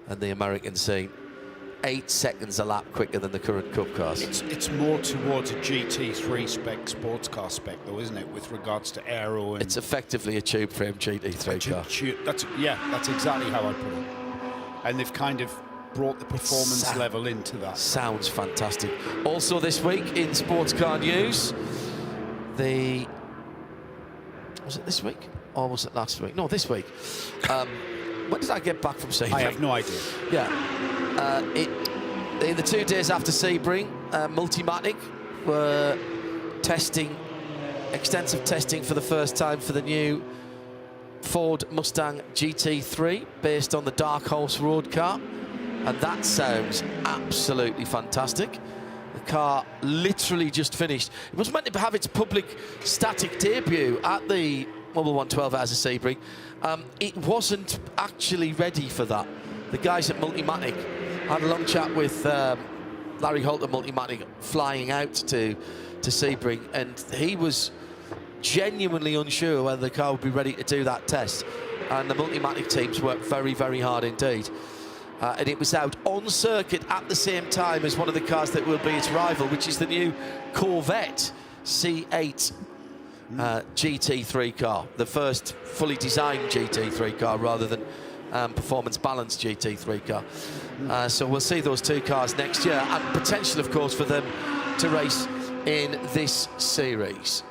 and the American scene? 8 seconds a lap quicker than the current Cup cars. It's more towards a GT3 spec, sports car spec, though, isn't it, with regards to aero? And it's effectively a tube frame GT3 car. That's exactly how I put it. And they've kind of brought the performance level into that. Sounds fantastic. Also this week in sports car news, was it this week or was it last week? No, this week. When did I get back from Sebring? I have no idea. Yeah. In the 2 days after Sebring, Multimatic were testing, extensive testing for the first time for the new Ford Mustang GT3 based on the Dark Horse road car, and that sounds absolutely fantastic. The car literally just finished. It was meant to have its public static debut at the Mobile 112 Hours of Sebring. It wasn't actually ready for that. The guys at Multimatic had a long chat with Larry Holt at Multimatic flying out to Sebring, and he was genuinely unsure whether the car would be ready to do that test. And the Multimatic teams worked very, very hard indeed. And it was out on circuit at the same time as one of the cars that will be its rival, which is the new Corvette C8 GT3 car, the first fully designed GT3 car rather than performance balanced GT3 car. So we'll see those two cars next year, and potential, of course, for them to race in this series.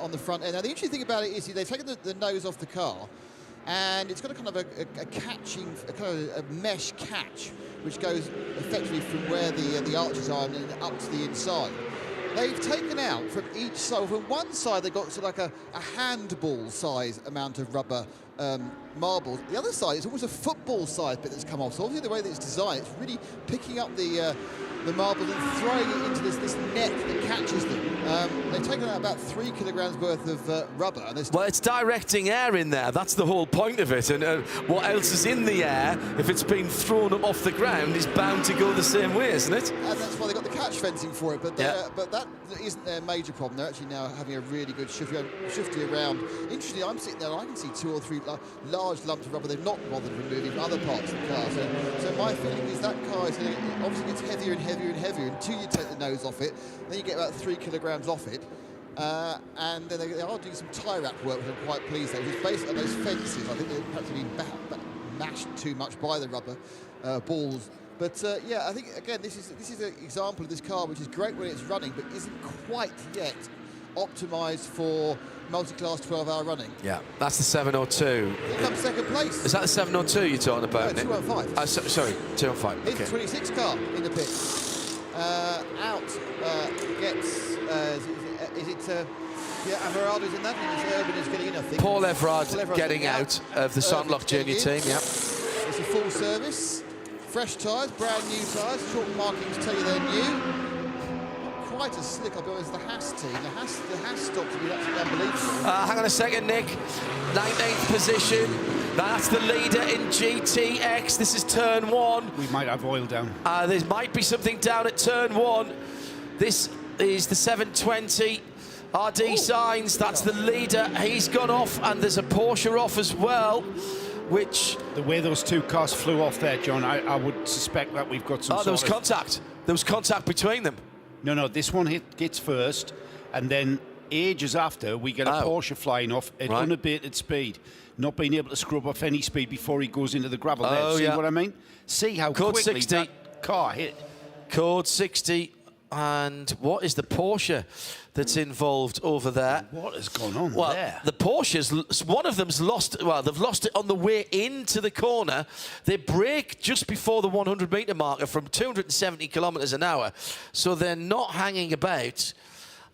On the front end. Now, the interesting thing about it is they've taken the nose off the car, and it's got a kind of a catching, a kind of a mesh catch, which goes effectively from where the arches are and up to the inside. They've taken out from each side. From one side, they've got sort of like a handball size amount of rubber marbles. The other side, it's almost a football size bit that's come off. So obviously the way that it's designed, it's really picking up the marbles and throwing it into this net that catches them. They've taken out about 3 kilograms worth of rubber. And well, it's directing air in there. That's the whole point of it. And what else is in the air, if it's been thrown up off the ground, is bound to go the same way, isn't it? And that's why they've got the catch fencing for it. But that isn't their major problem. They're actually now having a really good shifty around. Interestingly, I'm sitting there and I can see 2 or 3 large lumps of rubber they've not bothered removing from other parts of the car. So my feeling is that car is going to, obviously gets heavier and heavier and heavier until you take the nose off it. Then you get about 3 kilograms off it. And then they are doing some tie wrap work, which I'm quite pleased with, which is based on those fences. I think they've perhaps been mashed too much by the rubber balls. But yeah, I think again this is an example of this car which is great when it's running, but isn't quite yet optimised for multi-class 12-hour running. Yeah, that's the 702. Here comes second place. Is that the 702 you're talking about, Nick? 215. Sorry, 215. It's Okay. 26 car in the pit. Out gets Everardo's in that, and Urban is getting in, I think. Paul Everard getting out of the Sondlock Junior team, yeah. It's a full service, fresh tyres, brand new tyres, short markings tell you they're new. Not quite as slick, I'll be honest, as the Haas team. The Haas stock to be absolutely unbelievable. Hang on a second, Nick. 19th position. That's the leader in GTX. This is turn 1. We might have oil down. There might be something down at turn 1. This is the 720 RD Signs. That's the leader. He's gone off, and there's a Porsche off as well, which... The way those two cars flew off there, John, I would suspect that we've got some there was contact. There was contact between them. No, this one hits first, and then ages after, we get a Porsche flying off at unabated speed, not being able to scrub off any speed before he goes into the gravel there. See what I mean? See how Code quickly 60. that car hit. Code 60. And what is the Porsche that's involved over there? What has gone on there? The Porsches, one of them's lost, well, they've lost it on the way into the corner. They brake just before the 100-metre marker from 270 kilometres an hour. So they're not hanging about.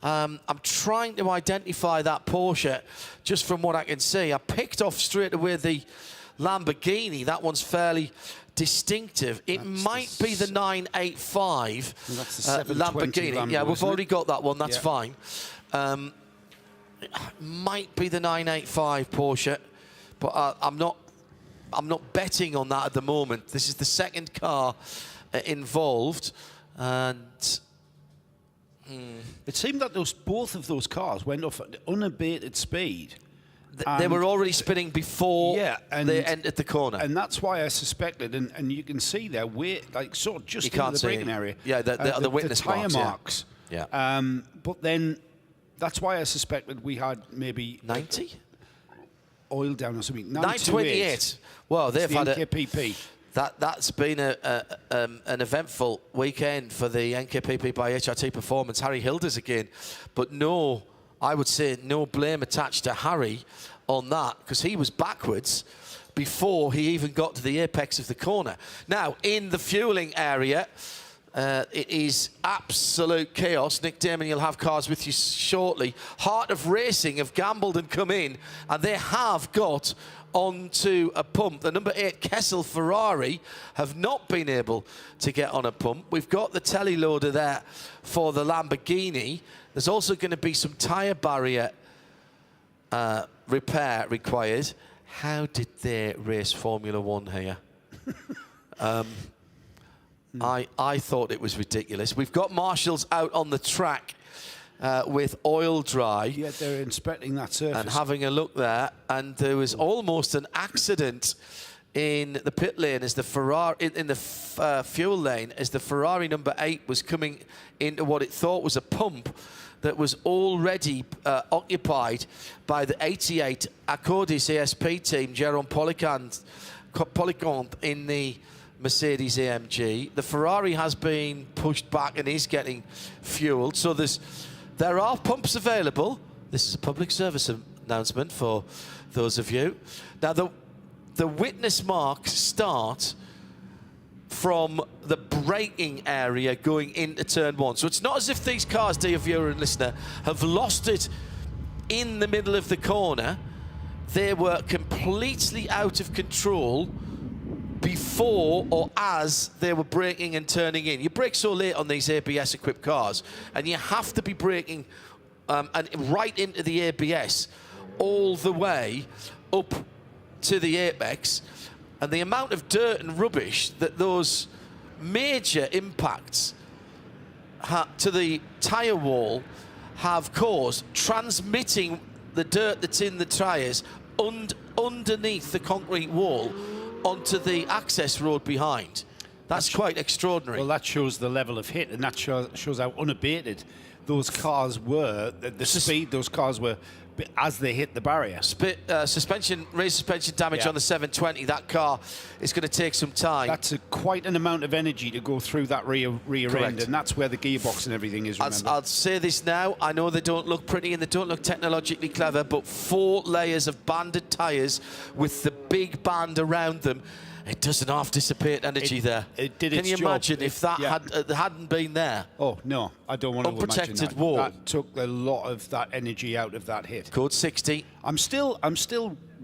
I'm trying to identify that Porsche just from what I can see. I picked off straight away the Lamborghini. That one's fairly distinctive. It might be the 985 Lamborghini. Yeah, we've already got that one. That's fine. It might be the 985 Porsche, but I'm not betting on that at the moment. This is the second car involved, and it seemed that both of those cars went off at unabated speed. They were already spinning before they entered the corner. And that's why I suspected, and you can see there, like sort of just in the braking area. Yeah, the witness tyre marks. Yeah. But then that's why I suspected we had maybe 90 oil down or something. 928. Well, they've had NKPP. That's been an eventful weekend for the NKPP by HRT Performance. Harry Hilders again, but no. I would say no blame attached to Harry on that, because he was backwards before he even got to the apex of the corner. Now, in the fueling area, it is absolute chaos. Nick Damon, you'll have cars with you shortly. Heart of Racing have gambled and come in, and they have got onto a pump. The number 8 Kessel Ferrari have not been able to get on a pump. We've got the teleloader there for the Lamborghini. There's also going to be some tyre barrier repair required. How did they race Formula One here? I thought it was ridiculous. We've got marshals out on the track with oil dry. Yeah, they're inspecting that surface. And having a look there. And there was almost an accident in the pit lane as the Ferrari, in the fuel lane, as the Ferrari number 8 was coming into what it thought was a pump that was already occupied by the 88 Accordis ESP team, Jérôme Policant in the Mercedes AMG. The Ferrari has been pushed back and is getting fueled. So there are pumps available. This is a public service announcement for those of you. Now, the witness marks start from the braking area going into turn 1. So it's not as if these cars, dear viewer and listener, have lost it in the middle of the corner. They were completely out of control before or as they were braking and turning in. You brake so late on these ABS-equipped cars, and you have to be braking and right into the ABS all the way up to the apex. And the amount of dirt and rubbish that those major impacts to the tyre wall have caused, transmitting the dirt that's in the tyres underneath the concrete wall onto the access road behind. That's quite extraordinary. Well, that shows the level of hit, and that shows how unabated those cars were, the speed those cars were as they hit the barrier. Rear suspension damage on the 720. That car is going to take some time. That's quite an amount of energy to go through that rear end, and that's where the gearbox and everything is, remember. I'll say this now. I know they don't look pretty and they don't look technologically clever, but 4 layers of banded tyres with the big band around them. It doesn't half dissipate energy there. It did Can its you job. imagine if that hadn't been there? Oh, no, I don't want to imagine that. Unprotected wall. That took a lot of that energy out of that hit. Code 60. I'm still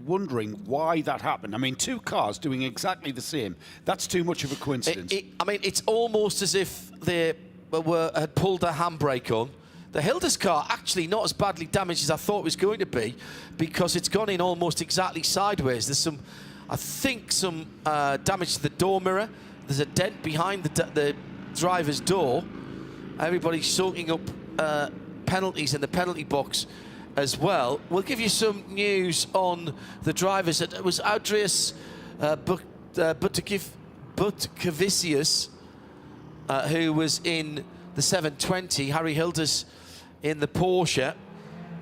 wondering why that happened. I mean, 2 cars doing exactly the same. That's too much of a coincidence. I mean, it's almost as if they had pulled their handbrake on. The Hilda's car actually not as badly damaged as I thought it was going to be, because it's gone in almost exactly sideways. There's some, I think, some damage to the door mirror. There's a dent behind the driver's door. Everybody's soaking up penalties in the penalty box as well. We'll give you some news on the drivers. It was Andreas Butkevicius who was in the 720. Harry Hilda's in the Porsche.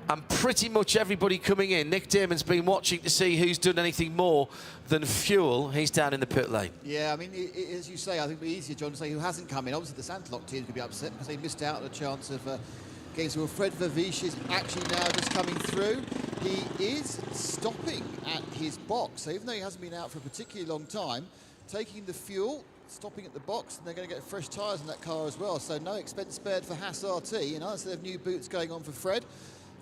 And pretty much everybody coming in. Nick Damon's been watching to see who's done anything more than fuel. He's down in the pit lane. Yeah, I mean, as you say, I think it'd be easier, John, to say who hasn't come in. Obviously, the Santlock team could be upset because they missed out on a chance of getting through. Fred Vervish is actually now just coming through. He is stopping at his box. So even though he hasn't been out for a particularly long time, taking the fuel, stopping at the box, and they're going to get fresh tyres in that car as well. So no expense spared for Haas RT. You know, so they have new boots going on for Fred.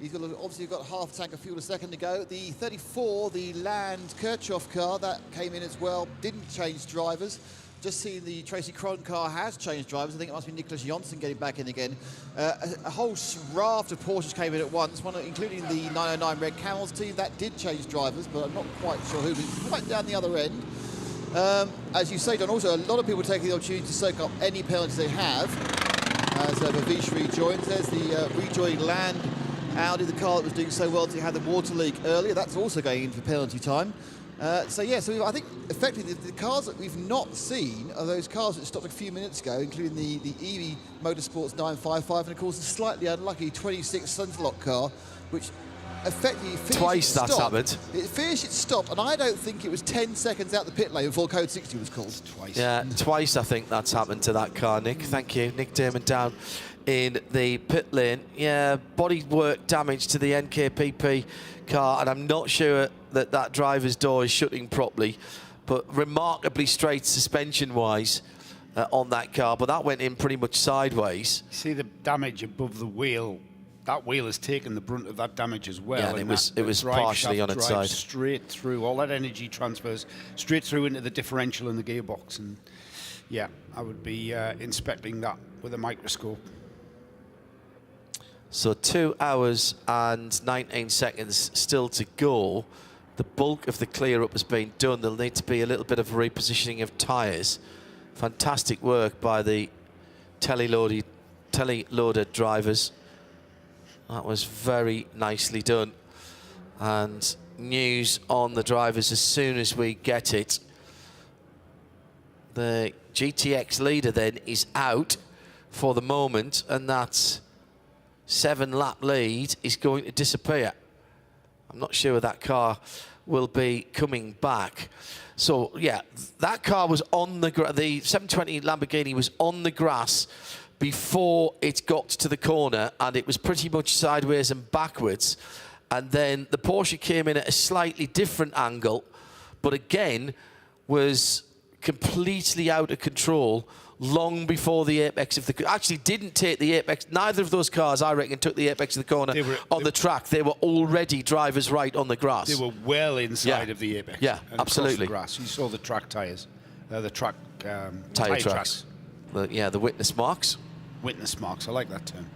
He's obviously got half a tank of fuel a second to go. The 34, the Land Kirchhoff car, that came in as well, didn't change drivers. Just seen the Tracy Cron car has changed drivers. I think it must be Nicholas Jonsson getting back in again. A whole raft of Porsches came in at once, one including the 909 Red Camels team. That did change drivers, but I'm not quite sure who. But it's quite down the other end. As you say, John, also a lot of people taking the opportunity to soak up any penalties they have. As Vervish rejoins, there's the rejoining Land Audi, the car that was doing so well to have the water leak earlier. That's also going in for penalty time. I think effectively the cars that we've not seen are those cars that stopped a few minutes ago, including the EV Motorsports 955 and of course the slightly unlucky 26 Sunlock car, which effectively finished twice that's happened. It finished its stop, and I don't think it was 10 seconds out the pit lane before code 60 was called. Twice. Yeah, twice I think that's happened to that car, Nick. Thank you. Nick Damon down in the pit lane. Yeah, bodywork damage to the NKPP car, and I'm not sure that that driver's door is shutting properly, but remarkably straight suspension-wise on that car. But that went in pretty much sideways. See the damage above the wheel. That wheel has taken the brunt of that damage as well. Yeah, and it was drive partially shaft on its drives side. straight through. All that energy transfers straight through into the differential and the gearbox. And yeah, I would be inspecting that with a microscope. So 2 hours and 19 seconds still to go. The bulk of the clear up has been done. There'll need to be a little bit of repositioning of tyres. Fantastic work by the teleloader drivers. That was very nicely done. And news on the drivers as soon as we get it. The GTX leader then is out for the moment, and that 7-lap lead is going to disappear. I'm not sure that car will be coming back. So yeah, that car was on the 720 Lamborghini was on the grass before it got to the corner, and it was pretty much sideways and backwards. And then the Porsche came in at a slightly different angle, but again was completely out of control long before the apex of the... Actually didn't take the apex. Neither of those cars, I reckon, took the apex of the corner on the track. They were already drivers right on the grass. They were well inside of the apex. Yeah, and absolutely. across the grass. You saw the track tyres, the track tyre tracks. The witness marks. Witness marks, I like that term.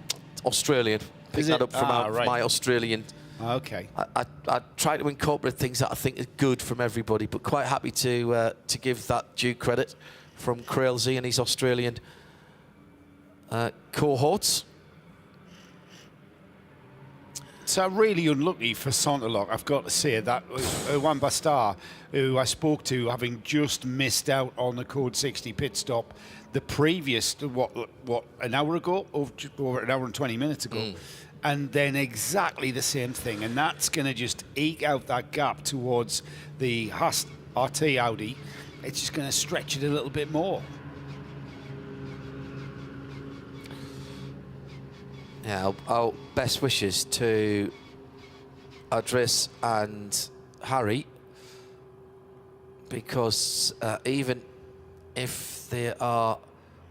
Australian. Pick that up from my Australian. Okay. I try to incorporate things that I think are good from everybody, but quite happy to give that due credit from Crailsey and his Australian cohorts. So really unlucky for Sonderlock, I've got to say, that Juan Bastar, who I spoke to, having just missed out on the Code 60 pit stop the previous, what an hour ago, over an hour and 20 minutes ago, and then exactly the same thing, and that's going to just eke out that gap towards the Haas RT Audi. It's just going to stretch it a little bit more. Yeah, our best wishes to Adris and Harry, because even if they are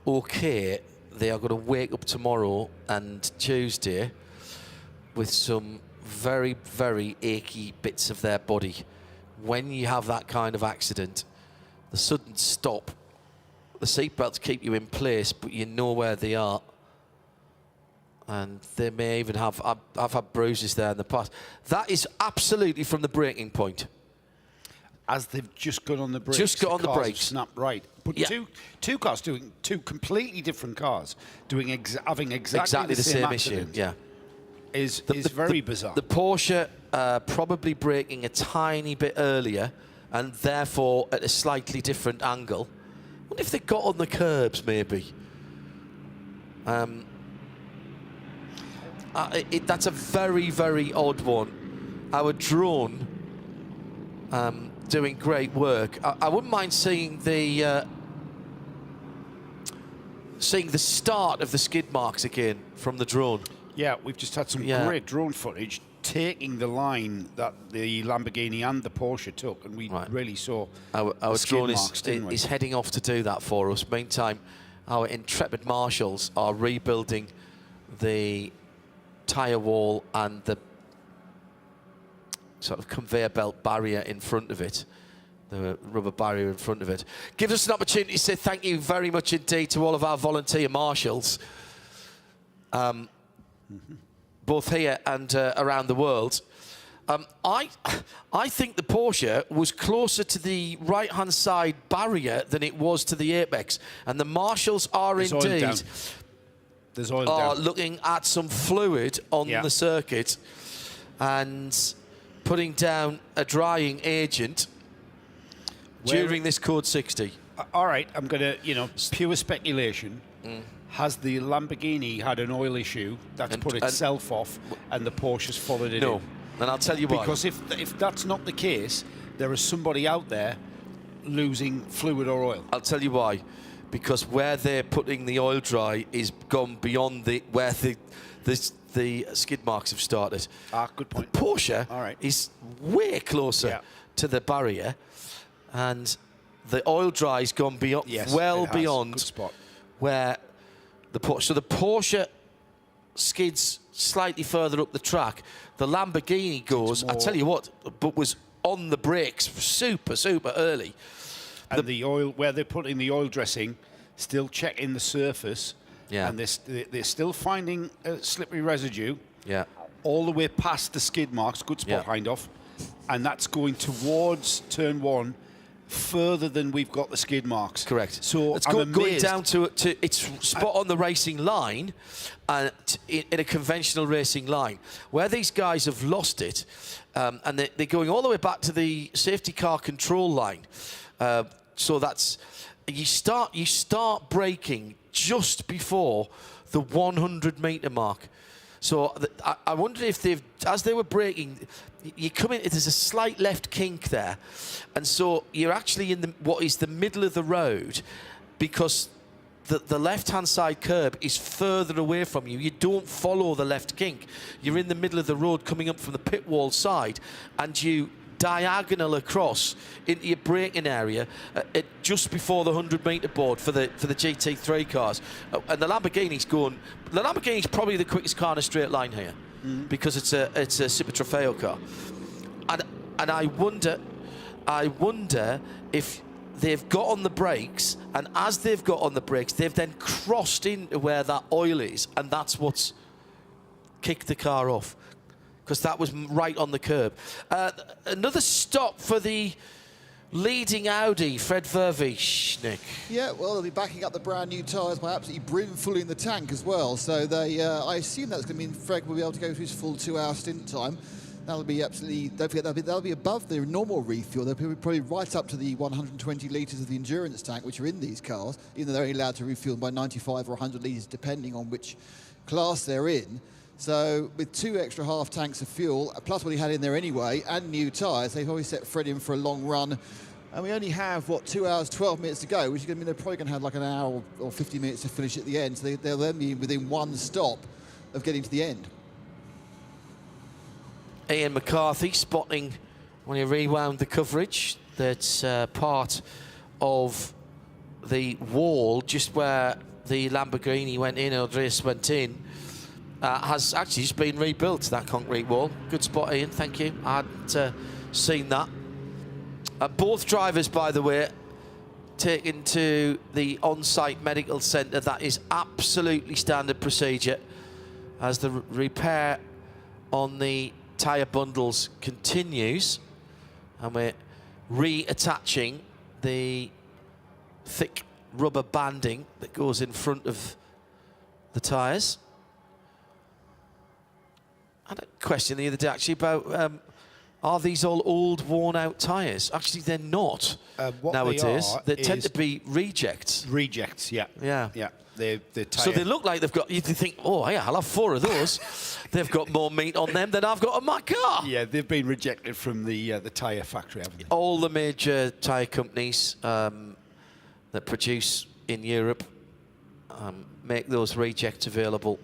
okay, they are going to wake up tomorrow and Tuesday with some very, very achy bits of their body. When you have that kind of accident, the sudden stop, the seatbelts keep you in place, but you know where they are. And they may even have... I've had bruises there in the past. That is absolutely from the braking point. As they've just got on the brakes. Just got on the brakes. Snapped right. But two cars doing two completely different cars doing having exactly the same issue. Yeah, is very bizarre. The Porsche probably braking a tiny bit earlier, and therefore at a slightly different angle. What if they got on the curbs, maybe? That's a very, very odd one. Our drone doing great work. I wouldn't mind seeing the start of the skid marks again from the drone. Yeah, we've just had some great drone footage taking the line that the Lamborghini and the Porsche took, and we really saw our drone is heading off to do that for us. Meantime, our intrepid marshals are rebuilding the tyre wall and the sort of conveyor belt barrier in front of it, the rubber barrier in front of it. Gives us an opportunity to say thank you very much indeed to all of our volunteer marshals, both here and around the world. I think the Porsche was closer to the right-hand side barrier than it was to the apex, and the marshals are indeed looking at some fluid on the circuit and putting down a drying agent during this Code 60. All right, I'm going to, pure speculation. Has the Lamborghini had an oil issue that's put itself off and the Porsche's followed it in? No, and I'll tell you why. Because if that's not the case, there is somebody out there losing fluid or oil. I'll tell you why. because where they're putting the oil dry is gone beyond where the skid marks have started. Good point. The Porsche All right. is way closer to the barrier, and the oil dry's gone beyond, well beyond Good spot. where the Porsche. So the Porsche skids slightly further up the track. The Lamborghini goes, I tell you what, but was on the brakes super early. And the oil, where they're putting the oil dressing, still checking the surface. Yeah. And they're still finding slippery residue. Yeah. All the way past the skid marks. Good spot, Hindhoff. And that's going towards turn 1 further than we've got the skid marks. Correct. So it's I'm going amazed. down to it's spot on the racing line, and in a conventional racing line, where these guys have lost it, and they're going all the way back to the safety car control line. So that's you start braking just before the 100-meter mark. So I wonder if as they were braking, you come in, there's a slight left kink there. And so you're actually in what is the middle of the road, because the left-hand side curb is further away from you. You don't follow the left kink. You're in the middle of the road coming up from the pit wall side, and you diagonal across into your braking area just before the 100-meter board for the GT3 cars. And the Lamborghini's probably the quickest car in a straight line here, because it's a Super Trofeo car. And I wonder if they've got on the brakes, and as they've got on the brakes, they've then crossed into where that oil is, and that's what's kicked the car off, because that was right on the curb. Another stop for the leading Audi, Fred Vervisch, Nick. Yeah, well, they'll be backing up the brand new tyres by absolutely brim-fulling the tank as well. So they, I assume that's going to mean Fred will be able to go through his full 2-hour stint time. That'll be absolutely, don't forget, that'll be above the normal refuel. They'll be probably right up to the 120 litres of the endurance tank, which are in these cars, even though they're only allowed to refuel by 95 or 100 litres, depending on which class they're in. So with 2 extra half tanks of fuel, plus what he had in there anyway, and new tyres, they've always set Fred in for a long run. And we only have, 2 hours, 12 minutes to go, which is going to mean they're probably going to have like an hour or 50 minutes to finish at the end. So they'll then be within one stop of getting to the end. Ian McCarthy spotting, when he rewound the coverage, that's part of the wall just where the Lamborghini went in, Andreas went in. Has actually just been rebuilt, that concrete wall. Good spot, Ian, thank you. I hadn't seen that. Both drivers, by the way, taken to the on-site medical centre. That is absolutely standard procedure as the repair on the tyre bundles continues. And we're reattaching the thick rubber banding that goes in front of the tyres. I had a question the other day actually about are these all old, worn-out tyres? Actually, they're not nowadays. They tend to be rejects. Rejects, yeah. Yeah. Yeah. They're so they look like they've got, you think, oh, yeah, I'll have 4 of those. They've got more meat on them than I've got on my car. Yeah, they've been rejected from the tyre factory, haven't they? All the major tyre companies that produce in Europe make those rejects available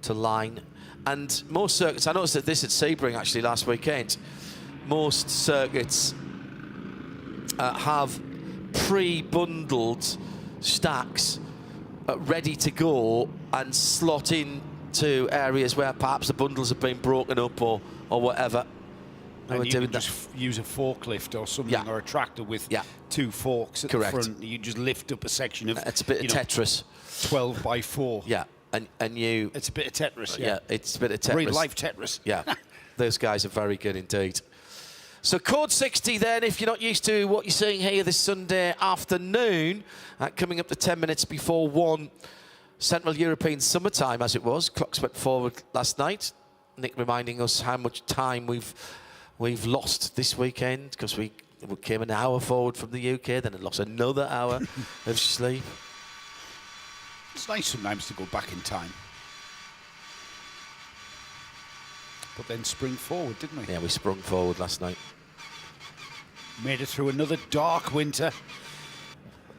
to line. And most circuits, I noticed that this at Sebring actually last weekend, most circuits have pre-bundled stacks ready to go and slot into areas where perhaps the bundles have been broken up or whatever. And you can just use a forklift or something, or a tractor with 2 forks at the front. You just lift up a section of... It's a bit of Tetris. 12 by 4. Yeah. And you... It's a bit of Tetris, yeah. It's a bit of Tetris. Real life Tetris. Yeah. Those guys are very good indeed. So code 60 then, if you're not used to what you're seeing here this Sunday afternoon, coming up to 10 minutes before 1 Central European summertime, as it was. Clocks went forward last night. Nick reminding us how much time we've lost this weekend, because we came an hour forward from the UK, then it lost another hour of sleep. It's nice sometimes to go back in time. But then spring forward, didn't we? Yeah, we sprung forward last night. Made it through another dark winter.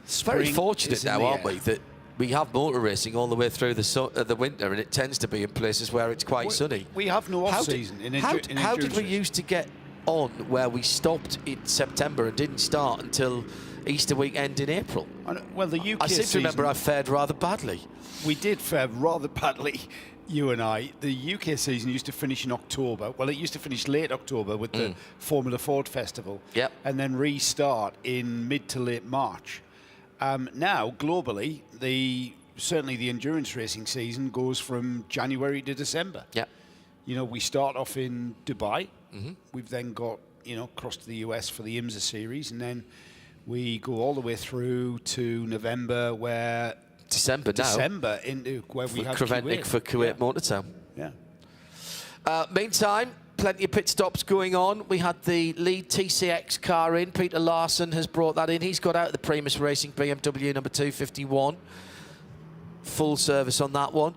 It's very fortunate now, aren't we, that we have motor racing all the way through the winter, and it tends to be in places where it's quite sunny. We have no off-season in endurance. How did we used to get on where we stopped in September and didn't start until Easter weekend in April? Well, the UK I seem to remember I fared rather badly. We did fare rather badly, you and I. The UK season used to finish in October. Well, it used to finish late October with the Formula Ford Festival. Yep. And then restart in mid to late March. Now, globally, certainly the endurance racing season goes from January to December. Yeah. You know, we start off in Dubai. We've then got, across to the US for the IMSA series, and then we go all the way through to November, where December into where we have Creventic for Kuwait Motor Town. Yeah. Meantime, plenty of pit stops going on. We had the lead TCX car in. Peter Larson has brought that in. He's got out the Primus Racing BMW number 251. Full service on that one.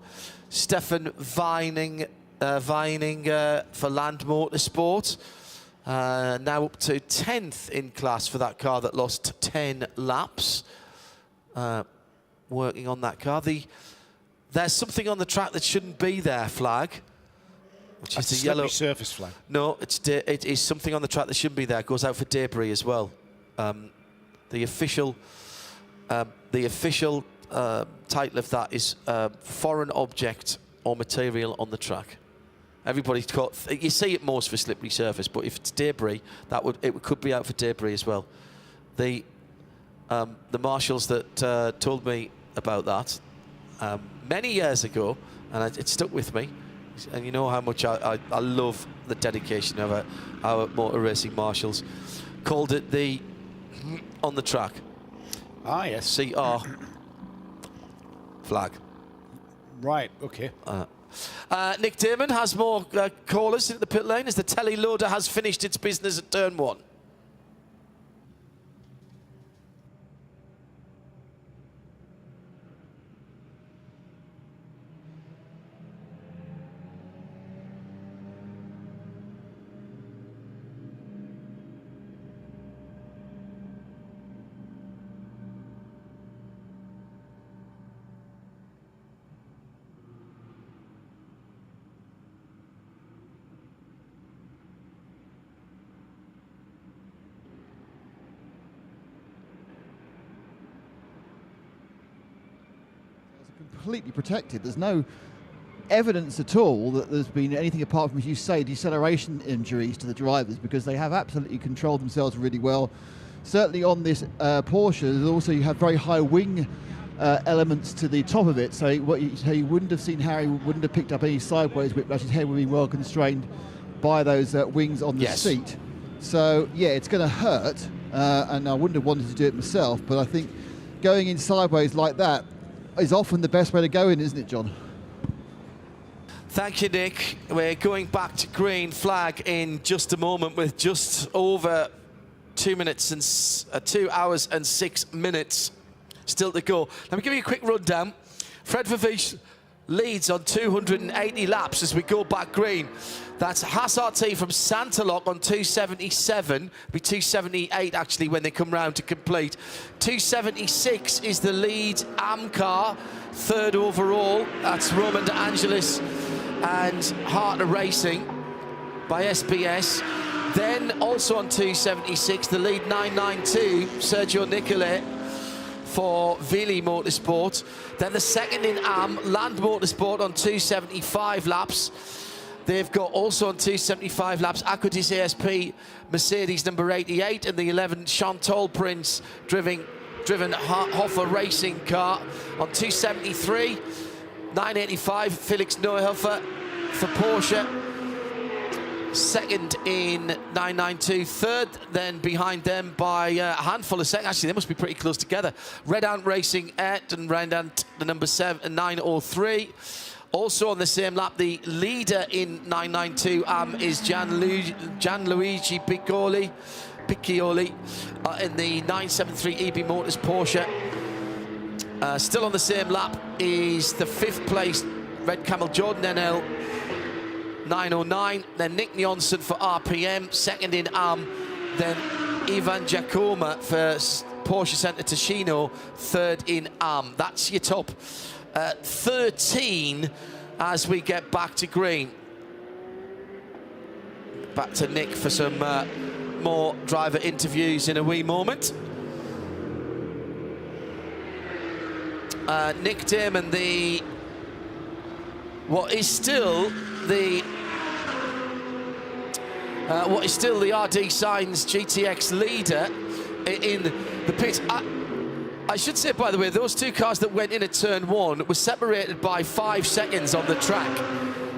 Stefan Vining for Land Motorsport. Now up to 10th in class for that car that lost 10 laps. Working on that car. There's something on the track that shouldn't be there, flag. Which is the yellow surface flag. No, it is something on the track that shouldn't be there. It goes out for debris as well. The official title of that is foreign object or material on the track. Everybody's got. You see it most for slippery surface, but if it's debris, it could be out for debris as well. The marshals that told me about that many years ago, and it stuck with me. And you know how much I love the dedication of our motor racing marshals. Called it the on the track. Ah, yes. CR flag. Right, okay. Nick Damon has more callers in the pit lane as the telly loader has finished its business at turn 1. Completely protected. There's no evidence at all that there's been anything apart from, as you say, deceleration injuries to the drivers, because they have absolutely controlled themselves really well. Certainly on this Porsche, also you have very high wing elements to the top of it, so you wouldn't have seen Harry wouldn't have picked up any sideways whiplash. His head would be well constrained by those wings on the seat. So yeah, it's going to hurt, and I wouldn't have wanted to do it myself, but I think going in sideways like that is often the best way to go in, isn't it, John? Thank you, Nick. We're going back to green flag in just a moment with just over 2 hours and 6 minutes still to go. Let me give you a quick rundown. Fred Vervies leads on 280 laps as we go back green. That's Haas-RT from Santalok on 277. It'll be 278 actually when they come round to complete. 276 is the lead AM car, third overall. That's Roman De Angelis and Hartner Racing by SBS. Then also on 276, the lead 992, Sergio Nicolai for Vili Motorsport. Then the second in AM, Land Motorsport on 275 laps. They've got also on 275 laps Acutis ASP Mercedes number 88 and the 11 Chantal Prince driven Hofer Racing car on 273. 985 Felix Neuhofer for Porsche. Second in 992. Third then behind them by a handful of seconds. Actually, they must be pretty close together. Red Ant Racing and Red Ant the number 903. Also on the same lap, the leader in 992 is Gianluigi Piccioli in the 973 EB Motors Porsche. Still on the same lap is the 5th place Red Camel Jordan NL 909. Then Nick Njonson for RPM, second in AM. Then Ivan Giacomo for Porsche Centre Ticino, third in AM. That's your top 13 as we get back to green. Back to Nick for some more driver interviews in a wee moment. Nick Damon, what is still the RD Sainz GTX leader in the pit. I should say, by the way, those two cars that went in at turn 1 were separated by 5 seconds on the track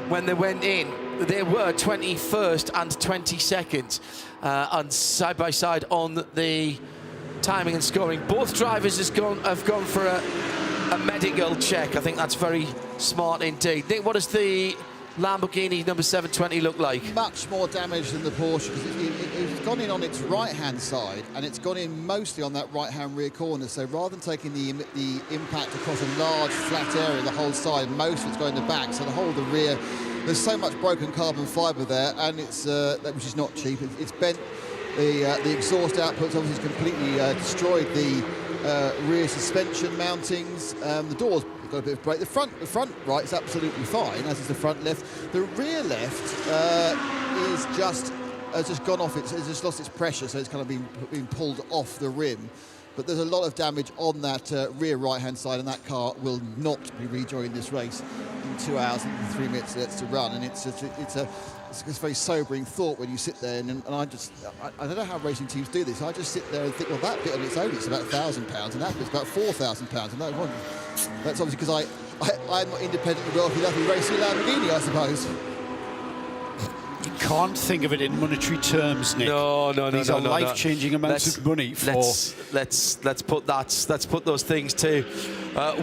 when they went in. They were 21st and 22nd and side by side on the timing and scoring. Both drivers have gone for a medical check. I think that's very smart indeed. Nick, what does the Lamborghini number 720 look like? Much more damage than the Porsche, because it's gone in on its right-hand side, and it's gone in mostly on that right-hand rear corner. So rather than taking the impact across a large flat area, the whole side, most of it's going in the back. So the whole of the rear, there's so much broken carbon fibre there, and it's which is not cheap. It's bent the exhaust outputs. Obviously, it's completely destroyed the rear suspension mountings. The doors got a bit of break. The front right is absolutely fine, as is the front left. The rear left has just gone off. It's just lost its pressure, so it's kind of been pulled off the rim. But there's a lot of damage on that rear right-hand side, and that car will not be rejoining this race in 2 hours and 3 minutes left to run. And it's a very sobering thought when you sit there, and I don't know how racing teams do this. I just sit there and think, well, that bit on its own, it's about £1,000, and that bit's about £4,000. And that's obviously because I'm not independently wealthy enough to race a Lamborghini, I suppose. You can't think of it in monetary terms, Nick. No. These are life-changing amounts of money for. Let's put those things to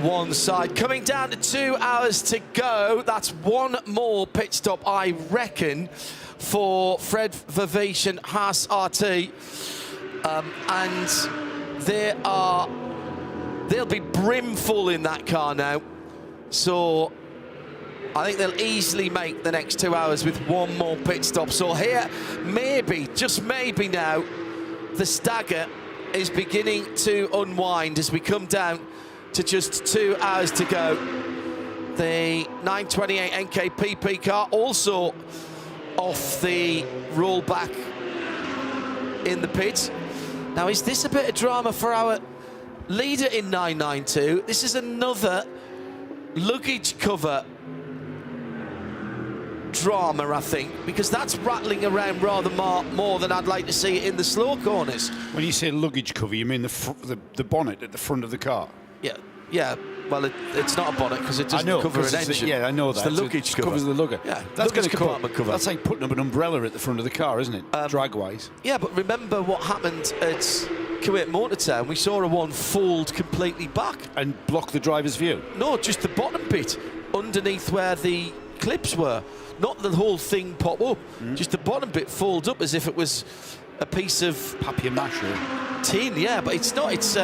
one side. Coming down to 2 hours to go. That's one more pit stop, I reckon, for Fred Vervees and Haas RT, and they'll be brimful in that car now. So I think they'll easily make the next 2 hours with one more pit stop. So here, maybe, just maybe now, the stagger is beginning to unwind as we come down to just 2 hours to go. The 928 NKPP car also off the rollback in the pit. Now, is this a bit of drama for our leader in 992? This is another luggage cover drama, I think, because that's rattling around rather more than I'd like to see it in the slow corners. When you say luggage cover, you mean the bonnet at the front of the car? Yeah. Well, it's not a bonnet because it doesn't cover an engine. Yeah, I know that. It's the luggage cover. Covers the lugger. Yeah, that's luggage compartment cover. That's like putting up an umbrella at the front of the car, isn't it? Drag-wise. Yeah, but remember what happened at Kuwait Motor Town? We saw a one fold completely back and block the driver's view. No, just the bottom bit underneath where the clips were. Not the whole thing pop up, just the bottom bit folds up as if it was a piece of papier-mâché tin. Yeah, but it's not. It's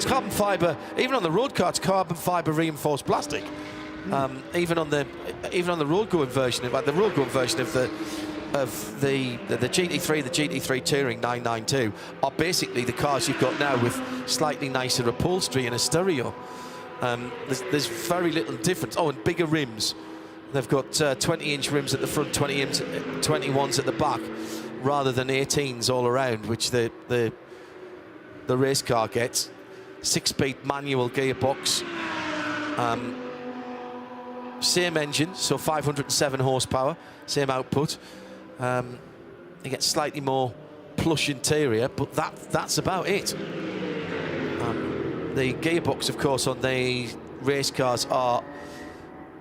carbon fibre. Even on the road car, it's carbon fibre reinforced plastic. Even on the road going version, like the road going version of the GT3, the GT3 Touring 992 are basically the cars you've got now with slightly nicer upholstery and a stereo. There's very little difference. Oh, and bigger rims. They've got 20-inch rims at the front, 21s at the back, rather than 18s all around, which the race car gets. 6-speed manual gearbox. Same engine, so 507 horsepower, same output. You get slightly more plush interior, but that's about it. The gearbox, of course, on the race cars are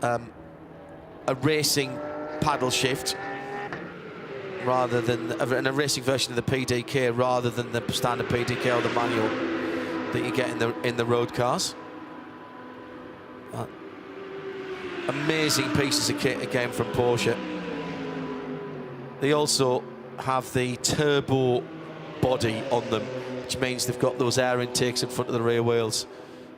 a racing paddle shift rather than a racing version of the PDK rather than the standard PDK or the manual that you get in the road cars. Amazing pieces of kit again from Porsche. They also have the turbo body on them, which means they've got those air intakes in front of the rear wheels.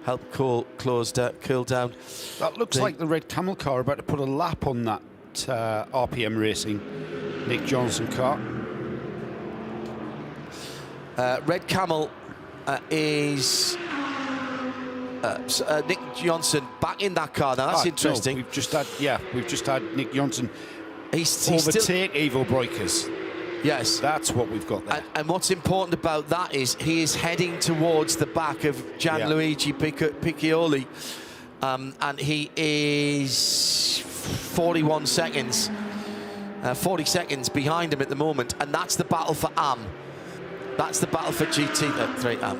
Help cool down. That looks like the Red Camel car about to put a lap on that RPM Racing Nick Johnson car. Red Camel is Nick Johnson back in that car. Now that's interesting. No, we've just had Nick Johnson he's overtake Ivo Breukers. Yes. That's what we've got there. And what's important about that is he is heading towards the back of Gianluigi Piccioli, and he is 40 seconds behind him at the moment, and that's the battle for AM. That's the battle for GT3 AM.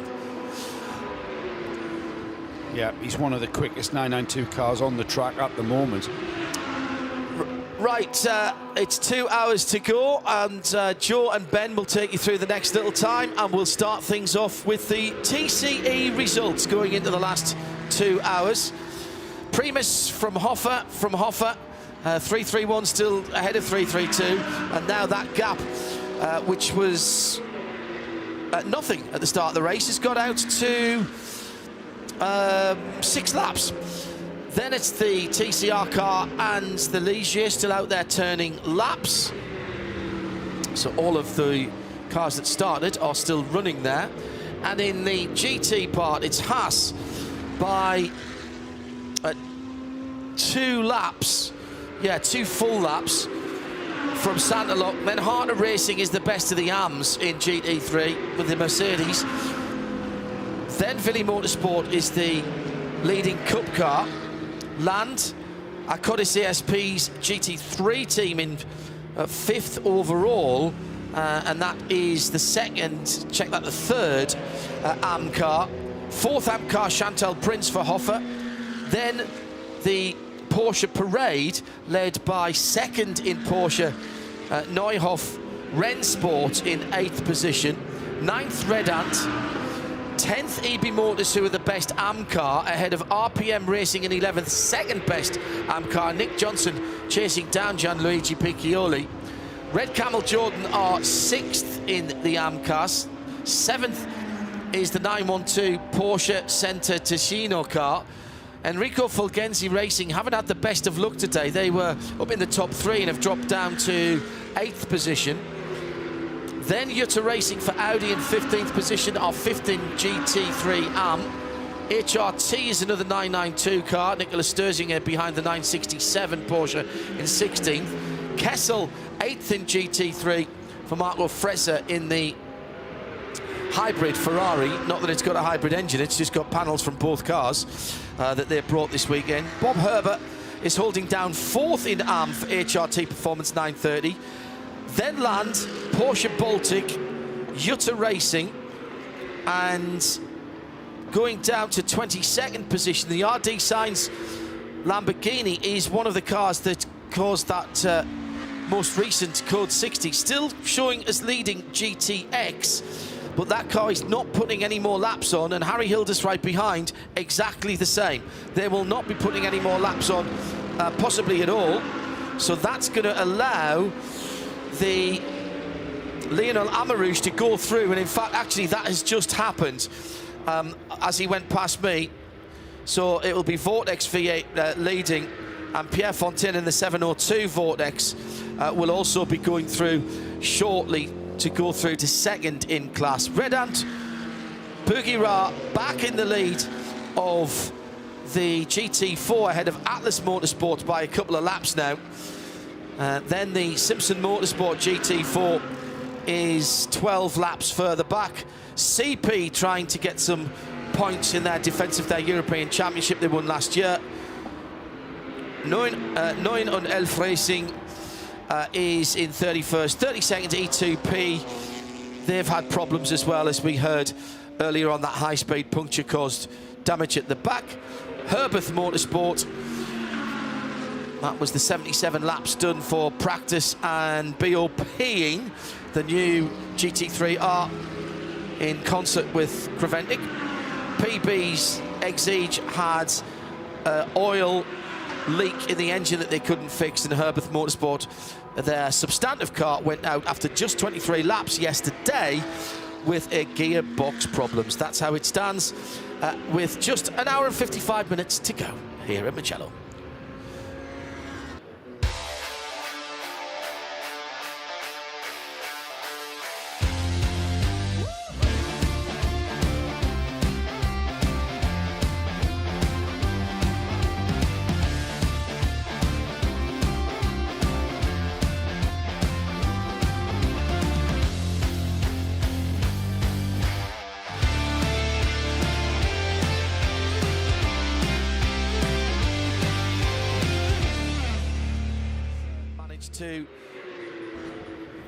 Yeah, he's one of the quickest 992 cars on the track at the moment. Right, it's 2 hours to go, and Joe and Ben will take you through the next little time, and we'll start things off with the TCE results going into the last 2 hours. Primus from Hoffa, 331 still ahead of 332, and now that gap, which was nothing at the start of the race, has got out to 6 laps. Then it's the TCR car and the Ligier still out there turning laps. So all of the cars that started are still running there. And in the GT part, it's Haas by 2 laps. Yeah, 2 full laps from Santalok. Then Harter Racing is the best of the AMs in GT3 with the Mercedes. Then Vili Motorsport is the leading Cup car. Land, Akkodis ASP's GT3 team in 5th overall, and that is the second, check that, the third AM car. 4th AM car, Chantal Prince for Hoffa. Then the Porsche Parade, led by 2nd in Porsche, Neuhoff Rennsport in 8th position. 9th Red Ant. 10th EB Motors, who are the best AM car, ahead of RPM Racing in 11th, second best AM car. Nick Johnson chasing down Gianluigi Piccioli. Red Camel Jordan are 6th in the AM cars. 7th is the 912 Porsche Center Ticino car. Enrico Fulgenzi Racing haven't had the best of luck today. They were up in the top 3 and have dropped down to 8th position. Then Jutta Racing for Audi in 15th position, are 5th in GT3 AM. HRT is another 992 car. Nicolas Sturzinger behind the 967 Porsche in 16th. Kessel, 8th in GT3 for Marco Frezza in the hybrid Ferrari. Not that it's got a hybrid engine, it's just got panels from both cars that they brought this weekend. Bob Herbert is holding down 4th in AM for HRT Performance 930. Then Land, Porsche Baltic, Jutta Racing, and going down to 22nd position, the RD Sainz Lamborghini is one of the cars that caused that most recent Code 60, still showing as leading GTX, but that car is not putting any more laps on, and Harry Hildes right behind, exactly the same. They will not be putting any more laps on, possibly at all, so that's going to allow the Lionel Amarouche to go through, and in fact actually that has just happened as he went past me. So it will be Vortex V8 leading, and Pierre Fontaine in the 702 Vortex will also be going through shortly to go through to 2nd in class. Red Ant, Bugirard back in the lead of the GT4 ahead of Atlas Motorsport by a couple of laps now. Then the Simpson Motorsport GT4 is 12 laps further back. CP trying to get some points in their defence of their European Championship they won last year. 9 und 11 Racing is in 31st. 32nd E2P. They've had problems as well, as we heard earlier on. That high-speed puncture caused damage at the back. Herbert Motorsport, that was the 77 laps done for practice and BOPing the new GT3R in concert with Creventic. PB's Exige had oil leak in the engine that they couldn't fix, and Herbert Motorsport, their substantive car, went out after just 23 laps yesterday with a gearbox problems. That's how it stands with just an hour and 55 minutes to go here at Mugello. managed to...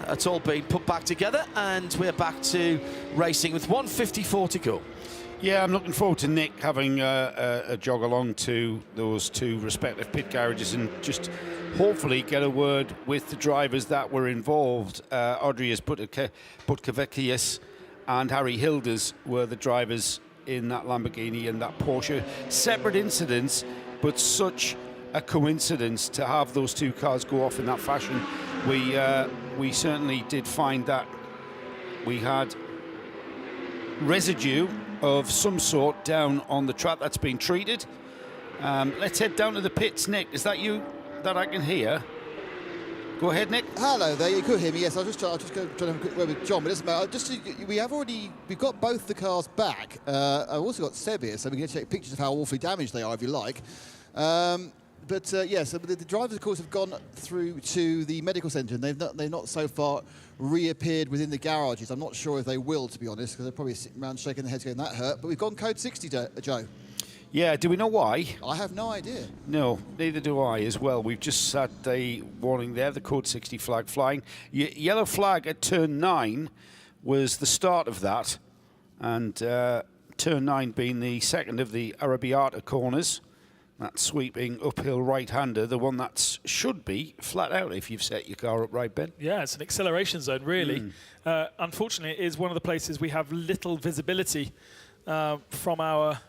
It's all been put back together, and we're back to racing with 1:54 to go. Yeah, I'm looking forward to Nick having a jog along to those two respective pit garages and just hopefully get a word with the drivers that were involved. Audrius Butkavekius and Harry Hilders were the drivers in that Lamborghini and that Porsche. Separate incidents, but such a coincidence to have those two cars go off in that fashion. We certainly did find that we had residue of some sort down on the track that's been treated. Let's head down to the pits. Nick, is that you that I can hear? Go ahead, Nick. Hello there. You could hear me. Yes, I'll just go try to have a quick word with John. But it doesn't matter. We've got both the cars back. I've also got Seb here, so we can take pictures of how awfully damaged they are, if you like. Yes, so the drivers, of course, have gone through to the medical centre, and they've not so far reappeared within the garages. I'm not sure if they will, to be honest, because they're probably sitting around shaking their heads going, that hurt. But we've gone code 60, Joe. Yeah, do we know why? I have no idea. No, neither do I as well. We've just had a warning there, the code 60 flag flying. Yellow flag at turn 9 was the start of that, and turn 9 being the second of the Arrabbiata corners. That sweeping uphill right-hander, the one that should be flat out if you've set your car up right, Ben. Yeah, it's an acceleration zone, really. Unfortunately, it is one of the places we have little visibility from our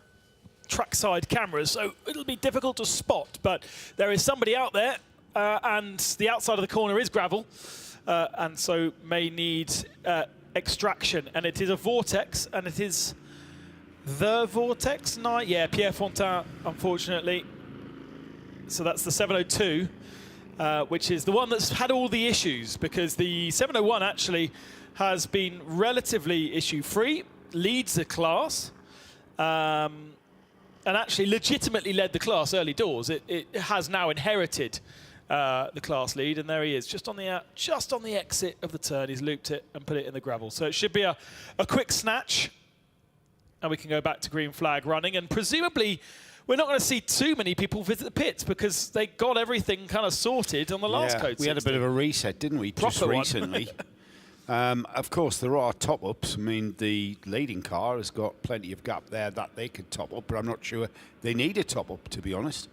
trackside cameras, so it'll be difficult to spot, but there is somebody out there, and the outside of the corner is gravel, and so may need extraction, and it is a vortex, and it is the vortex night. Yeah, Pierre Fontaine, unfortunately. So that's the 702, which is the one that's had all the issues, because the 701 actually has been relatively issue-free, leads the class, and actually legitimately led the class early doors. It has now inherited the class lead, and there he is, just on the exit of the turn. He's looped it and put it in the gravel. So it should be a quick snatch, and we can go back to green flag running, and presumably we're not going to see too many people visit the pits because they got everything kind of sorted on the last code 60. We had a bit of a reset, didn't we, just recently? Of course, there are top-ups. I mean, the leading car has got plenty of gap there that they could top up, but I'm not sure they need a top-up, to be honest.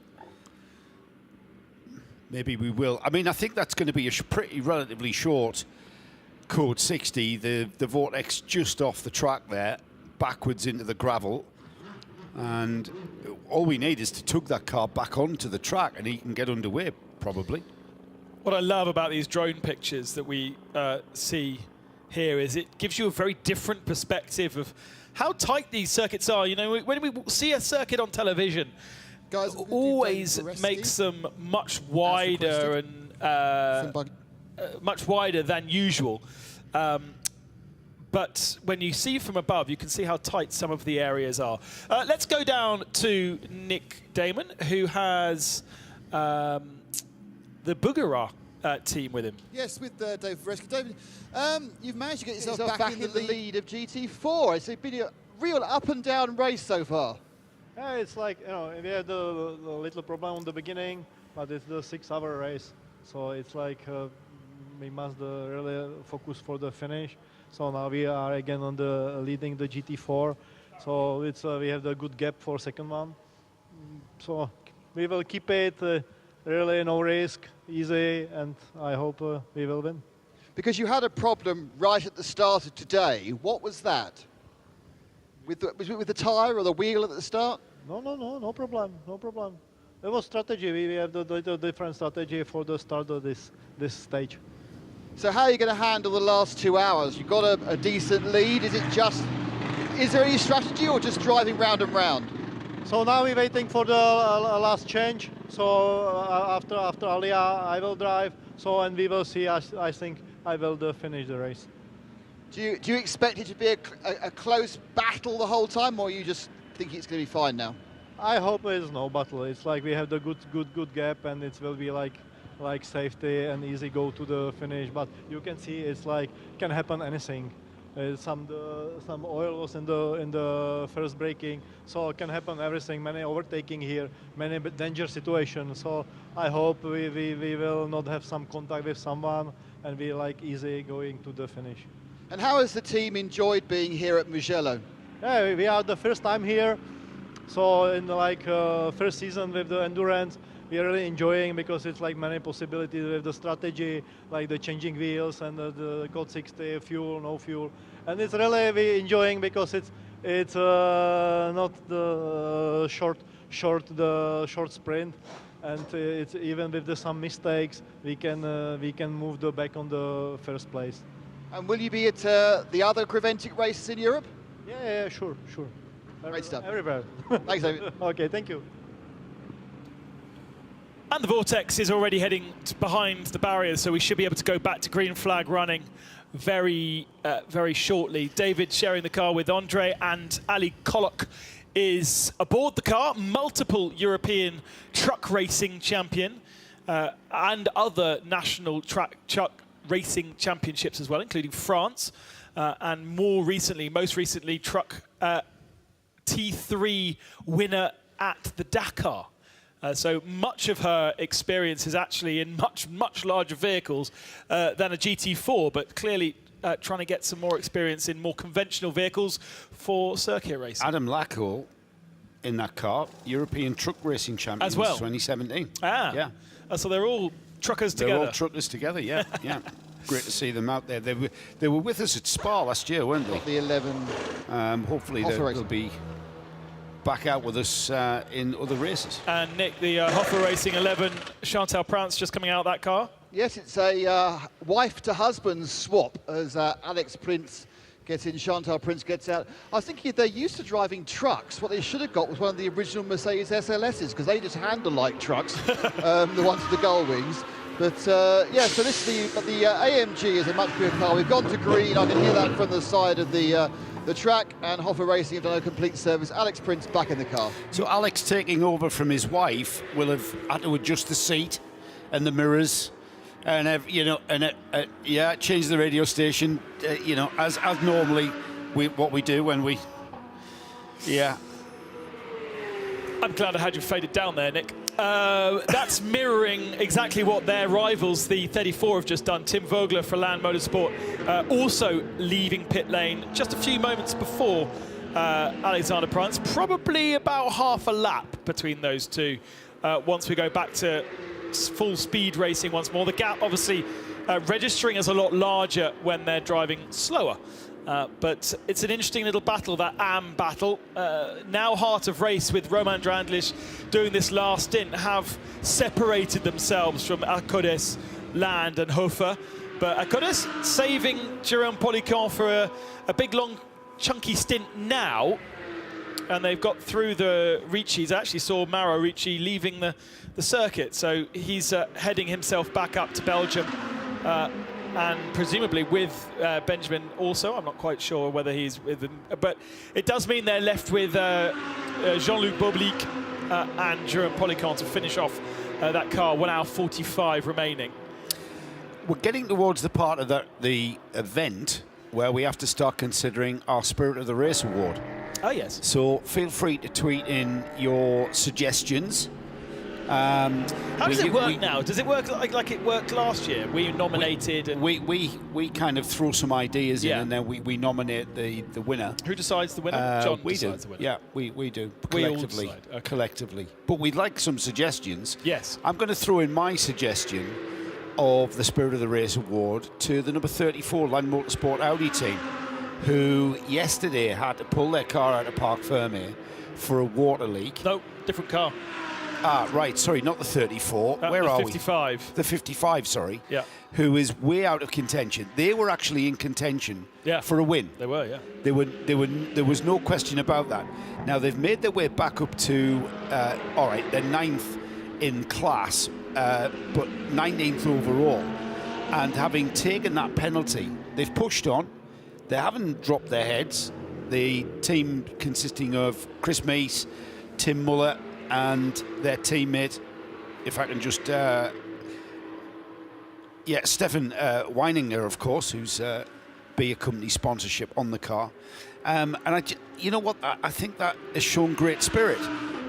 Maybe we will. I mean, I think that's going to be a pretty relatively short code 60. The vortex just off the track there, backwards into the gravel. And all we need is to tug that car back onto the track and he can get underway, probably. What I love about these drone pictures that we see here is it gives you a very different perspective of how tight these circuits are. You know, when we see a circuit on television, guys, always makes them much wider and much wider than usual. But when you see from above, you can see how tight some of the areas are. Let's go down to Nick Damon, who has the Bugara team with him. Yes, with Dave Rescue. David, you've managed to get yourself back in the lead of GT4. It's been a real up and down race so far. Yeah, it's like, you know, we had a little problem in the beginning, but it's the 6-hour race. So it's like we must really focus for the finish. So now we are again on the leading the GT4. So it's we have the good gap for second one. So we will keep it really no risk, easy, and I hope we will win. Because you had a problem right at the start of today. What was that? Was it with the tyre or the wheel at the start? No problem. It was strategy. We have the different strategy for the start of this stage. So how are you going to handle the last 2 hours? You've got a decent lead. Is there any strategy or just driving round and round? So now we're waiting for the last change. So after Alia, I will drive. So and we will see. I think I will finish the race. Do you expect it to be a close battle the whole time, or you just think it's going to be fine now? I hope there is no battle. It's like we have the good gap, and it will be like safety and easy go to the finish. But you can see it's like can happen anything. Some oil was in the first braking, so it can happen everything. Many overtaking here, many danger situations. So I hope we will not have some contact with someone and be like easy going to the finish. And how has the team enjoyed being here at Mugello? Yeah, we are the first time here, so in like first season with the endurance, we are really enjoying because it's like many possibilities with the strategy, like the changing wheels and the code 60, fuel, no fuel, and it's really we enjoying because it's not the short sprint, and it's even with some mistakes we can move back on the first place. And will you be at the other Creventic races in Europe? Yeah, sure. Great stuff. Everywhere. Thanks, David. Okay, thank you. And the Vortex is already heading behind the barriers, so we should be able to go back to green flag running very shortly. David sharing the car with Andre, and Ali Kolok is aboard the car, multiple European truck racing champion, and other national truck racing championships as well, including France, and most recently truck T3 winner at the Dakar. So much of her experience is actually in much larger vehicles than a GT4, but clearly trying to get some more experience in more conventional vehicles for circuit racing. Adam Lacko in that car, European truck racing champion as well, 2017. Ah, yeah. So they're all truckers together. They're all truckers together, yeah, yeah. Great to see them out there. They were with us at Spa last year, weren't they? The 11. Hopefully they'll be back out with us in other races. And Nick, the Hoffa Racing 11, Chantal Prance just coming out of that car. Yes, it's a wife to husband swap as Alex Prince gets in, Chantal Prince gets out. I was thinking if they're used to driving trucks, what they should have got was one of the original Mercedes SLSs, because they just handle like trucks, the ones with the gull wings. But yeah, so this is the AMG is a much bigger car. We've gone to green. I can hear that from the side of the track, and Hoffa Racing have done a complete service. Alex Prince back in the car. So Alex, taking over from his wife, will have had to adjust the seat and the mirrors, and change the radio station, as normally what we do when we, yeah. I'm glad I had you faded down there, Nick. That's mirroring exactly what their rivals, the 34, have just done. Tim Vogler for Land Motorsport, also leaving pit lane just a few moments before Alexander Prince. Probably about half a lap between those two once we go back to full speed racing once more. The gap obviously registering as a lot larger when they're driving slower. But it's an interesting little battle, that AM battle. Now Heart of Race with Roman Drandlich doing this last stint have separated themselves from Acodes, Land and Hoffa. But Acodes saving Jérôme Polican for a big, long, chunky stint now. And they've got through the Ricci's. I actually saw Mauro Ricci leaving the circuit. So he's heading himself back up to Belgium. And presumably with Benjamin also. I'm not quite sure whether he's with them. But it does mean they're left with Jean-Luc Boblique and Jérôme Polican to finish off that car. 1 hour 45 remaining. We're getting towards the part of the event where we have to start considering our Spirit of the Race award. Oh, yes. So feel free to tweet in your suggestions. How does it work now? Does it work like it worked last year? We nominated... We kind of throw some ideas in, and then we nominate the winner. Who decides the winner? John decides the winner. Yeah, we do. We all collectively. decide. Okay. Collectively. But we'd like some suggestions. Yes. I'm going to throw in my suggestion of the Spirit of the Race award to the number 34 Land Motorsport Audi team, who yesterday had to pull their car out of Parc Fermé for a water leak. No, different car. Ah, right, sorry, not the 34. Where are 55. we? The 55, sorry. Yeah. Who is way out of contention. They were actually in contention for a win. They were, yeah. There was no question about that. Now, they've made their way back up to, all right, they're 9th in class, but 19th overall. And having taken that penalty, they've pushed on. They haven't dropped their heads. The team consisting of Chris Meese, Tim Muller, and their teammate, if I can just, Stefan Weininger, of course, who's be a company sponsorship on the car. And you know what? I think that has shown great spirit,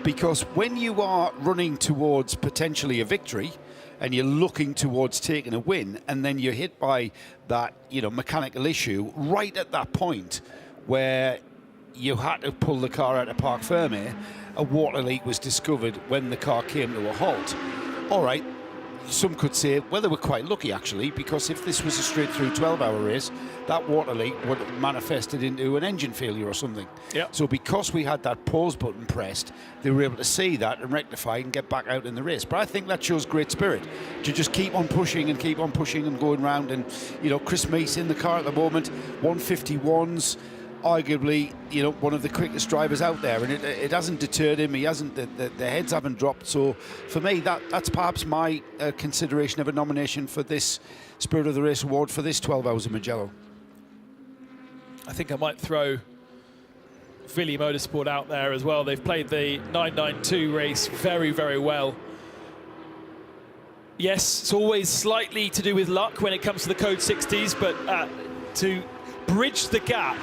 because when you are running towards potentially a victory and you're looking towards taking a win, and then you're hit by that, mechanical issue right at that point where you had to pull the car out of Parc Fermé, a water leak was discovered when the car came to a halt. All right, some could say, well, they were quite lucky actually, because if this was a straight through 12-hour race, that water leak would have manifested into an engine failure or something. Yeah. So because we had that pause button pressed, they were able to see that and rectify and get back out in the race. But I think that shows great spirit to just keep on pushing and going round. And Chris Meese in the car at the moment, 151s. Arguably, one of the quickest drivers out there, and it hasn't deterred him. He hasn't. The heads haven't dropped. So for me, that's perhaps my consideration of a nomination for this Spirit of the Race award for this 12 Hours of Mugello. I think I might throw Philly Motorsport out there as well. They've played the 992 race very, very well. Yes, it's always slightly to do with luck when it comes to the Code 60s, but to bridge the gap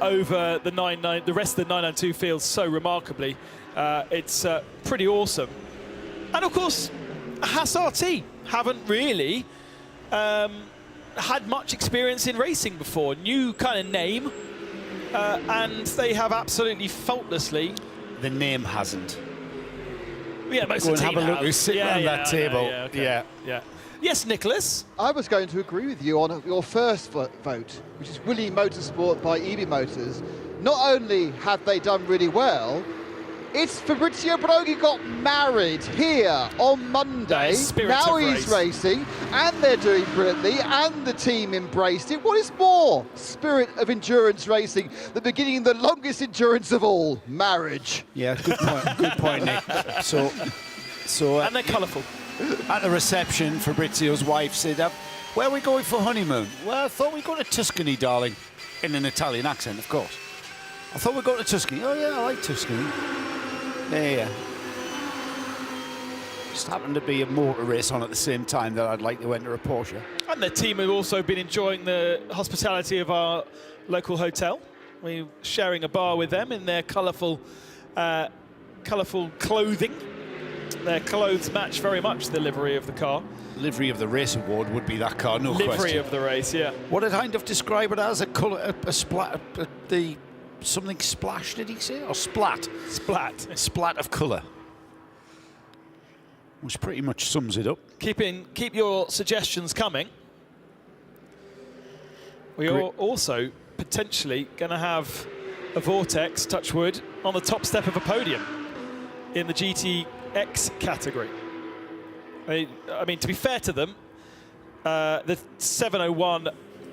over the rest of the 992 field so remarkably, it's pretty awesome. And of course, Haas RT haven't really had much experience in racing before. New kind of name, and they have absolutely faultlessly. The name hasn't. Yeah, most Go of the and team have a look. We sit around that table. Yeah. Yes, Nicholas? I was going to agree with you on your first vote, which is Willy Motorsport by EB Motors. Not only have they done really well, it's Fabrizio Broghi got married here on Monday. Now he's racing, and they're doing brilliantly, and the team embraced it. What is more spirit of endurance racing than beginning the longest endurance of all, marriage? Yeah, good point. Good point, Nick. So and they're colourful. At the reception, Fabrizio's wife said, where are we going for honeymoon? Well, I thought we'd go to Tuscany, darling. In an Italian accent, of course. I thought we'd go to Tuscany. Oh, yeah, I like Tuscany. There. Just happened to be a motor race on at the same time that I'd like to enter a Porsche. And the team have also been enjoying the hospitality of our local hotel. We're sharing a bar with them in their colourful clothing. Their clothes match very much the livery of the car. Livery of the Race award would be that car, no question. Livery of the race, yeah. What did Hindhoff describe it as? A colour, a splat, something splash, did he say? Or splat? Splat. Splat of colour. Which pretty much sums it up. Keep your suggestions coming. We are also potentially going to have a Vortex, touch wood, on the top step of a podium in the GTX category. I mean, to be fair to them, the 701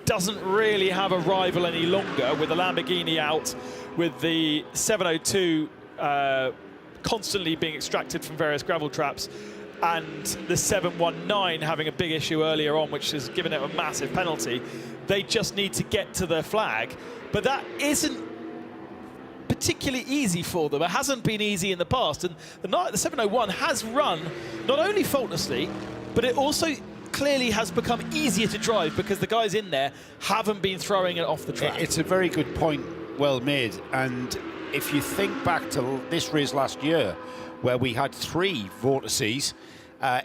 doesn't really have a rival any longer, with the Lamborghini out, with the 702 constantly being extracted from various gravel traps, and the 719 having a big issue earlier on, which has given it a massive penalty. They just need to get to their flag, but that isn't particularly easy for them. It hasn't been easy in the past, and the 701 has run not only faultlessly, but it also clearly has become easier to drive because the guys in there haven't been throwing it off the track. It's a very good point, well made. And if you think back to this race last year, where we had 3 vortices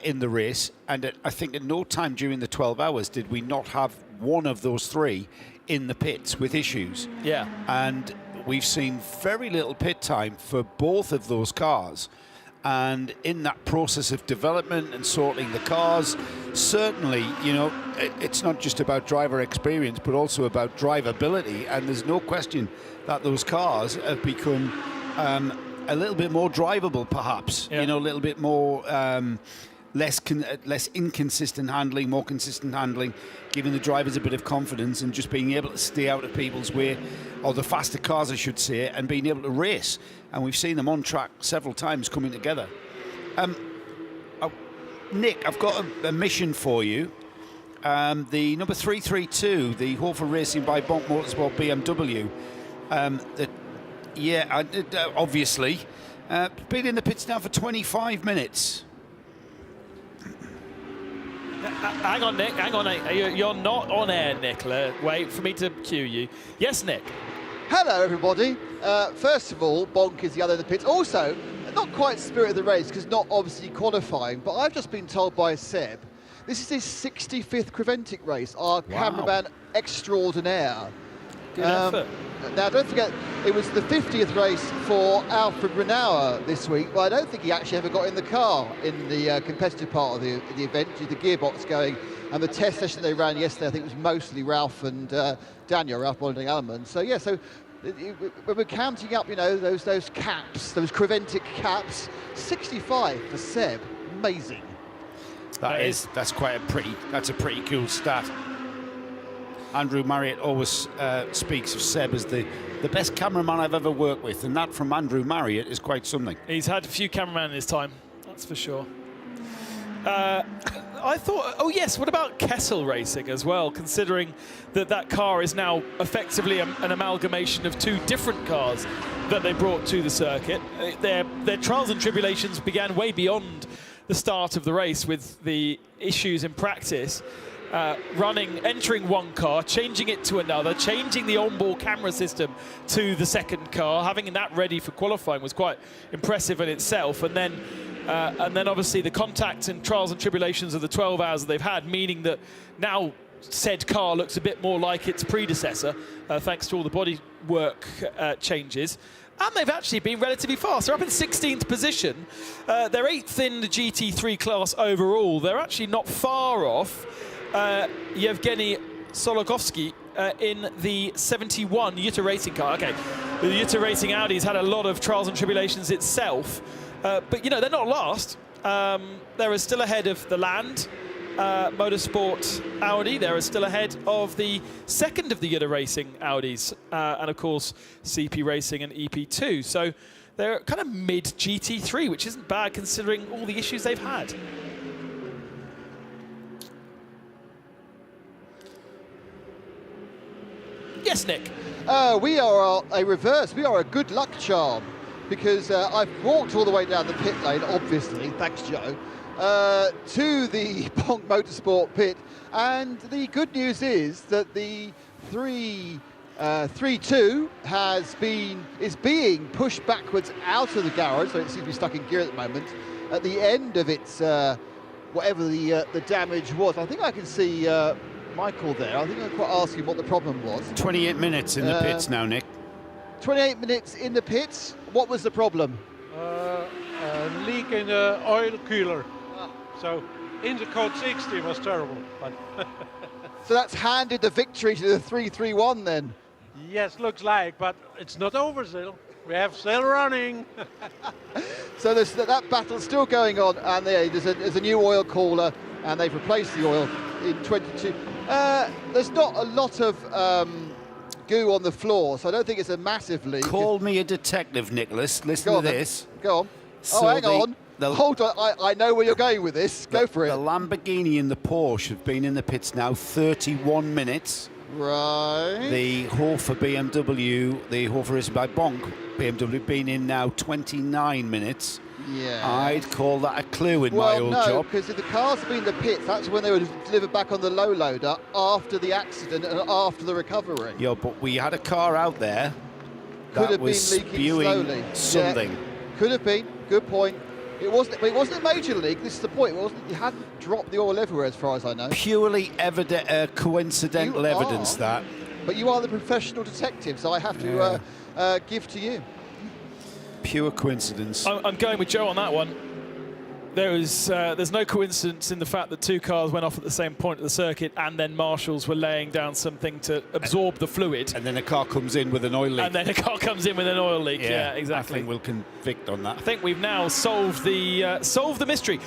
in the race, and I think at no time during the 12 hours did we not have one of those 3 in the pits with issues. Yeah. And we've seen very little pit time for both of those cars. And in that process of development and sorting the cars, certainly, you know, it's not just about driver experience, but also about drivability. And there's no question that those cars have become a little bit more drivable, perhaps. Yeah. You know, a little bit more less inconsistent handling, more consistent handling, giving the drivers a bit of confidence and just being able to stay out of people's way, or the faster cars, I should say, and being able to race. And we've seen them on track several times coming together. Nick, I've got a mission for you. The number 332, the Hofer Racing by Bonk Motorsport BMW. Obviously, been in the pits now for 25 minutes. Hang on, Nick. Hang on. You're not on air, Nick. Wait for me to cue you. Yes, Nick. Hello, everybody. First of all, Bonk is the other in the pits. Also, not quite spirit of the race, because not obviously qualifying, but I've just been told by Seb, this is his 65th Creventic race, our cameraman extraordinaire. Good effort. Now, don't forget, it was the 50th race for Alfred Renauer this week, but I don't think he actually ever got in the car in the competitive part of the event, due to the gearbox going, and the test session they ran yesterday, I think it was mostly Ralph and Daniel, Ralph Bonding Alleman. So, yeah, so when we're counting up, you know, those caps, those Creventic caps, 65 for Seb, amazing. That's a pretty cool stat. Andrew Marriott always speaks of Seb as the best cameraman I've ever worked with, and that from Andrew Marriott is quite something. He's had a few cameramen in his time, that's for sure. I thought, oh yes, what about Kessel Racing as well, considering that car is now effectively an amalgamation of two different cars that they brought to the circuit. Their trials and tribulations began way beyond the start of the race with the issues in practice. Entering one car, changing it to another, changing the onboard camera system to the second car, having that ready for qualifying was quite impressive in itself. And then obviously the contact and trials and tribulations of the 12 hours that they've had, meaning that now said car looks a bit more like its predecessor, thanks to all the bodywork changes. And they've actually been relatively fast. They're up in 16th position. They're 8th in the GT3 class overall. They're actually not far off Yevgeny Sologovsky in the 71 Jutta Racing car. Okay, the Jutta Racing Audi's had a lot of trials and tribulations itself, but you know, they're not last. They're still ahead of the Land Motorsport Audi. They're still ahead of the second of the Jutta Racing Audis, and of course CP Racing and EP2. So they're kind of mid GT3, which isn't bad considering all the issues they've had. Yes, Nick. We are a reverse. We are a good luck charm, because I've walked all the way down the pit lane, obviously, thanks Joe, to the Bonk Motorsport pit, and the good news is that the 3.2 is being pushed backwards out of the garage, so it seems to be stuck in gear at the moment, at the end of its whatever the damage was. I think I can see Michael there. I think I'll quite ask him what the problem was. 28 minutes in the pits now, Nick. 28 minutes in the pits. What was the problem? A leak in the oil cooler. So in the code 60 was terrible. So that's handed the victory to the 331 then? Yes, looks like, but it's not over still. We have still running. So there's that battle's still going on, and there's a new oil cooler, and they've replaced the oil in 22. There's not a lot of goo on the floor, so I don't think it's a massive leak. Call me a detective, Nicholas. Listen to this. Go on. So hang on. Hold on. I know where you're going with this. Go for it. The Lamborghini and the Porsche have been in the pits now 31 minutes. Right. The Hofer BMW, the Hofer is by Bonk BMW, been in now 29 minutes. Yeah. I'd call that a clue in my old job. Well, no, because if the cars have been in the pits, that's when they were delivered back on the low loader after the accident and after the recovery. Yeah, but we had a car out there Could have was been leaking spewing slowly. something. Yeah, could have been. Good point. It wasn't a major leak. This is the point. It hadn't dropped the oil everywhere, as far as I know. Purely coincidental evidence, that. But you are the professional detective, so I have to give to you. Pure coincidence. I'm going with Joe on that one. There's no coincidence in the fact that two cars went off at the same point of the circuit, and then marshals were laying down something to absorb the fluid. And then a car comes in with an oil leak. And then a car comes in with an oil leak. Yeah, exactly. I think we'll convict on that. I think we've now solved the mystery.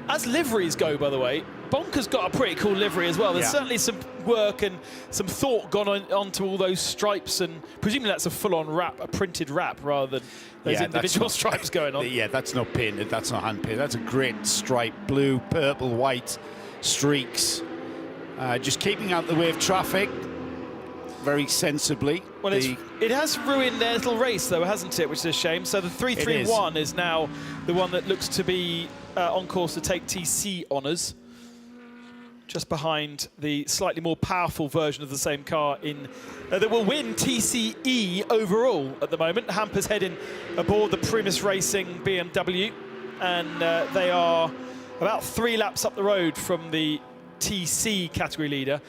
As liveries go, by the way, Bonk has got a pretty cool livery as well. There's certainly some work and some thought gone onto all those stripes, and presumably that's a full-on wrap, a printed wrap, rather than those individual stripes going on. Yeah, that's not painted, that's not hand painted. That's a great stripe, blue, purple, white streaks. Just keeping out the way of traffic very sensibly. Well, it has ruined their little race, though, hasn't it? Which is a shame. So the 331 is now the one that looks to be on course to take TC honours. just behind the slightly more powerful version of the same car in that will win TCE overall at the moment. Hampers heading aboard the Primus Racing BMW, and they are about 3 laps up the road from the TC category leader.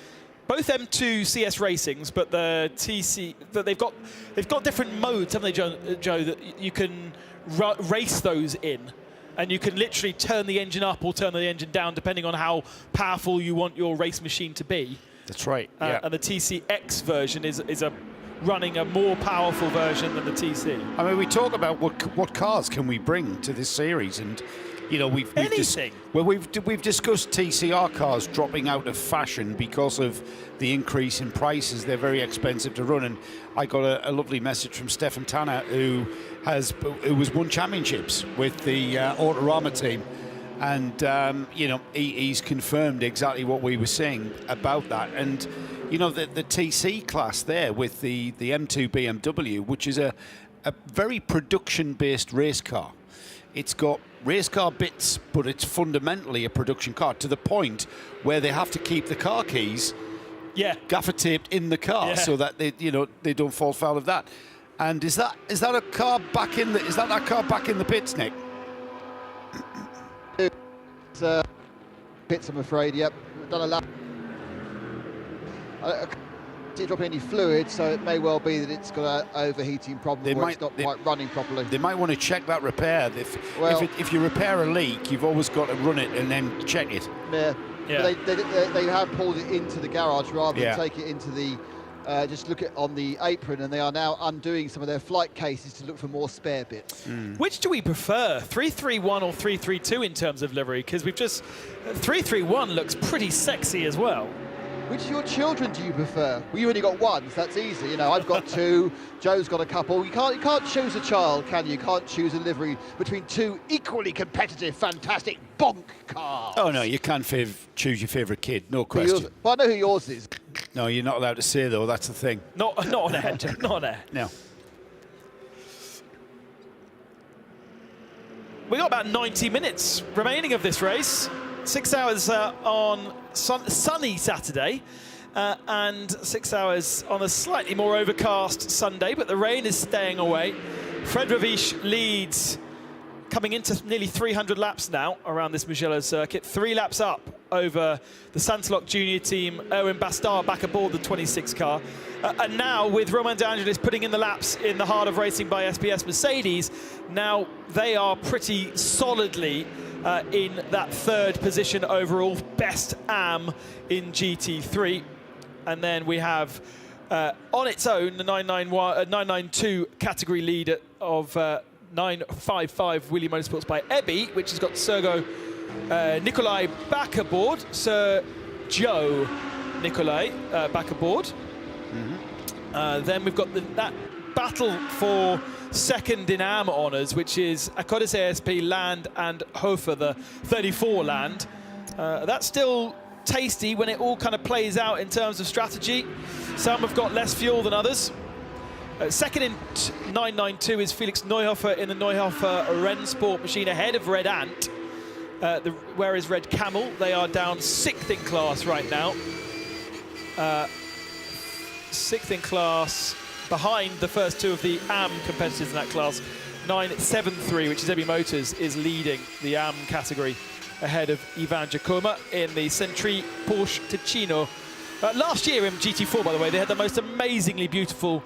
Both M2 CS Racings, but the TC, but they've got different modes, haven't they, Joe, that you can race those in. And you can literally turn the engine up or turn the engine down depending on how powerful you want your race machine to be. That's right, yeah. And the TCX version is running a more powerful version than the TC. I mean, we talk about what cars can we bring to this series, and you know, we've discussed TCR cars dropping out of fashion because of the increase in prices. They're very expensive to run, and I got a lovely message from Stefan Tanner, who was won championships with the Autorama team, and you know, he's confirmed exactly what we were saying about that. And you know, the TC class there with the M2 BMW, which is a very production-based race car. It's got race car bits, but it's fundamentally a production car, to the point where they have to keep the car keys gaffer taped in the car so that they don't fall foul of that. And is that a car back in the that car back in the pits, Nick? It's pits, I'm afraid. Yep, we've done a lap. I didn't drop any fluid, so it may well be that it's got an overheating problem, it's not quite running properly. They might want to check that repair. If you repair a leak, you've always got to run it and then check it. Yeah. But they have pulled it into the garage rather than take it into the. Just look at on the apron, and they are now undoing some of their flight cases to look for more spare bits. Which do we prefer, 331 or 332 in terms of livery? Because we've just 331 looks pretty sexy as well. Which of your children do you prefer? Well, you only got one, so that's easy. You know, I've got 2. Joe's got a couple. You can't choose a child, can you? You can't choose a livery between 2 equally competitive, fantastic bonk cars. Oh no, you can't choose your favourite kid, no question. Well, I know who yours is. No, you're not allowed to say though. That's the thing. Not on air, not on air. No. We got about 90 minutes remaining of this race. 6 hours on sunny Saturday and 6 hours on a slightly more overcast Sunday, but the rain is staying away. Fred Ravish leads, coming into nearly 300 laps now around this Mugello circuit, 3 laps up over the Santalok Junior team. Erwin Bastard back aboard the 26 car. And now with Romain De Angelis putting in the laps in the heart of racing by SPS Mercedes, now they are pretty solidly in that 3rd position overall, best AM in GT3. And then we have on its own the 992 category leader of 955 William Motorsports by Ebby, which has got Sergo Nikolai back aboard, Sir Joe Nikolai back aboard. Then we've got that battle for 2nd in AM honours, which is Akkodis ASP Land and Hofer, the 34 Land. That's still tasty when it all kind of plays out in terms of strategy. Some have got less fuel than others. 2nd in 992 is Felix Neuhofer in the Neuhofer Rennsport machine ahead of Red Ant. Where is Red Camel? They are down 6th in class right now. 6th in class behind the first 2 of the AM competitors in that class. 973, which is Ebby Motors, is leading the AM category ahead of Ivan Giacomo in the Sentry Porsche Ticino. Last year in GT4, by the way, they had the most amazingly beautiful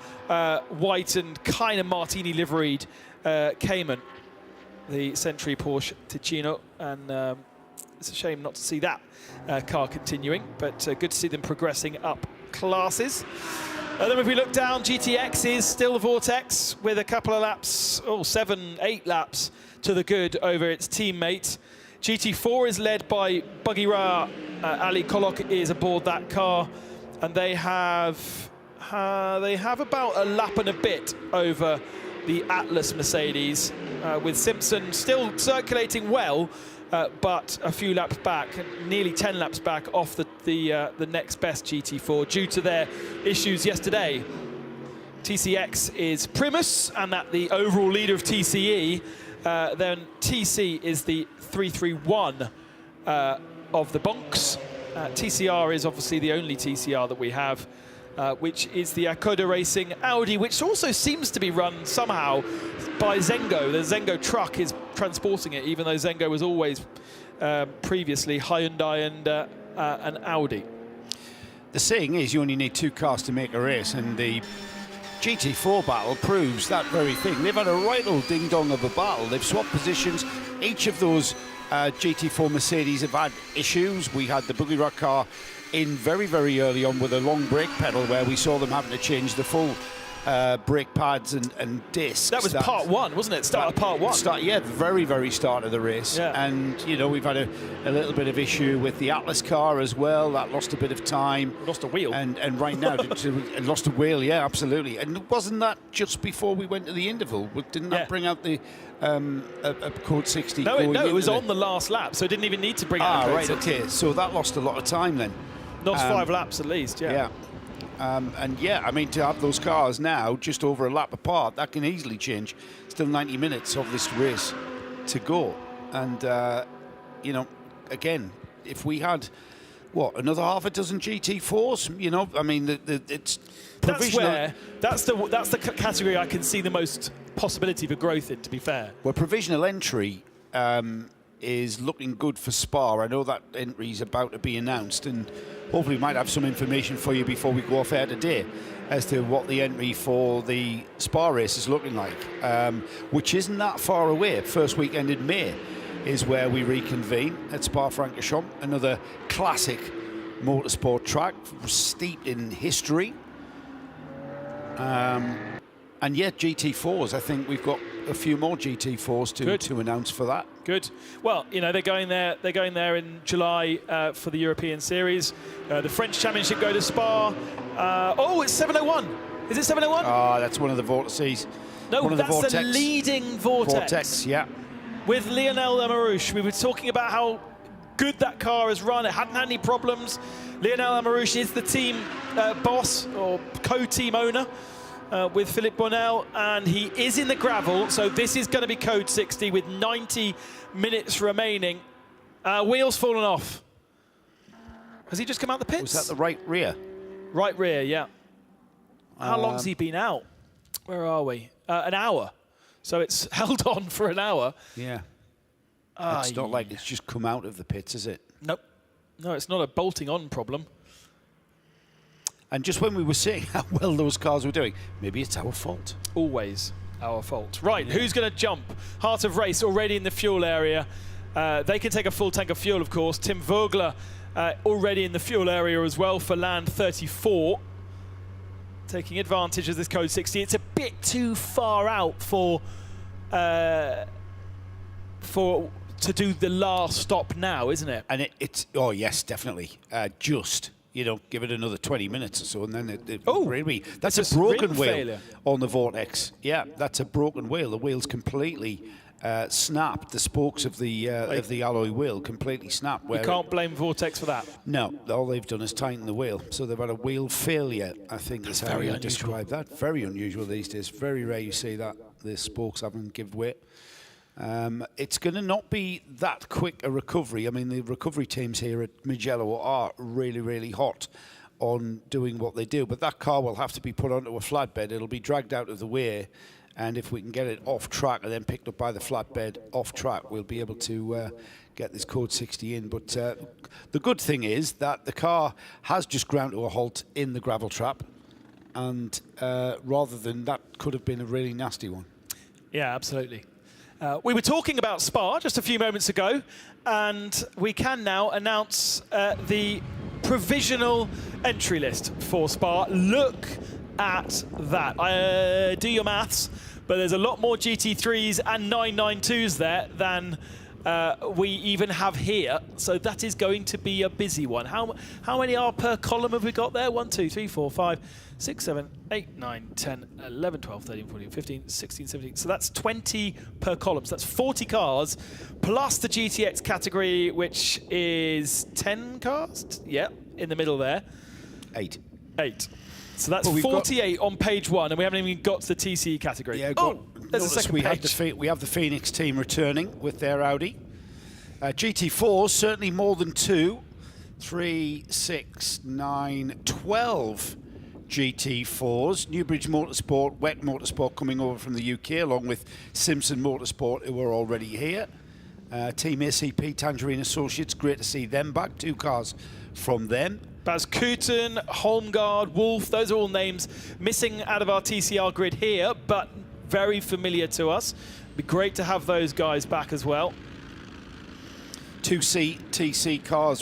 white and kind of martini liveried Cayman, the Sentry Porsche Ticino, and it's a shame not to see that car continuing, but good to see them progressing up classes. Then if we look down, GTX is still the Vortex with a couple of laps, 7, 8 laps to the good over its teammate. GT4 is led by Buggy Ra. Ali Kolok is aboard that car, and they have about a lap and a bit over the Atlas Mercedes, with Simpson still circulating well, but a few laps back, nearly 10 laps back off the next best GT4 due to their issues yesterday. TCX is Primus, and that the overall leader of TCE. Then TC is the 331 of the Bonks, TCR is obviously the only TCR that we have, which is the Akoda Racing Audi, which also seems to be run somehow by Zengo. The Zengo truck is transporting it, even though Zengo was always previously Hyundai and an Audi. The saying is you only need 2 cars to make a race, and the GT4 battle proves that very thing. They've had a right old ding-dong of a battle. They've swapped positions. Each of those GT4 Mercedes have had issues. We had the Boogie Rock car in very, very early on with a long brake pedal where we saw them having to change the full brake pads and discs. That was part 1, wasn't it? Start of part 1. Yeah, the very, very start of the race. Yeah. And, you know, we've had a little bit of issue with the Atlas car as well. That lost a bit of time. Lost a wheel. And right now, it lost a wheel, yeah, absolutely. And wasn't that just before we went to the interval? Didn't that bring out the a code 60? No, it was on the last lap, so it didn't even need to bring out code 60. Okay, so that lost a lot of time then. Lost 5 laps at least, yeah. And yeah, I mean, to have those cars now just over a lap apart, that can easily change. Still 90 minutes of this race to go. And, you know, again, if we had, what, another half a dozen GT4s, you know, I mean, it's provisional. That's the category I can see the most possibility for growth in, to be fair. Well, provisional entry is looking good for Spa. I know that entry is about to be announced, and hopefully we might have some information for you before we go off air today as to what the entry for the Spa race is looking like, which isn't that far away. First weekend in May is where we reconvene at Spa-Francorchamps, another classic motorsport track, steeped in history. And yet GT4s, I think we've got a few more GT4s to announce for that. Good. Well, you know, they're going there in July for the European Series. The French Championship go to Spa. Oh, it's 701. Is it 701? Ah, that's one of the vortices. No, one of that's the vortex. the leading vortex. Yeah. With Lionel Lamarouche. We were talking about how good that car has run. It hadn't had any problems. Lionel Lamarouche is the team boss or co-team owner with Philippe Bonnell, and he is in the gravel, so this is going to be code 60 with 90 minutes remaining. Wheels fallen off. Has he just come out the pits? Was that the right rear? Right rear, yeah. How long's he been out? Where are we? An hour. So it's held on for an hour. Yeah. It's not like it's just come out of the pits, is it? Nope. No, it's not a bolting on problem. And just when we were saying how well those cars were doing, maybe it's our fault. Always our fault. Right, who's going to jump? Heart of Race already in the fuel area. They can take a full tank of fuel, of course. Tim Vogler already in the fuel area as well for Land 34. Taking advantage of this code 60. It's a bit too far out to do the last stop now, isn't it? And it's oh yes, definitely. Just, you know, give it another 20 minutes or so, and then really, that's a broken wheel failure on the Vortex. Yeah, that's a broken wheel. The wheel's completely snapped. The spokes of the alloy wheel completely snapped. You can't blame Vortex for that. No, all they've done is tighten the wheel. So they've had a wheel failure, I think is how you describe that. Very unusual these days. Very rare you see that. The spokes haven't give way. It's going to not be that quick a recovery. I mean, the recovery teams here at Mugello are really, really hot on doing what they do. But that car will have to be put onto a flatbed. It'll be dragged out of the way. And if we can get it off track and then picked up by the flatbed off track, we'll be able to get this code 60 in. But the good thing is that the car has just ground to a halt in the gravel trap. And rather than that could have been a really nasty one. Yeah, absolutely. We were talking about Spa just a few moments ago, and we can now announce the provisional entry list for Spa. Look at that. Do your maths, but there's a lot more GT3s and 992s there than we even have here, so that is going to be a busy one. How many are per column have we got there? 1, 2, 3, 4, 5, 6, 7, 8, 9, 10, 11, 12, 13, 14, 15, 16, 17. So that's 20 per column. So that's 40 cars, plus the GTX category, which is 10 cars? Yeah, in the middle there. 8. So that's 48 on page 1, and we haven't even got to the TCE category. Yeah, there's a second page. We have the Phoenix team returning with their Audi. GT4s, certainly more than 2. 3, 6, 9, 12 GT4s. Newbridge Motorsport, WEC Motorsport coming over from the UK, along with Simpson Motorsport, who are already here. Team ACP, Tangerine Associates, great to see them back. 2 cars from them. Baz Kooten, Holmgaard, Wolf, those are all names missing out of our TCR grid here, but very familiar to us. It'd be great to have those guys back as well. 2 CTC cars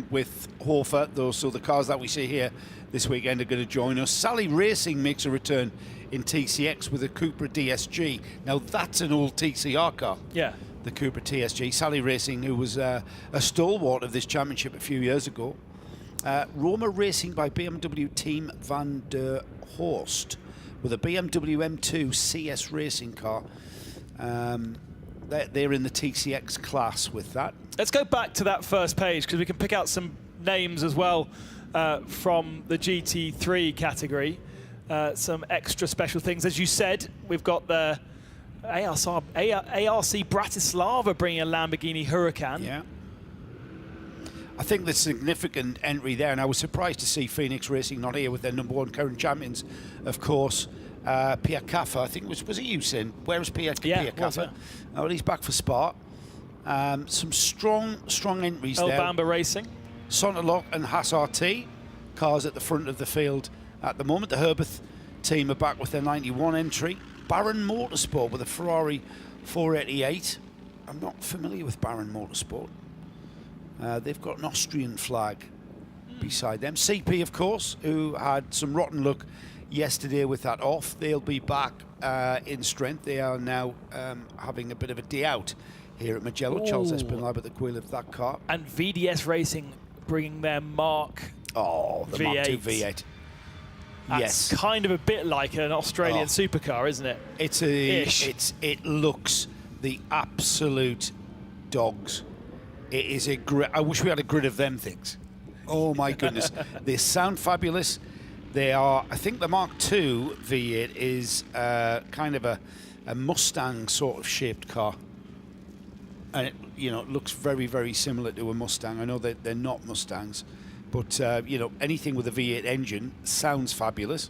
with Hofer, those are the cars that we see here this weekend are going to join us. Sally Racing makes a return in TCX with a Cupra DSG. Now that's an old TCR car. Yeah. The Cupra TSG. Sally Racing, who was a stalwart of this championship a few years ago. Roma Racing by BMW Team Van der Horst with a BMW M2 CS racing car. They're in the TCX class with that. Let's go back to that first page because we can pick out some names as well from the GT3 category. Some extra special things. As you said, we've got the ARC Bratislava bringing a Lamborghini Huracan. Yeah. I think the significant entry there, and I was surprised to see Phoenix Racing not here with their #1 current champions, of course. Pierre Caffa, I think was it you, Sin? Where was Pierre Caffa? Oh, well, he's back for Spa. Some strong entries there. Bamba Racing. Sonderlock and Haas RT, cars at the front of the field at the moment. The Herbeth team are back with their 91 entry. Baron Motorsport with a Ferrari 488. I'm not familiar with Baron Motorsport. They've got an Austrian flag beside them. CP, of course, who had some rotten luck yesterday with that off. They'll be back in strength. They are now having a bit of a day out here at Mugello. Charles Espinal at the wheel of that car. And VDS Racing bringing their Mark the V8. Mark II V8. That's kind of a bit like an Australian supercar, isn't it? It looks the absolute dogs. It is a grid. I wish we had a grid of them things. Oh my goodness. They sound fabulous. They are, I think the Mark II V8 is kind of a Mustang sort of shaped car. And it looks very, very similar to a Mustang. I know that they're not Mustangs, but anything with a V8 engine sounds fabulous.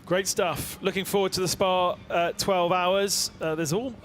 Great stuff. Looking forward to the Spa 12 hours. I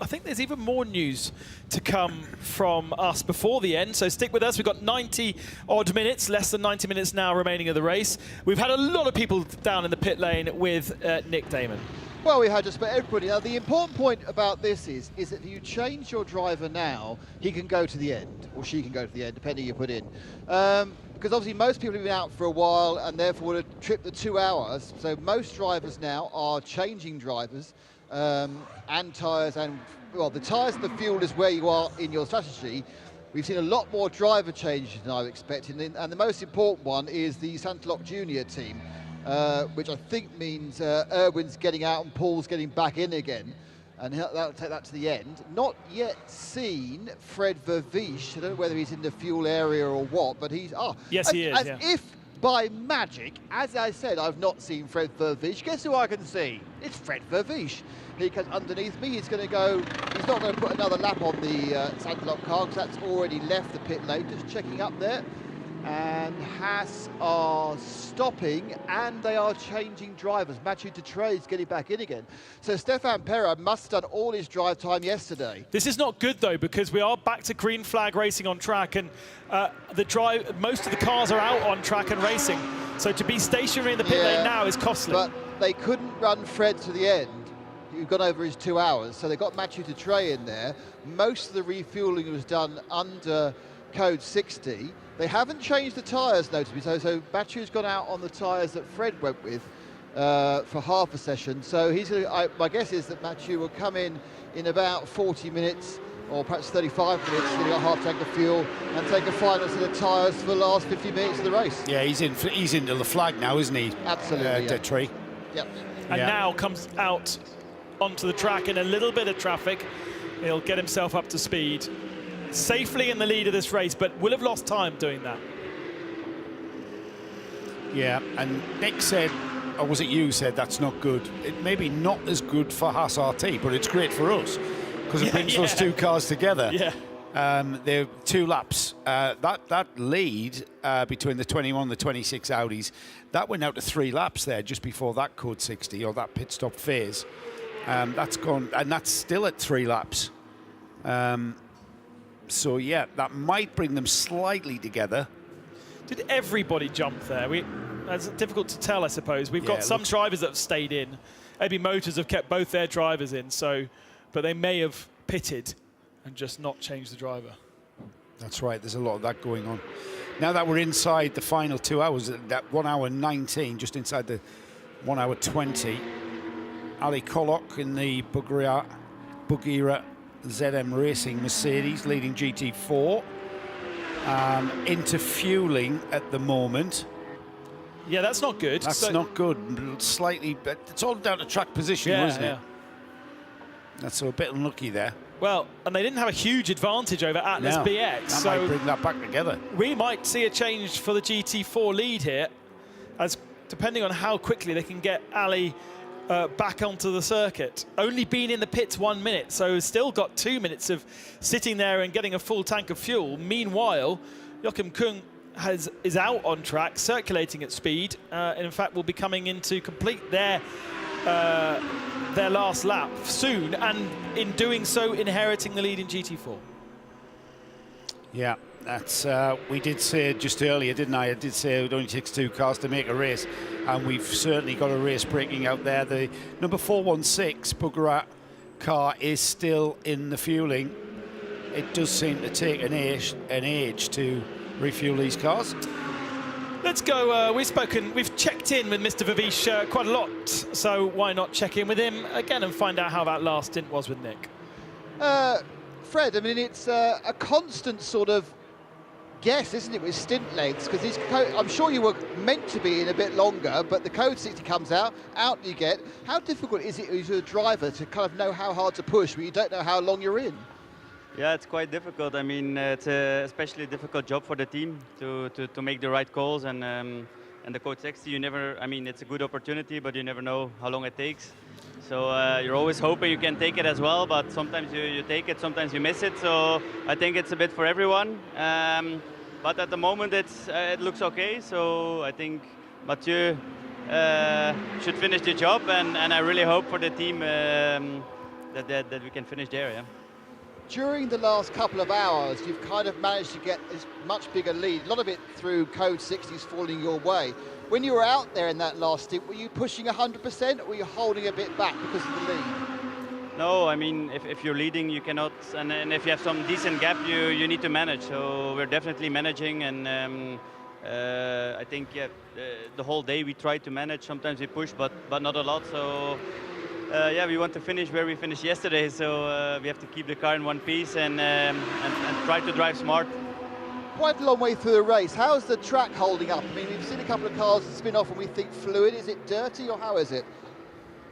think there's even more news to come from us before the end, so stick with us. We've got 90 odd minutes, less than 90 minutes now remaining of the race. We've had a lot of people down in the pit lane with Nick Damon. Well, we had just about everybody. Now, the important point about this is that if you change your driver now, he can go to the end, or she can go to the end, depending you put in. Because obviously most people have been out for a while and therefore would have tripped the 2 hours. So most drivers now are changing drivers and tyres, and well, the tyres and the fuel is where you are in your strategy. We've seen a lot more driver changes than I was expecting, and the most important one is the Santalok Junior team, which I think means Erwin's getting out and Paul's getting back in again, and that'll take that to the end. Not yet seen Fred Vervish. I don't know whether he's in the fuel area or what, but he's... Yes, he is, yeah. If by magic, as I said, I've not seen Fred Vervish, guess who I can see? It's Fred Vervish. He comes underneath me, he's going to go... He's not going to put another lap on the Santalok car, because that's already left the pit lane. Just checking up there. And Haas are stopping, and they are changing drivers. Mathieu Dutré is getting back in again. So Stefan Perra must have done all his drive time yesterday. This is not good, though, because we are back to green flag racing on track, and most of the cars are out on track and racing. So to be stationary in the pit lane now is costly. But they couldn't run Fred to the end. He'd gone over his 2 hours, so they got Mathieu Dutré in there. Most of the refueling was done under code 60. They haven't changed the tyres, notably, so Mathieu's gone out on the tyres that Fred went with for half a session. So he's my guess is that Mathieu will come in about 40 minutes, or perhaps 35 minutes, he's got half tank of fuel, and take a final set of tyres for the last 50 minutes of the race. Yeah, he's into the flag now, isn't he? Absolutely, Dutré. Yep. And now comes out onto the track in a little bit of traffic. He'll get himself up to speed. Safely in the lead of this race, but will have lost time doing that. Yeah, and Nick said, or was it you said, that's not good. It may be not as good for Haas RT, but it's great for us, because it brings those two cars together. Yeah. They're 2 laps. That lead between the 21 and the 26 Audis, that went out to 3 laps there just before that Code 60 or that pit stop phase. That's gone, and that's still at 3 laps. So yeah, that might bring them slightly together. Did everybody jump there? It's difficult to tell, I suppose. We've got some drivers that have stayed in. AB Motors have kept both their drivers in, but they may have pitted and just not changed the driver. That's right, there's a lot of that going on. Now that we're inside the final 2 hours, that 1 hour 19, just inside the 1 hour 20, Ali Kolok in the Bugira ZM Racing Mercedes leading GT4. Into fueling at the moment. Yeah, that's not good. That's not good. Slightly, but it's all down to track position, isn't it? That's a bit unlucky there. Well, and they didn't have a huge advantage over Atlas BX. That might bring that back together. We might see a change for the GT4 lead here, as depending on how quickly they can get Ali back onto the circuit. Only been in the pits 1 minute, so still got 2 minutes of sitting there and getting a full tank of fuel. Meanwhile, Joachim Kung is out on track, circulating at speed. In fact, will be coming in to complete their last lap soon, and in doing so, inheriting the lead in GT4. Yeah, that's we did say just earlier, didn't I? I did say it only takes 2 cars to make a race, and we've certainly got a race breaking out there. The number 416 Bugarat car is still in the fueling. It does seem to take an age to refuel these cars. Let's go. We've checked in with Mr. Vavish quite a lot, so why not check in with him again and find out how that last stint was with Nick? Fred, I mean, it's a constant sort of guess, isn't it, with stint lengths? Because I'm sure you were meant to be in a bit longer, but the Code 60 comes out you get. How difficult is it as a driver to kind of know how hard to push when you don't know how long you're in? Yeah, it's quite difficult. I mean, it's a especially difficult job for the team to make the right calls, and the Code 60, you never, I mean, it's a good opportunity, but you never know how long it takes. So you're always hoping you can take it as well, but sometimes you take it, sometimes you miss it. So I think it's a bit for everyone. But at the moment, it looks okay. So I think Mathieu should finish the job, and I really hope for the team that we can finish there. Yeah. During the last couple of hours, you've kind of managed to get this much bigger lead, a lot of it through Code 60s falling your way. When you were out there in that last stint, were you pushing 100% or were you holding a bit back because of the lead? No, I mean, if you're leading, you cannot, and if you have some decent gap, you need to manage. So we're definitely managing, and I think, yeah, the whole day we try to manage. Sometimes we push, but not a lot. So yeah, we want to finish where we finished yesterday, so we have to keep the car in one piece and try to drive smart. Quite a long way through the race. How's the track holding up? I mean, we've seen a couple of cars spin off and we think fluid. Is it dirty or how is it?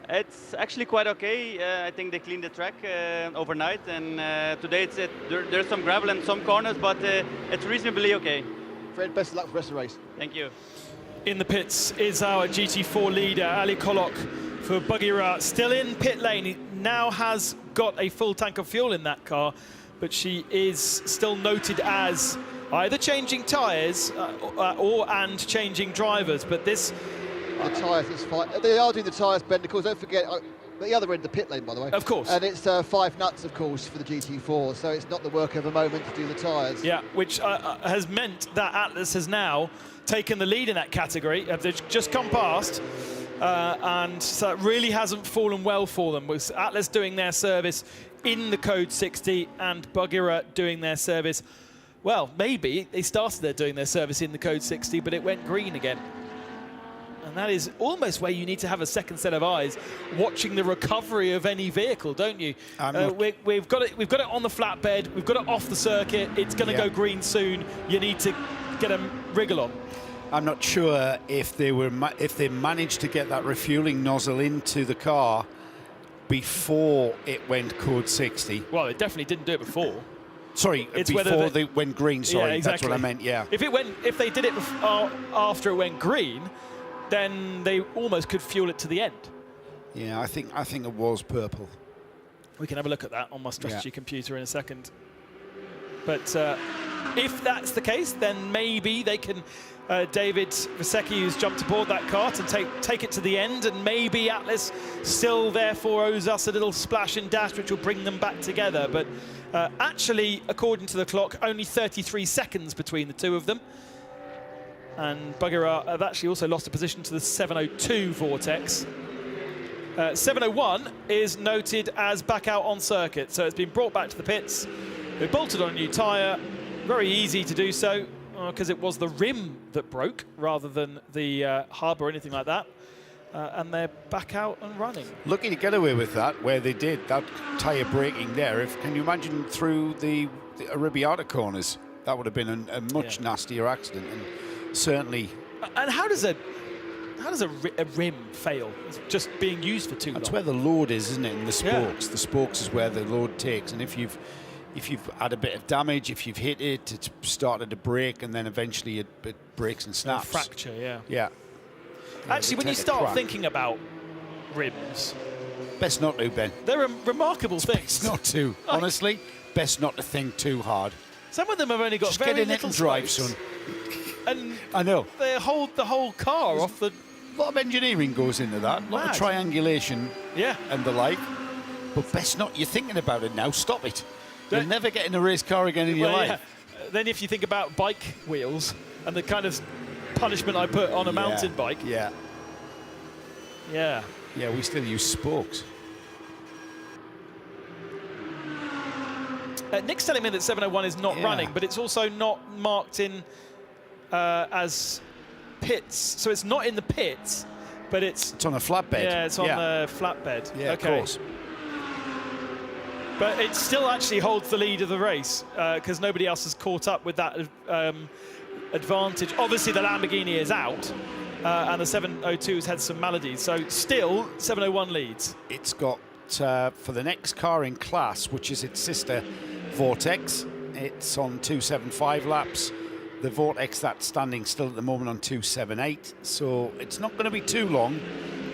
It's actually quite okay. I think they cleaned the track overnight, and today there's some gravel in some corners, but it's reasonably okay. Fred, best of luck for the rest of the race. Thank you. In the pits is our GT4 leader, Ali Kolok, for Bugira, still in pit lane. He now has got a full tank of fuel in that car, but she is still noted as either changing tyres and changing drivers. But this... The tyres is fine. They are doing the tyres, Ben, of course. Don't forget, the other end of the pit lane, by the way. Of course. And it's 5 nuts, of course, for the GT4, so it's not the work of a moment to do the tyres. Yeah, which has meant that Atlas has now taken the lead in that category. They've just come past, and so it really hasn't fallen well for them, with Atlas doing their service in the Code 60 and Bugira doing their service. Well, maybe they started doing their service in the Code 60, but it went green again. And that is almost where you need to have a second set of eyes, watching the recovery of any vehicle, don't you? We've got it on the flatbed. We've got it off the circuit. It's going to go green soon. You need to get a wriggle on. I'm not sure if they managed to get that refueling nozzle into the car before it went Code 60. Well, it definitely didn't do it before. Sorry, it's before they went green. Sorry, yeah, exactly. That's what I meant. Yeah. If they did it after it went green, then they almost could fuel it to the end. Yeah, I think it was purple. We can have a look at that on my strategy computer in a second. But if that's the case, then maybe they can, David Vasecki, who's jumped aboard that kart, and take it to the end, and maybe Atlas still therefore owes us a little splash and dash, which will bring them back together. But actually, according to the clock, only 33 seconds between the two of them. And Buggerah have actually also lost a position to the 702 Vortex. 701 is noted as back out on circuit, so it's been brought back to the pits. They bolted on a new tyre, very easy to do so, because it was the rim that broke rather than the hub or anything like that. And they're back out and running. Lucky to get away with that, where they did, that tyre braking there. Can you imagine through the Arrabbiata corners? That would have been a much nastier accident, and certainly... And how does a rim fail? It's just being used for too long. That's where the load is, isn't it? And the spokes. The spokes is where the load takes. And if you've had a bit of damage, if you've hit it, it's started to break, and then eventually it breaks and snaps. Fracture, yeah. Yeah. Actually, when you start thinking about rims... Best not to, Ben. They're remarkable things. Best not to. Honestly, best not to think too hard. Some of them have only got Just very get in little it and drive, spokes. son. And I know. They hold the whole car off the... A lot of engineering goes into that. A lot of triangulation and the like. But best not. You're thinking about it now. Stop it. You'll never get in a race car again in your life. Yeah. Then if you think about bike wheels and the kind of punishment I put on a mountain bike. Yeah. Yeah. Yeah, we still use spokes. Nick's telling me that 701 is not running, but it's also not marked in as pits. So it's not in the pits, but it's on a flatbed. Yeah, it's on the flatbed. Yeah, okay. Of course. But it still actually holds the lead of the race because nobody else has caught up with that advantage. Obviously, the Lamborghini is out, and the 702 has had some maladies. So still, 701 leads. It's got, for the next car in class, which is its sister Vortex, it's on 275 laps. The Vortex that's standing still at the moment on 278. So it's not going to be too long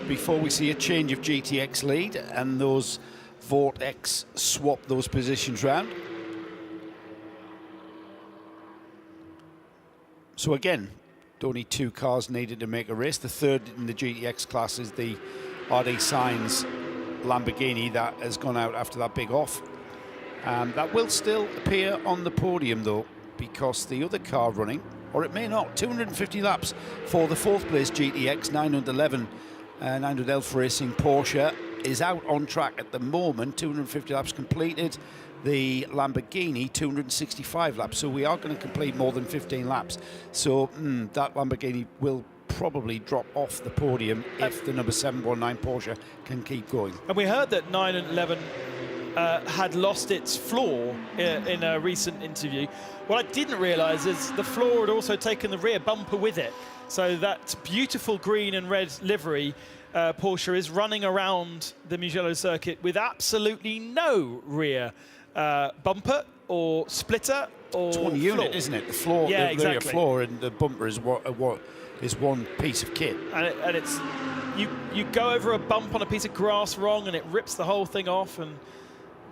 before we see a change of GTX lead and those Vortex swap those positions round. So again, only two cars needed to make a race. The third in the GTX class is the RD Sainz Lamborghini that has gone out after that big off. That will still appear on the podium though, because the other car running, or it may not, 250 laps for the fourth place GTX 911 900 Elf Racing Porsche is out on track at the moment. 250 laps completed. The Lamborghini 265 laps, so we are going to complete more than 15 laps. So that Lamborghini will probably drop off the podium if the number 719 Porsche can keep going. And we heard that 911 had lost its floor in a recent interview. What I didn't realise is the floor had also taken the rear bumper with it. So that beautiful green and red livery Porsche is running around the Mugello circuit with absolutely no rear bumper or splitter or It's one unit, isn't it? The floor, the rear floor, and the bumper is one piece of kit. And it's you go over a bump on a piece of grass wrong, and it rips the whole thing off. And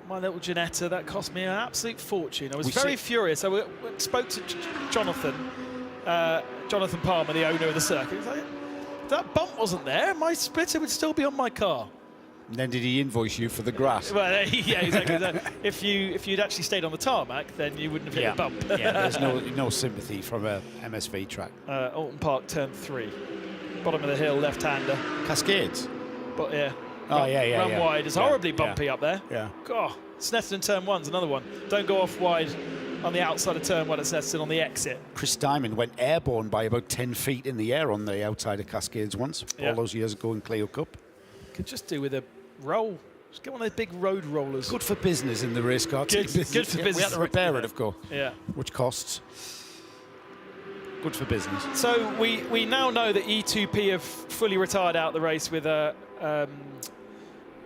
my little Ginetta, that cost me an absolute fortune. I was very furious. I spoke to Jonathan Palmer, the owner of the circuit. He was like, if that bump wasn't there, my splitter would still be on my car. And then did he invoice you for the grass? Well, yeah, exactly. if you'd actually stayed on the tarmac, then you wouldn't have hit the bump. Yeah, there's no sympathy from a MSV track. Alton Park, turn 3. Bottom of the hill, left-hander. Cascades? But yeah. Oh, Run wide. It's horribly bumpy up there. Yeah. God, Snetterton turn 1's another one. Don't go off wide on the outside of turn 1 at Snetterton on the exit. Chris Diamond went airborne by about 10 feet in the air on the outside of Cascades once, all those years ago in Clio Cup. Could just do with a roll. Just get one of those big road rollers. Good for business in the race car team business. Good for business. We had to repair it, of course. Yeah. Which costs. Good for business. So we now know that E2P have fully retired out the race with a that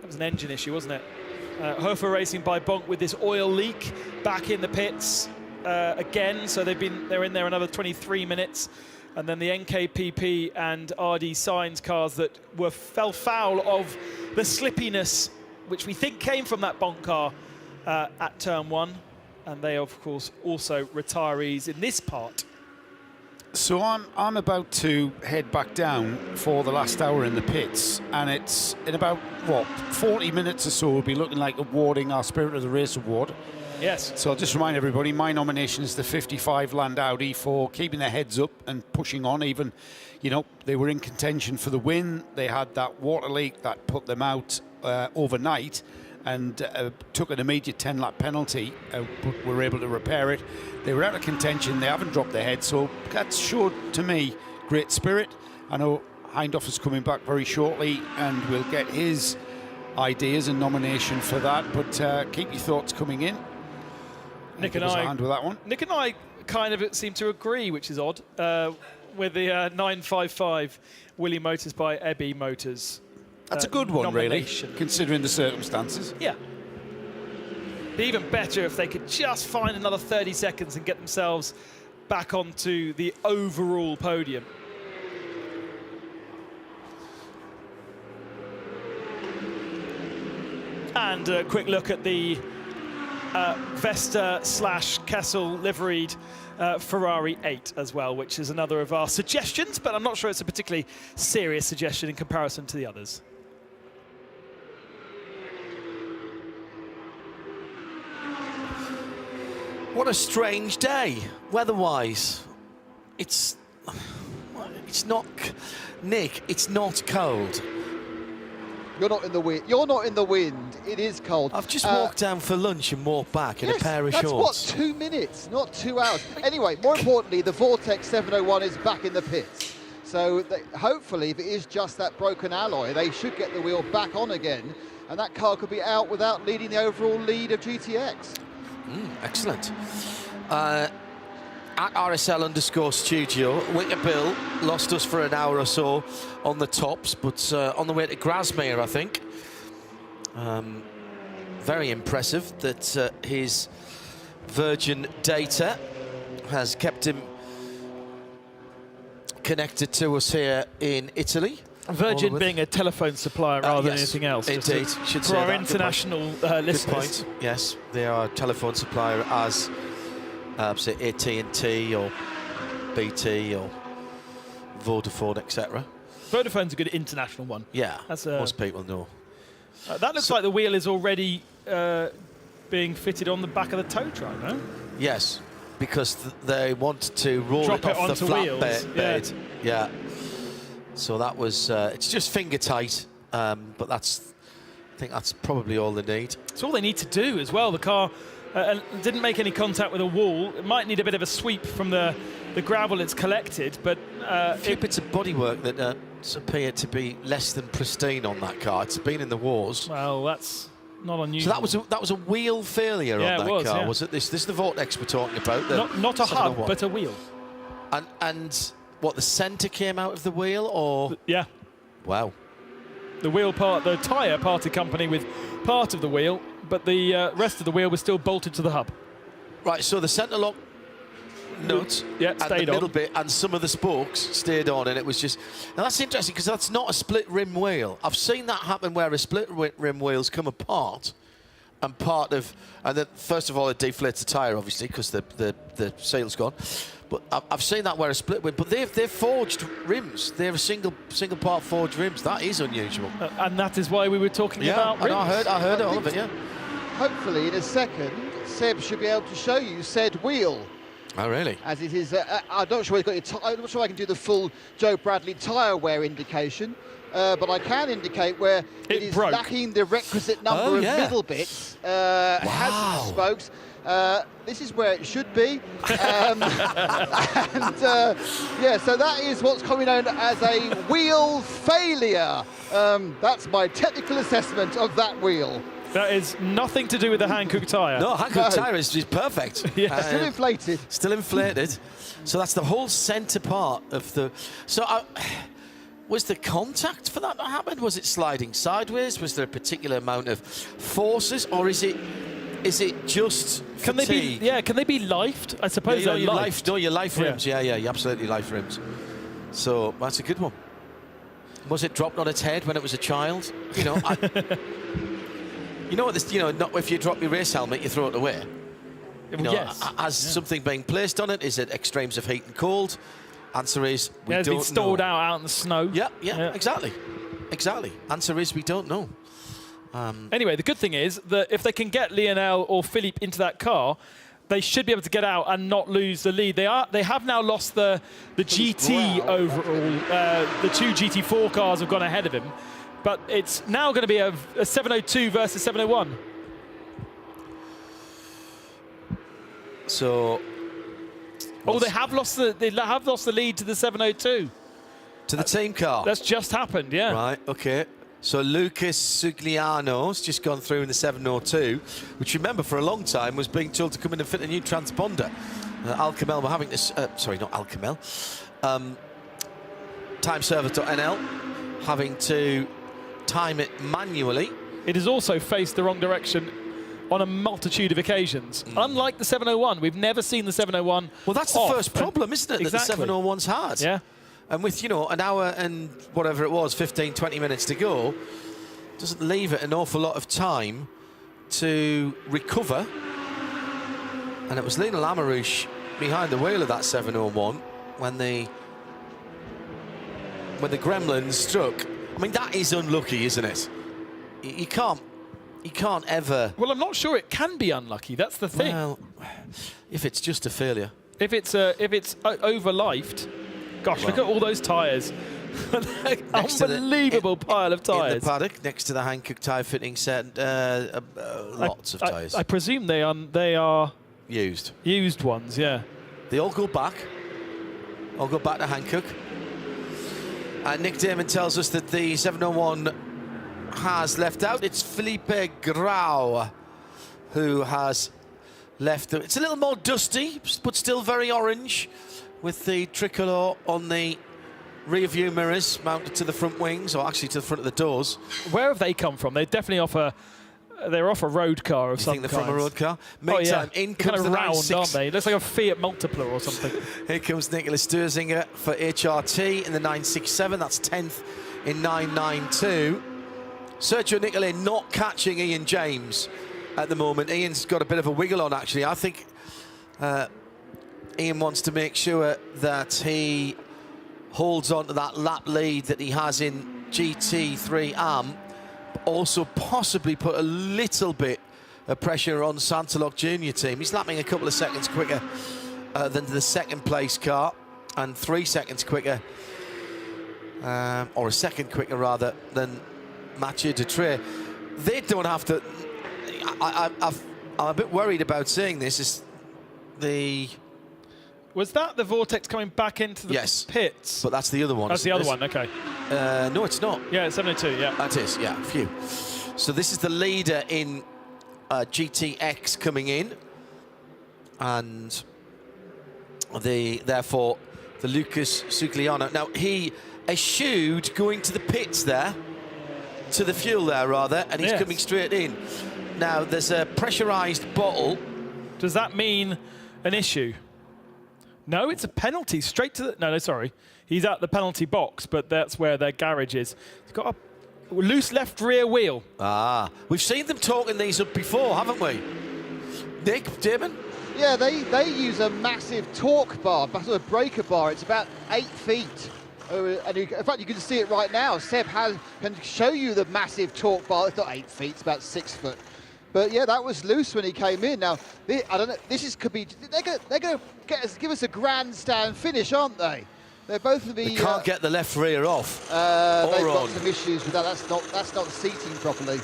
was an engine issue, wasn't it? Hofer Racing by Bonk with this oil leak back in the pits again. So they're in there another 23 minutes. And then the NKPP and RD Sainz cars that fell foul of the slippiness, which we think came from that Bonk car at turn 1. and they, of course, also retirees in this part. So I'm about to head back down for the last hour in the pits, and it's in about, what, 40 minutes or so we'll be looking like awarding our Spirit of the Race award. Yes. So I'll just remind everybody, my nomination is the 55 Land Audi for keeping their heads up and pushing on. Even, you know, they were in contention for the win. They had that water leak that put them out overnight, and took an immediate 10-lap penalty, but were able to repair it. They were out of contention. They haven't dropped their head, so that showed to me great spirit. I know Hindhoff is coming back very shortly, and we'll get his ideas and nomination for that. But keep your thoughts coming in. Nick give us a hand with that one. Nick and I kind of seem to agree, which is odd, with the 955 Willie Motors by Ebby Motors. That's a good one, really, nomination. considering the circumstances. Yeah. Be even better if they could just find another 30 seconds and get themselves back onto the overall podium. And a quick look at the Vesta/Kessel liveried Ferrari 8 as well, which is another of our suggestions, but I'm not sure it's a particularly serious suggestion in comparison to the others. What a strange day, weather-wise. It's not, Nick, it's not cold. You're not in the wind. You're not in the wind. It is cold. I've just walked down for lunch and walked back in a pair of shorts. That's what, 2 minutes, not 2 hours. Anyway, more importantly, the Vortex 701 is back in the pits. So hopefully, if it is just that broken alloy, they should get the wheel back on again, and that car could be out without leading the overall lead of GTX. Excellent. At RSL_studio, Wicker Bill lost us for an hour or so on the tops, but on the way to Grasmere, I think. Very impressive that his Virgin data has kept him connected to us here in Italy. Virgin being a telephone supplier rather than anything else. Indeed, should say for our international listeners. Good point. Yes, they are a telephone supplier as say AT&T or BT or Vodafone, etc. Vodafone's a good international one. Yeah, that's most people know. That looks like the wheel is already being fitted on the back of the tow truck, no? Yes, because they want to roll Drop it off the flat wheels. bed. Yeah. So that was, it's just finger tight, but I think that's probably all they need. It's all they need to do as well. The car didn't make any contact with a wall. It might need a bit of a sweep from the gravel it's collected, but a few bits of bodywork that appear to be less than pristine on that car. It's been in the wars. Well, that's not unusual. So that was a wheel failure on that car, yeah. was it? This is the Vortex we're talking about. Not a hub, but a wheel. And what, the centre came out of the wheel, or? Yeah. Wow. The wheel part, the tyre parted company with part of the wheel, but the rest of the wheel was still bolted to the hub. Right, so the centre lock nut stayed and the middle on. bit and some of the spokes stayed on, and it was just... Now that's interesting, because that's not a split rim wheel. I've seen that happen where a split rim wheels come apart, and then first of all it deflates the tyre, obviously, because the seal's gone. But I've seen that where a split wheel, but they're forged rims. They're a single part forged rims. That is unusual. And that is why we were talking about rims. I heard all of it, yeah. Hopefully in a second, Seb should be able to show you said wheel. Oh, really? As it is, I'm not sure I'm not sure I can do the full Joe Bradley tyre wear indication, but I can indicate where it is lacking the requisite number of middle bits. Has some spokes. This is where it should be. Yeah, so that is what's commonly known as a wheel failure. That's my technical assessment of that wheel. That is nothing to do with the Hankook tyre. No, Hankook tyre is perfect. Yeah. Still inflated. Still inflated. So that's the whole centre part of the... So was the contact for that happen? Was it sliding sideways? Was there a particular amount of forces, or is it just fatigue? Can they be lifed? I suppose they're lifed. Your life rims. Yeah, you absolutely life rims. So that's a good one. Was it dropped on its head when it was a child? You know, you know what this? You know, not if you drop your race helmet, you throw it away. You know, yes. Has something being placed on it? Is it extremes of heat and cold? Answer is we don't know. It's been stored out in the snow. Yeah, exactly. Answer is we don't know. Anyway, the good thing is that if they can get Lionel or Philippe into that car, they should be able to get out and not lose the lead. They have now lost the GT overall. The 2 GT4 cars have gone ahead of him, but it's now going to be a 702 versus 701. So, they have lost the lead to the 702. To the team car. That's just happened, yeah. Right. Okay. So Lucas Sugliano's just gone through in the 702, which remember for a long time was being told to come in and fit a new transponder. Alcamel were having this. Sorry, not Alcamel. Timeserver.nl having to time it manually. It has also faced the wrong direction on a multitude of occasions. Unlike the 701, we've never seen the 701. Well, that's the first problem, isn't it? Exactly. That the 701's had. Yeah. And with, an hour and whatever it was, 15, 20 minutes to go, doesn't leave it an awful lot of time to recover. And it was Lionel Amarouche behind the wheel of that 701 when the gremlins struck. I mean, that is unlucky, isn't it? You can't ever... Well, I'm not sure it can be unlucky. That's the thing. Well, if it's just a failure. If it's over-lifed... Gosh, look at all those tyres. Unbelievable pile of tyres. In the paddock, next to the Hankook tyre fitting set, lots of tyres. I presume they are used. Used ones, yeah. They all go back. All go back to Hankook. Nick Damon tells us that the 701 has left out. It's Felipe Grau who has left. It's a little more dusty, but still very orange, with the tricolour on the rear view mirrors mounted to the front wings, or actually to the front of the doors. Where have they come from? They definitely they're off a road car of some kind. You think they're from a road car? Meantime, in comes kind of the round, 9.6. aren't they? It looks like a Fiat Multipla or something. Here comes Nicholas Sturzinger for HRT in the 967. That's 10th in 992. Sergio Nicole not catching Ian James at the moment. Ian's got a bit of a wiggle on, actually. I think Ian wants to make sure that he holds on to that lap lead that he has in GT3 AM, but also possibly put a little bit of pressure on Santaloc Junior team. He's lapping a couple of seconds quicker than the second place car, and 3 seconds quicker, or a second quicker rather, than Mathieu Dutré. They don't have to... I'm a bit worried about saying this. Is the... Was that the Vortex coming back into the pits? But that's the other one. That's the other one, okay. No, it's not. Yeah, it's 702, yeah. That is, yeah, phew. So this is the leader in GTX coming in. And therefore, the Lucas Sugliano. Now, he eschewed going to the pits there, to the fuel there, rather, and he's coming straight in. Now, there's a pressurised bottle. Does that mean an issue? No, it's a penalty straight to the... No, sorry. He's at the penalty box, but that's where their garage is. He's got a loose left rear wheel. Ah, we've seen them talking these up before, haven't we? Nick, Damon? Yeah, they use a massive torque bar, a breaker bar. It's about 8 feet. And in fact, you can see it right now. Seb can show you the massive torque bar. It's not 8 feet, it's about 6 foot. But yeah, that was loose when he came in. Now, I don't know. Could be. They're going to give us a grandstand finish, aren't they? They're both of the. They can't get the left rear off. They've got some issues with that. That's not seating properly.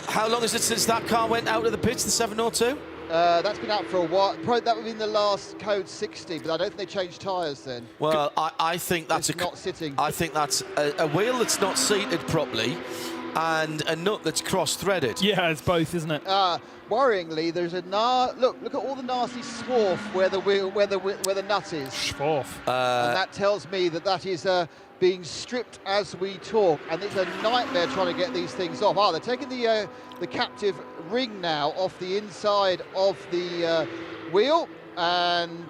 How long is it since that car went out of the pits? The 702. That's been out for a while. Probably that would be in the last code 60, but I don't think they changed tyres then. Well, I think that's not sitting. I think that's a wheel that's not seated properly, and a nut that's cross-threaded. Yeah, it's both, isn't it? Worryingly, there's a look at all the nasty swarf where the nut is. Swarf. And that tells me that is being stripped as we talk, and it's a nightmare trying to get these things off. They're taking the captive ring now off the inside of the wheel, and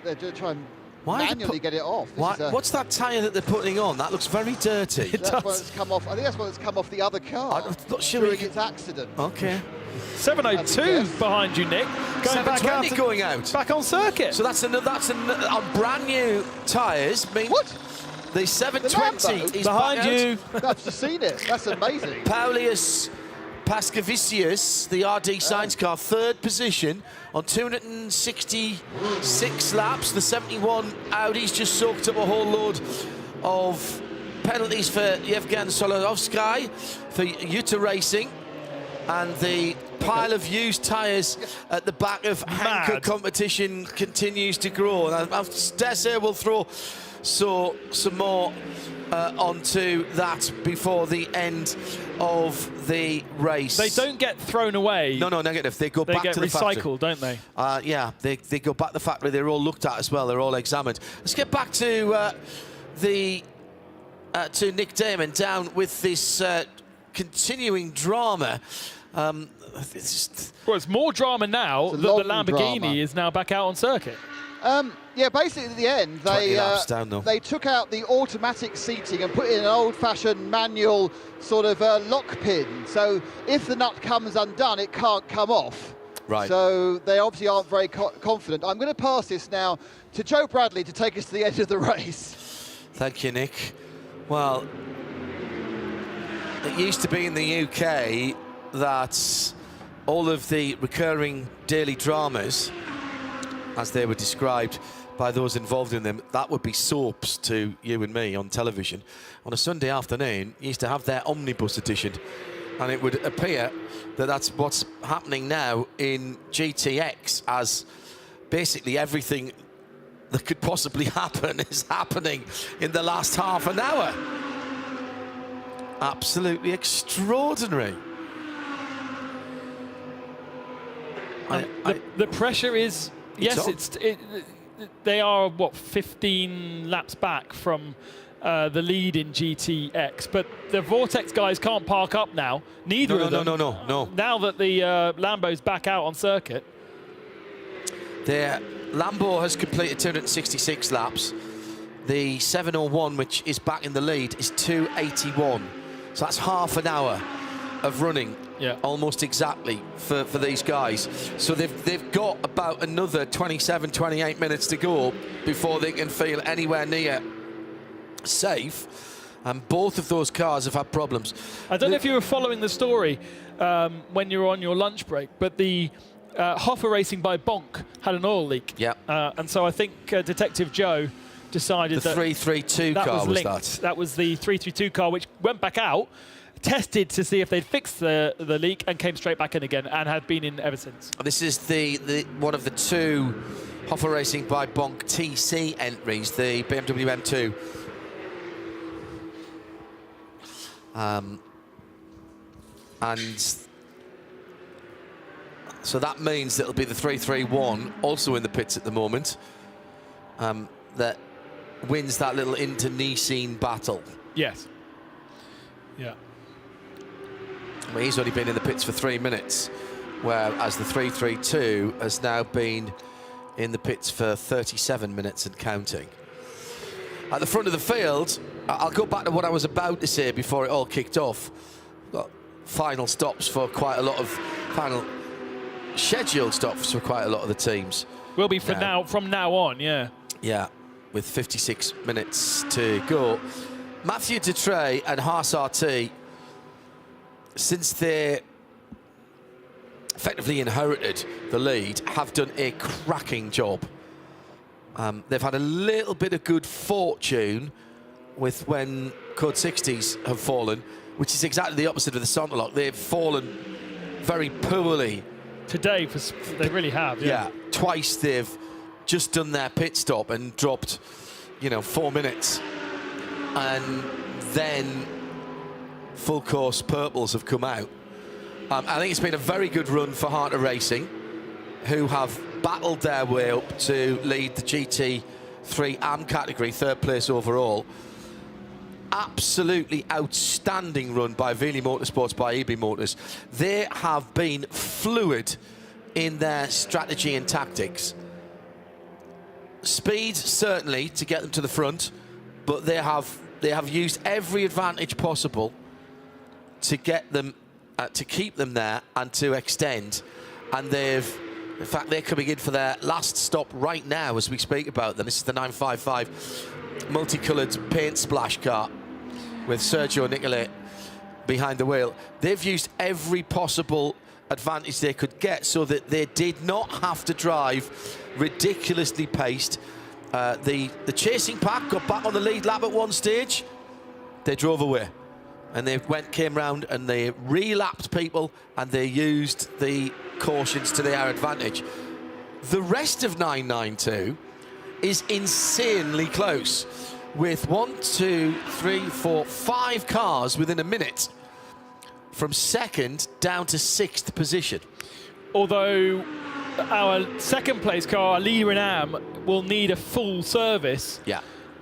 they're trying manually get it off. What's that tyre that they're putting on? That looks very dirty. That's one that's come off. I think that's one that's come off the other car. I'm not sure during its accident. Okay. 7:02 behind you, Nick. Going back out. 7:20 going out. Back on circuit. So that's on brand new tyres. What? The 7:20 is behind you. I've just seen it. That's amazing. Paulius Pascavicius, the RD Sainz car, third position on 266 laps. The 71 Audi's just soaked up a whole load of penalties for Yevgen Solorovsky for Utah Racing, and the pile of used tyres at the back of Hankook competition continues to grow. And I dare say we'll throw some more onto that before the end of the race. They don't get thrown away. No, negative. They go back to the factory. They get recycled, don't they? Yeah, they go back to the factory. They're all looked at as well. They're all examined. Let's get back to to Nick Damon down with this continuing drama. It's more drama now that the Lamborghini is now back out on circuit. Yeah, basically at the end, they took out the automatic seating and put in an old-fashioned manual sort of lock pin. So if the nut comes undone, it can't come off. Right. So they obviously aren't very confident. I'm going to pass this now to Joe Bradley to take us to the end of the race. Thank you, Nick. Well, it used to be in the UK that all of the recurring daily dramas, as they were described by those involved in them, that would be soaps to you and me on television. On a Sunday afternoon, you used to have their omnibus edition, and it would appear that that's what's happening now in GTX, as basically everything that could possibly happen is happening in the last half an hour. Absolutely extraordinary. The pressure is, yes, they are, what, 15 laps back from the lead in GTX, but the Vortex guys can't park up now. Neither of them. No. Now that the Lambo's back out on circuit. Their Lambo has completed 266 laps. The 701, which is back in the lead, is 281. So that's half an hour of running, almost exactly, for these guys. So they've got about another 27, 28 minutes to go before they can feel anywhere near safe. And both of those cars have had problems. I don't know if you were following the story when you were on your lunch break, but the Hoffa Racing by Bonk had an oil leak. Yeah. And so I think Detective Joe decided the 332 car was that. That was the 332 car, which went back out, tested to see if they'd fixed the leak, and came straight back in again, and had been in ever since. This is the one of the two Hoffa Racing by Bonk TC entries, the BMW M2. And so that means that it'll be the 331, also in the pits at the moment, that wins that little inter-Nissan battle. Yes. Yeah. Well, he's only been in the pits for 3 minutes, whereas the 332 has now been in the pits for 37 minutes and counting. At the front of the field, I'll go back to what I was about to say before it all kicked off. Got final stops for quite a lot of scheduled stops for quite a lot of the teams. Will be from now on, yeah. Yeah, with 56 minutes to go. Mathieu Dutré and Haas RT, since they effectively inherited the lead, have done a cracking job. They've had a little bit of good fortune with when Code 60s have fallen, which is exactly the opposite of the Sonderlock. They've fallen very poorly. Today, they really have, yeah. Twice they've just done their pit stop and dropped, 4 minutes. And then full course purples have come out. I think it's been a very good run for Harter Racing, who have battled their way up to lead the GT3 AM category, third place overall. Absolutely outstanding run by Wheelie Motorsports, by EB Motors. They have been fluid in their strategy and tactics. Speed, certainly, to get them to the front, but they have used every advantage possible to get them to keep them there and to extend. And they've, in fact, they're coming in for their last stop right now as we speak about them. This is the 955 multicoloured paint splash car with Sergio Nicolai behind the wheel. They've used every possible advantage they could get so that they did not have to drive ridiculously paced. The chasing pack got back on the lead lap at one stage. They drove away. And they came round and they relapped people and they used the cautions to their advantage. The rest of 992 is insanely close with 5 cars within a minute from second down to 6th position. Although our second place car, our leader in AM, will need a full service. Yeah.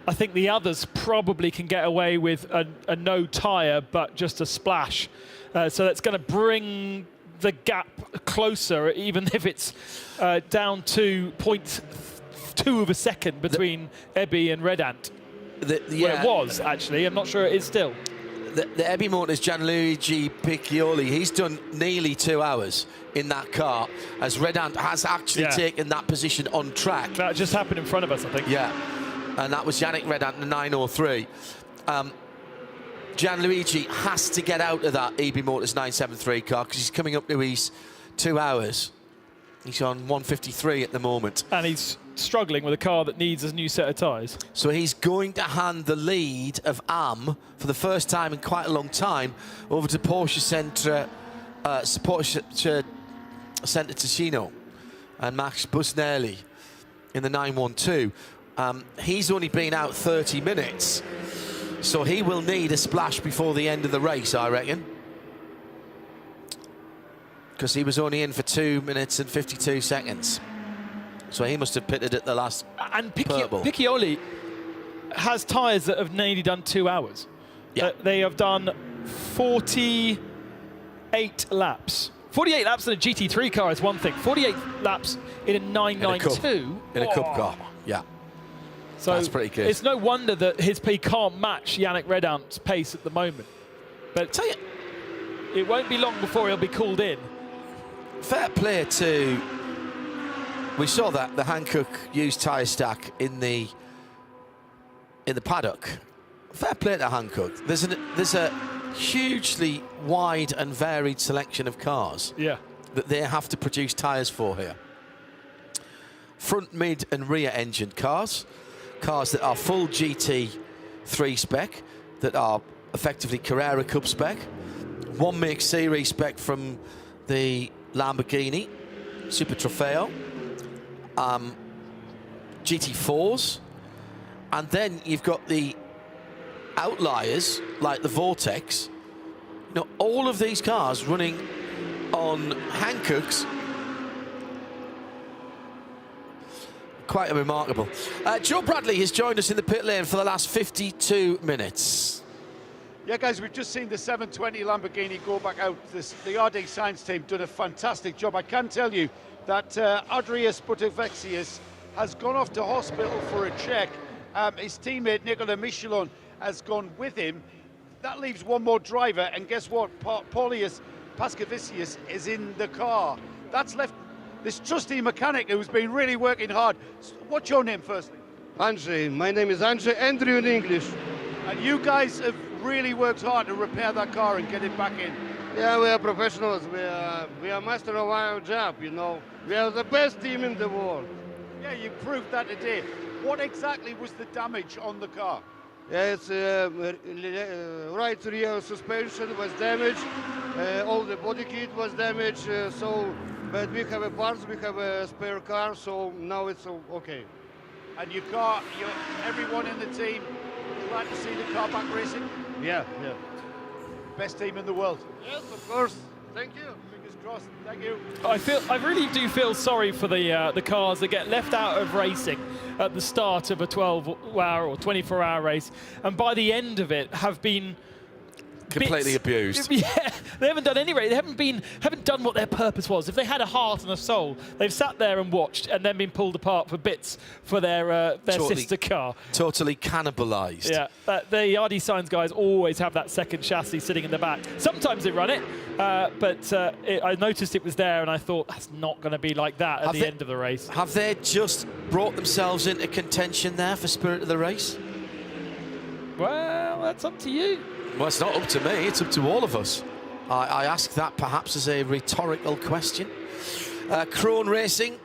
I think the others probably can get away with a no tyre, but just a splash. So that's going to bring the gap closer, even if it's down to 0.2 of a second between Ebby and Redant. Well, it was, actually. I'm not sure it is still. The Ebby Motors Gianluigi Piccioli, he's done nearly 2 hours in that car, as Redant has actually taken that position on track. That just happened in front of us, I think. Yeah. And that was Yannick Redant in the 903. Gianluigi has to get out of that EB Motors 973 car because he's coming up to his 2 hours. He's on 153 at the moment. And he's struggling with a car that needs a new set of tyres. So he's going to hand the lead of AM for the first time in quite a long time over to Porsche Centre Ticino and Max Busnelli in the 912. He's only been out 30 minutes, so he will need a splash before the end of the race, I reckon. Because he was only in for 2 minutes and 52 seconds. So he must have pitted at the last And purple. Piccioli has tyres that have nearly done 2 hours. Yeah. They have done 48 laps. 48 laps in a GT3 car is one thing. 48 laps in a 992. In a cup car, yeah. So that's pretty good. It's no wonder that he can't match Yannick Redant's pace at the moment. But tell you, it won't be long before he'll be called in. Fair play to... We saw that, the Hankook used tyre stack in the paddock. Fair play to Hankook. There's a hugely wide and varied selection of cars that they have to produce tyres for here. Front, mid and rear engine cars that are full GT3 spec, that are effectively Carrera Cup spec, one make series spec from the Lamborghini Super Trofeo, GT4s, and then you've got the outliers like the Vortex. You know, all of these cars running on Hankooks. Quite remarkable. Joe Bradley has joined us in the pit lane for the last 52 minutes. Yeah, guys, we've just seen the 720 Lamborghini go back out. The RD Science team done a fantastic job. I can tell you that Adrias Buttervexius has gone off to hospital for a check. His teammate Nicola Michelon has gone with him. That leaves one more driver, and guess what? Paulius Pascavicius is in the car. That's left this trusty mechanic who's been really working hard. What's your name, firstly? Andrzej. My name is Andrzej, Andrew in English. And you guys have really worked hard to repair that car and get it back in. Yeah, we are professionals. We are master of our job, you know. We are the best team in the world. Yeah, you proved that today. What exactly was the damage on the car? Yeah, it's right rear suspension was damaged. All the body kit was damaged. But we have a parts, we have a spare car, so now it's okay. And your car, everyone in the team, glad to see the car back racing? Yeah. Best team in the world. Yes, of course. Thank you. Fingers crossed. Thank you. I really do feel sorry for the cars that get left out of racing at the start of a 12-hour or 24-hour race, and by the end of it have been completely abused. Yeah, they haven't done any. They haven't done what their purpose was. If they had a heart and a soul, they've sat there and watched, and then been pulled apart for bits for their sister car. Totally cannibalised. Yeah, the RD Signs guys always have that second chassis sitting in the back. Sometimes they run it, but I noticed it was there, and I thought that's not going to be like that at the end of the race. Have they just brought themselves into contention there for Spirit of the Race? Well, that's up to you. Well, it's not up to me, it's up to all of us. I ask that perhaps as a rhetorical question. Krone Racing,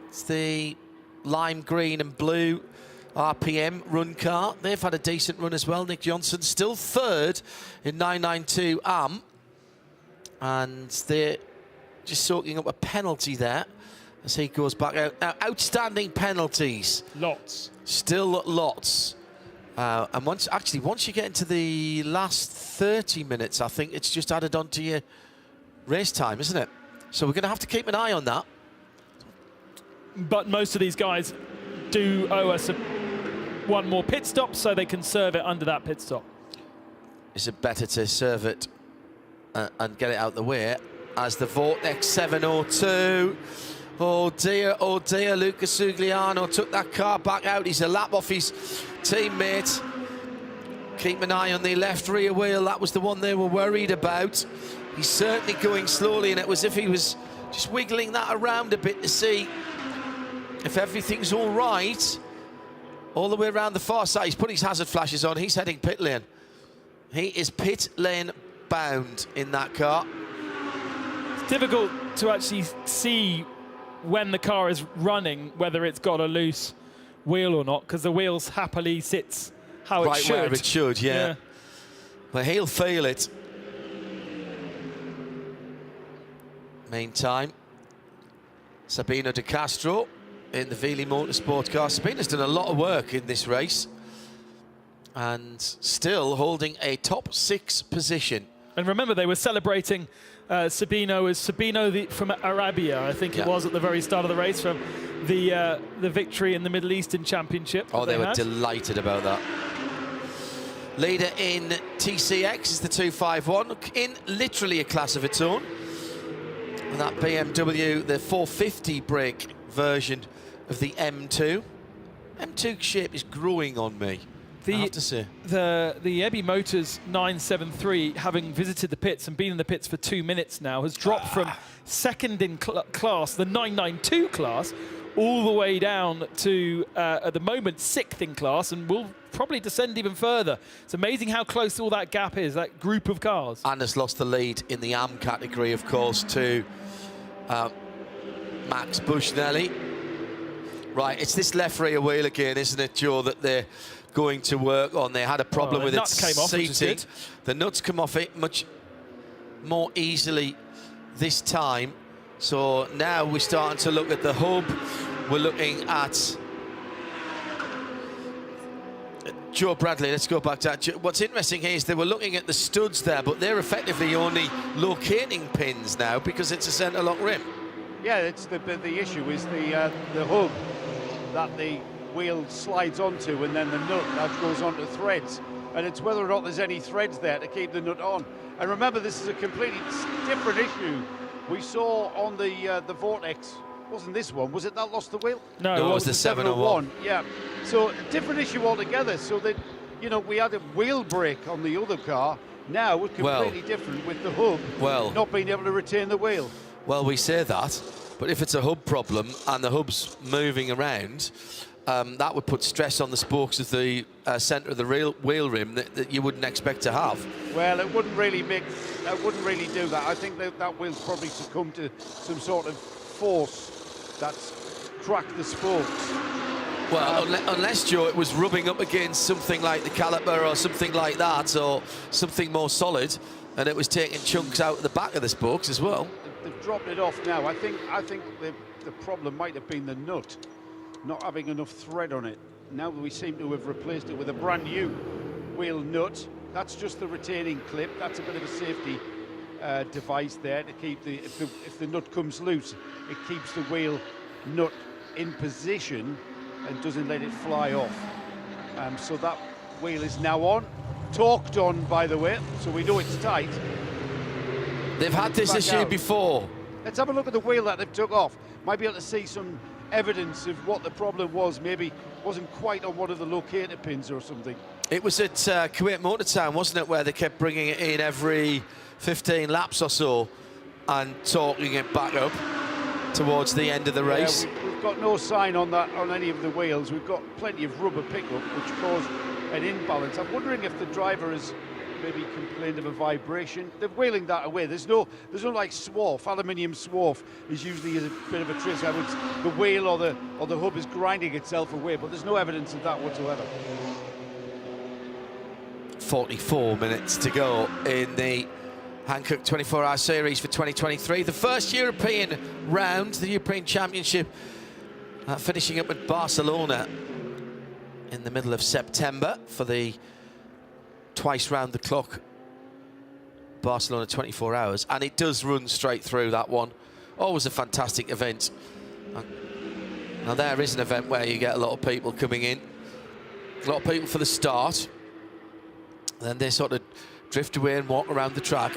it's the lime green and blue RPM run car. They've had a decent run as well. Nick Johnson still third in 992 AM. And they're just soaking up a penalty there as he goes back out. Now, outstanding penalties. Lots. Still lots. And once you get into the last 30 minutes, I think it's just added on to your race time, isn't it? So we're going to have to keep an eye on that. But most of these guys do owe us one more pit stop, so they can serve it under that pit stop. Is it better to serve it and get it out the way as the Vortex 702? Oh dear, Lucas Ugliano took that car back out. He's a lap off his teammate. Keep an eye on the left rear wheel. That was the one they were worried about. He's certainly going slowly, and it was as if he was just wiggling that around a bit to see if everything's all right. All the way around the far side. He's put his hazard flashes on. He's heading pit lane. He is pit lane bound in that car. It's difficult to actually see when the car is running whether it's got a loose wheel or not, because the wheels happily sits how it should. Right where it should, yeah. Well, he'll feel it. Meantime, Sabino De Castro in the Veely Motorsport car. Sabino's done a lot of work in this race and still holding a top 6 position. And remember, they were celebrating Sabino as Sabino from Arabia, I think it was at the very start of the race, from the victory in the Middle Eastern Championship. Oh, they were delighted about that. Leader in TCX is the 251, in literally a class of its own. And that BMW, the 450 brake version of the M2. M2 shape is growing on me, I have to say. The Ebby Motors 973, having visited the pits and been in the pits for 2 minutes now, has dropped from second in class, the 992 class, all the way down to, at the moment, 6th in class, and will probably descend even further. It's amazing how close all that gap is, that group of cars. And has lost the lead in the AM category, of course, to Max Bushnelli. Right, it's this left rear wheel again, isn't it, Joe, that they're going to work on. They had a problem with its seating. The nuts come off it much more easily this time. So now we're starting to look at the hub. We're looking at Joe Bradley. Let's go back to that. What's interesting here is they were looking at the studs there, but they're effectively only locating pins now because it's a centre lock rim. Yeah, it's the issue is the hub that the wheel slides onto, and then the nut that goes onto threads, and it's whether or not there's any threads there to keep the nut on. And remember, this is a completely different issue we saw on the Vortex. Wasn't this one? Was it that lost the wheel? No, it was the 701. Yeah, so different issue altogether. So that, you know, we had a wheel brake on the other car. Now it's completely different with the hub not being able to retain the wheel. Well, we say that, but if it's a hub problem and the hub's moving around, that would put stress on the spokes of the centre of the wheel rim that you wouldn't expect to have. Well, it wouldn't really do that. I think that wheel's probably succumbed to some sort of force that's cracked the spokes. Well, unless, Joe, it was rubbing up against something like the caliper or something like that, or something more solid, and it was taking chunks out of the back of the spokes as well. They've dropped it off now. I think the problem might have been the nut not having enough thread on it. Now we seem to have replaced it with a brand new wheel nut. That's just the retaining clip. That's a bit of a safety device there to keep if the nut comes loose, it keeps the wheel nut in position and doesn't let it fly off. So that wheel is now on. torqued on, by the way, so we know it's tight. They've had this Back issue out. before. Let's have a look at the wheel that they've took off. Might be able to see some evidence of what the problem was. Maybe wasn't quite on one of the locator pins or something. It was at Kuwait Motor Town, wasn't it, where they kept bringing it in every 15 laps or so and torquing it back up towards the end of the race. Yeah, we've got no sign on that on any of the wheels. We've got plenty of rubber pickup, which caused an imbalance. I'm wondering if the driver has maybe complained of a vibration. They're wheeling that away. There's no like swarf. Aluminium swarf is usually a bit of a trace. The wheel or the hub is grinding itself away, but there's no evidence of that whatsoever. 44 minutes to go in the Hankook 24-hour series for 2023. The first European round, the European Championship, finishing up at Barcelona in the middle of September for the twice round the clock Barcelona 24 hours, and it does run straight through that one. Always a fantastic event. Now there is an event where you get a lot of people coming in, a lot of people for the start, then they sort of drift away and walk around the track,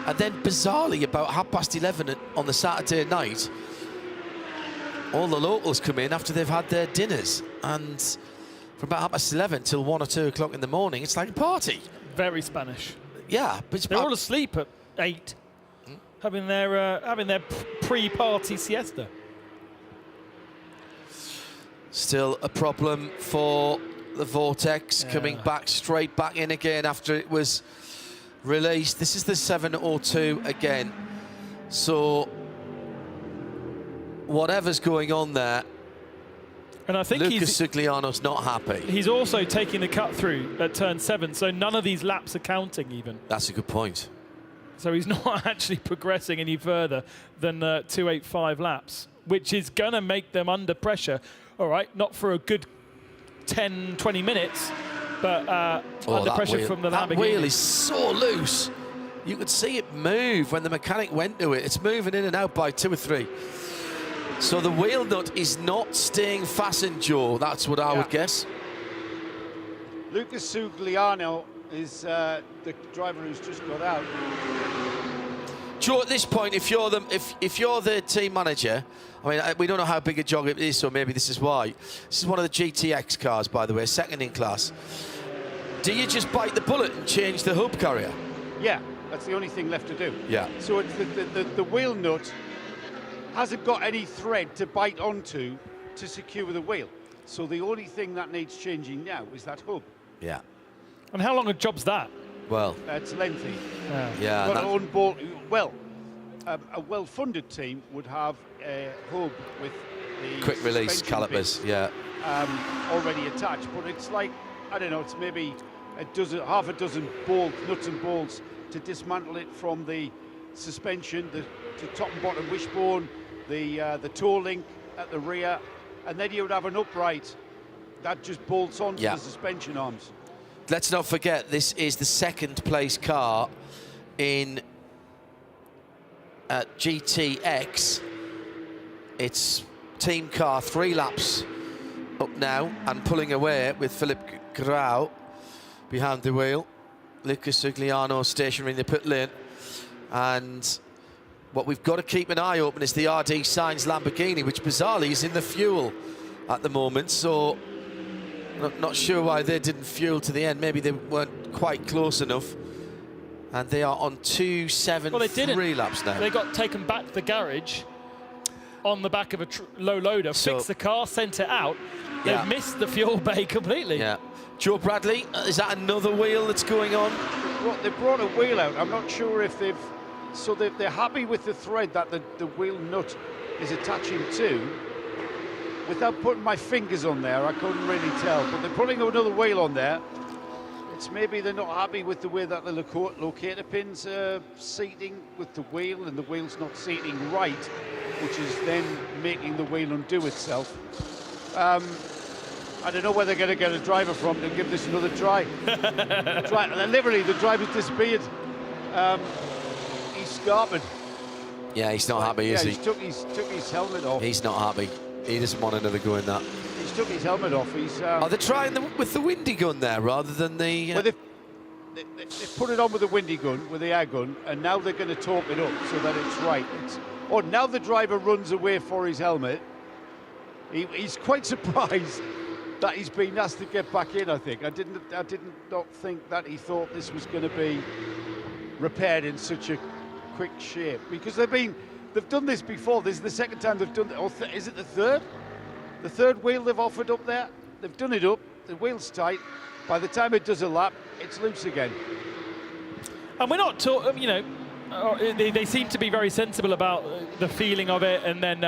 and then bizarrely about 11:30 on the Saturday night, all the locals come in after they've had their dinners, and from about 11:30 till 1 or 2 o'clock in the morning, it's like a party. Very Spanish. Yeah, but they're all asleep at 8, having their pre-party siesta. Still a problem for the Vortex, coming back straight back in again after it was released. This is the 702 again. So whatever's going on there, and I think Lucas Sugliano's not happy. He's also taking the cut through at turn 7, so none of these laps are counting even. That's a good point. So he's not actually progressing any further than 285 laps, which is going to make them under pressure. All right, not for a good 10, 20 minutes, but under pressure from the Lamborghini. That wheel is so loose. You could see it move when the mechanic went to it. It's moving in and out by 2 or 3. So the wheel nut is not staying fastened, Joe. That's what I would guess. Lucas Sugliano is the driver who's just got out. Joe, at this point, if you're the team manager, I mean, we don't know how big a jog it is, so maybe this is why. This is one of the GTX cars, by the way, second in class. Do you just bite the bullet and change the hub carrier? Yeah, that's the only thing left to do. Yeah. So it's the wheel nut hasn't got any thread to bite onto to secure the wheel. So the only thing that needs changing now is that hub. Yeah. And how long a job's that? Well, it's lengthy. Yeah. Got to unbolt. Well, a well-funded team would have a hub with the quick release suspension calipers. bit, Yeah. already attached. But it's like, I don't know, it's maybe half a dozen nuts and bolts to dismantle it from the suspension, the top and bottom wishbone, the toe link at the rear, and then you would have an upright that just bolts onto the suspension arms. Let's not forget, this is the second place car in GTX. It's team car, 3 laps up now and pulling away with Philip Grau behind the wheel. Lucas Sugliano stationary in the pit lane. And what we've got to keep an eye open is the RD Sainz Lamborghini, which bizarrely is in the fuel at the moment. So not sure why they didn't fuel to the end. Maybe they weren't quite close enough. And they are on 273 laps now. They got taken back to the garage on the back of a low loader, fixed the car, sent it out. They've missed the fuel bay completely. Yeah. Joe Bradley, is that another wheel that's going on? They brought a wheel out. I'm not sure if they've... So they're happy with the thread that the wheel nut is attaching to. Without putting my fingers on there, I couldn't really tell. But they're putting another wheel on there. It's maybe they're not happy with the way that the locator pins are seating with the wheel, and the wheel's not seating right, which is then making the wheel undo itself. I don't know where they're going to get a driver from to give this another try. Literally, the driver's disappeared. He's scarpered. Yeah, he's not happy, is he? He took his helmet off. He's not happy. He doesn't want another go in that. He's took his helmet off. He's. Are they trying with the windy gun there rather than the? Well, they put it on with the windy gun, with the air gun, and now they're going to torque it up so that it's right. Now the driver runs away for his helmet. He's quite surprised that he's been asked to get back in, I think. I did not think that he thought this was going to be repaired in such a quick shape, because they've done this before. This is the second time they've done it. Or is it the third? The third wheel they've offered up there. They've done it up. The wheel's tight. By the time it does a lap, it's loose again. And we're not talking, you know, they seem to be very sensible about the feeling of it, and then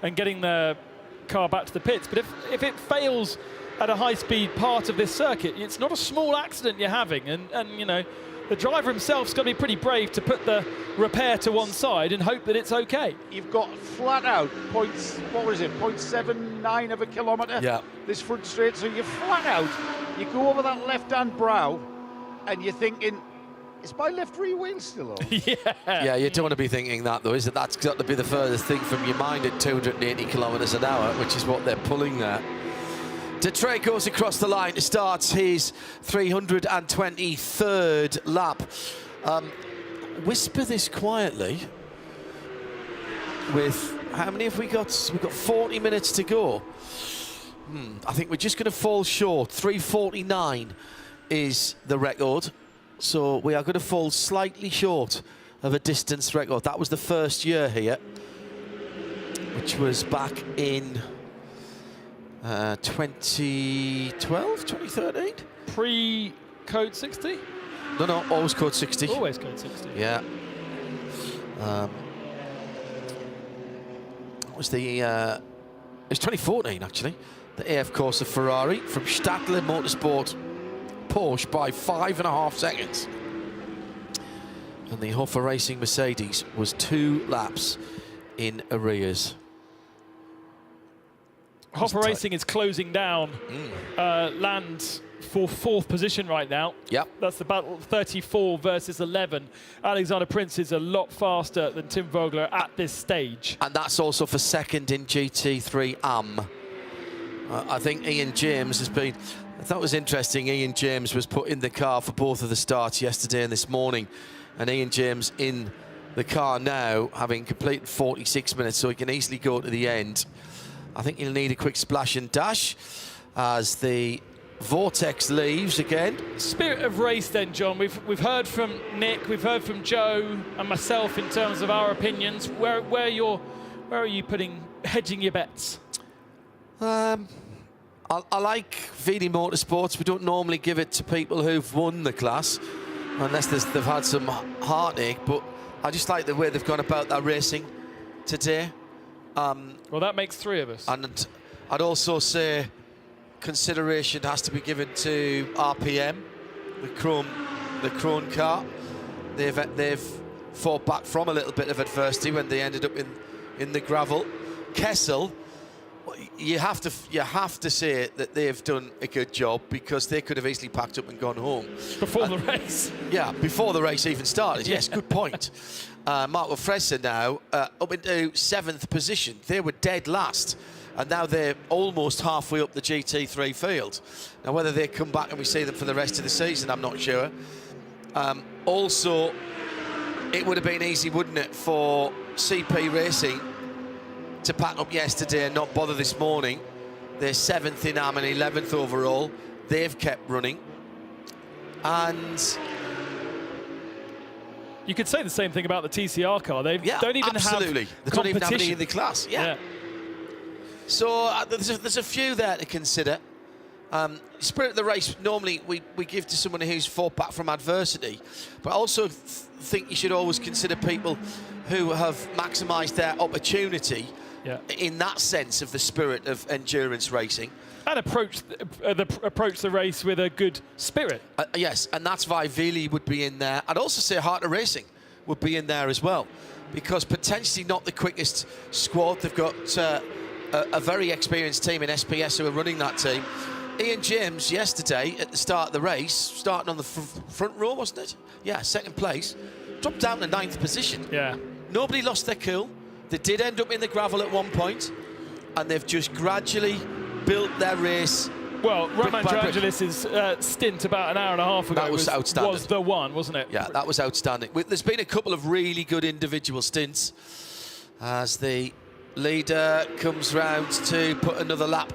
and getting the car back to the pits. But if it fails at a high-speed part of this circuit, it's not a small accident you're having, and you know, the driver himself's got to be pretty brave to put the repair to one side and hope that it's okay. You've got flat out points, what was it, 0.79 of a kilometre? Yeah. This front straight, so you're flat out. You go over that left-hand brow, and you're thinking, is my left rear wheel still on? Yeah, you don't want to be thinking that, though, is it? That's got to be the furthest thing from your mind at 280 kilometres an hour, which is what they're pulling there. Detre goes across the line to start his 323rd lap. Whisper this quietly. With how many have we got? We've got 40 minutes to go. I think we're just going to fall short. 3:49 is the record. So we are going to fall slightly short of a distance record. That was the first year here, which was back in 2012, 2013? Pre-Code 60? No, always Code 60. Always Code 60. Yeah. It was the... it was 2014, actually. The AF course of Ferrari from Stadler Motorsport Porsche by 5.5 seconds. And the Hoffa Racing Mercedes was 2 laps in arrears. Hoffa Racing is closing down land for 4th position right now. Yep. That's the battle, 34 versus 11. Alexander Prince is a lot faster than Tim Vogler at this stage. And that's also for 2nd in GT3 AM. I think Ian James has been... I thought it was interesting, Ian James was put in the car for both of the starts yesterday and this morning. And Ian James in the car now, having completed 46 minutes, so he can easily go to the end. I think he'll need a quick splash and dash as the vortex leaves again. Spirit of race then, John. We've heard from Nick, we've heard from Joe and myself in terms of our opinions. Where are you hedging your bets? I like VD Motorsports. We don't normally give it to people who've won the class, unless they've had some heartache, but I just like the way they've gone about that racing today. Well, that makes 3 of us. And I'd also say consideration has to be given to RPM, the Krone car. They've fought back from a little bit of adversity when they ended up in the gravel. Kessel, you have to say that they've done a good job, because they could have easily packed up and gone home before the race. Yeah, before the race even started. Yes, good point. Marco Fresa now up into 7th position. They were dead last, and now they're almost halfway up the GT3 field. Now, whether they come back and we see them for the rest of the season, I'm not sure. Also, it would have been easy, wouldn't it, for CP Racing to pack up yesterday and not bother this morning. They're 7th in AM and 11th overall. They've kept running. And you could say the same thing about the TCR car. They don't even absolutely. have They don't even have any competition in the class. Yeah. So there's a few there to consider. Spirit of the race, normally we give to someone who's fought back from adversity, but I also think you should always consider people who have maximised their opportunity in that sense of the spirit of endurance racing. And approach the race with a good spirit. Yes, and that's why Vili would be in there. I'd also say Heart of Racing would be in there as well, because potentially not the quickest squad. They've got a very experienced team in SPS who are running that team. Ian James yesterday at the start of the race, starting on the front row, wasn't it? Yeah, 2nd place, dropped down to 9th position. Yeah. Nobody lost their cool. They did end up in the gravel at one point, and they've just gradually built their race Well, Roman by brick. Angelis's stint about an hour and a half ago That was outstanding. was the one, wasn't it? Yeah, that was outstanding. There's been a couple of really good individual stints as the leader comes round to put another lap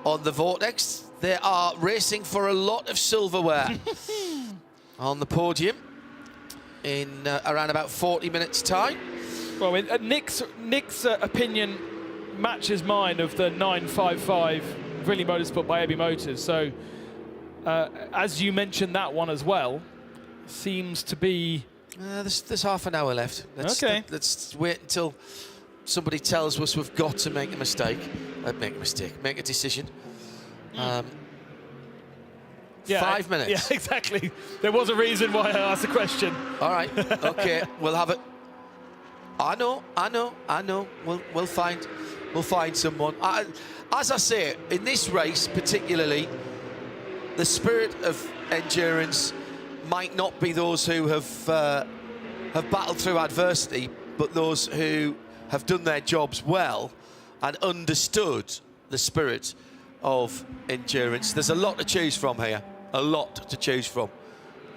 on the Vortex. They are racing for a lot of silverware on the podium in around about 40 minutes' time. Well, Nick's opinion matches mine of the 955 Really Motorsport by AB Motors. So, as you mentioned that one as well, seems to be... There's half an hour left. Let's wait until somebody tells us we've got to make a mistake. Make a decision. Yeah, 5 minutes. Yeah, exactly. There was a reason why I asked the question. All right, okay, we'll have it. I know. We'll find someone. As I say, in this race particularly, the spirit of endurance might not be those who have battled through adversity, but those who have done their jobs well and understood the spirit of endurance. There's a lot to choose from here. A lot to choose from.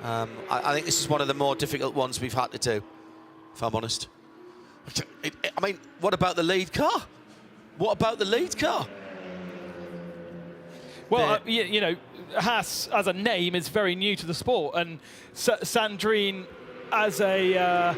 I think this is one of the more difficult ones we've had to do, if I'm honest. I mean, what about the lead car? What about the lead car? Well, you know, Haas as a name is very new to the sport, and Sandrine as a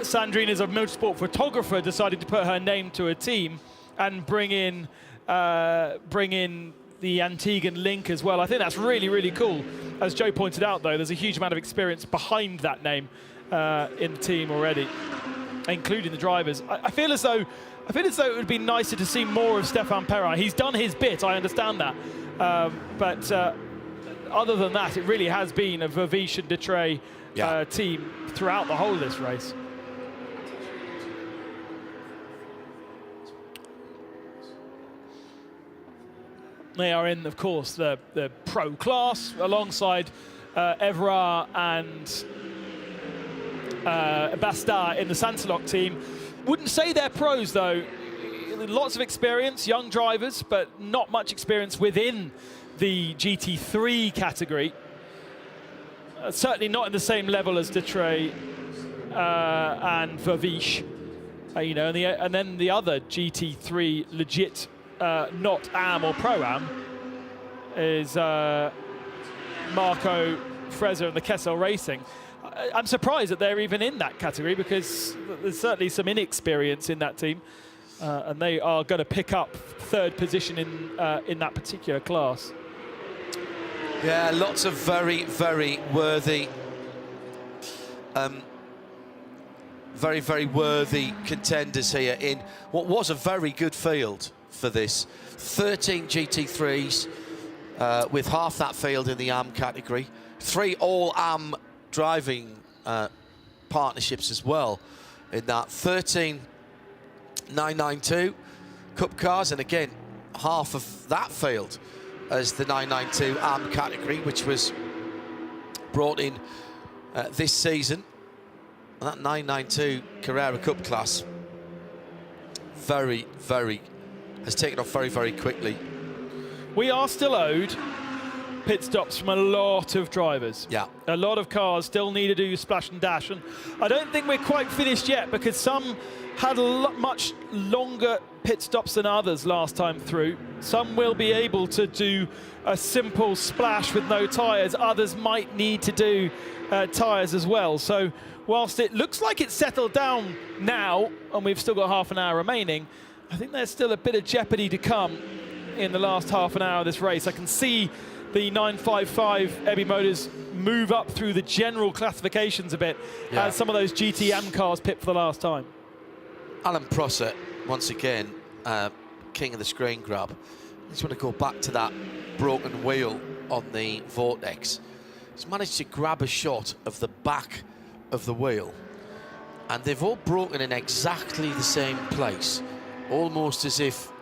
motorsport photographer decided to put her name to a team and bring in the Antiguan link as well. I think that's really, really cool. As Joe pointed out, though, there's a huge amount of experience behind that name in the team already, including the drivers. I feel as though it would be nicer to see more of Stefan Perrin. He's done his bit, I understand that. But other than that, it really has been a Vervish and Detrey team throughout the whole of this race. They are in, of course, the pro class alongside Evra and Bastard in the Santalok team. Wouldn't say they're pros, though. Lots of experience, young drivers, but not much experience within the GT3 category. Certainly not in the same level as Detrey and Vervish. You know, and then the other GT3 legit, not AM or Pro-Am, is Marco Frezza and the Kessel Racing. I'm surprised that they're even in that category because there's certainly some inexperience in that team, and they are going to pick up third position in that particular class. Yeah, lots of very, very worthy, very worthy contenders here in what was a very good field for this. 13 GT3s with half that field in the AM category, 3 all-AM driving partnerships as well in that. 13 992 Cup cars, and again half of that field as the 992 AM category, which was brought in this season. And that 992 Carrera Cup class has taken off very quickly. We are still owed pit stops from a lot of drivers. Yeah. A lot of cars still need to do splash and dash, and I don't think we're quite finished yet because some had much longer pit stops than others last time through. Some will be able to do a simple splash with no tyres. Others might need to do tyres as well. So whilst it looks like it's settled down now and we've still got half an hour remaining, I think there's still a bit of jeopardy to come in the last half an hour of this race. I can see the 955 Ebi Motors move up through the general classifications a bit as some of those GTM cars pit for the last time. Alan Prosser, once again, king of the screen grab. I just want to go back to that broken wheel on the Vortex. He's managed to grab a shot of the back of the wheel, and they've all broken in exactly the same place, almost as if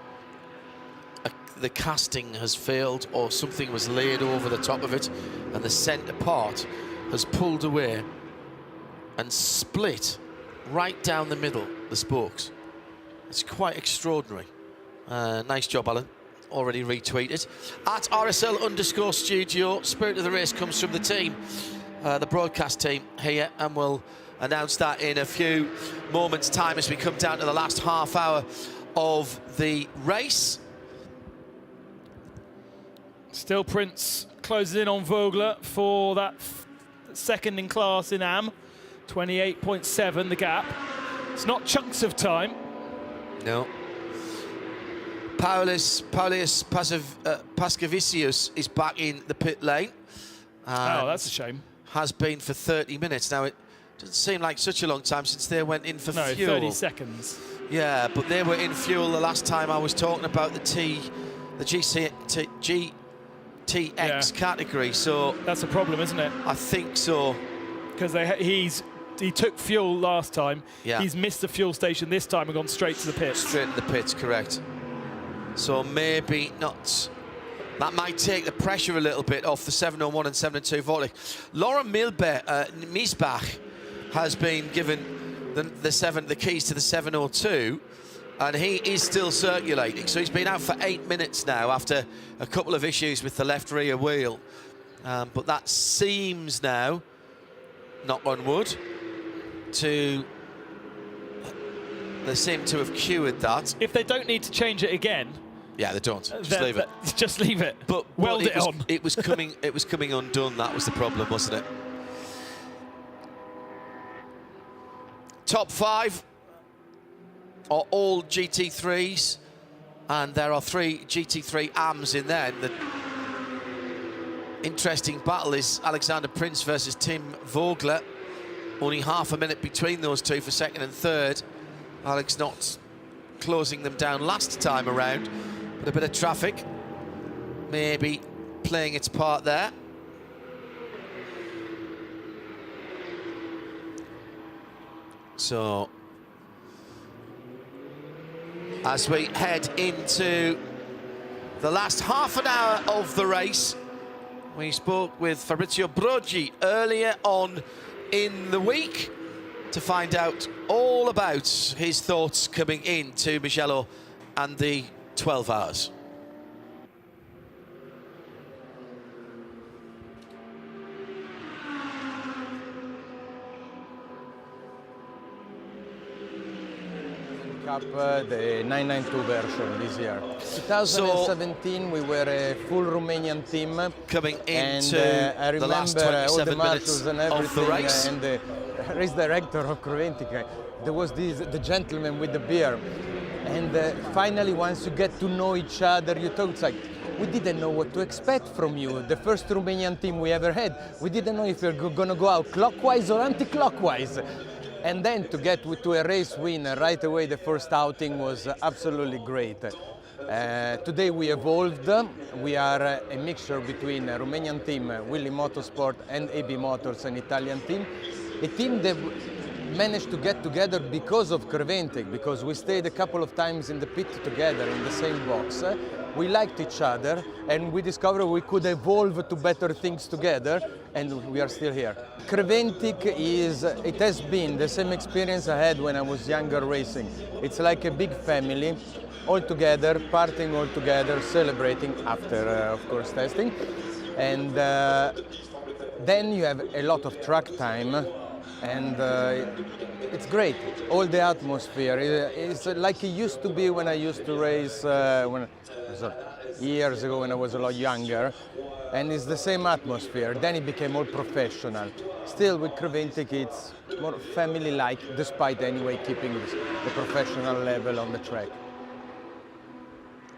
the casting has failed or something was laid over the top of it, and the centre part has pulled away and split right down the middle, the spokes. It's quite extraordinary. Nice job, Alan. already retweeted. At RSL_studio, spirit of the race comes from the team, the broadcast team here, and we'll announce that in a few moments' time as we come down to the last half hour of the race. Still Prince closes in on Vogler for that second in class in AM. 28.7 the gap. It's not chunks of time. No. Paulius Pascavicius is back in the pit lane. Oh, that's a shame. Has been for 30 minutes. Now, it doesn't seem like such a long time since they went in for no, fuel. 30 seconds. Yeah, but they were in fuel the last time I was talking about the GTX category, so... That's a problem, isn't it? I think so. Because he took fuel last time. Yeah. He's missed the fuel station this time and gone straight to the pits. Straight to the pits, correct. So maybe not. That might take the pressure a little bit off the 701 and 702 Vortic. Laurent Misbach has been given the keys to the 702, and he is still circulating. So he's been out for 8 minutes now after a couple of issues with the left rear wheel. But that seems now, knock on wood, they seem to have cured that. If they don't need to change it again, yeah, they don't. Just leave it. Just leave it. But weld it on. It was coming. It was coming undone. That was the problem, wasn't it? Top 5 are all GT3s, and there are 3 GT3 AMs in there. The interesting battle is Alexander Prince versus Tim Vogler. Only half a minute between those two for second and third. Alex not closing them down last time around, but a bit of traffic maybe playing its part there. So as we head into the last half an hour of the race, we spoke with Fabrizio Brogi earlier on in the week to find out all about his thoughts coming into Mugello and the 12 hours. Cup, the 992 version this year. 2017 we were a full Romanian team coming into I remember the last 27 minutes and of the race. And the race director of Creventic, there was the gentleman with the beer, and finally once you get to know each other, you talk, it's like, we didn't know what to expect from you. The first Romanian team we ever had, we didn't know if you're going to go out clockwise or anti-clockwise. And then to get to a race win right away, the first outing was absolutely great. Today we evolved. We are a mixture between a Romanian team, Willy Motorsport, and AB Motors, an Italian team. A team that managed to get together because of Creventic, because we stayed a couple of times in the pit together in the same box. We liked each other, and we discovered we could evolve to better things together, and we are still here. Creventic it has been the same experience I had when I was younger racing. It's like a big family, all together, partying all together, celebrating after, of course, testing. And then you have a lot of track time, and it's great. All the atmosphere is like it used to be when I used to race years ago when I was a lot younger, and it's the same atmosphere. Then it became more professional. Still with Creventic it's more family-like, despite anyway keeping the professional level on the track.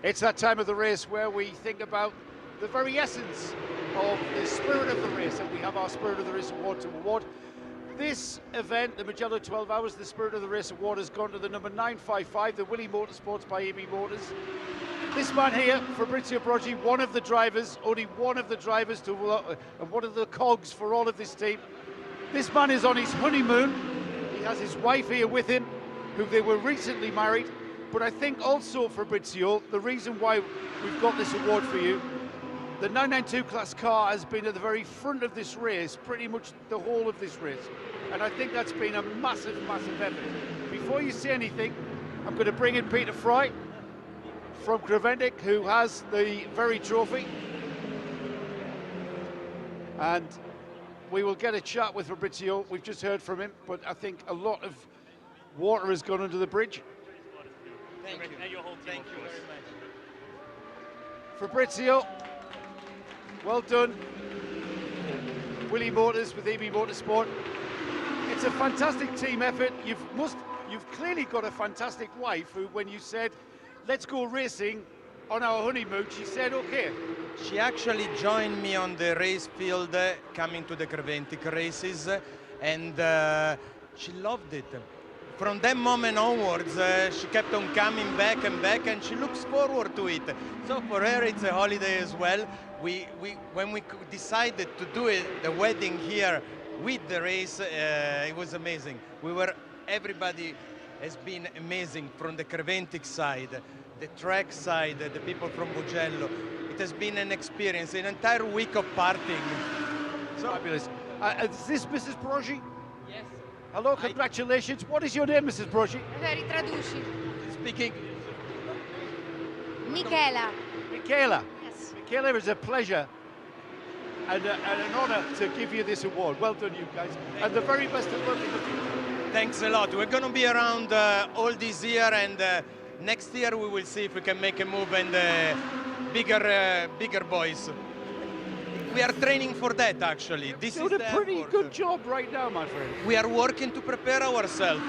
It's that time of the race where we think about the very essence of the spirit of the race, and we have our Spirit of the Race Award to award. This event, the Mugello 12 Hours, the Spirit of the Race Award, has gone to the number 955, the Willy Motorsports by AB Motors. This man here, Fabrizio Brogi, one of the drivers, only one of the drivers to and one of the cogs for all of this team. This man is on his honeymoon. He has his wife here with him, who they were recently married. But I think also, Fabrizio, the reason why we've got this award for you, the 992 class car has been at the very front of this race, pretty much the whole of this race. And I think that's been a massive, massive effort. Before you say anything, I'm going to bring in Peter Fry. from Creventic, who has the very trophy. And we will get a chat with Fabrizio. We've just heard from him, but I think a lot of water has gone under the bridge. Thank you. And your whole team, Thank you very much. Fabrizio, well done. Willie Motors with EB Motorsport. It's a fantastic team effort. You've clearly got a fantastic wife who, when you said, let's go racing on our honeymoon, she said, okay. She actually joined me on the race field coming to the Creventic races, and she loved it. From that moment onwards, she kept on coming back and back, and she looks forward to it. So for her, it's a holiday as well. When we decided to do it, the wedding here with the race, it was amazing. Everybody has been amazing from the Creventic side, the track side, the people from Mugello. It has been an experience, an entire week of partying. So fabulous. Is this Mrs. Brogi? Yes. Hello, congratulations. What is your name, Mrs. Brogi? Ritraduci. Speaking. Michela. Michela. Yes. Michela, it's a pleasure and an honour to give you this award. Well done, you guys. And the very best of luck in the future. Thanks a lot. We're going to be around all this year, and next year we will see if we can make a move and bigger boys. We are training for that, actually. This is doing a pretty good job right now, my friend. We are working to prepare ourselves.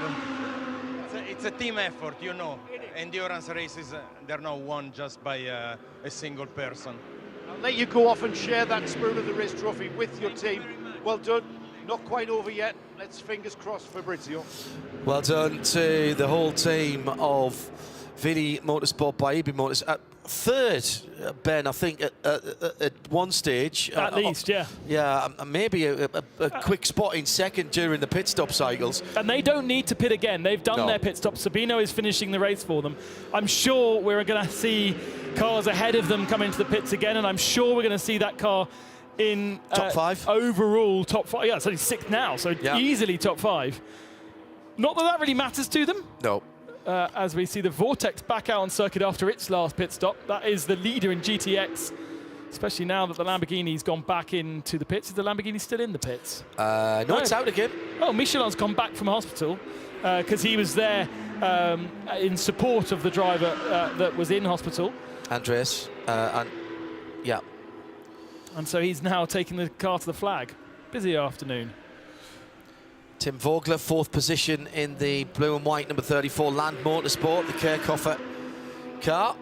It's a team effort, you know. Endurance races, they're not won just by a single person. I'll let you go off and share that Spirit of the Race trophy with your team. Well done. Not quite over yet. Let's fingers crossed, Fabrizio. Well done to the whole team of VD Motorsport by EB Motors. Third, Ben, I think, at one stage. At least, yeah. Yeah, maybe a quick spot in second during the pit stop cycles. And they don't need to pit again. They've done their pit stop. Sabino is finishing the race for them. I'm sure we're going to see cars ahead of them come into the pits again, and I'm sure we're going to see that car in top five. Overall top five. Yeah, it's only sixth now, so easily top five. Not that really matters to them. No. As we see the Vortex back out on circuit after its last pit stop. That is the leader in GTX, especially now that the Lamborghini's gone back into the pits. Is the Lamborghini still in the pits? No, it's out again. Oh, Michelin's gone back from hospital because he was there in support of the driver that was in hospital. Andreas, yeah. And so he's now taking the car to the flag. Busy afternoon. Tim Vogler, fourth position in the blue and white number 34 Land Motorsport, the Kirchhoffer car.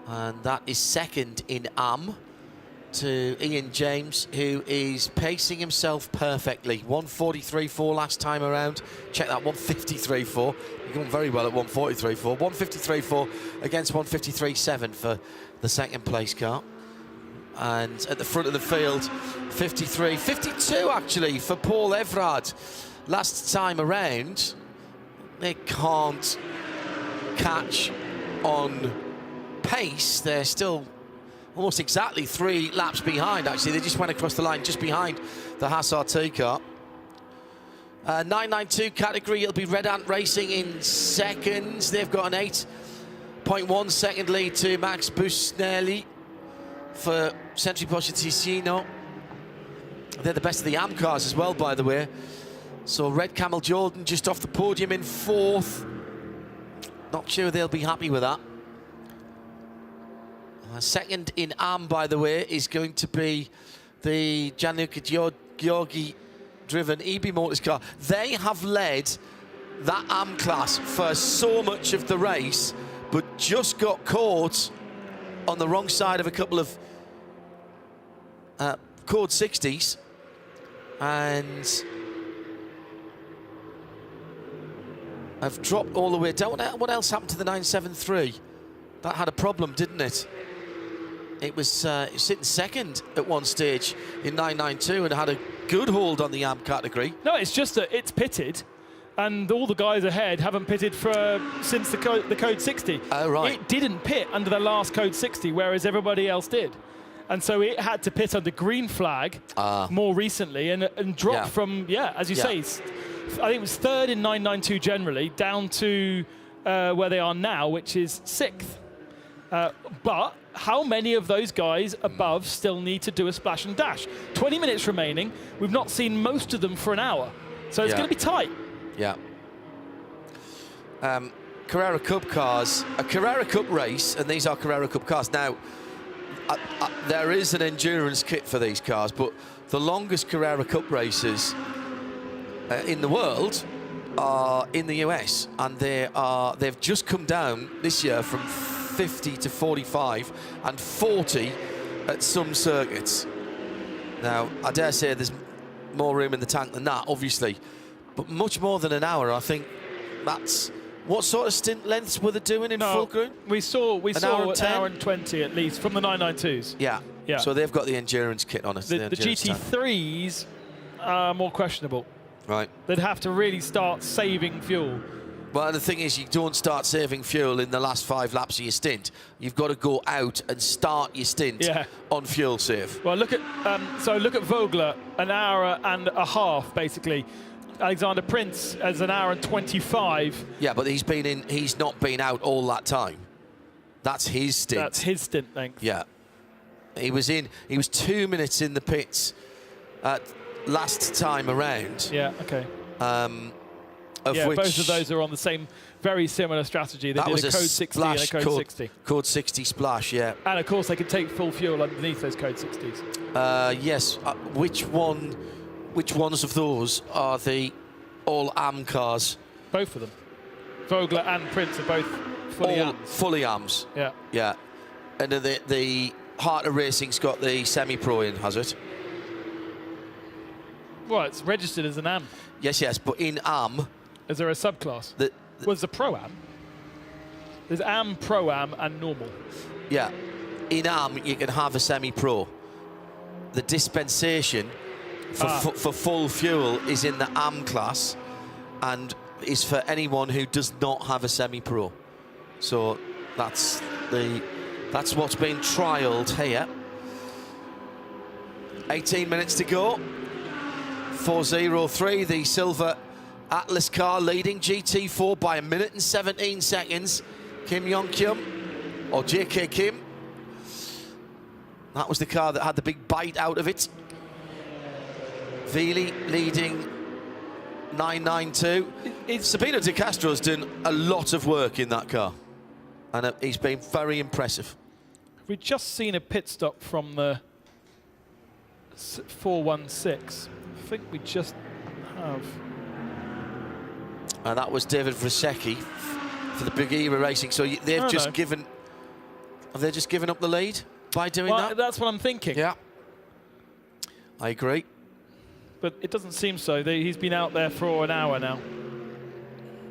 And that is second in AM to Ian James, who is pacing himself perfectly. 143.4 last time around. Check that, 153.4. You're going very well at 143.4. 153.4 against 153.7 for the second place car. And at the front of the field, 53, 52 actually for Paul Everard. Last time around, they can't catch on pace. They're still almost exactly 3 laps behind, actually. They just went across the line just behind the Haas RT car. 992 category, it'll be Red Ant Racing in seconds. They've got an 8.1 second lead to Max Busnelli for Century Porsche Ticino. They're the best of the AM cars as well, by the way. So Red Camel Jordan just off the podium in 4th. Not sure they'll be happy with that. Second in AM, by the way, is going to be the Gianluca Giorgi driven EB Motors car. They have led that AM class for so much of the race, but just got caught on the wrong side of a couple of Code 60s, and have dropped all the way down. What else happened to the 973? That had a problem, didn't it? It was sitting second at one stage in 992 and had a good hold on the AM category. No, it's just that it's pitted, and all the guys ahead haven't pitted since the Code 60. Oh, right. It didn't pit under the last Code 60, whereas everybody else did. And so it had to pit under green flag more recently and dropped from, as you say, I think it was 3rd in 992 generally, down to where they are now, which is 6th. But how many of those guys above still need to do a splash and dash? 20 minutes remaining. We've not seen most of them for an hour. So it's going to be tight. Yeah. Carrera Cup cars, a Carrera Cup race, and these are Carrera Cup cars. Now, there is an endurance kit for these cars, but the longest Carrera Cup races in the world are in the US, and they've just come down this year from 50 to 45 and 40 at some circuits. Now, I dare say there's more room in the tank than that, obviously, but much more than an hour. I think that's what sort of stint lengths were they doing in full ground? We saw an hour and 10? 20 at least from the 992s. Yeah. Yeah. So they've got the endurance kit on it. The GT3s are more questionable. Right. They'd have to really start saving fuel. Well, the thing is, you don't start saving fuel in the last 5 laps of your stint. You've got to go out and start your stint on fuel save. Well, look at Vogler, an hour and a half basically. Alexander Prince as an hour and 25. Yeah, but he's not been out all that time. That's his stint. That's his stint length. Yeah. He was 2 minutes in the pits last time around. Yeah, okay. Which, both of those are on the same, very similar strategy. They did a code 60 and a code 60. Code 60 splash, yeah. And of course, they can take full fuel underneath those code 60s. Yes. Which ones of those are the all AM cars? Both of them. Vogler and Prince are both fully AMs. Fully AMs. Yeah. Yeah. And the Heart of Racing's got the semi-pro in, has it? Well, it's registered as an AM. Yes, but in AM... Is there a subclass? There's a Pro-Am. There's AM, Pro-Am, and normal. Yeah. In AM, you can have a semi-pro. The dispensation for full fuel is in the AM class and is for anyone who does not have a semi-pro. So that's what's being trialled here. 18 minutes to go. 4:03, the silver Atlas car leading GT4 by 1 minute and 17 seconds. Kim Yong-kyum, or JK Kim. That was the car that had the big bite out of it. Veely leading 992. Sabino De Castro's done a lot of work in that car, and he's been very impressive. We've just seen a pit stop from the 416. I think we just have. And that was David Vrasecki for the Big Era Racing. So they've just given. Have they just given up the lead by doing that? That's what I'm thinking. Yeah. I agree. But it doesn't seem so. He's been out there for an hour now.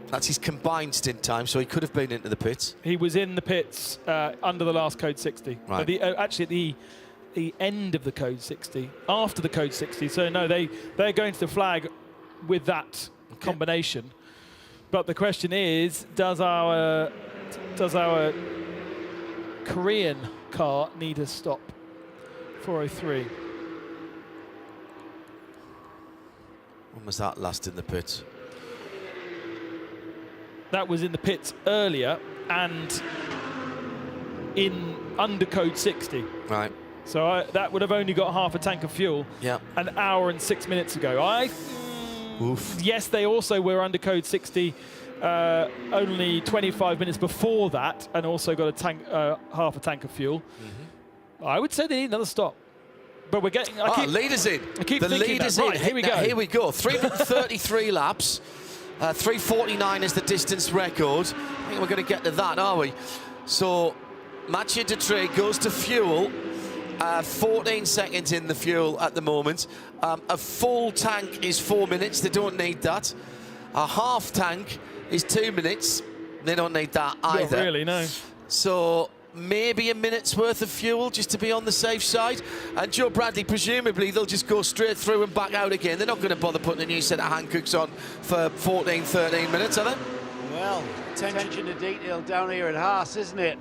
That's his combined stint time, so he could have been into the pits. He was in the pits under the last code 60. Right. Actually, the end of the code 60, after the code 60. So no, they're going to the flag with that combination. But the question is, does our Korean car need a stop? 403. When was that last in the pits? That was in the pits earlier and in under code 60. Right. So that would have only got half a tank of fuel an hour and 6 minutes ago. Yes, they also were under code 60 only 25 minutes before that and also got a tank, half a tank of fuel. Mm-hmm. I would say they need another stop. But we're getting... leaders in. I keep the thinking leaders that. in. Right, here we go. Here we go. 333 laps. 3:49 is the distance record. I think we're going to get to that, are we? So Mathieu Dutré goes to fuel. 14 seconds in the fuel at the moment. A full tank is 4 minutes. They don't need that. A half tank is 2 minutes. They don't need that either. Not really, no. So maybe a minute's worth of fuel just to be on the safe side. And Joe Bradley, presumably, they'll just go straight through and back out again. They're not going to bother putting a new set of Hankooks on for 14, 13 minutes, are they? Well, attention to detail down here at Haas, isn't it?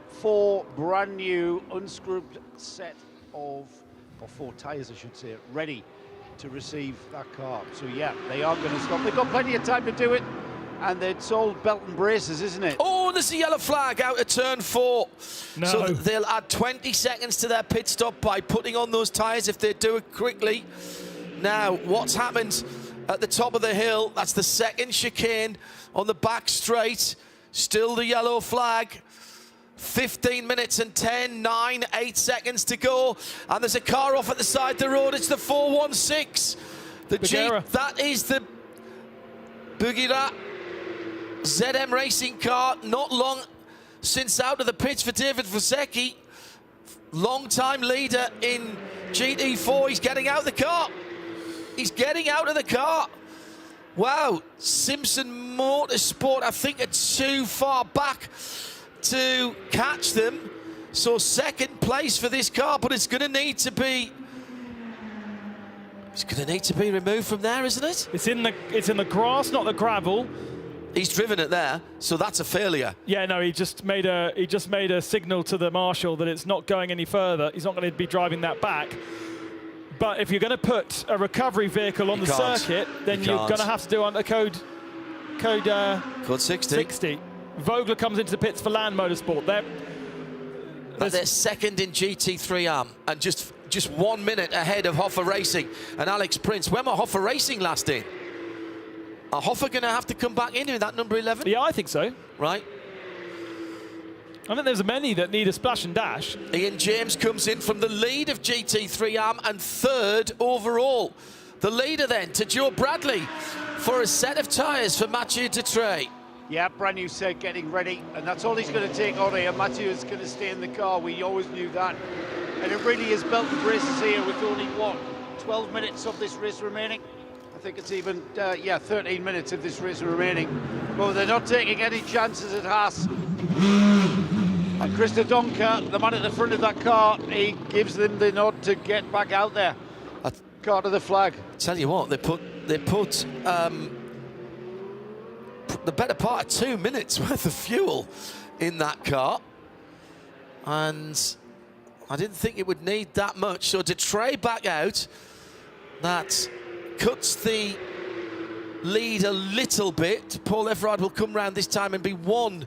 4 brand new unscrubbed set of, or 4 tyres I should say, ready to receive that car. So yeah, they are going to stop. They've got plenty of time to do it. and it's all belt and braces, isn't it? Oh, there's a yellow flag out of turn 4. No. So they'll add 20 seconds to their pit stop by putting on those tyres if they do it quickly. Now, what's happened at the top of the hill? That's the second chicane on the back straight. Still the yellow flag. 15 minutes and 10, 9, 8 seconds to go. And there's a car off at the side of the road. It's the 416. That is the Bugera ZM racing car. Not long since out of the pits for David Vosecki. Long-time leader in GT4. He's getting out of the car. He's getting out of the car. Wow, Simpson Motorsport, I think, are too far back to catch them. So second place for this car, but it's going to need to be removed from there, isn't it? It's in the grass, not the gravel. He's driven it there, so that's a failure. Yeah, no, he just made a signal to the marshal that it's not going any further. He's not going to be driving that back. But if you're going to put a recovery vehicle on the circuit, then you're going to have to do under code 60. Vogler comes into the pits for Land Motorsport. They're second in GT3 Arm and just 1 minute ahead of Hoffa Racing and Alex Prince. When were Hoffa Racing last in? Are Hoffa going to have to come back in that number 11? Yeah, I think so. Right. I think there's many that need a splash and dash. Ian James comes in from the lead of GT3 Arm and third overall. The leader then to Joe Bradley for a set of tyres for Mathieu Dutrey. Yeah, brand new set getting ready, and that's all he's going to take on here. Mathieu is going to stay in the car. We always knew that. And it really is belt and braces here with only, 12 minutes of this race remaining? I think it's even, 13 minutes of this race remaining. But they're not taking any chances at Haas. And Christa Donker, the man at the front of that car, he gives them the nod to get back out there. Car to the flag. Tell you what, they put the better part of 2 minutes worth of fuel in that car, and I didn't think it would need that much. So Dutrey back out. That cuts the lead a little bit. Paul Everard will come round this time and be one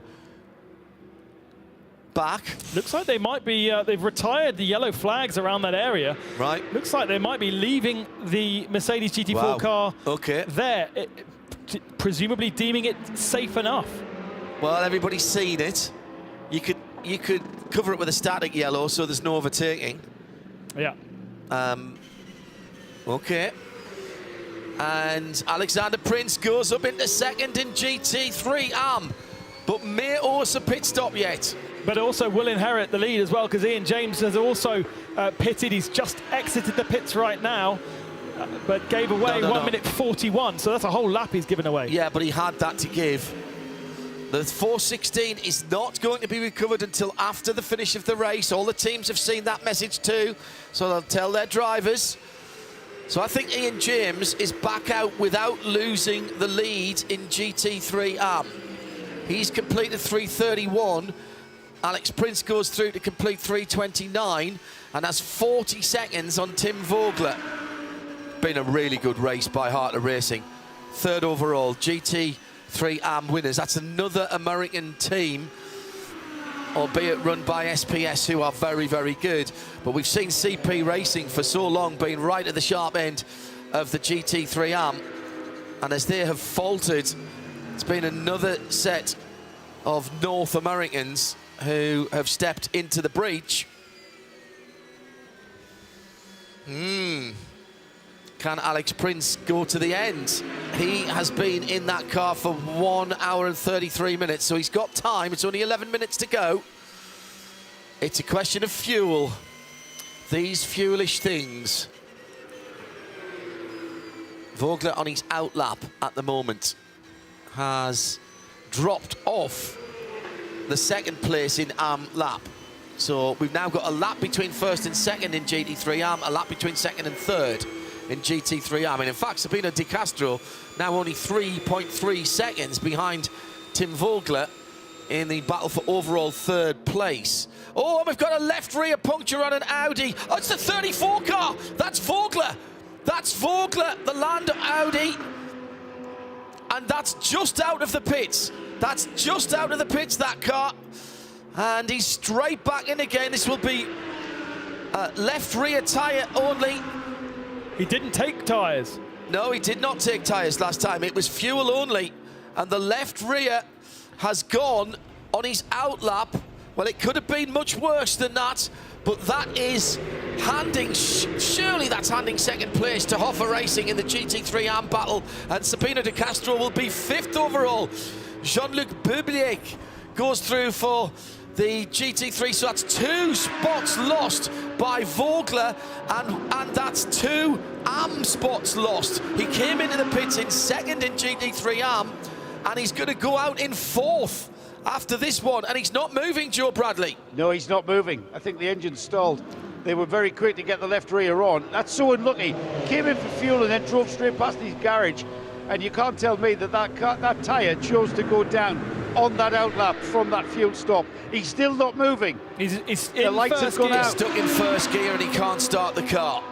back. Looks like they might be, they've retired the yellow flags around that area. Right. Looks like they might be leaving the Mercedes GT4 car there, presumably deeming it safe enough. Well, everybody's seen it. You could cover it with a static yellow so there's no overtaking. Yeah. Okay. And Alexander Prince goes up into second in GT3 Arm, but may also pit stop yet. But also will inherit the lead as well, because Ian James has also pitted. He's just exited the pits right now, but gave away 1 minute 41, so that's a whole lap he's given away. Yeah, but he had that to give. The 416 is not going to be recovered until after the finish of the race. All the teams have seen that message too, so they'll tell their drivers. So I think Ian James is back out without losing the lead in GT3 Arm. He's completed 3:31. Alex Prince goes through to complete 3:29 and has 40 seconds on Tim Vogler. Been a really good race by Hartley Racing. Third overall, GT3 Arm winners. That's another American team, albeit run by SPS, who are very, very good. But we've seen CP Racing for so long being right at the sharp end of the GT3 Arm. And as they have faltered, it's been another set of North Americans who have stepped into the breach. Can Alex Prince go to the end? He has been in that car for 1 hour and 33 minutes, so he's got time. It's only 11 minutes to go. It's a question of fuel. These fuelish things. Vogler on his outlap at the moment has dropped off the second place in Arm lap. So we've now got a lap between first and second in GT3 Arm, a lap between second and third in GT3 Arm. And in fact, Sabino Di Castro now only 3.3 seconds behind Tim Vogler in the battle for overall third place. Oh, and we've got a left rear puncture on an Audi. Oh, it's the 34 car. That's Vogler. That's Vogler, the Lando Audi. And that's just out of the pits. That's just out of the pits, that car. And he's straight back in again. This will be left rear tyre only. He didn't take tyres. No, he did not take tyres last time. It was fuel only. And the left rear has gone on his outlap. Well, it could have been much worse than that, but that is handing, surely that's handing second place to Hoffa Racing in the GT3 AM battle, and Sabino De Castro will be 5th overall. Jean-Luc Bubliek goes through for the GT3, so that's 2 spots lost by Vogler, and that's 2 AM spots lost. He came into the pits in 2nd in GT3 AM, and he's going to go out in 4th after this one, and he's not moving, Joe Bradley. No, he's not moving. I think the engine stalled. They were very quick to get the left rear on. That's so unlucky. Came in for fuel and then drove straight past his garage, and you can't tell me that tyre chose to go down on that outlap from that fuel stop. He's still not moving. He's the lights have gone out. He's stuck in first gear and he can't start the car.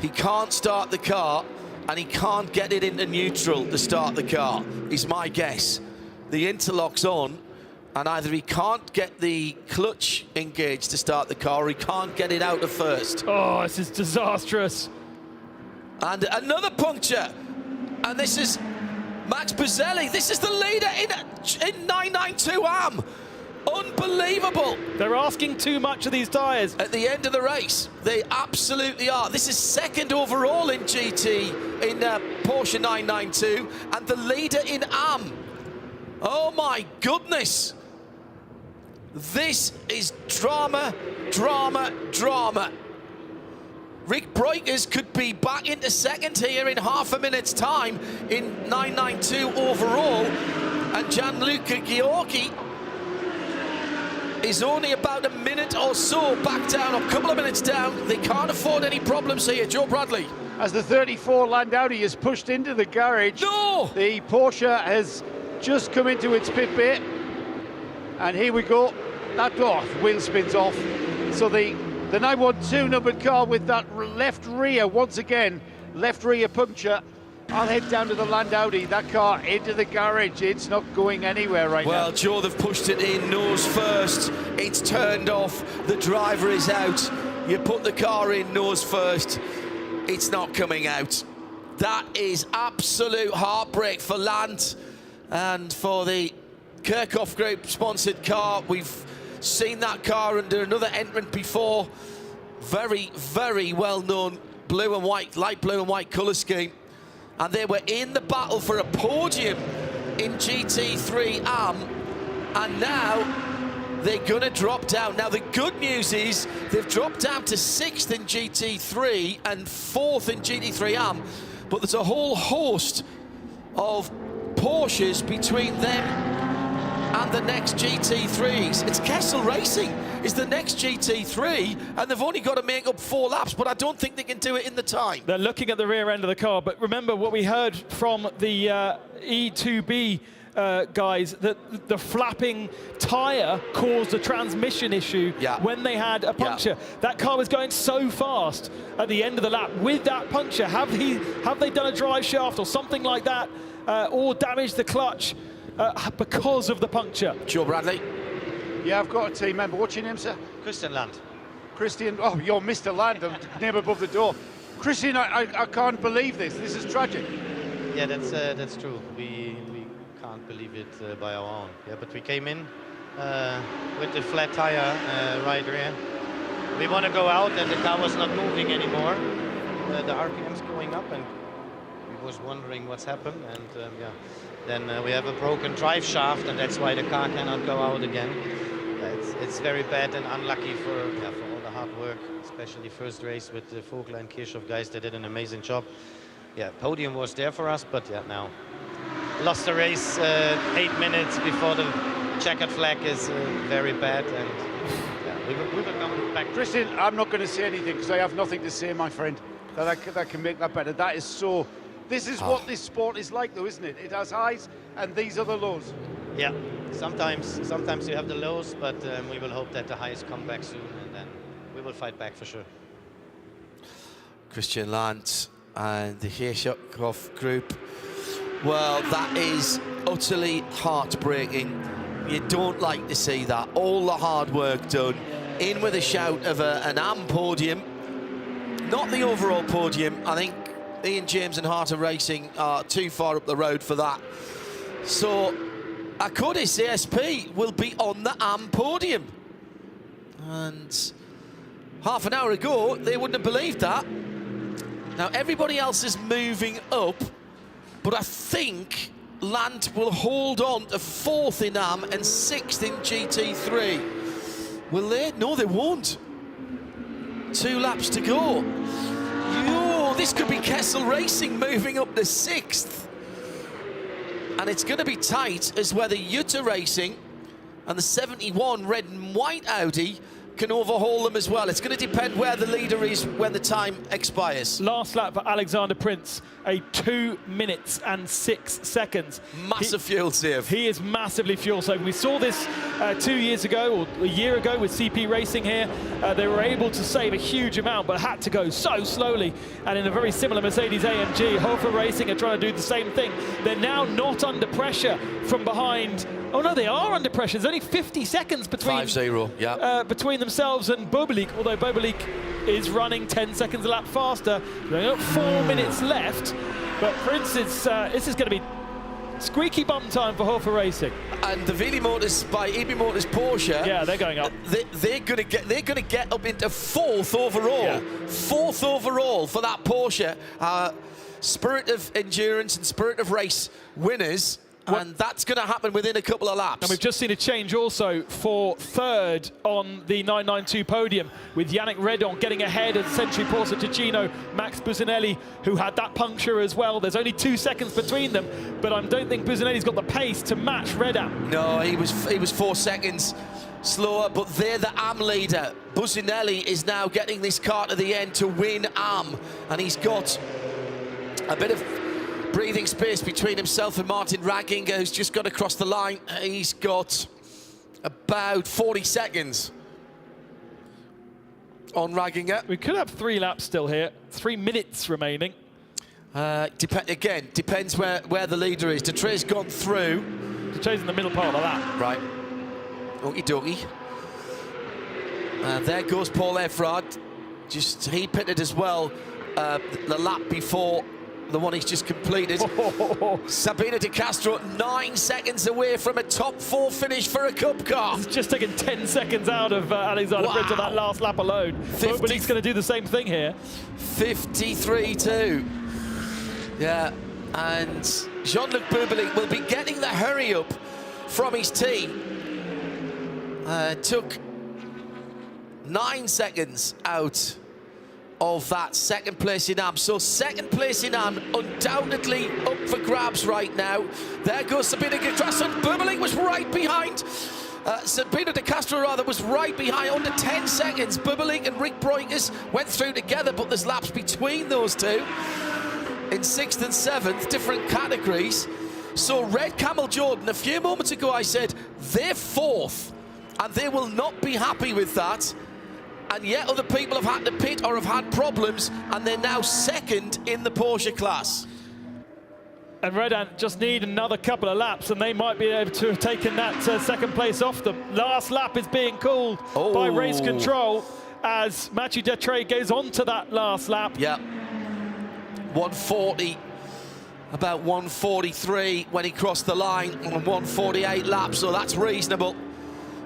He can't start the car, and he can't get it into neutral to start the car, is my guess. The interlock's on, and either he can't get the clutch engaged to start the car, or he can't get it out of first. Oh, this is disastrous. And another puncture. And this is Max Buzzelli. This is the leader in 992 AM. Unbelievable. They're asking too much of these tyres. At the end of the race, they absolutely are. This is 2nd overall in GT, in Porsche 992, and the leader in AM. Oh my goodness. This is drama, drama, drama. Rick Breukers could be back into 2nd here in half a minute's time in 992 overall, and Gianluca Ghiorghi is only about a minute or so back down, or a couple of minutes down. They can't afford any problems here, Joe Bradley. As the 34 Landauди is pushed into the garage, the Porsche has just come into its pit bay, and here we go. That wheel spins off. So the 912 numbered car with that left rear, once again, left rear puncture. I'll head down to the Landaudi, that car into the garage. It's not going anywhere right now. Well, Joe, they've pushed it in nose first. It's turned off. The driver is out. You put the car in nose first. It's not coming out. That is absolute heartbreak for Land and for the Kirchhoff Group sponsored car. We've seen that car under another entrant before. Very, very well-known blue and white, light blue and white colour scheme. And they were in the battle for a podium in GT3 AM, and now they're gonna drop down. Now the good news is they've dropped down to 6th in GT3 and 4th in GT3 AM, but there's a whole host of Porsches between them and the next GT3s. It's Kessel Racing is the next GT3, and they've only got to make up 4 laps, but I don't think they can do it in the time. They're looking at the rear end of the car, but remember what we heard from the E2B guys, that the flapping tyre caused a transmission issue when they had a puncture. That car was going so fast at the end of the lap with that puncture. Have they done a drive shaft or something like that, or damaged the clutch because of the puncture? Joe Bradley. Yeah, I've got a team member. What's your name, sir? Christian Land. Christian, oh, you're Mr. Land, name above the door. Christian, I can't believe this. This is tragic. Yeah, that's true. We can't believe it by our own. Yeah, but we came in with the flat tire right rear. We want to go out, and the car was not moving anymore. The RPM's going up, and we was wondering what's happened, and yeah. Then we have a broken drive shaft, and that's why the car cannot go out again. It's very bad and unlucky for all the hard work, especially first race with the Vogler and Kirchhoff guys. They did an amazing job. Yeah, Podium was there for us, but yeah, now lost the race 8 minutes before the checkered flag is very bad, and yeah, we will come back. Christian, I'm not going to say anything because I have nothing to say, my friend, that can make that better. That is so. This is what this sport is like, though, isn't it? It has highs, and these are the lows. Yeah, sometimes you have the lows, but we will hope that the highs come back soon, and then we will fight back for sure. Christian Land and the Kirchhoff Group Well, that is utterly heartbreaking. You don't like to see that. All the hard work done. In with a shout of an AM podium. Not the overall podium. I think Ian James and Harter Racing are too far up the road for that. So, Akkodis ASP will be on the AM podium. And half an hour ago, they wouldn't have believed that. Now, everybody else is moving up, but I think Lant will hold on to 4th in AM and 6th in GT3. Will they? No, they won't. 2 laps to go. Yo, this could be Kessel Racing moving up to 6th. And it's going to be tight as whether Jutta Racing and the 71 red and white Audi can overhaul them as well. It's going to depend where the leader is when the time expires. Last lap for Alexander Prince, a 2 minutes and 6 seconds. Massive fuel save. He is massively fuel saving. We saw this 2 years ago, or a year ago with CP Racing here. They were able to save a huge amount, but had to go so slowly. And in a very similar Mercedes AMG, Hofer Racing are trying to do the same thing. They're now not under pressure from behind. Oh no, they are under pressure. There's only 50 seconds between 5-0, yeah. Between themselves and Bobelik, although Bobelik is running 10 seconds a lap faster. They've got 4 minutes left, but Prince is this is going to be squeaky bum time for Hofer Racing. And the Vili Motors by EB Motors Porsche. Yeah, they're going up. They're going to get up into 4th overall. Yeah. 4th overall for that Porsche. Spirit of endurance and spirit of race winners. And that's going to happen within a couple of laps. And we've just seen a change also for 3rd on the 992 podium, with Yannick Redon getting ahead of Century Porsche Ticino, Max Businelli, who had that puncture as well. There's only 2 seconds between them, but I don't think Businelli's got the pace to match Redon. No, he was 4 seconds slower, but they're the AM leader. Businelli is now getting this car to the end to win AM, and he's got a bit of breathing space between himself and Martin Ragginger, who's just got across the line. He's got about 40 seconds on Ragginger. We could have 3 laps still here, 3 minutes remaining. Depends where the leader is. Detre's gone through. Detre's in the middle part of that. Right. Okie dokie. There goes Paul Everard. He pitted as well the lap before the one he's just completed. Sabina De Castro 9 seconds away from a top 4 finish for a Cup car. It's just taken 10 seconds out of Alexander Prince on that last lap alone. But he's going to do the same thing here. 53-2. Yeah, and Jean-Luc Boubeli will be getting the hurry up from his team. Took 9 seconds out of that 2nd place in AM. So 2nd place in AM undoubtedly up for grabs right now. There goes Sabina De Castro. Boubeli was right behind. Sabina De Castro rather was right behind under 10 seconds. Boubeli and Rick Breukers went through together, but there's laps between those two in 6th and 7th, different categories. So Red Camel Jordan, a few moments ago I said they're 4th, and they will not be happy with that. And yet other people have had to pit or have had problems, and they're now 2nd in the Porsche class. And Redon just need another couple of laps, and they might be able to have taken that 2nd place off them. Last lap is being called by race control as Mathieu Detre goes on to that last lap. Yeah. 140, about 143 when he crossed the line on 148 laps, so that's reasonable.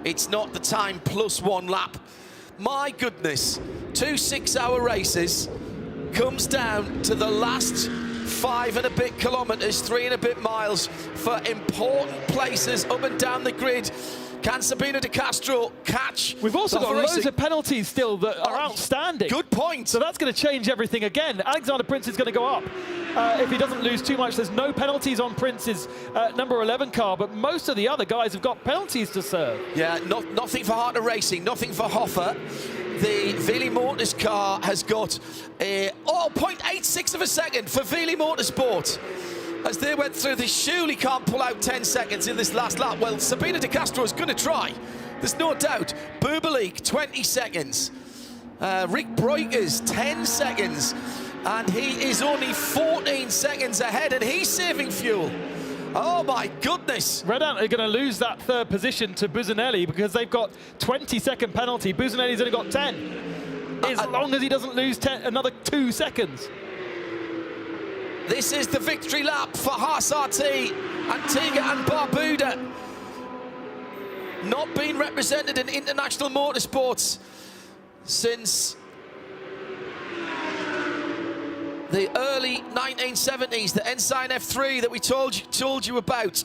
It's not the time plus 1 lap. My goodness, 2 6-hour races comes down to the last 5 and a bit kilometres, 3 and a bit miles for important places up and down the grid. Can Sabina De Castro catch? We've also got loads of penalties still that are outstanding. Good point. So that's going to change everything again. Alexander Prince is going to go up. If he doesn't lose too much, there's no penalties on Prince's number 11 car, but most of the other guys have got penalties to serve. Yeah, nothing for Harter Racing, nothing for Hofer. The Vili Motors car has got a 0.86 of a second for Vili Motorsport. As they went through, they surely can't pull out 10 seconds in this last lap. Well, Sabina De Castro is going to try. There's no doubt. Boubeli, 20 seconds. Rick Breukers, 10 seconds. And he is only 14 seconds ahead, and he's saving fuel. Oh my goodness. Red Ant are going to lose that third position to Busanelli because they've got 20-second penalty. Busanelli's only got 10. As long as he doesn't lose another 2 seconds. This is the victory lap for Haas RT, Antigua and Barbuda. Not being represented in international motorsports since the early 1970s, the Ensign F3 that we told you about.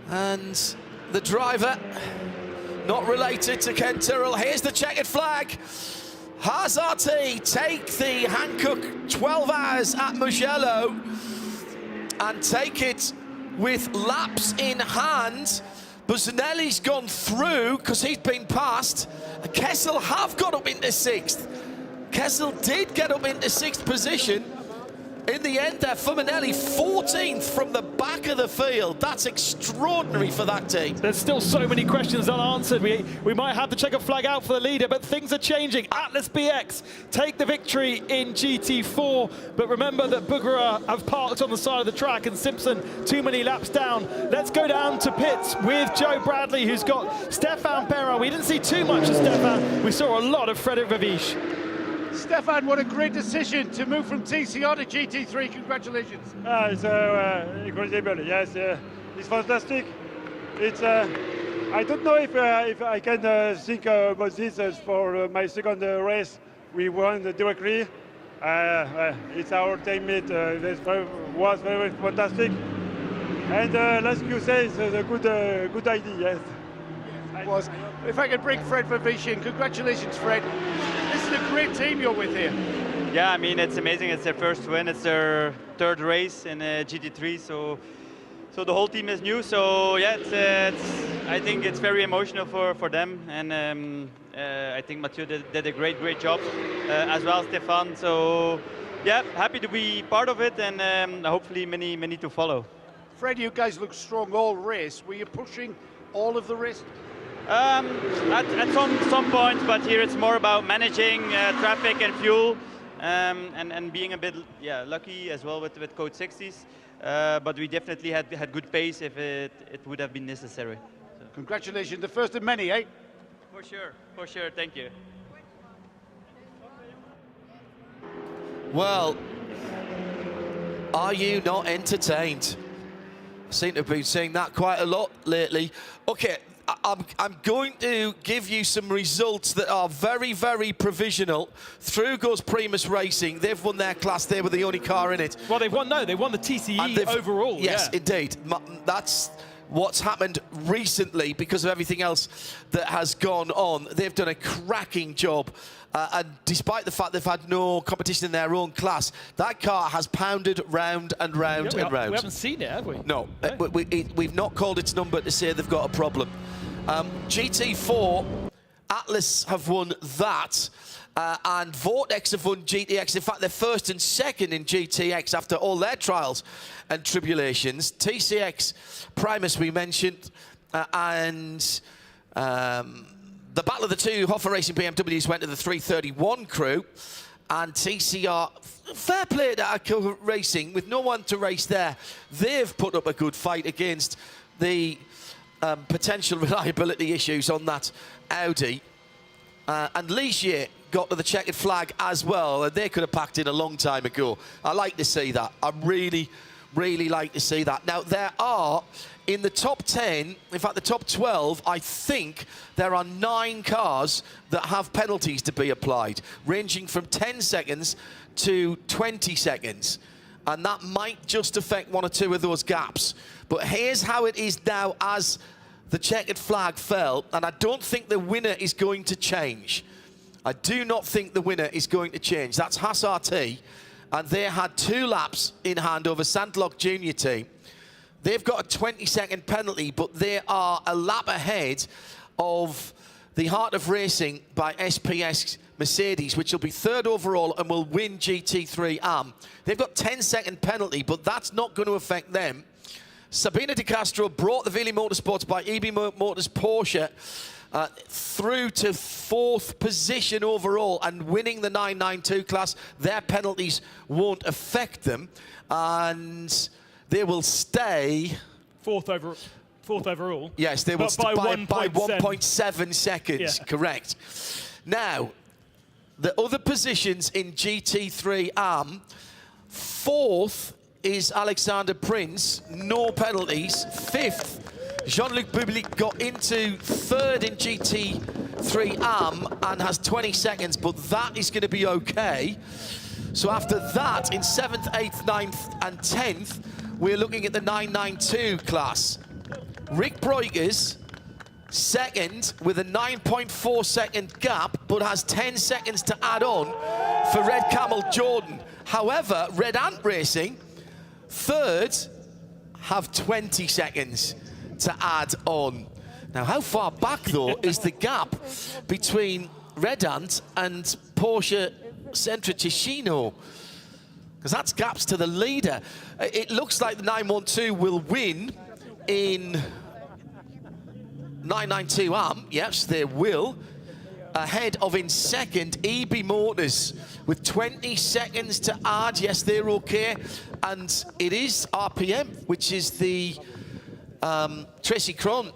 And the driver, not related to Ken Tyrrell. Here's the checkered flag. Haas RT take the Hankook 12 hours at Mugello and take it with laps in hand. Busanelli's gone through because he's been passed. Kessel have got up into 6th. Kessel did get up into 6th position. In the end there, Fuminelli 14th from the back of the field. That's extraordinary for that team. There's still so many questions unanswered. We might have the checkered flag out for the leader, but things are changing. Atlas BX take the victory in GT4, but remember that Bugara have parked on the side of the track and Simpson too many laps down. Let's go down to pits with Joe Bradley, who's got Stefan Perra. We didn't see too much of Stefan. We saw a lot of Frederic Vavish. Stefan, what a great decision to move from TCR to GT3. Congratulations. It's incredible. Yes, it's fantastic. It's I don't know if I can think about this as for my second race. We won directly. It's our teammate. Was very fantastic. And like you say, it's a good idea. Yes. It was. If I could bring Fred Vavish in, congratulations, Fred. This is a great team you're with here. Yeah, I mean, it's amazing. It's their first win. It's their third race in GT3, so the whole team is new. So yeah, I think it's very emotional for them, and I think Mathieu did a great job as well, Stefan. So yeah, happy to be part of it, and hopefully many to follow. Fred, you guys look strong all race. Were you pushing all of the race? At some points, but here it's more about managing traffic and fuel, and being a bit lucky as well with code 60s. But we definitely had good pace if it would have been necessary. So. Congratulations, the first of many, eh? For sure. Thank you. Well, are you not entertained? I seem to have been saying that quite a lot lately. Okay. I'm going to give you some results that are very provisional. Through goes Primus Racing. They've won their class. They were the only car in it. Well, they won the TCE overall. Yes, yeah. Indeed. That's what's happened recently because of everything else that has gone on. They've done a cracking job. And despite the fact they've had no competition in their own class, that car has pounded round and round and round. We haven't seen it, have we? No. We've not called its number to say they've got a problem. GT4, Atlas have won that, and Vortex have won GTX. In fact, they're first and second in GTX after all their trials and tribulations. TCX, Primus we mentioned, and the battle of the two Hoffa Racing BMWs went to the 331 crew, and TCR, fair play to Hankook Racing, with no one to race there. They've put up a good fight against the potential reliability issues on that Audi. And Ligier got to the checkered flag as well, and they could have packed in a long time ago. I like to see that. I really like to see that. Now, there are, in the top 10, in fact, the top 12, I think there are 9 cars that have penalties to be applied, ranging from 10 seconds to 20 seconds. And that might just affect 1 or 2 of those gaps. But here's how it is now as the checkered flag fell, and I don't think the winner is going to change. I do not think the winner is going to change. That's Haas RT, and they had 2 laps in hand over Sandlock Junior team. They've got a 20-second penalty, but they are a lap ahead of the Heart of Racing by SPS Mercedes, which will be 3rd overall and will win GT3 AM. They've got 10-second penalty, but that's not going to affect them. Sabina De Castro brought the Vili Motorsports by EB Motors Porsche through to 4th position overall and winning the 992 class. Their penalties won't affect them, and they will stay... Fourth overall. Yes, they will by 1.7 seconds, Yeah. correct. Now, the other positions in GT3 AM, 4th is Alexander Prince, no penalties. 5th, Jean-Luc Bublik got into 3rd in GT3 AM and has 20 seconds, but that is going to be okay. So after that, in 7th, 8th, 9th and 10th, we're looking at the 992 class. Rick Breukers, 2nd with a 9.4 second gap, but has 10 seconds to add on for Red Camel Jordan. However, Red Ant Racing, 3rd, have 20 seconds to add on. Now, how far back, though, is the gap between Red Ant and Porsche Sentra Ticino? Because that's gaps to the leader. It looks like the 912 will win in 992 AM. Yes, they will. Ahead of in 2nd, EB Motors with 20 seconds to add. Yes, they're okay. And it is RPM, which is the Tracy Cron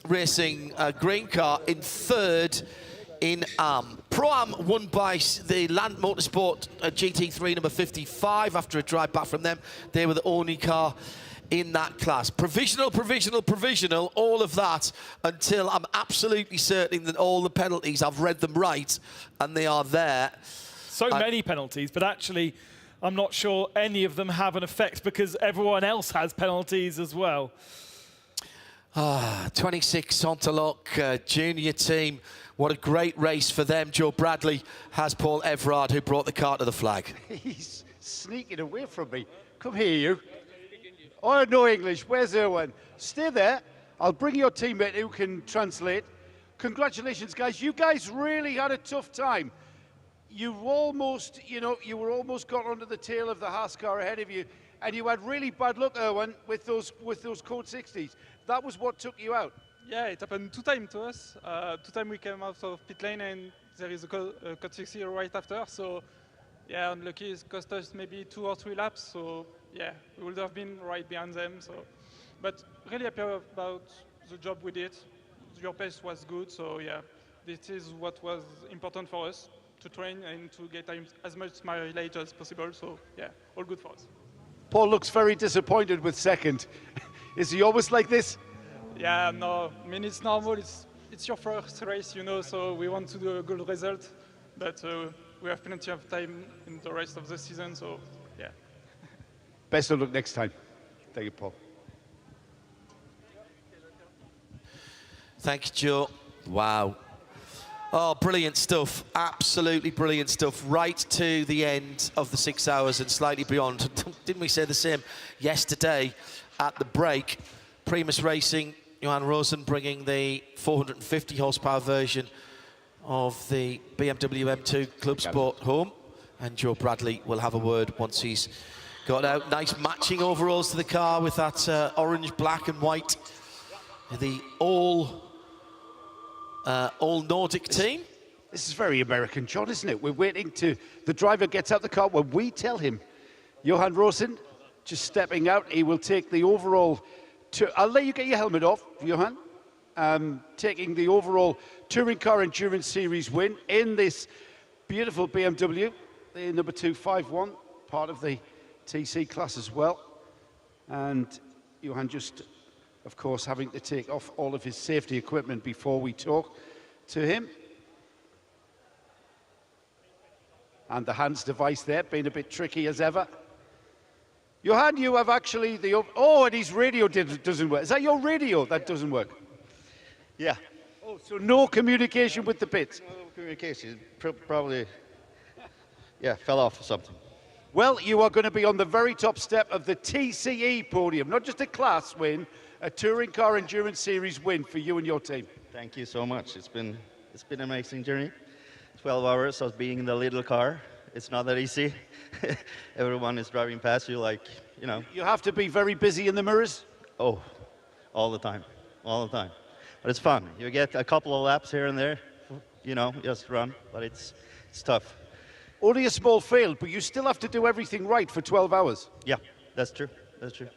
Racing green car, in 3rd in AM. Pro-Am won by the Land Motorsport GT3 number 55 after a drive back from them. They were the only car in that class. Provisional, all of that until I'm absolutely certain that all the penalties, I've read them right, and they are there. So many penalties, but actually, I'm not sure any of them have an effect because everyone else has penalties as well. 26 Sontalok junior team. What a great race for them. Joe Bradley has Paul Everard, who brought the car to the flag. He's sneaking away from me. Come here, you. Oh, no English. Where's Erwan? Stay there. I'll bring your teammate who can translate. Congratulations, guys. You guys really had a tough time. You almost, you were almost got onto the tail of the Haas car ahead of you, and you had really bad luck, Erwan, with those Code 60s. That was what took you out. Yeah, it happened 2 times to us. 2 times we came out of pit lane and there is a Code 60 right after. So, yeah, unlucky. It cost us maybe 2 or 3 laps. So, yeah, we would have been right behind them. So, but really happy about the job we did. Your pace was good. So, yeah, this is what was important for us, to train and to get as much mileage as possible. So, yeah, all good for us. Paul looks very disappointed with 2nd. Is he always like this? Yeah, no, I mean, it's normal. It's your first race, so we want to do a good result. But we have plenty of time in the rest of the season, so yeah. Best of luck next time. Thank you, Paul. Thank you, Joe. Wow. Oh, brilliant stuff. Absolutely brilliant stuff. Right to the end of the 6 hours and slightly beyond. Didn't we say the same yesterday at the break? Primus Racing, Johan Rosen bringing the 450 horsepower version of the BMW M2 Club Sport home. And Joe Bradley will have a word once he's got out. Nice matching overalls to the car with that orange, black and white. The all Nordic team. This is very American, John, isn't it? We're waiting to, the driver gets out the car when we tell him. Johan Rosen just stepping out. He will take the overall, I'll let you get your helmet off, Johan. Taking the overall Touring Car Endurance Series win in this beautiful BMW, the number 251, part of the TC class as well. And Johan just, of course, having to take off all of his safety equipment before we talk to him. And the hands device there, being a bit tricky as ever. Johan, you have actually the... Oh, and his radio doesn't work. Is that your radio that doesn't work? Yeah. Oh, so no communication with the pits? No communication. Probably, yeah, fell off or something. Well, you are going to be on the very top step of the TCE podium. Not just a class win, a Touring Car Endurance Series win for you and your team. Thank you so much. It's been an amazing journey. 12 hours of being in the little car. It's not that easy. Everyone is driving past you like, You have to be very busy in the mirrors? Oh, all the time. All the time. But it's fun. You get a couple of laps here and there, you know, just run, but it's tough. Only a small field, but you still have to do everything right for 12 hours. Yeah, that's true. That's true.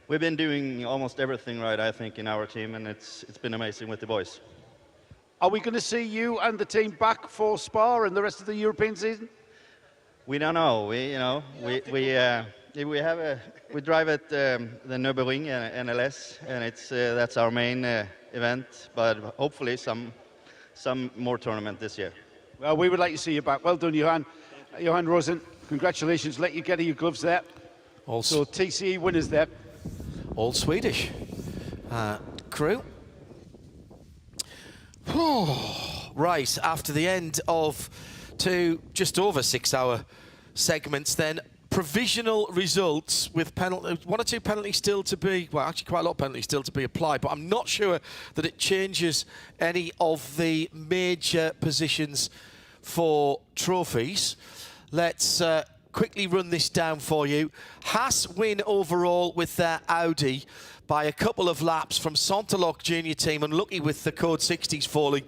We've been doing almost everything right, I think, in our team, and it's been amazing with the boys. Are we going to see you and the team back for Spa and the rest of the European season? We don't know. We drive at the Nürburgring NLS, and that's our main event. But hopefully some more tournament this year. Well, we would like to see you back. Well done, Johan. Johan Rosen, congratulations. Let you get your gloves there. So TCE winners there. All Swedish. Crew. Right, after the end of 2 just over 6-hour segments, then provisional results with 1 or 2 penalties still to be, well, actually quite a lot of penalties still to be applied, but I'm not sure that it changes any of the major positions for trophies. Let's quickly run this down for you. Haas win overall with their Audi by a couple of laps from Sonterlock junior team, unlucky with the code 60s falling.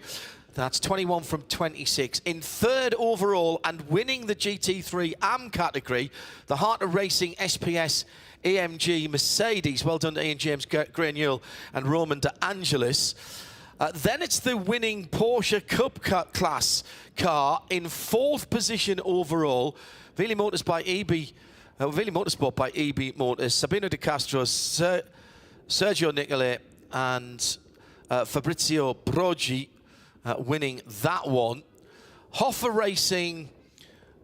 That's 21 from 26. In third overall and winning the GT3 AM category, the Heart of Racing SPS AMG Mercedes. Well done to Ian James Grenier and Roman De Angelis. Then it's the winning Porsche Cup class car in 4th position overall. Wheelie Motorsport by EB Motors. Sabino De Castro, Sergio Nicolai and Fabrizio Brogi winning that one. Hoffa Racing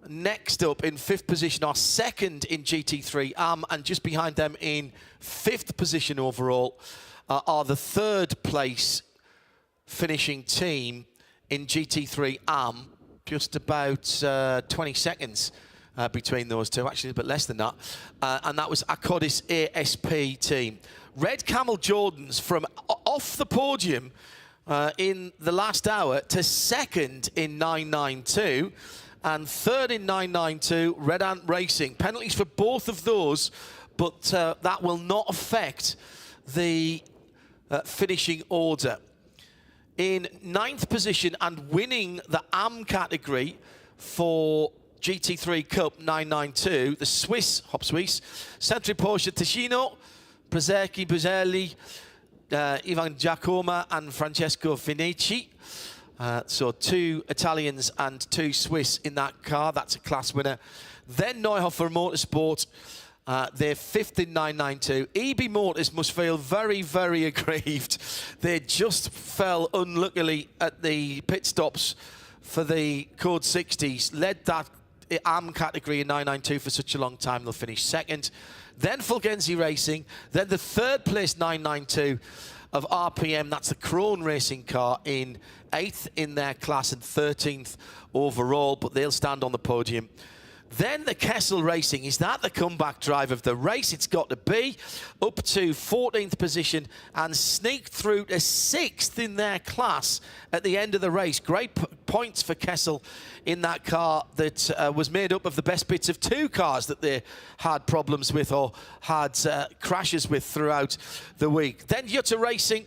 next up in 5th position, are 2nd in GT3 AM, and just behind them in 5th position overall are the 3rd place finishing team in GT3 AM. Just about 20 seconds between those two, actually a bit less than that. And that was Akkodis ASP team. Red Camel Jordans from off the podium in the last hour to 2nd in 992 and 3rd in 992, Red Ant Racing. Penalties for both of those, but that will not affect the finishing order. In 9th position and winning the AM category for GT3 Cup 992, the Swiss, Hop Swiss, Centri Porsche Ticino, Prezeki Buzelli, Ivan Giacomo and Francesco Vinici. So 2 Italians and 2 Swiss in that car. That's a class winner. Then Neuhofer Motorsport, they're 5th in 992. EB Motors must feel very, very aggrieved. They just fell unluckily at the pit stops for the code 60s. Led that AM category in 992 for such a long time. They'll finish 2nd. Then Fulgenzi Racing. Then the 3rd place 992 of RPM. That's the Krone Racing car in 8th in their class and 13th overall, but they'll stand on the podium. Then the Kessel Racing. Is that the comeback drive of the race? It's got to be. Up to 14th position and sneaked through to 6th in their class at the end of the race. Great points for Kessel in that car that was made up of the best bits of 2 cars that they had problems with or had crashes with throughout the week. Then Jutta Racing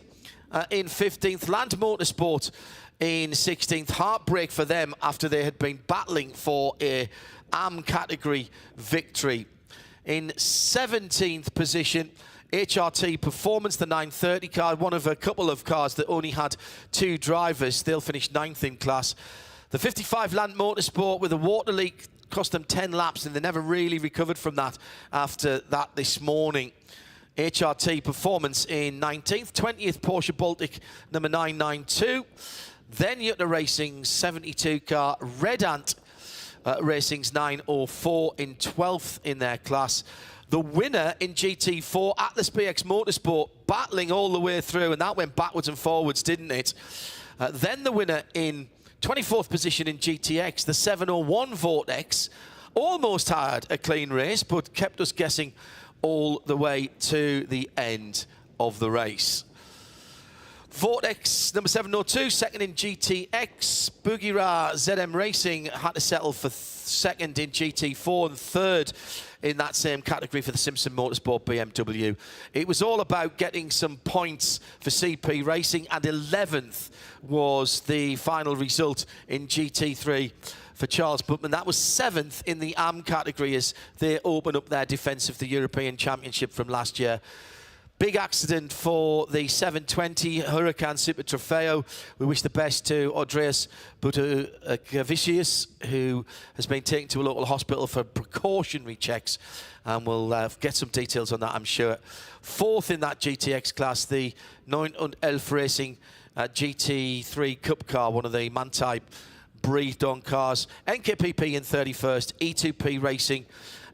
in 15th. Land Motorsport in 16th. Heartbreak for them after they had been battling for a AM category victory. In 17th position, HRT Performance, the 930 car, one of a couple of cars that only had 2 drivers. They'll finish 9th in class. The 55 Land Motorsport with a water leak cost them 10 laps, and they never really recovered from that after that this morning. HRT Performance in 19th, 20th Porsche Baltic number 992. Then Jutta Racing's 72 car, Red Ant Racing's 904 in 12th in their class. The winner in GT4, Atlas BX Motorsport, battling all the way through, and that went backwards and forwards, didn't it? Then the winner in 24th position in GTX, the 701 Vortex, almost had a clean race, but kept us guessing all the way to the end of the race. Vortex number 702, 2nd in GTX. Bugira ZM Racing had to settle for 2nd in GT4 and 3rd in that same category for the Simpson Motorsport BMW. It was all about getting some points for CP Racing, and 11th was the final result in GT3 for Charles Butman. That was 7th in the AM category as they open up their defence of the European Championship from last year. Big accident for the 720 Huracan Super Trofeo. We wish the best to Andreas Butakavicius, who has been taken to a local hospital for precautionary checks, and we'll get some details on that, I'm sure. 4th in that GTX class, the 911 Racing GT3 Cup car, one of the man-type breathed-on cars. NKPP in 31st, E2P Racing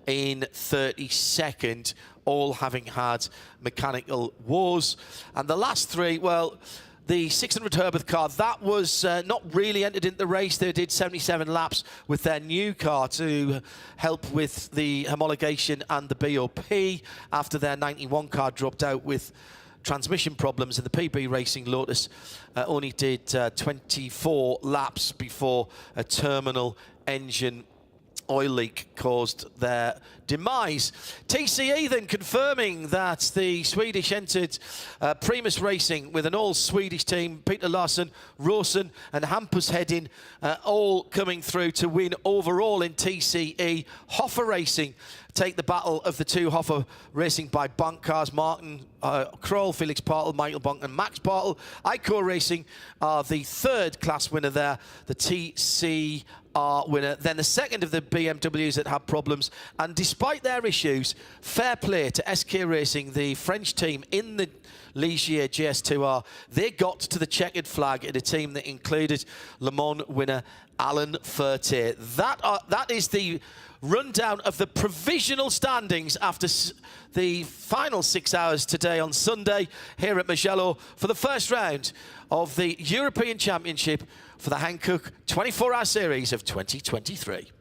in 32nd, all having had mechanical woes. And the last 3, well, the 600 Herbert car, that was not really entered into the race. They did 77 laps with their new car to help with the homologation and the BOP after their 91 car dropped out with transmission problems, and the PB Racing Lotus only did 24 laps before a terminal engine oil leak caused their demise. TCE then confirming that the Swedish entered Primus Racing with an all-Swedish team, Peter Larsson, Rawson and Hampus Hedin, all coming through to win overall in TCE. Hoffa Racing take the battle of the 2 Hoffa Racing by Bank cars, Martin Kroll, Felix Bartel, Michael Bonk and Max Bartel. Icor Racing are the 3rd class winner there, the TCR winner. Then the 2nd of the BMWs that had problems, and despite their issues, fair play to SK Racing, the French team in the Ligier GS2R. They got to the checkered flag in a team that included Le Mans winner Alan Furtier. That is the rundown of the provisional standings after the final 6 hours today on Sunday here at Mugello for the first round of the European Championship for the Hankook 24-hour series of 2023.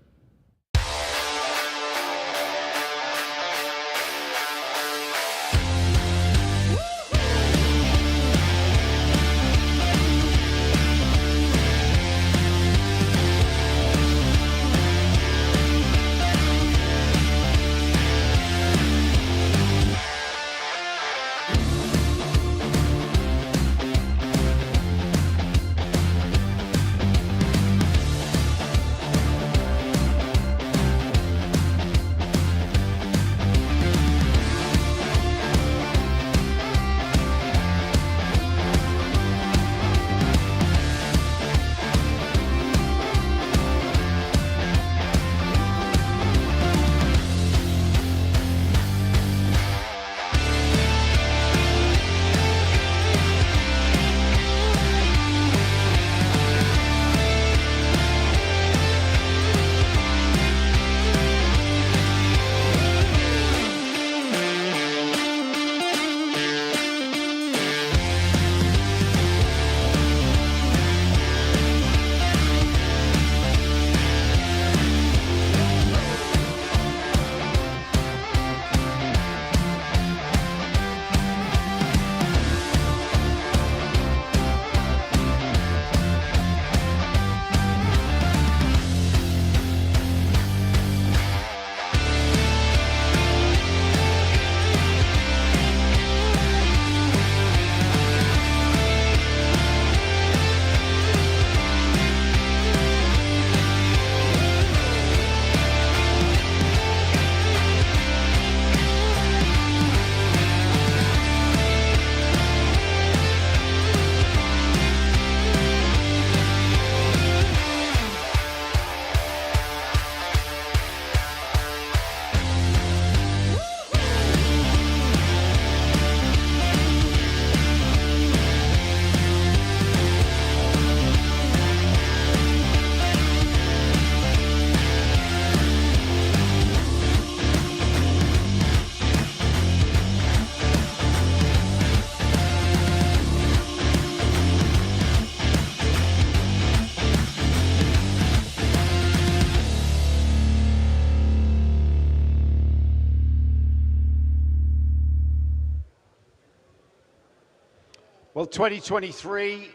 Well, 2023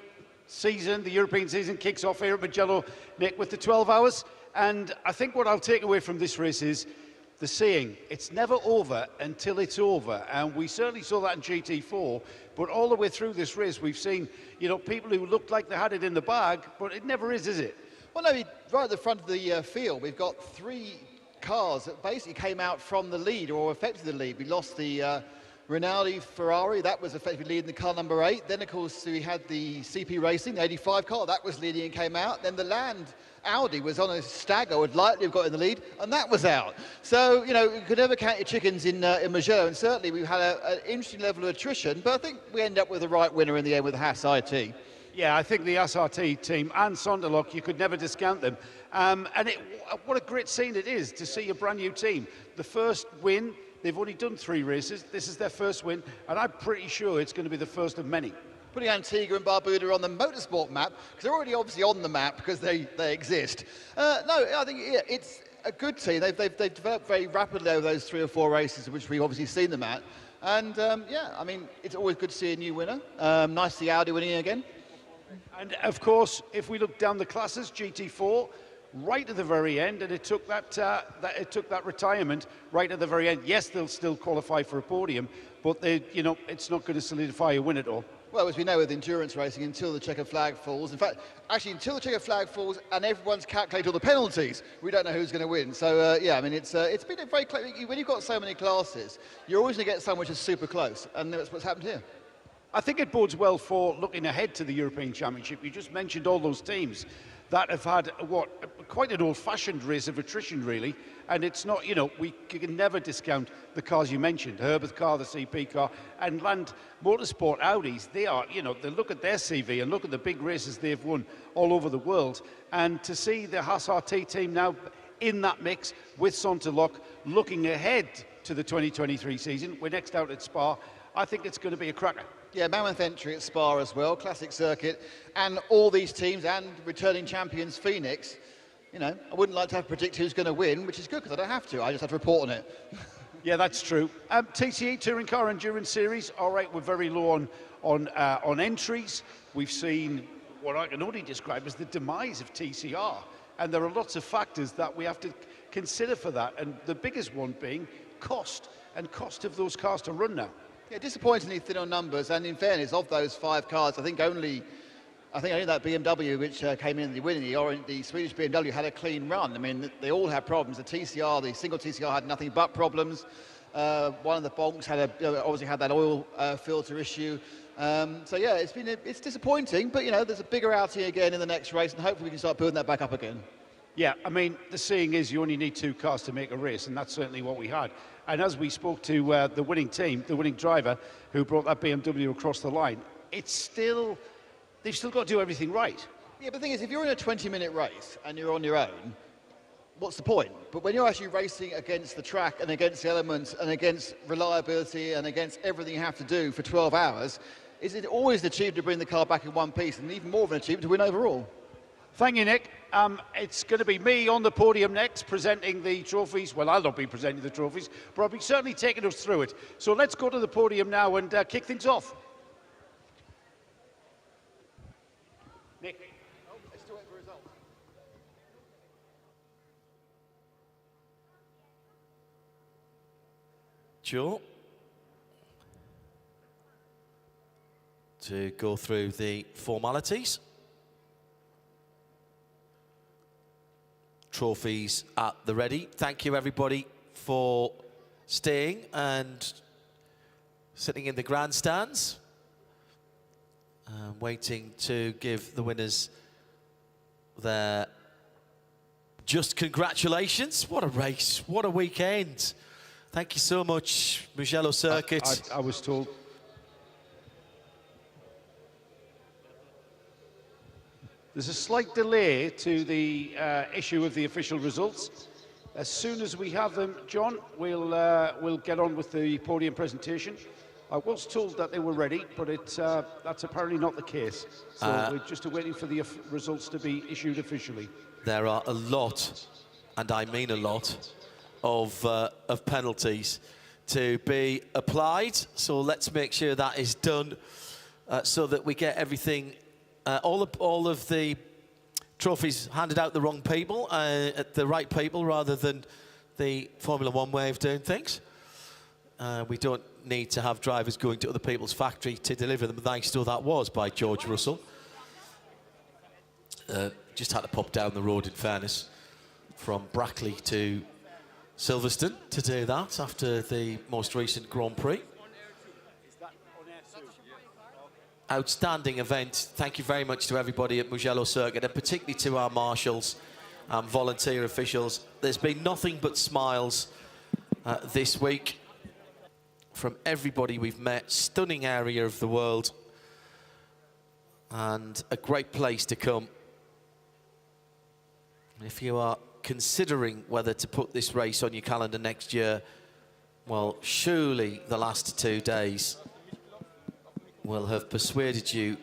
season, the European season kicks off here at Mugello, Nick, with the 12 hours. And I think what I'll take away from this race is the saying, it's never over until it's over. And we certainly saw that in GT4, but all the way through this race, we've seen, you know, people who looked like they had it in the bag, but it never is it? Well, no, right at the front of the field, we've got 3 cars that basically came out from the lead, or affected the lead. We lost the Rinaldi Ferrari, that was effectively leading the car number 8. Then, of course, we had the CP Racing, the 85 car, that was leading and came out. Then the Land Audi was on a stagger, would likely have got in the lead, and that was out. So, you know, you could never count your chickens in Mugello, and certainly we've had an interesting level of attrition, but I think we end up with the right winner in the end with the Haas IT. Yeah, I think the SRT team and Sonderlock, you could never discount them. And what a great scene it is to see a brand new team. The first win, they've only done 3 races. This is their first win, and I'm pretty sure it's going to be the first of many. Putting Antigua and Barbuda on the motorsport map, because they're already obviously on the map because they exist. No, I think it's a good team. They've developed very rapidly over those 3 or 4 races, which we've obviously seen them at. And yeah, I mean, it's always good to see a new winner. Nice to see Audi winning again. And of course, if we look down the classes, GT4, right at the very end, and it took that retirement right at the very end. Yes, they'll still qualify for a podium, but you know, it's not going to solidify a win at all. Well, as we know with endurance racing, until the checkered flag falls, in fact, actually until the checkered flag falls and everyone's calculated all the penalties, we don't know who's going to win. So yeah, I mean, it's been a very close. When you've got so many classes, you're always going to get some which is super close, and that's what's happened here. I think it bodes well for looking ahead to the European Championship. You just mentioned all those teams that have had, quite an old-fashioned race of attrition, really. And it's not, you know, we can never discount the cars you mentioned, Herbert's car, the CP car, and Land Motorsport Audis. They are, you know, they look at their CV and look at the big races they've won all over the world. And to see the Haas RT team now in that mix with Sonderlock, looking ahead to the 2023 season, we're next out at Spa, I think it's going to be a cracker. Yeah, mammoth entry at Spa as well, classic circuit, and all these teams and returning champions Phoenix. You know, I wouldn't like to have to predict who's going to win, which is good because I don't have to. I just have to report on it. Yeah, that's true. TCE Touring Car Endurance Series. All right, we're very low on entries. We've seen what I can only describe as the demise of TCR, and there are lots of factors that we have to consider for that. And the biggest one being cost of those cars to run now. Yeah, disappointingly thin on numbers, and in fairness, of those 5 cars, I think only that BMW, which came in the winning, the Swedish BMW, had a clean run. I mean, they all had problems. The TCR, the single TCR, had nothing but problems. One of the bonks had obviously had that oil filter issue. So yeah, it's disappointing, but you know, there's a bigger outing again in the next race, and hopefully we can start building that back up again. Yeah, I mean, the saying is you only need 2 cars to make a race, and that's certainly what we had. And as we spoke to the winning team, the winning driver who brought that BMW across the line, they've still got to do everything right. Yeah, but the thing is, if you're in a 20-minute race and you're on your own, what's the point? But when you're actually racing against the track and against the elements and against reliability and against everything you have to do for 12 hours, is it always an achievement to bring the car back in one piece, and even more of an achievement to win overall? Thank you, Nick. It's going to be me on the podium next, presenting the trophies. Well, I'll not be presenting the trophies, but I'll be certainly taking us through it. So let's go to the podium now and kick things off. Nick. Oh, let's do it for results. Joe, to go through the formalities. Trophies at the ready. Thank you, everybody, for staying and sitting in the grandstands, waiting to give the winners their just congratulations. What a race, what a weekend. Thank you so much, Mugello Circuit. I was told. There's a slight delay to the issue of the official results. As soon as we have them, John, we'll get on with the podium presentation. I was told that they were ready, but that's apparently not the case. So we're just waiting for the results to be issued officially. There are a lot, and I mean a lot, of penalties to be applied. So let's make sure that is done so that we get everything. All of the trophies handed out the wrong people, at the right people, rather than the Formula One way of doing things. We don't need to have drivers going to other people's factory to deliver them. Nice though that was by George Russell. Just had to pop down the road, in fairness, from Brackley to Silverstone to do that after the most recent Grand Prix. Outstanding event. Thank you very much to everybody at Mugello Circuit, and particularly to our marshals and volunteer officials. There's been nothing but smiles this week from everybody we've met. Stunning area of the world and a great place to come. If you are considering whether to put this race on your calendar next year, well, surely the last 2 days will have persuaded you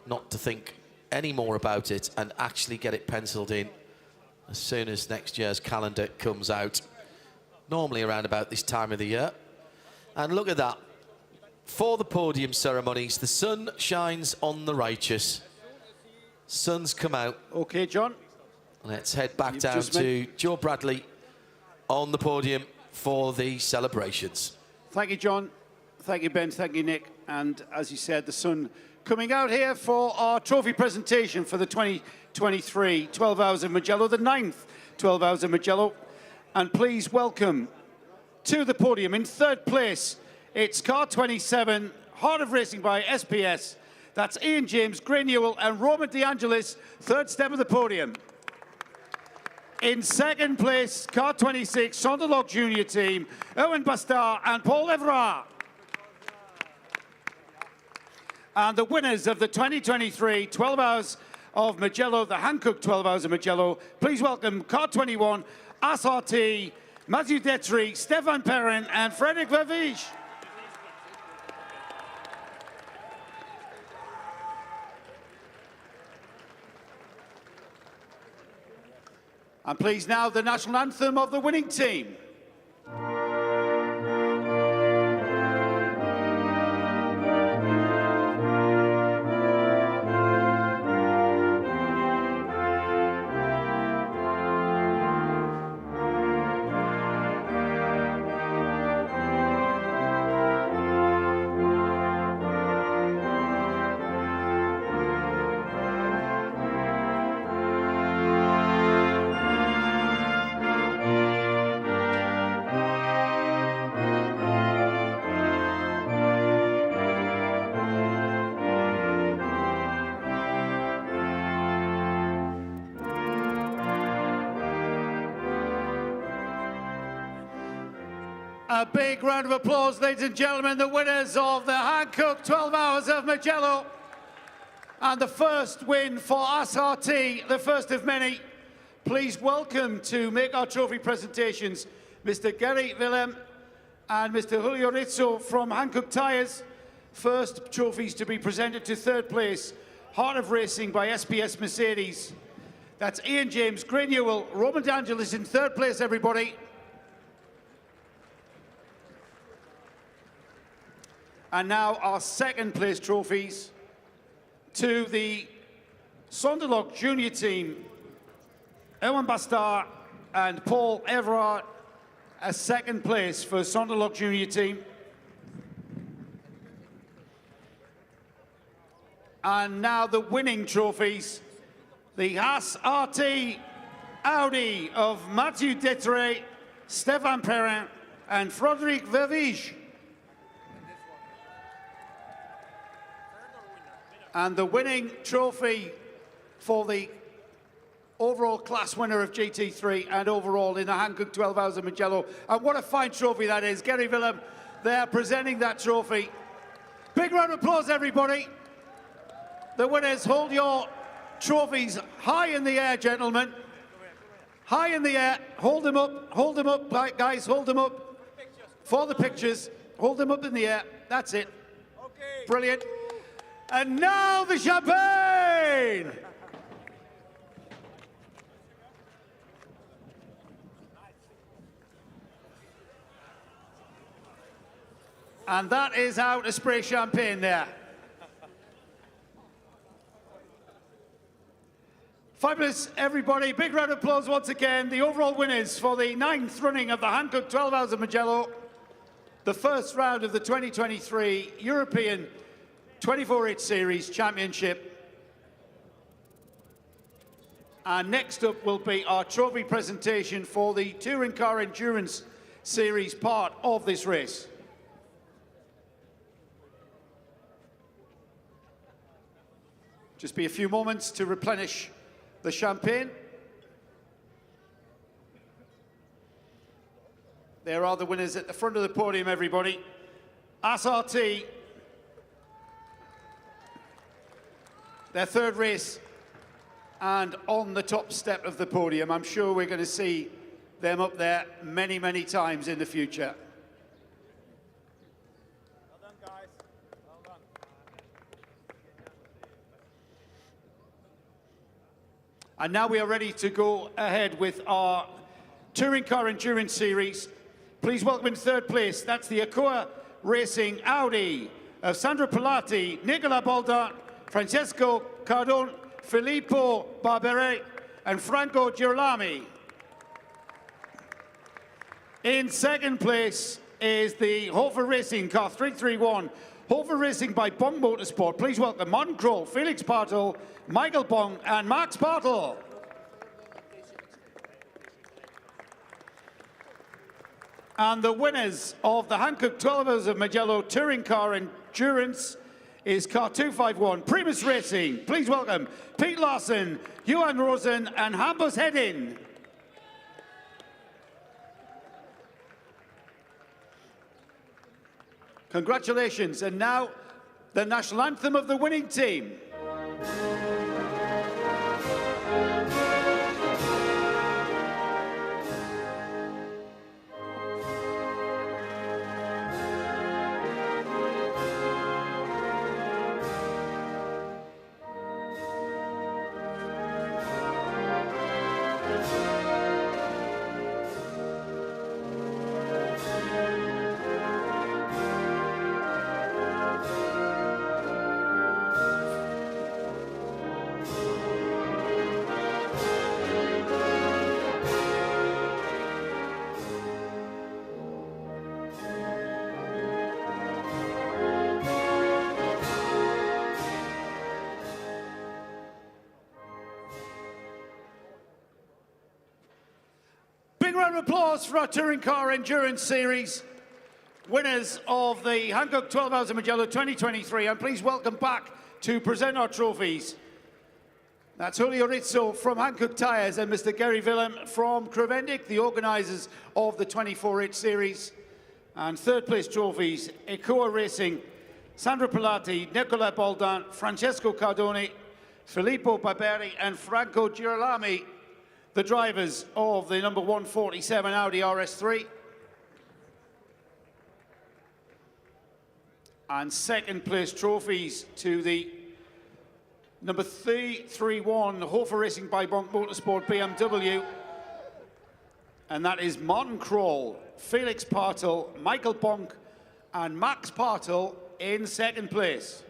not to think any more about it and actually get it penciled in as soon as next year's calendar comes out, normally around about this time of the year. And look at that. For the podium ceremonies, the sun shines on the righteous. Sun's come out. Okay, John. Let's head back down to Joe Bradley on the podium for the celebrations. Thank you, John. Thank you, Ben. Thank you, Nick. And as you said, the sun coming out here for our trophy presentation for the 2023 12 Hours of Mugello, the 9th 12 Hours of Mugello. And please welcome to the podium in 3rd place, it's car 27, Heart of Racing by SPS. That's Ian James, Gray Newell and Roman DeAngelis, 3rd step of the podium. In 2nd place, car 26, Sonderlock Junior Team, Owen Bastard and Paul Everard. And the winners of the 2023 12 Hours of Mugello, the Hankook 12 Hours of Mugello, please welcome car 21, SRT, Mathieu Detry, Stefan Perrin and Frederic Verviche. And please now the national anthem of the winning team. A big round of applause, ladies and gentlemen, the winners of the Hankook 12 Hours of Mugello. And the first win for SRT, the first of many. Please welcome to make our trophy presentations, Mr. Gary Willem and Mr. Julio Rizzo from Hankook Tyres. First trophies to be presented to 3rd place, Heart of Racing by SPS Mercedes. That's Ian James, Gray Newell, Roman DeAngelis in 3rd place, everybody. And now our 2nd place trophies to the Sonderlock Junior Team, Owen Bastard and Paul Everard, a 2nd place for Sonderlock Junior Team. And now the winning trophies, the Haas RT Audi of Mathieu Detry, Stefan Perrin and Frédéric Verviche. And the winning trophy for the overall class winner of GT3 and overall in the Hankook 12 Hours of Mugello. And what a fine trophy that is. Gary Willem there presenting that trophy. Big round of applause, everybody. The winners, hold your trophies high in the air, gentlemen. High in the air. Hold them up, guys, hold them up. For the pictures, hold them up in the air. That's it. Okay. Brilliant. And now the champagne! And that is how to spray champagne there. Fabulous, everybody. Big round of applause once again. The overall winners for the 9th running of the Hankook 12 Hours of Mugello. The first round of the 2023 European 24H Series Championship. And next up will be our trophy presentation for the Touring Car Endurance Series part of this race. Just be a few moments to replenish the champagne. There are the winners at the front of the podium, everybody. SRT, their third race, and on the top step of the podium. I'm sure we're going to see them up there many, many times in the future. Well done, guys. Well done. And now we are ready to go ahead with our Touring Car Endurance Series. Please welcome in third place, that's the Acoa Racing Audi of Sandro Pilati, Nicola Balda, Francesco Cardone, Filippo Barberi, and Franco Girolami. In second place is the Hofer Racing Car 331, Hofer Racing by Bong Motorsport. Please welcome Martin Kroll, Felix Bartel, Michael Bong, and Max Bartel. And the winners of the Hankook 12 Hours of Mugello Touring Car Endurance is car 251, Primus Racing. Please welcome Pete Larson, Johan Rosen, and Hampus Hedin. Congratulations, and now the national anthem of the winning team. Round of applause for our Touring Car Endurance Series winners of the Hankook 12 Hours of Mugello 2023. And please welcome back to present our trophies. That's Julio Rizzo from Hankook Tyres and Mr. Gary Willem from Creventic, the organisers of the 24H Series. And third place trophies, Acoa Racing, Sandro Pilati, Nicola Baldan, Francesco Cardone, Filippo Barberi, and Franco Girolami, the drivers of the number 147 Audi RS3. And second place trophies to the number 331 Hofer Racing by Bonk Motorsport BMW. And that is Martin Kroll, Felix Bartel, Michael Bonk, and Max Bartel in second place.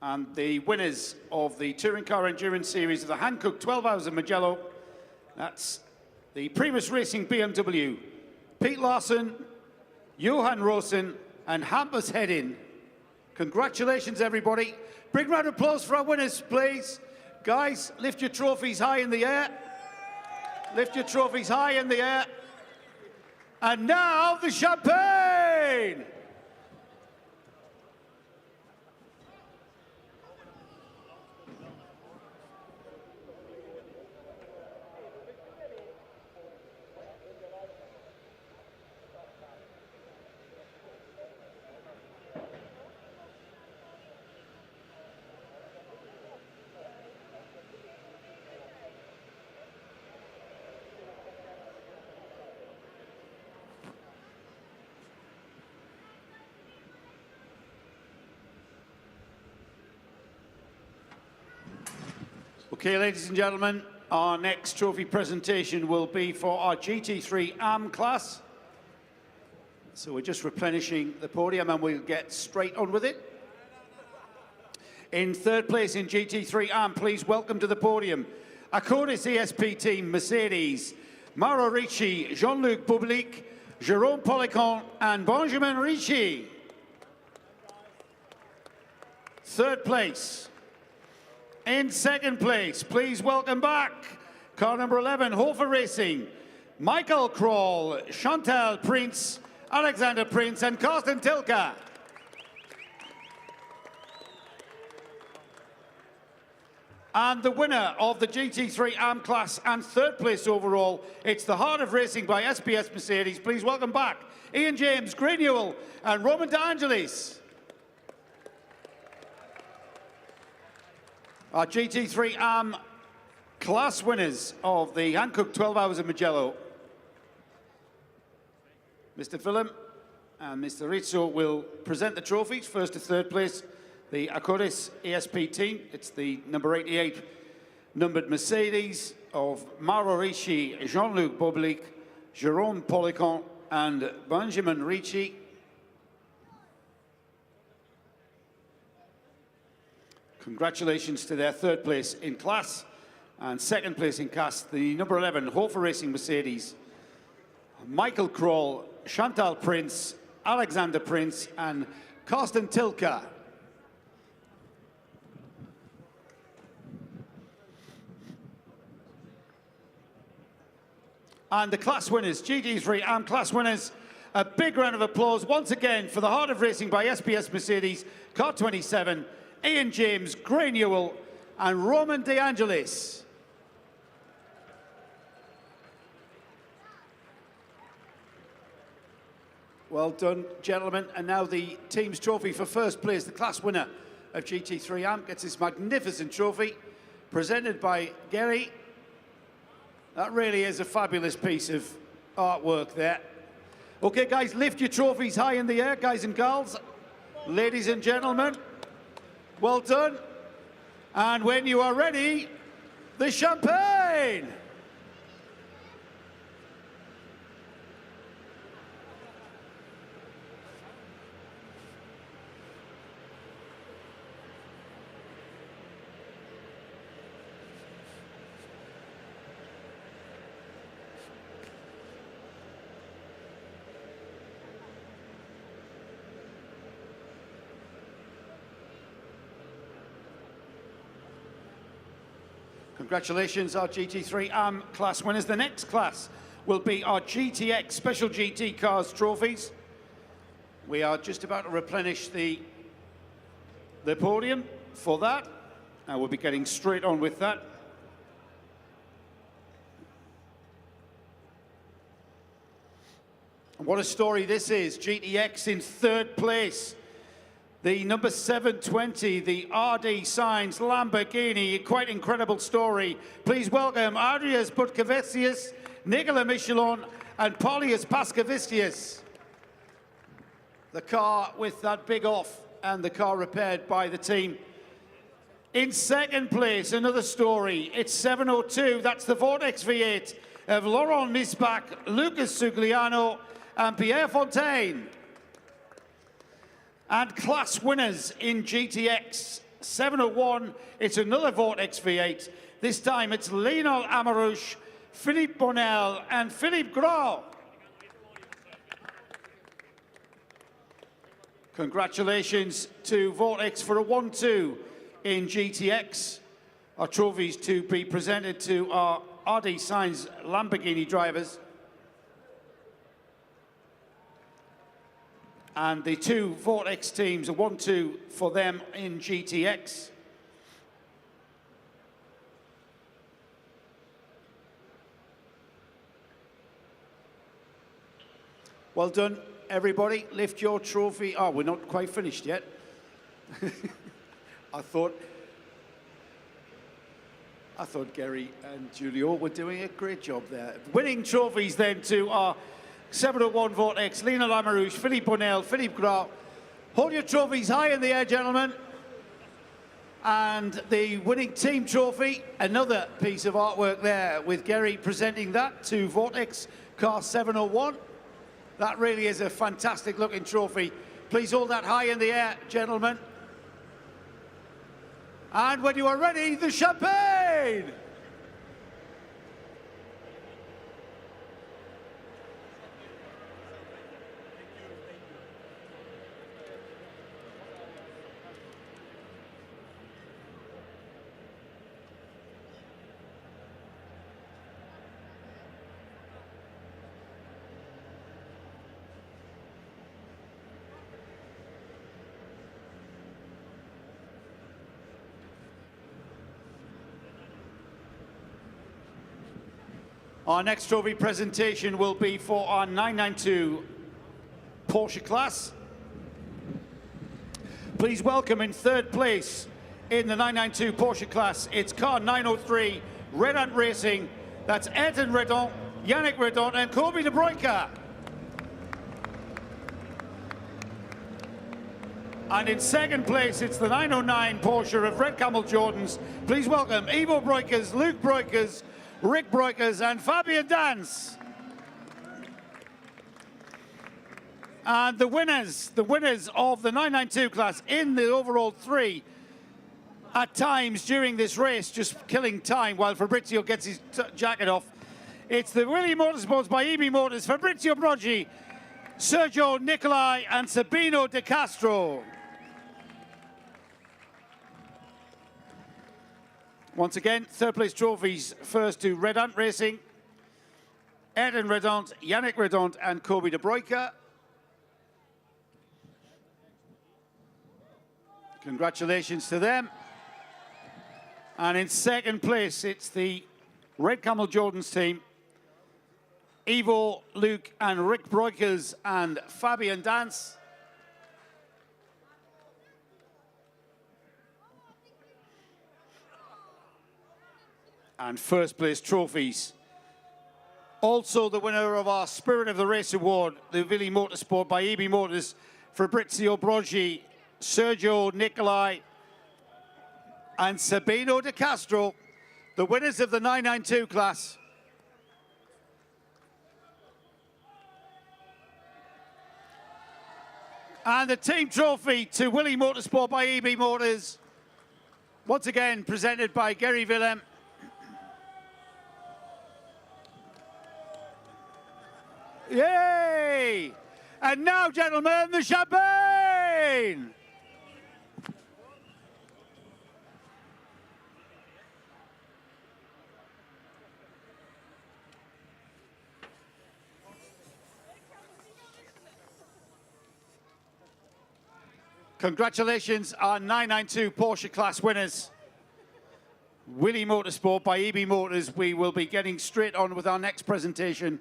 And the winners of the Touring Car Endurance Series of the Hankook 12 Hours of Mugello, that's the Primus Racing BMW, Pete Larson, Johan Rosen, and Hampus Hedin. Congratulations, everybody. Big round of applause for our winners, please. Guys, lift your trophies high in the air. Lift your trophies high in the air. And now the champagne! Okay, ladies and gentlemen, our next trophy presentation will be for our GT3 AM class. So we're just replenishing the podium and we'll get straight on with it. In third place in GT3 ARM, please welcome to the podium, Acodis ESP team, Mercedes, Mauro Ricci, Jean-Luc Public, Jérôme Policon and Benjamin Ricci. Third place. In second place, please welcome back car number 11, Hofer Racing, Michael Kroll, Chantal Prince, Alexander Prince and Carsten Tilke. And the winner of the GT3 ARM class and third place overall, it's the Heart of Racing by SPS Mercedes. Please welcome back Ian James, Gray Newell and Roman De Angelis. Our GT3 ARM class winners of the Hankook 12 Hours of Mugello. Mr. Philip and Mr. Rizzo will present the trophies. First to third place, the Acodis ESP team. It's the number 88 numbered Mercedes of Mauro Ricci, Jean-Luc Public, Jérôme Policon and Benjamin Ricci. Congratulations to their third place in class and second place in class, the number 11 Hofer Racing Mercedes, Michael Kroll, Chantal Prince, Alexander Prince and Carsten Tilke. And the class winners, GT3 ARM class winners, a big round of applause once again for the Heart of Racing by SPS Mercedes, car 27, Ian James, Gray Newell and Roman De Angelis. Well done, gentlemen. And now the team's trophy for first place. The class winner of GT3 ARM gets this magnificent trophy presented by Gary. That really is a fabulous piece of artwork there. Okay, guys, lift your trophies high in the air, guys and girls. Ladies and gentlemen, well done. And when you are ready, the champagne. Congratulations, our GT3 ARM class winners. The next class will be our GTX Special GT Cars trophies. We are just about to replenish the podium for that. And we'll be getting straight on with that. What a story this is. GTX in third place. The number 720, the RD Signs Lamborghini, quite incredible story. Please welcome Adrias Butkavicius, Nicola Michelon, and Paulius Pascavicius. The car with that big off and the car repaired by the team. In second place, another story. It's 702, that's the Vortex V8 of Laurent Misbach, Lucas Sugliano, and Pierre Fontaine. And class winners in GTX 701, it's another Vortex V8. This time it's Lionel Amarouche, Philippe Bonnel and Philippe Gros. Congratulations to Vortex for a 1-2 in GTX. Our trophies to be presented to our RD Signs Lamborghini drivers. And the two Vortex teams, a 1-2 for them in GTX. Well done, everybody. Lift your trophy. Oh, we're not quite finished yet. I thought Gary and Julio were doing a great job there. Winning trophies then to our 701 Vortex, Lionel Amarouche, Philippe Bonnel, Philippe Gras. Hold your trophies high in the air, gentlemen. And the winning team trophy, another piece of artwork there with Gary presenting that to Vortex car 701. That really is a fantastic looking trophy. Please hold that high in the air, gentlemen. And when you are ready, the champagne! Our next trophy presentation will be for our 992 Porsche class. Please welcome in third place in the 992 Porsche class, it's car 903, Red Ant Racing. That's Ayrton Redon, Yannick Redon and Kobe de Broeker. And in second place, it's the 909 Porsche of Red Camel Jordans. Please welcome Ivo Breukers, Luke Breukers, Rick Breukers and Fabian Dance. And the winners of the 992 class in the overall 3 at times during this race, just killing time while Fabrizio gets his jacket off. It's the Willy Motorsports by EB Motors, Fabrizio Broggi, Sergio Nicolai and Sabino De Castro. Once again, third place trophies first to Red Ant Racing, Ayrton Redon, Yannick Redon and Kobe de Broeker. Congratulations to them. And in second place, it's the Red Camel Jordans team, Ivo, Luke and Rick Breukers and Fabian Dance. And first place trophies. Also the winner of our Spirit of the Race Award, the Willy Motorsport by EB Motors, Fabrizio Broggi, Sergio Nicolai and Sabino De Castro, the winners of the 992 class. And the team trophy to Willy Motorsport by EB Motors, once again presented by Gary Willem. Yay! And now, gentlemen, the champagne! Congratulations, our 992 Porsche class winners. Willy Motorsport by EB Motors. We will be getting straight on with our next presentation.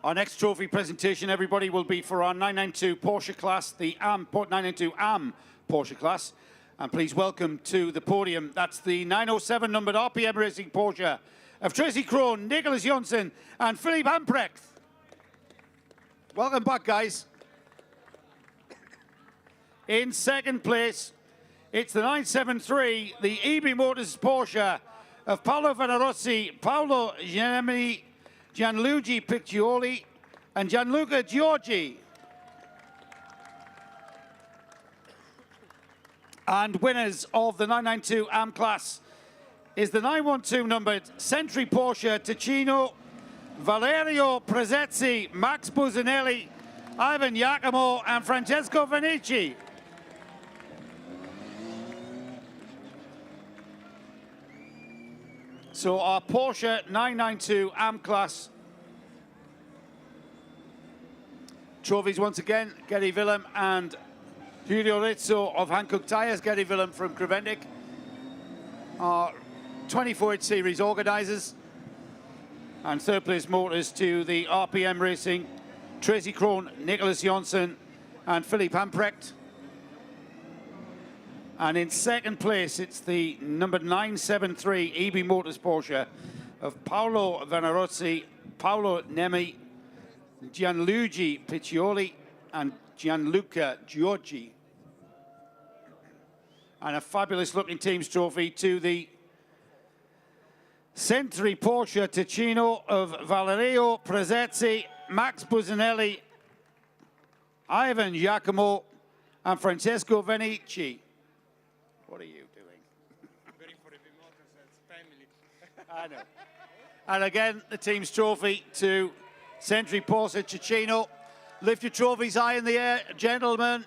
Our next trophy presentation, everybody, will be for our 992 Porsche class, the 992 AM Porsche class. And please welcome to the podium, that's the 907 numbered RPM Racing Porsche of Tracy Krohn, Nicholas Jonsson and Philippe Hamprecht. Welcome back, guys. In second place, it's the 973, the EB Motors Porsche of Paolo Vanarossi, Paolo Gianni, Gianluigi Piccioli and Gianluca Giorgi. And winners of the 992 AM class is the 912 numbered Century Porsche Ticino, Valerio Prezzetzi, Max Busanelli, Ivan Giacomo and Francesco Vanici. So our Porsche 992 AM class trophies once again, Gary Willem and Julio Rizzo of Hankook Tires, Gary Willem from Creventic, our 24H series organisers, and third place motors to the RPM Racing Tracy Krohn, Nicholas Jonsson, and Philippe Hamprecht. And in second place, it's the number 973 EB Motors Porsche of Paolo Vanarozzi, Paolo Nemi, Gianluigi Piccioli, and Gianluca Giorgi. And a fabulous looking team's trophy to the Century Porsche Ticino of Valerio Prezzacci, Max Buzzanelli, Ivan Giacomo, and Francesco Venici. What are you doing? Waiting for the motors and family. I know. And again, the team's trophy to Century Porsche Ticino. Lift your trophies high in the air, gentlemen.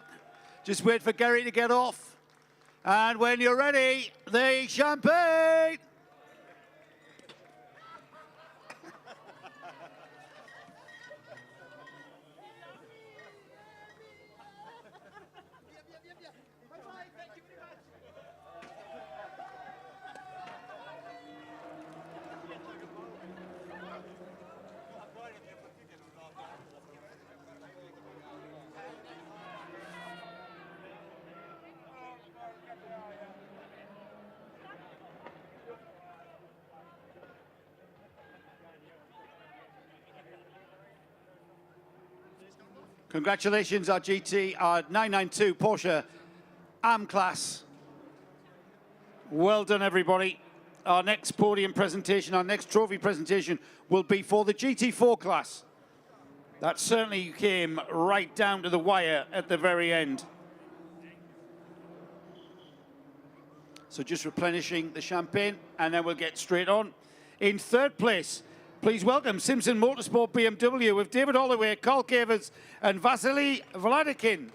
Just wait for Gary to get off. And when you're ready, the champagne. Congratulations, our GT, our 992 Porsche AM class. Well done, everybody. Our next podium presentation, our next trophy presentation will be for the GT4 class. That certainly came right down to the wire at the very end. So just replenishing the champagne, and then we'll get straight on. In third place, please welcome Simpson Motorsport BMW with David Holloway, Carl Cavers, and Vasily Vladikin.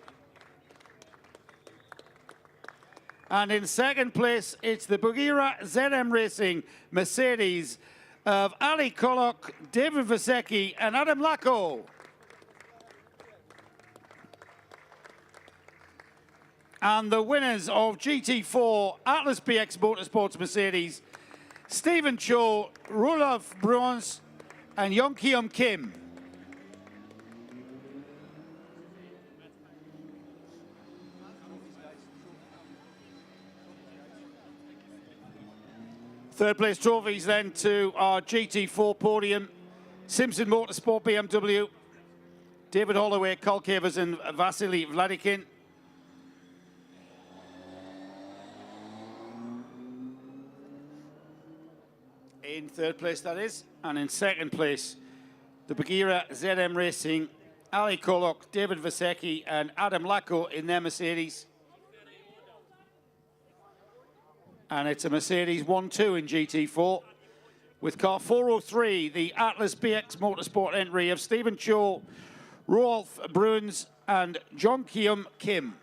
And in second place, it's the Bugira ZM Racing Mercedes of Ali Kolok, David Vasecki, and Adam Lacko. And the winners of GT4 Atlas BX Motorsports Mercedes, Stephen Cho, Rolf Bruns, and Yongkyum Kim. Third place trophies then to our GT4 podium, Simpson Motorsport BMW, David Holloway, Carl Cavers, and Vasily Vladikin. In third place, that is. And in second place, the Bugira ZM Racing, Ali Kolok, David Vasecki, and Adam Lacko in their Mercedes. And it's a Mercedes 1-2 in GT4. With car 403, the Atlas BX Motorsport entry of Stephen Cho, Rolf Bruns, and Jongkyum Kim.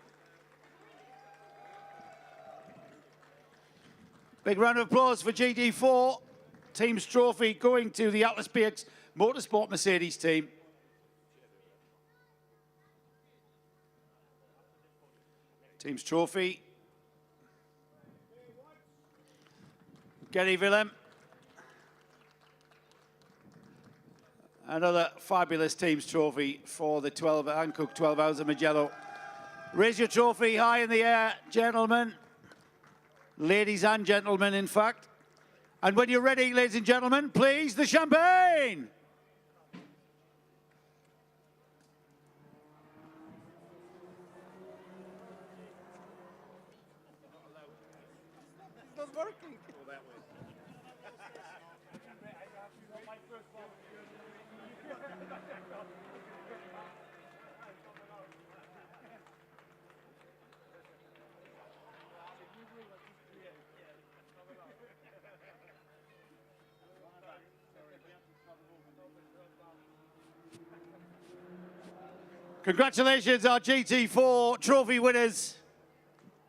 Big round of applause for GT4. Team's trophy going to the Atlas BX Motorsport Mercedes team. Team's trophy. Gary Willem. Another fabulous team's trophy for the Hankook 12 Hours of Mugello. Raise your trophy high in the air, gentlemen. Ladies and gentlemen, in fact. And when you're ready, ladies and gentlemen, please, the champagne! It's not working. Congratulations, our GT4 trophy winners.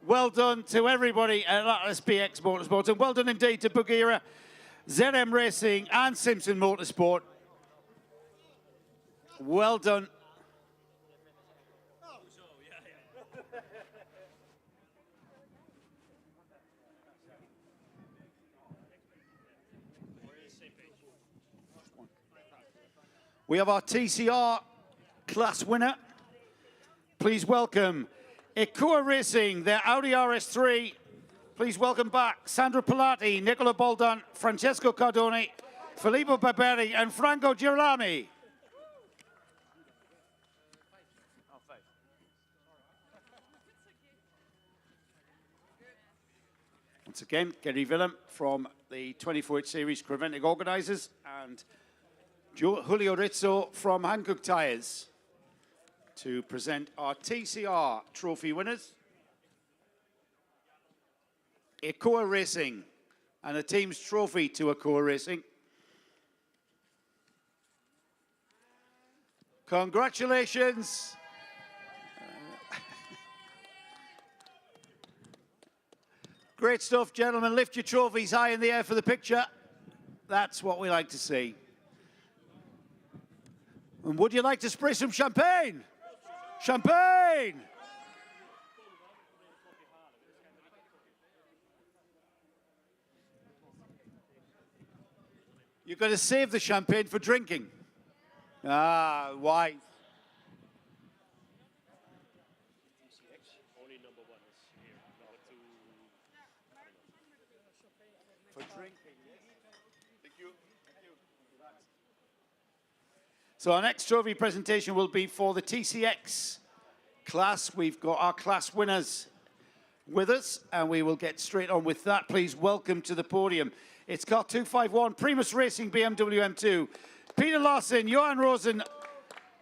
Well done to everybody at Atlas BX Motorsport, and well done indeed to Bugira, ZM Racing, and Simpson Motorsport. Well done. We have our TCR class winner. Please welcome Ekua Racing, their Audi RS3. Please welcome back Sandro Pilati, Nicola Boldan, Francesco Cardoni, Filippo Barberi, and Franco Girolami. Once again, Gary Willem from the 24H Series Creventic organisers and Julio Rizzo from Hankook Tyres to present our TCR trophy winners. Ekua Racing and a team's trophy to Ekua Racing. Congratulations. Great stuff, gentlemen. Lift your trophies high in the air for the picture. That's what we like to see. And would you like to spray some champagne? Champagne! You're going to save the champagne for drinking. Ah, why? For drinking, yes. Thank you. So our next trophy presentation will be for the TCX class. We've got our class winners with us, and we will get straight on with that. Please welcome to the podium. It's car 251, Primus Racing BMW M2. Peter Larson, Johan Rosen,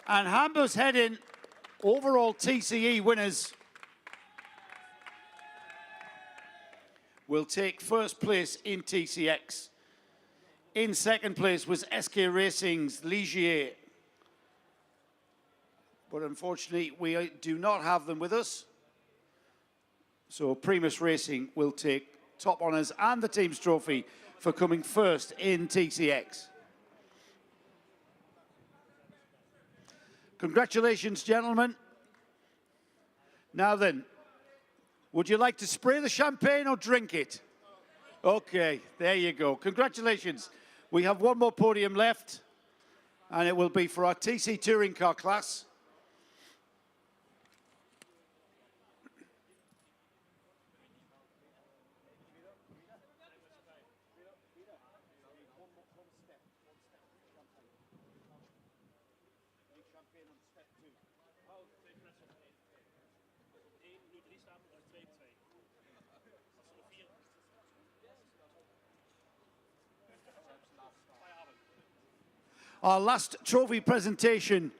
and Hampus Hedin, overall TCE winners, will take first place in TCX. In second place was SK Racing's Ligier. But unfortunately, we do not have them with us. So Primus Racing will take top honours and the team's trophy for coming first in TCX. Congratulations, gentlemen. Now then, would you like to spray the champagne or drink it? Okay, there you go. Congratulations. We have one more podium left, and it will be for our TC Touring Car class. Our last trophy presentation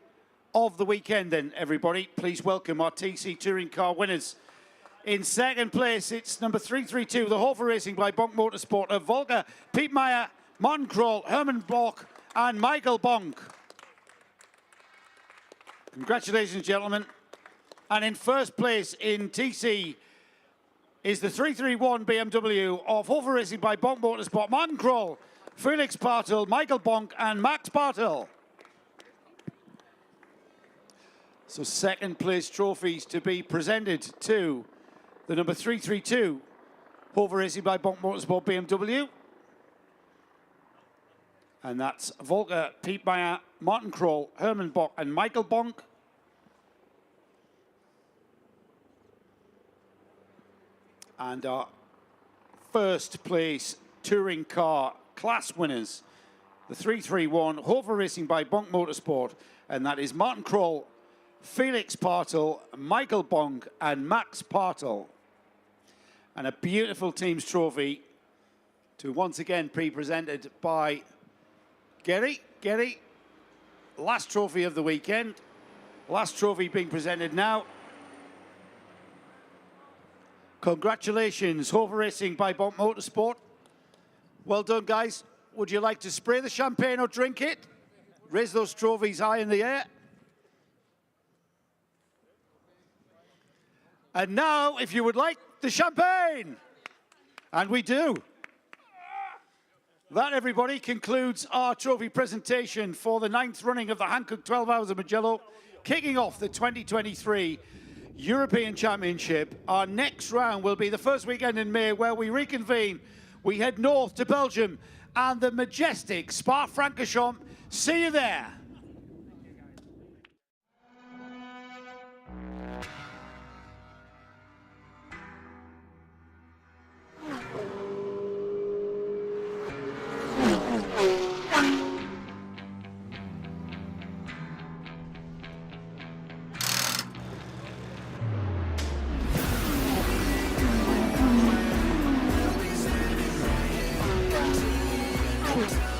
of the weekend then, everybody. Please welcome our TC Touring Car winners. In second place, it's number 332, the Hofer Racing by Bonk Motorsport of Volker, Piet Meyer, Martin Kroll, Herman Bloch, and Michael Bonk. Congratulations, gentlemen. And in first place in TC is the 331 BMW of Hofer Racing by Bonk Motorsport, Martin Kroll, Felix Bartel, Michael Bonk, and Max Bartel. So second place trophies to be presented to the number 332, Hofer Racing by Bonk Motorsport BMW. And that's Volker, Piet Meyer, Martin Kroll, Herman Bock, and Michael Bonk. And our first place touring car class winners, the 331 Hofer Racing by Bonk Motorsport, and that is Martin Kroll, Felix Bartel, Michael Bonk, and Max Bartel. And a beautiful team's trophy to once again be presented by Gary. Gary, last trophy of the weekend. Last trophy being presented now. Congratulations, Hofer Racing by Bonk Motorsport. Well done, guys. Would you like to spray the champagne or drink it? Raise those trophies high in the air. And now, if you would like the champagne, and we do. That, everybody, concludes our trophy presentation for the 9th running of the Hankook 12 Hours of Mugello, kicking off the 2023 European Championship. Our next round will be the first weekend in May, where we reconvene. We head north to Belgium and the majestic Spa-Francorchamps. See you there. Hankook.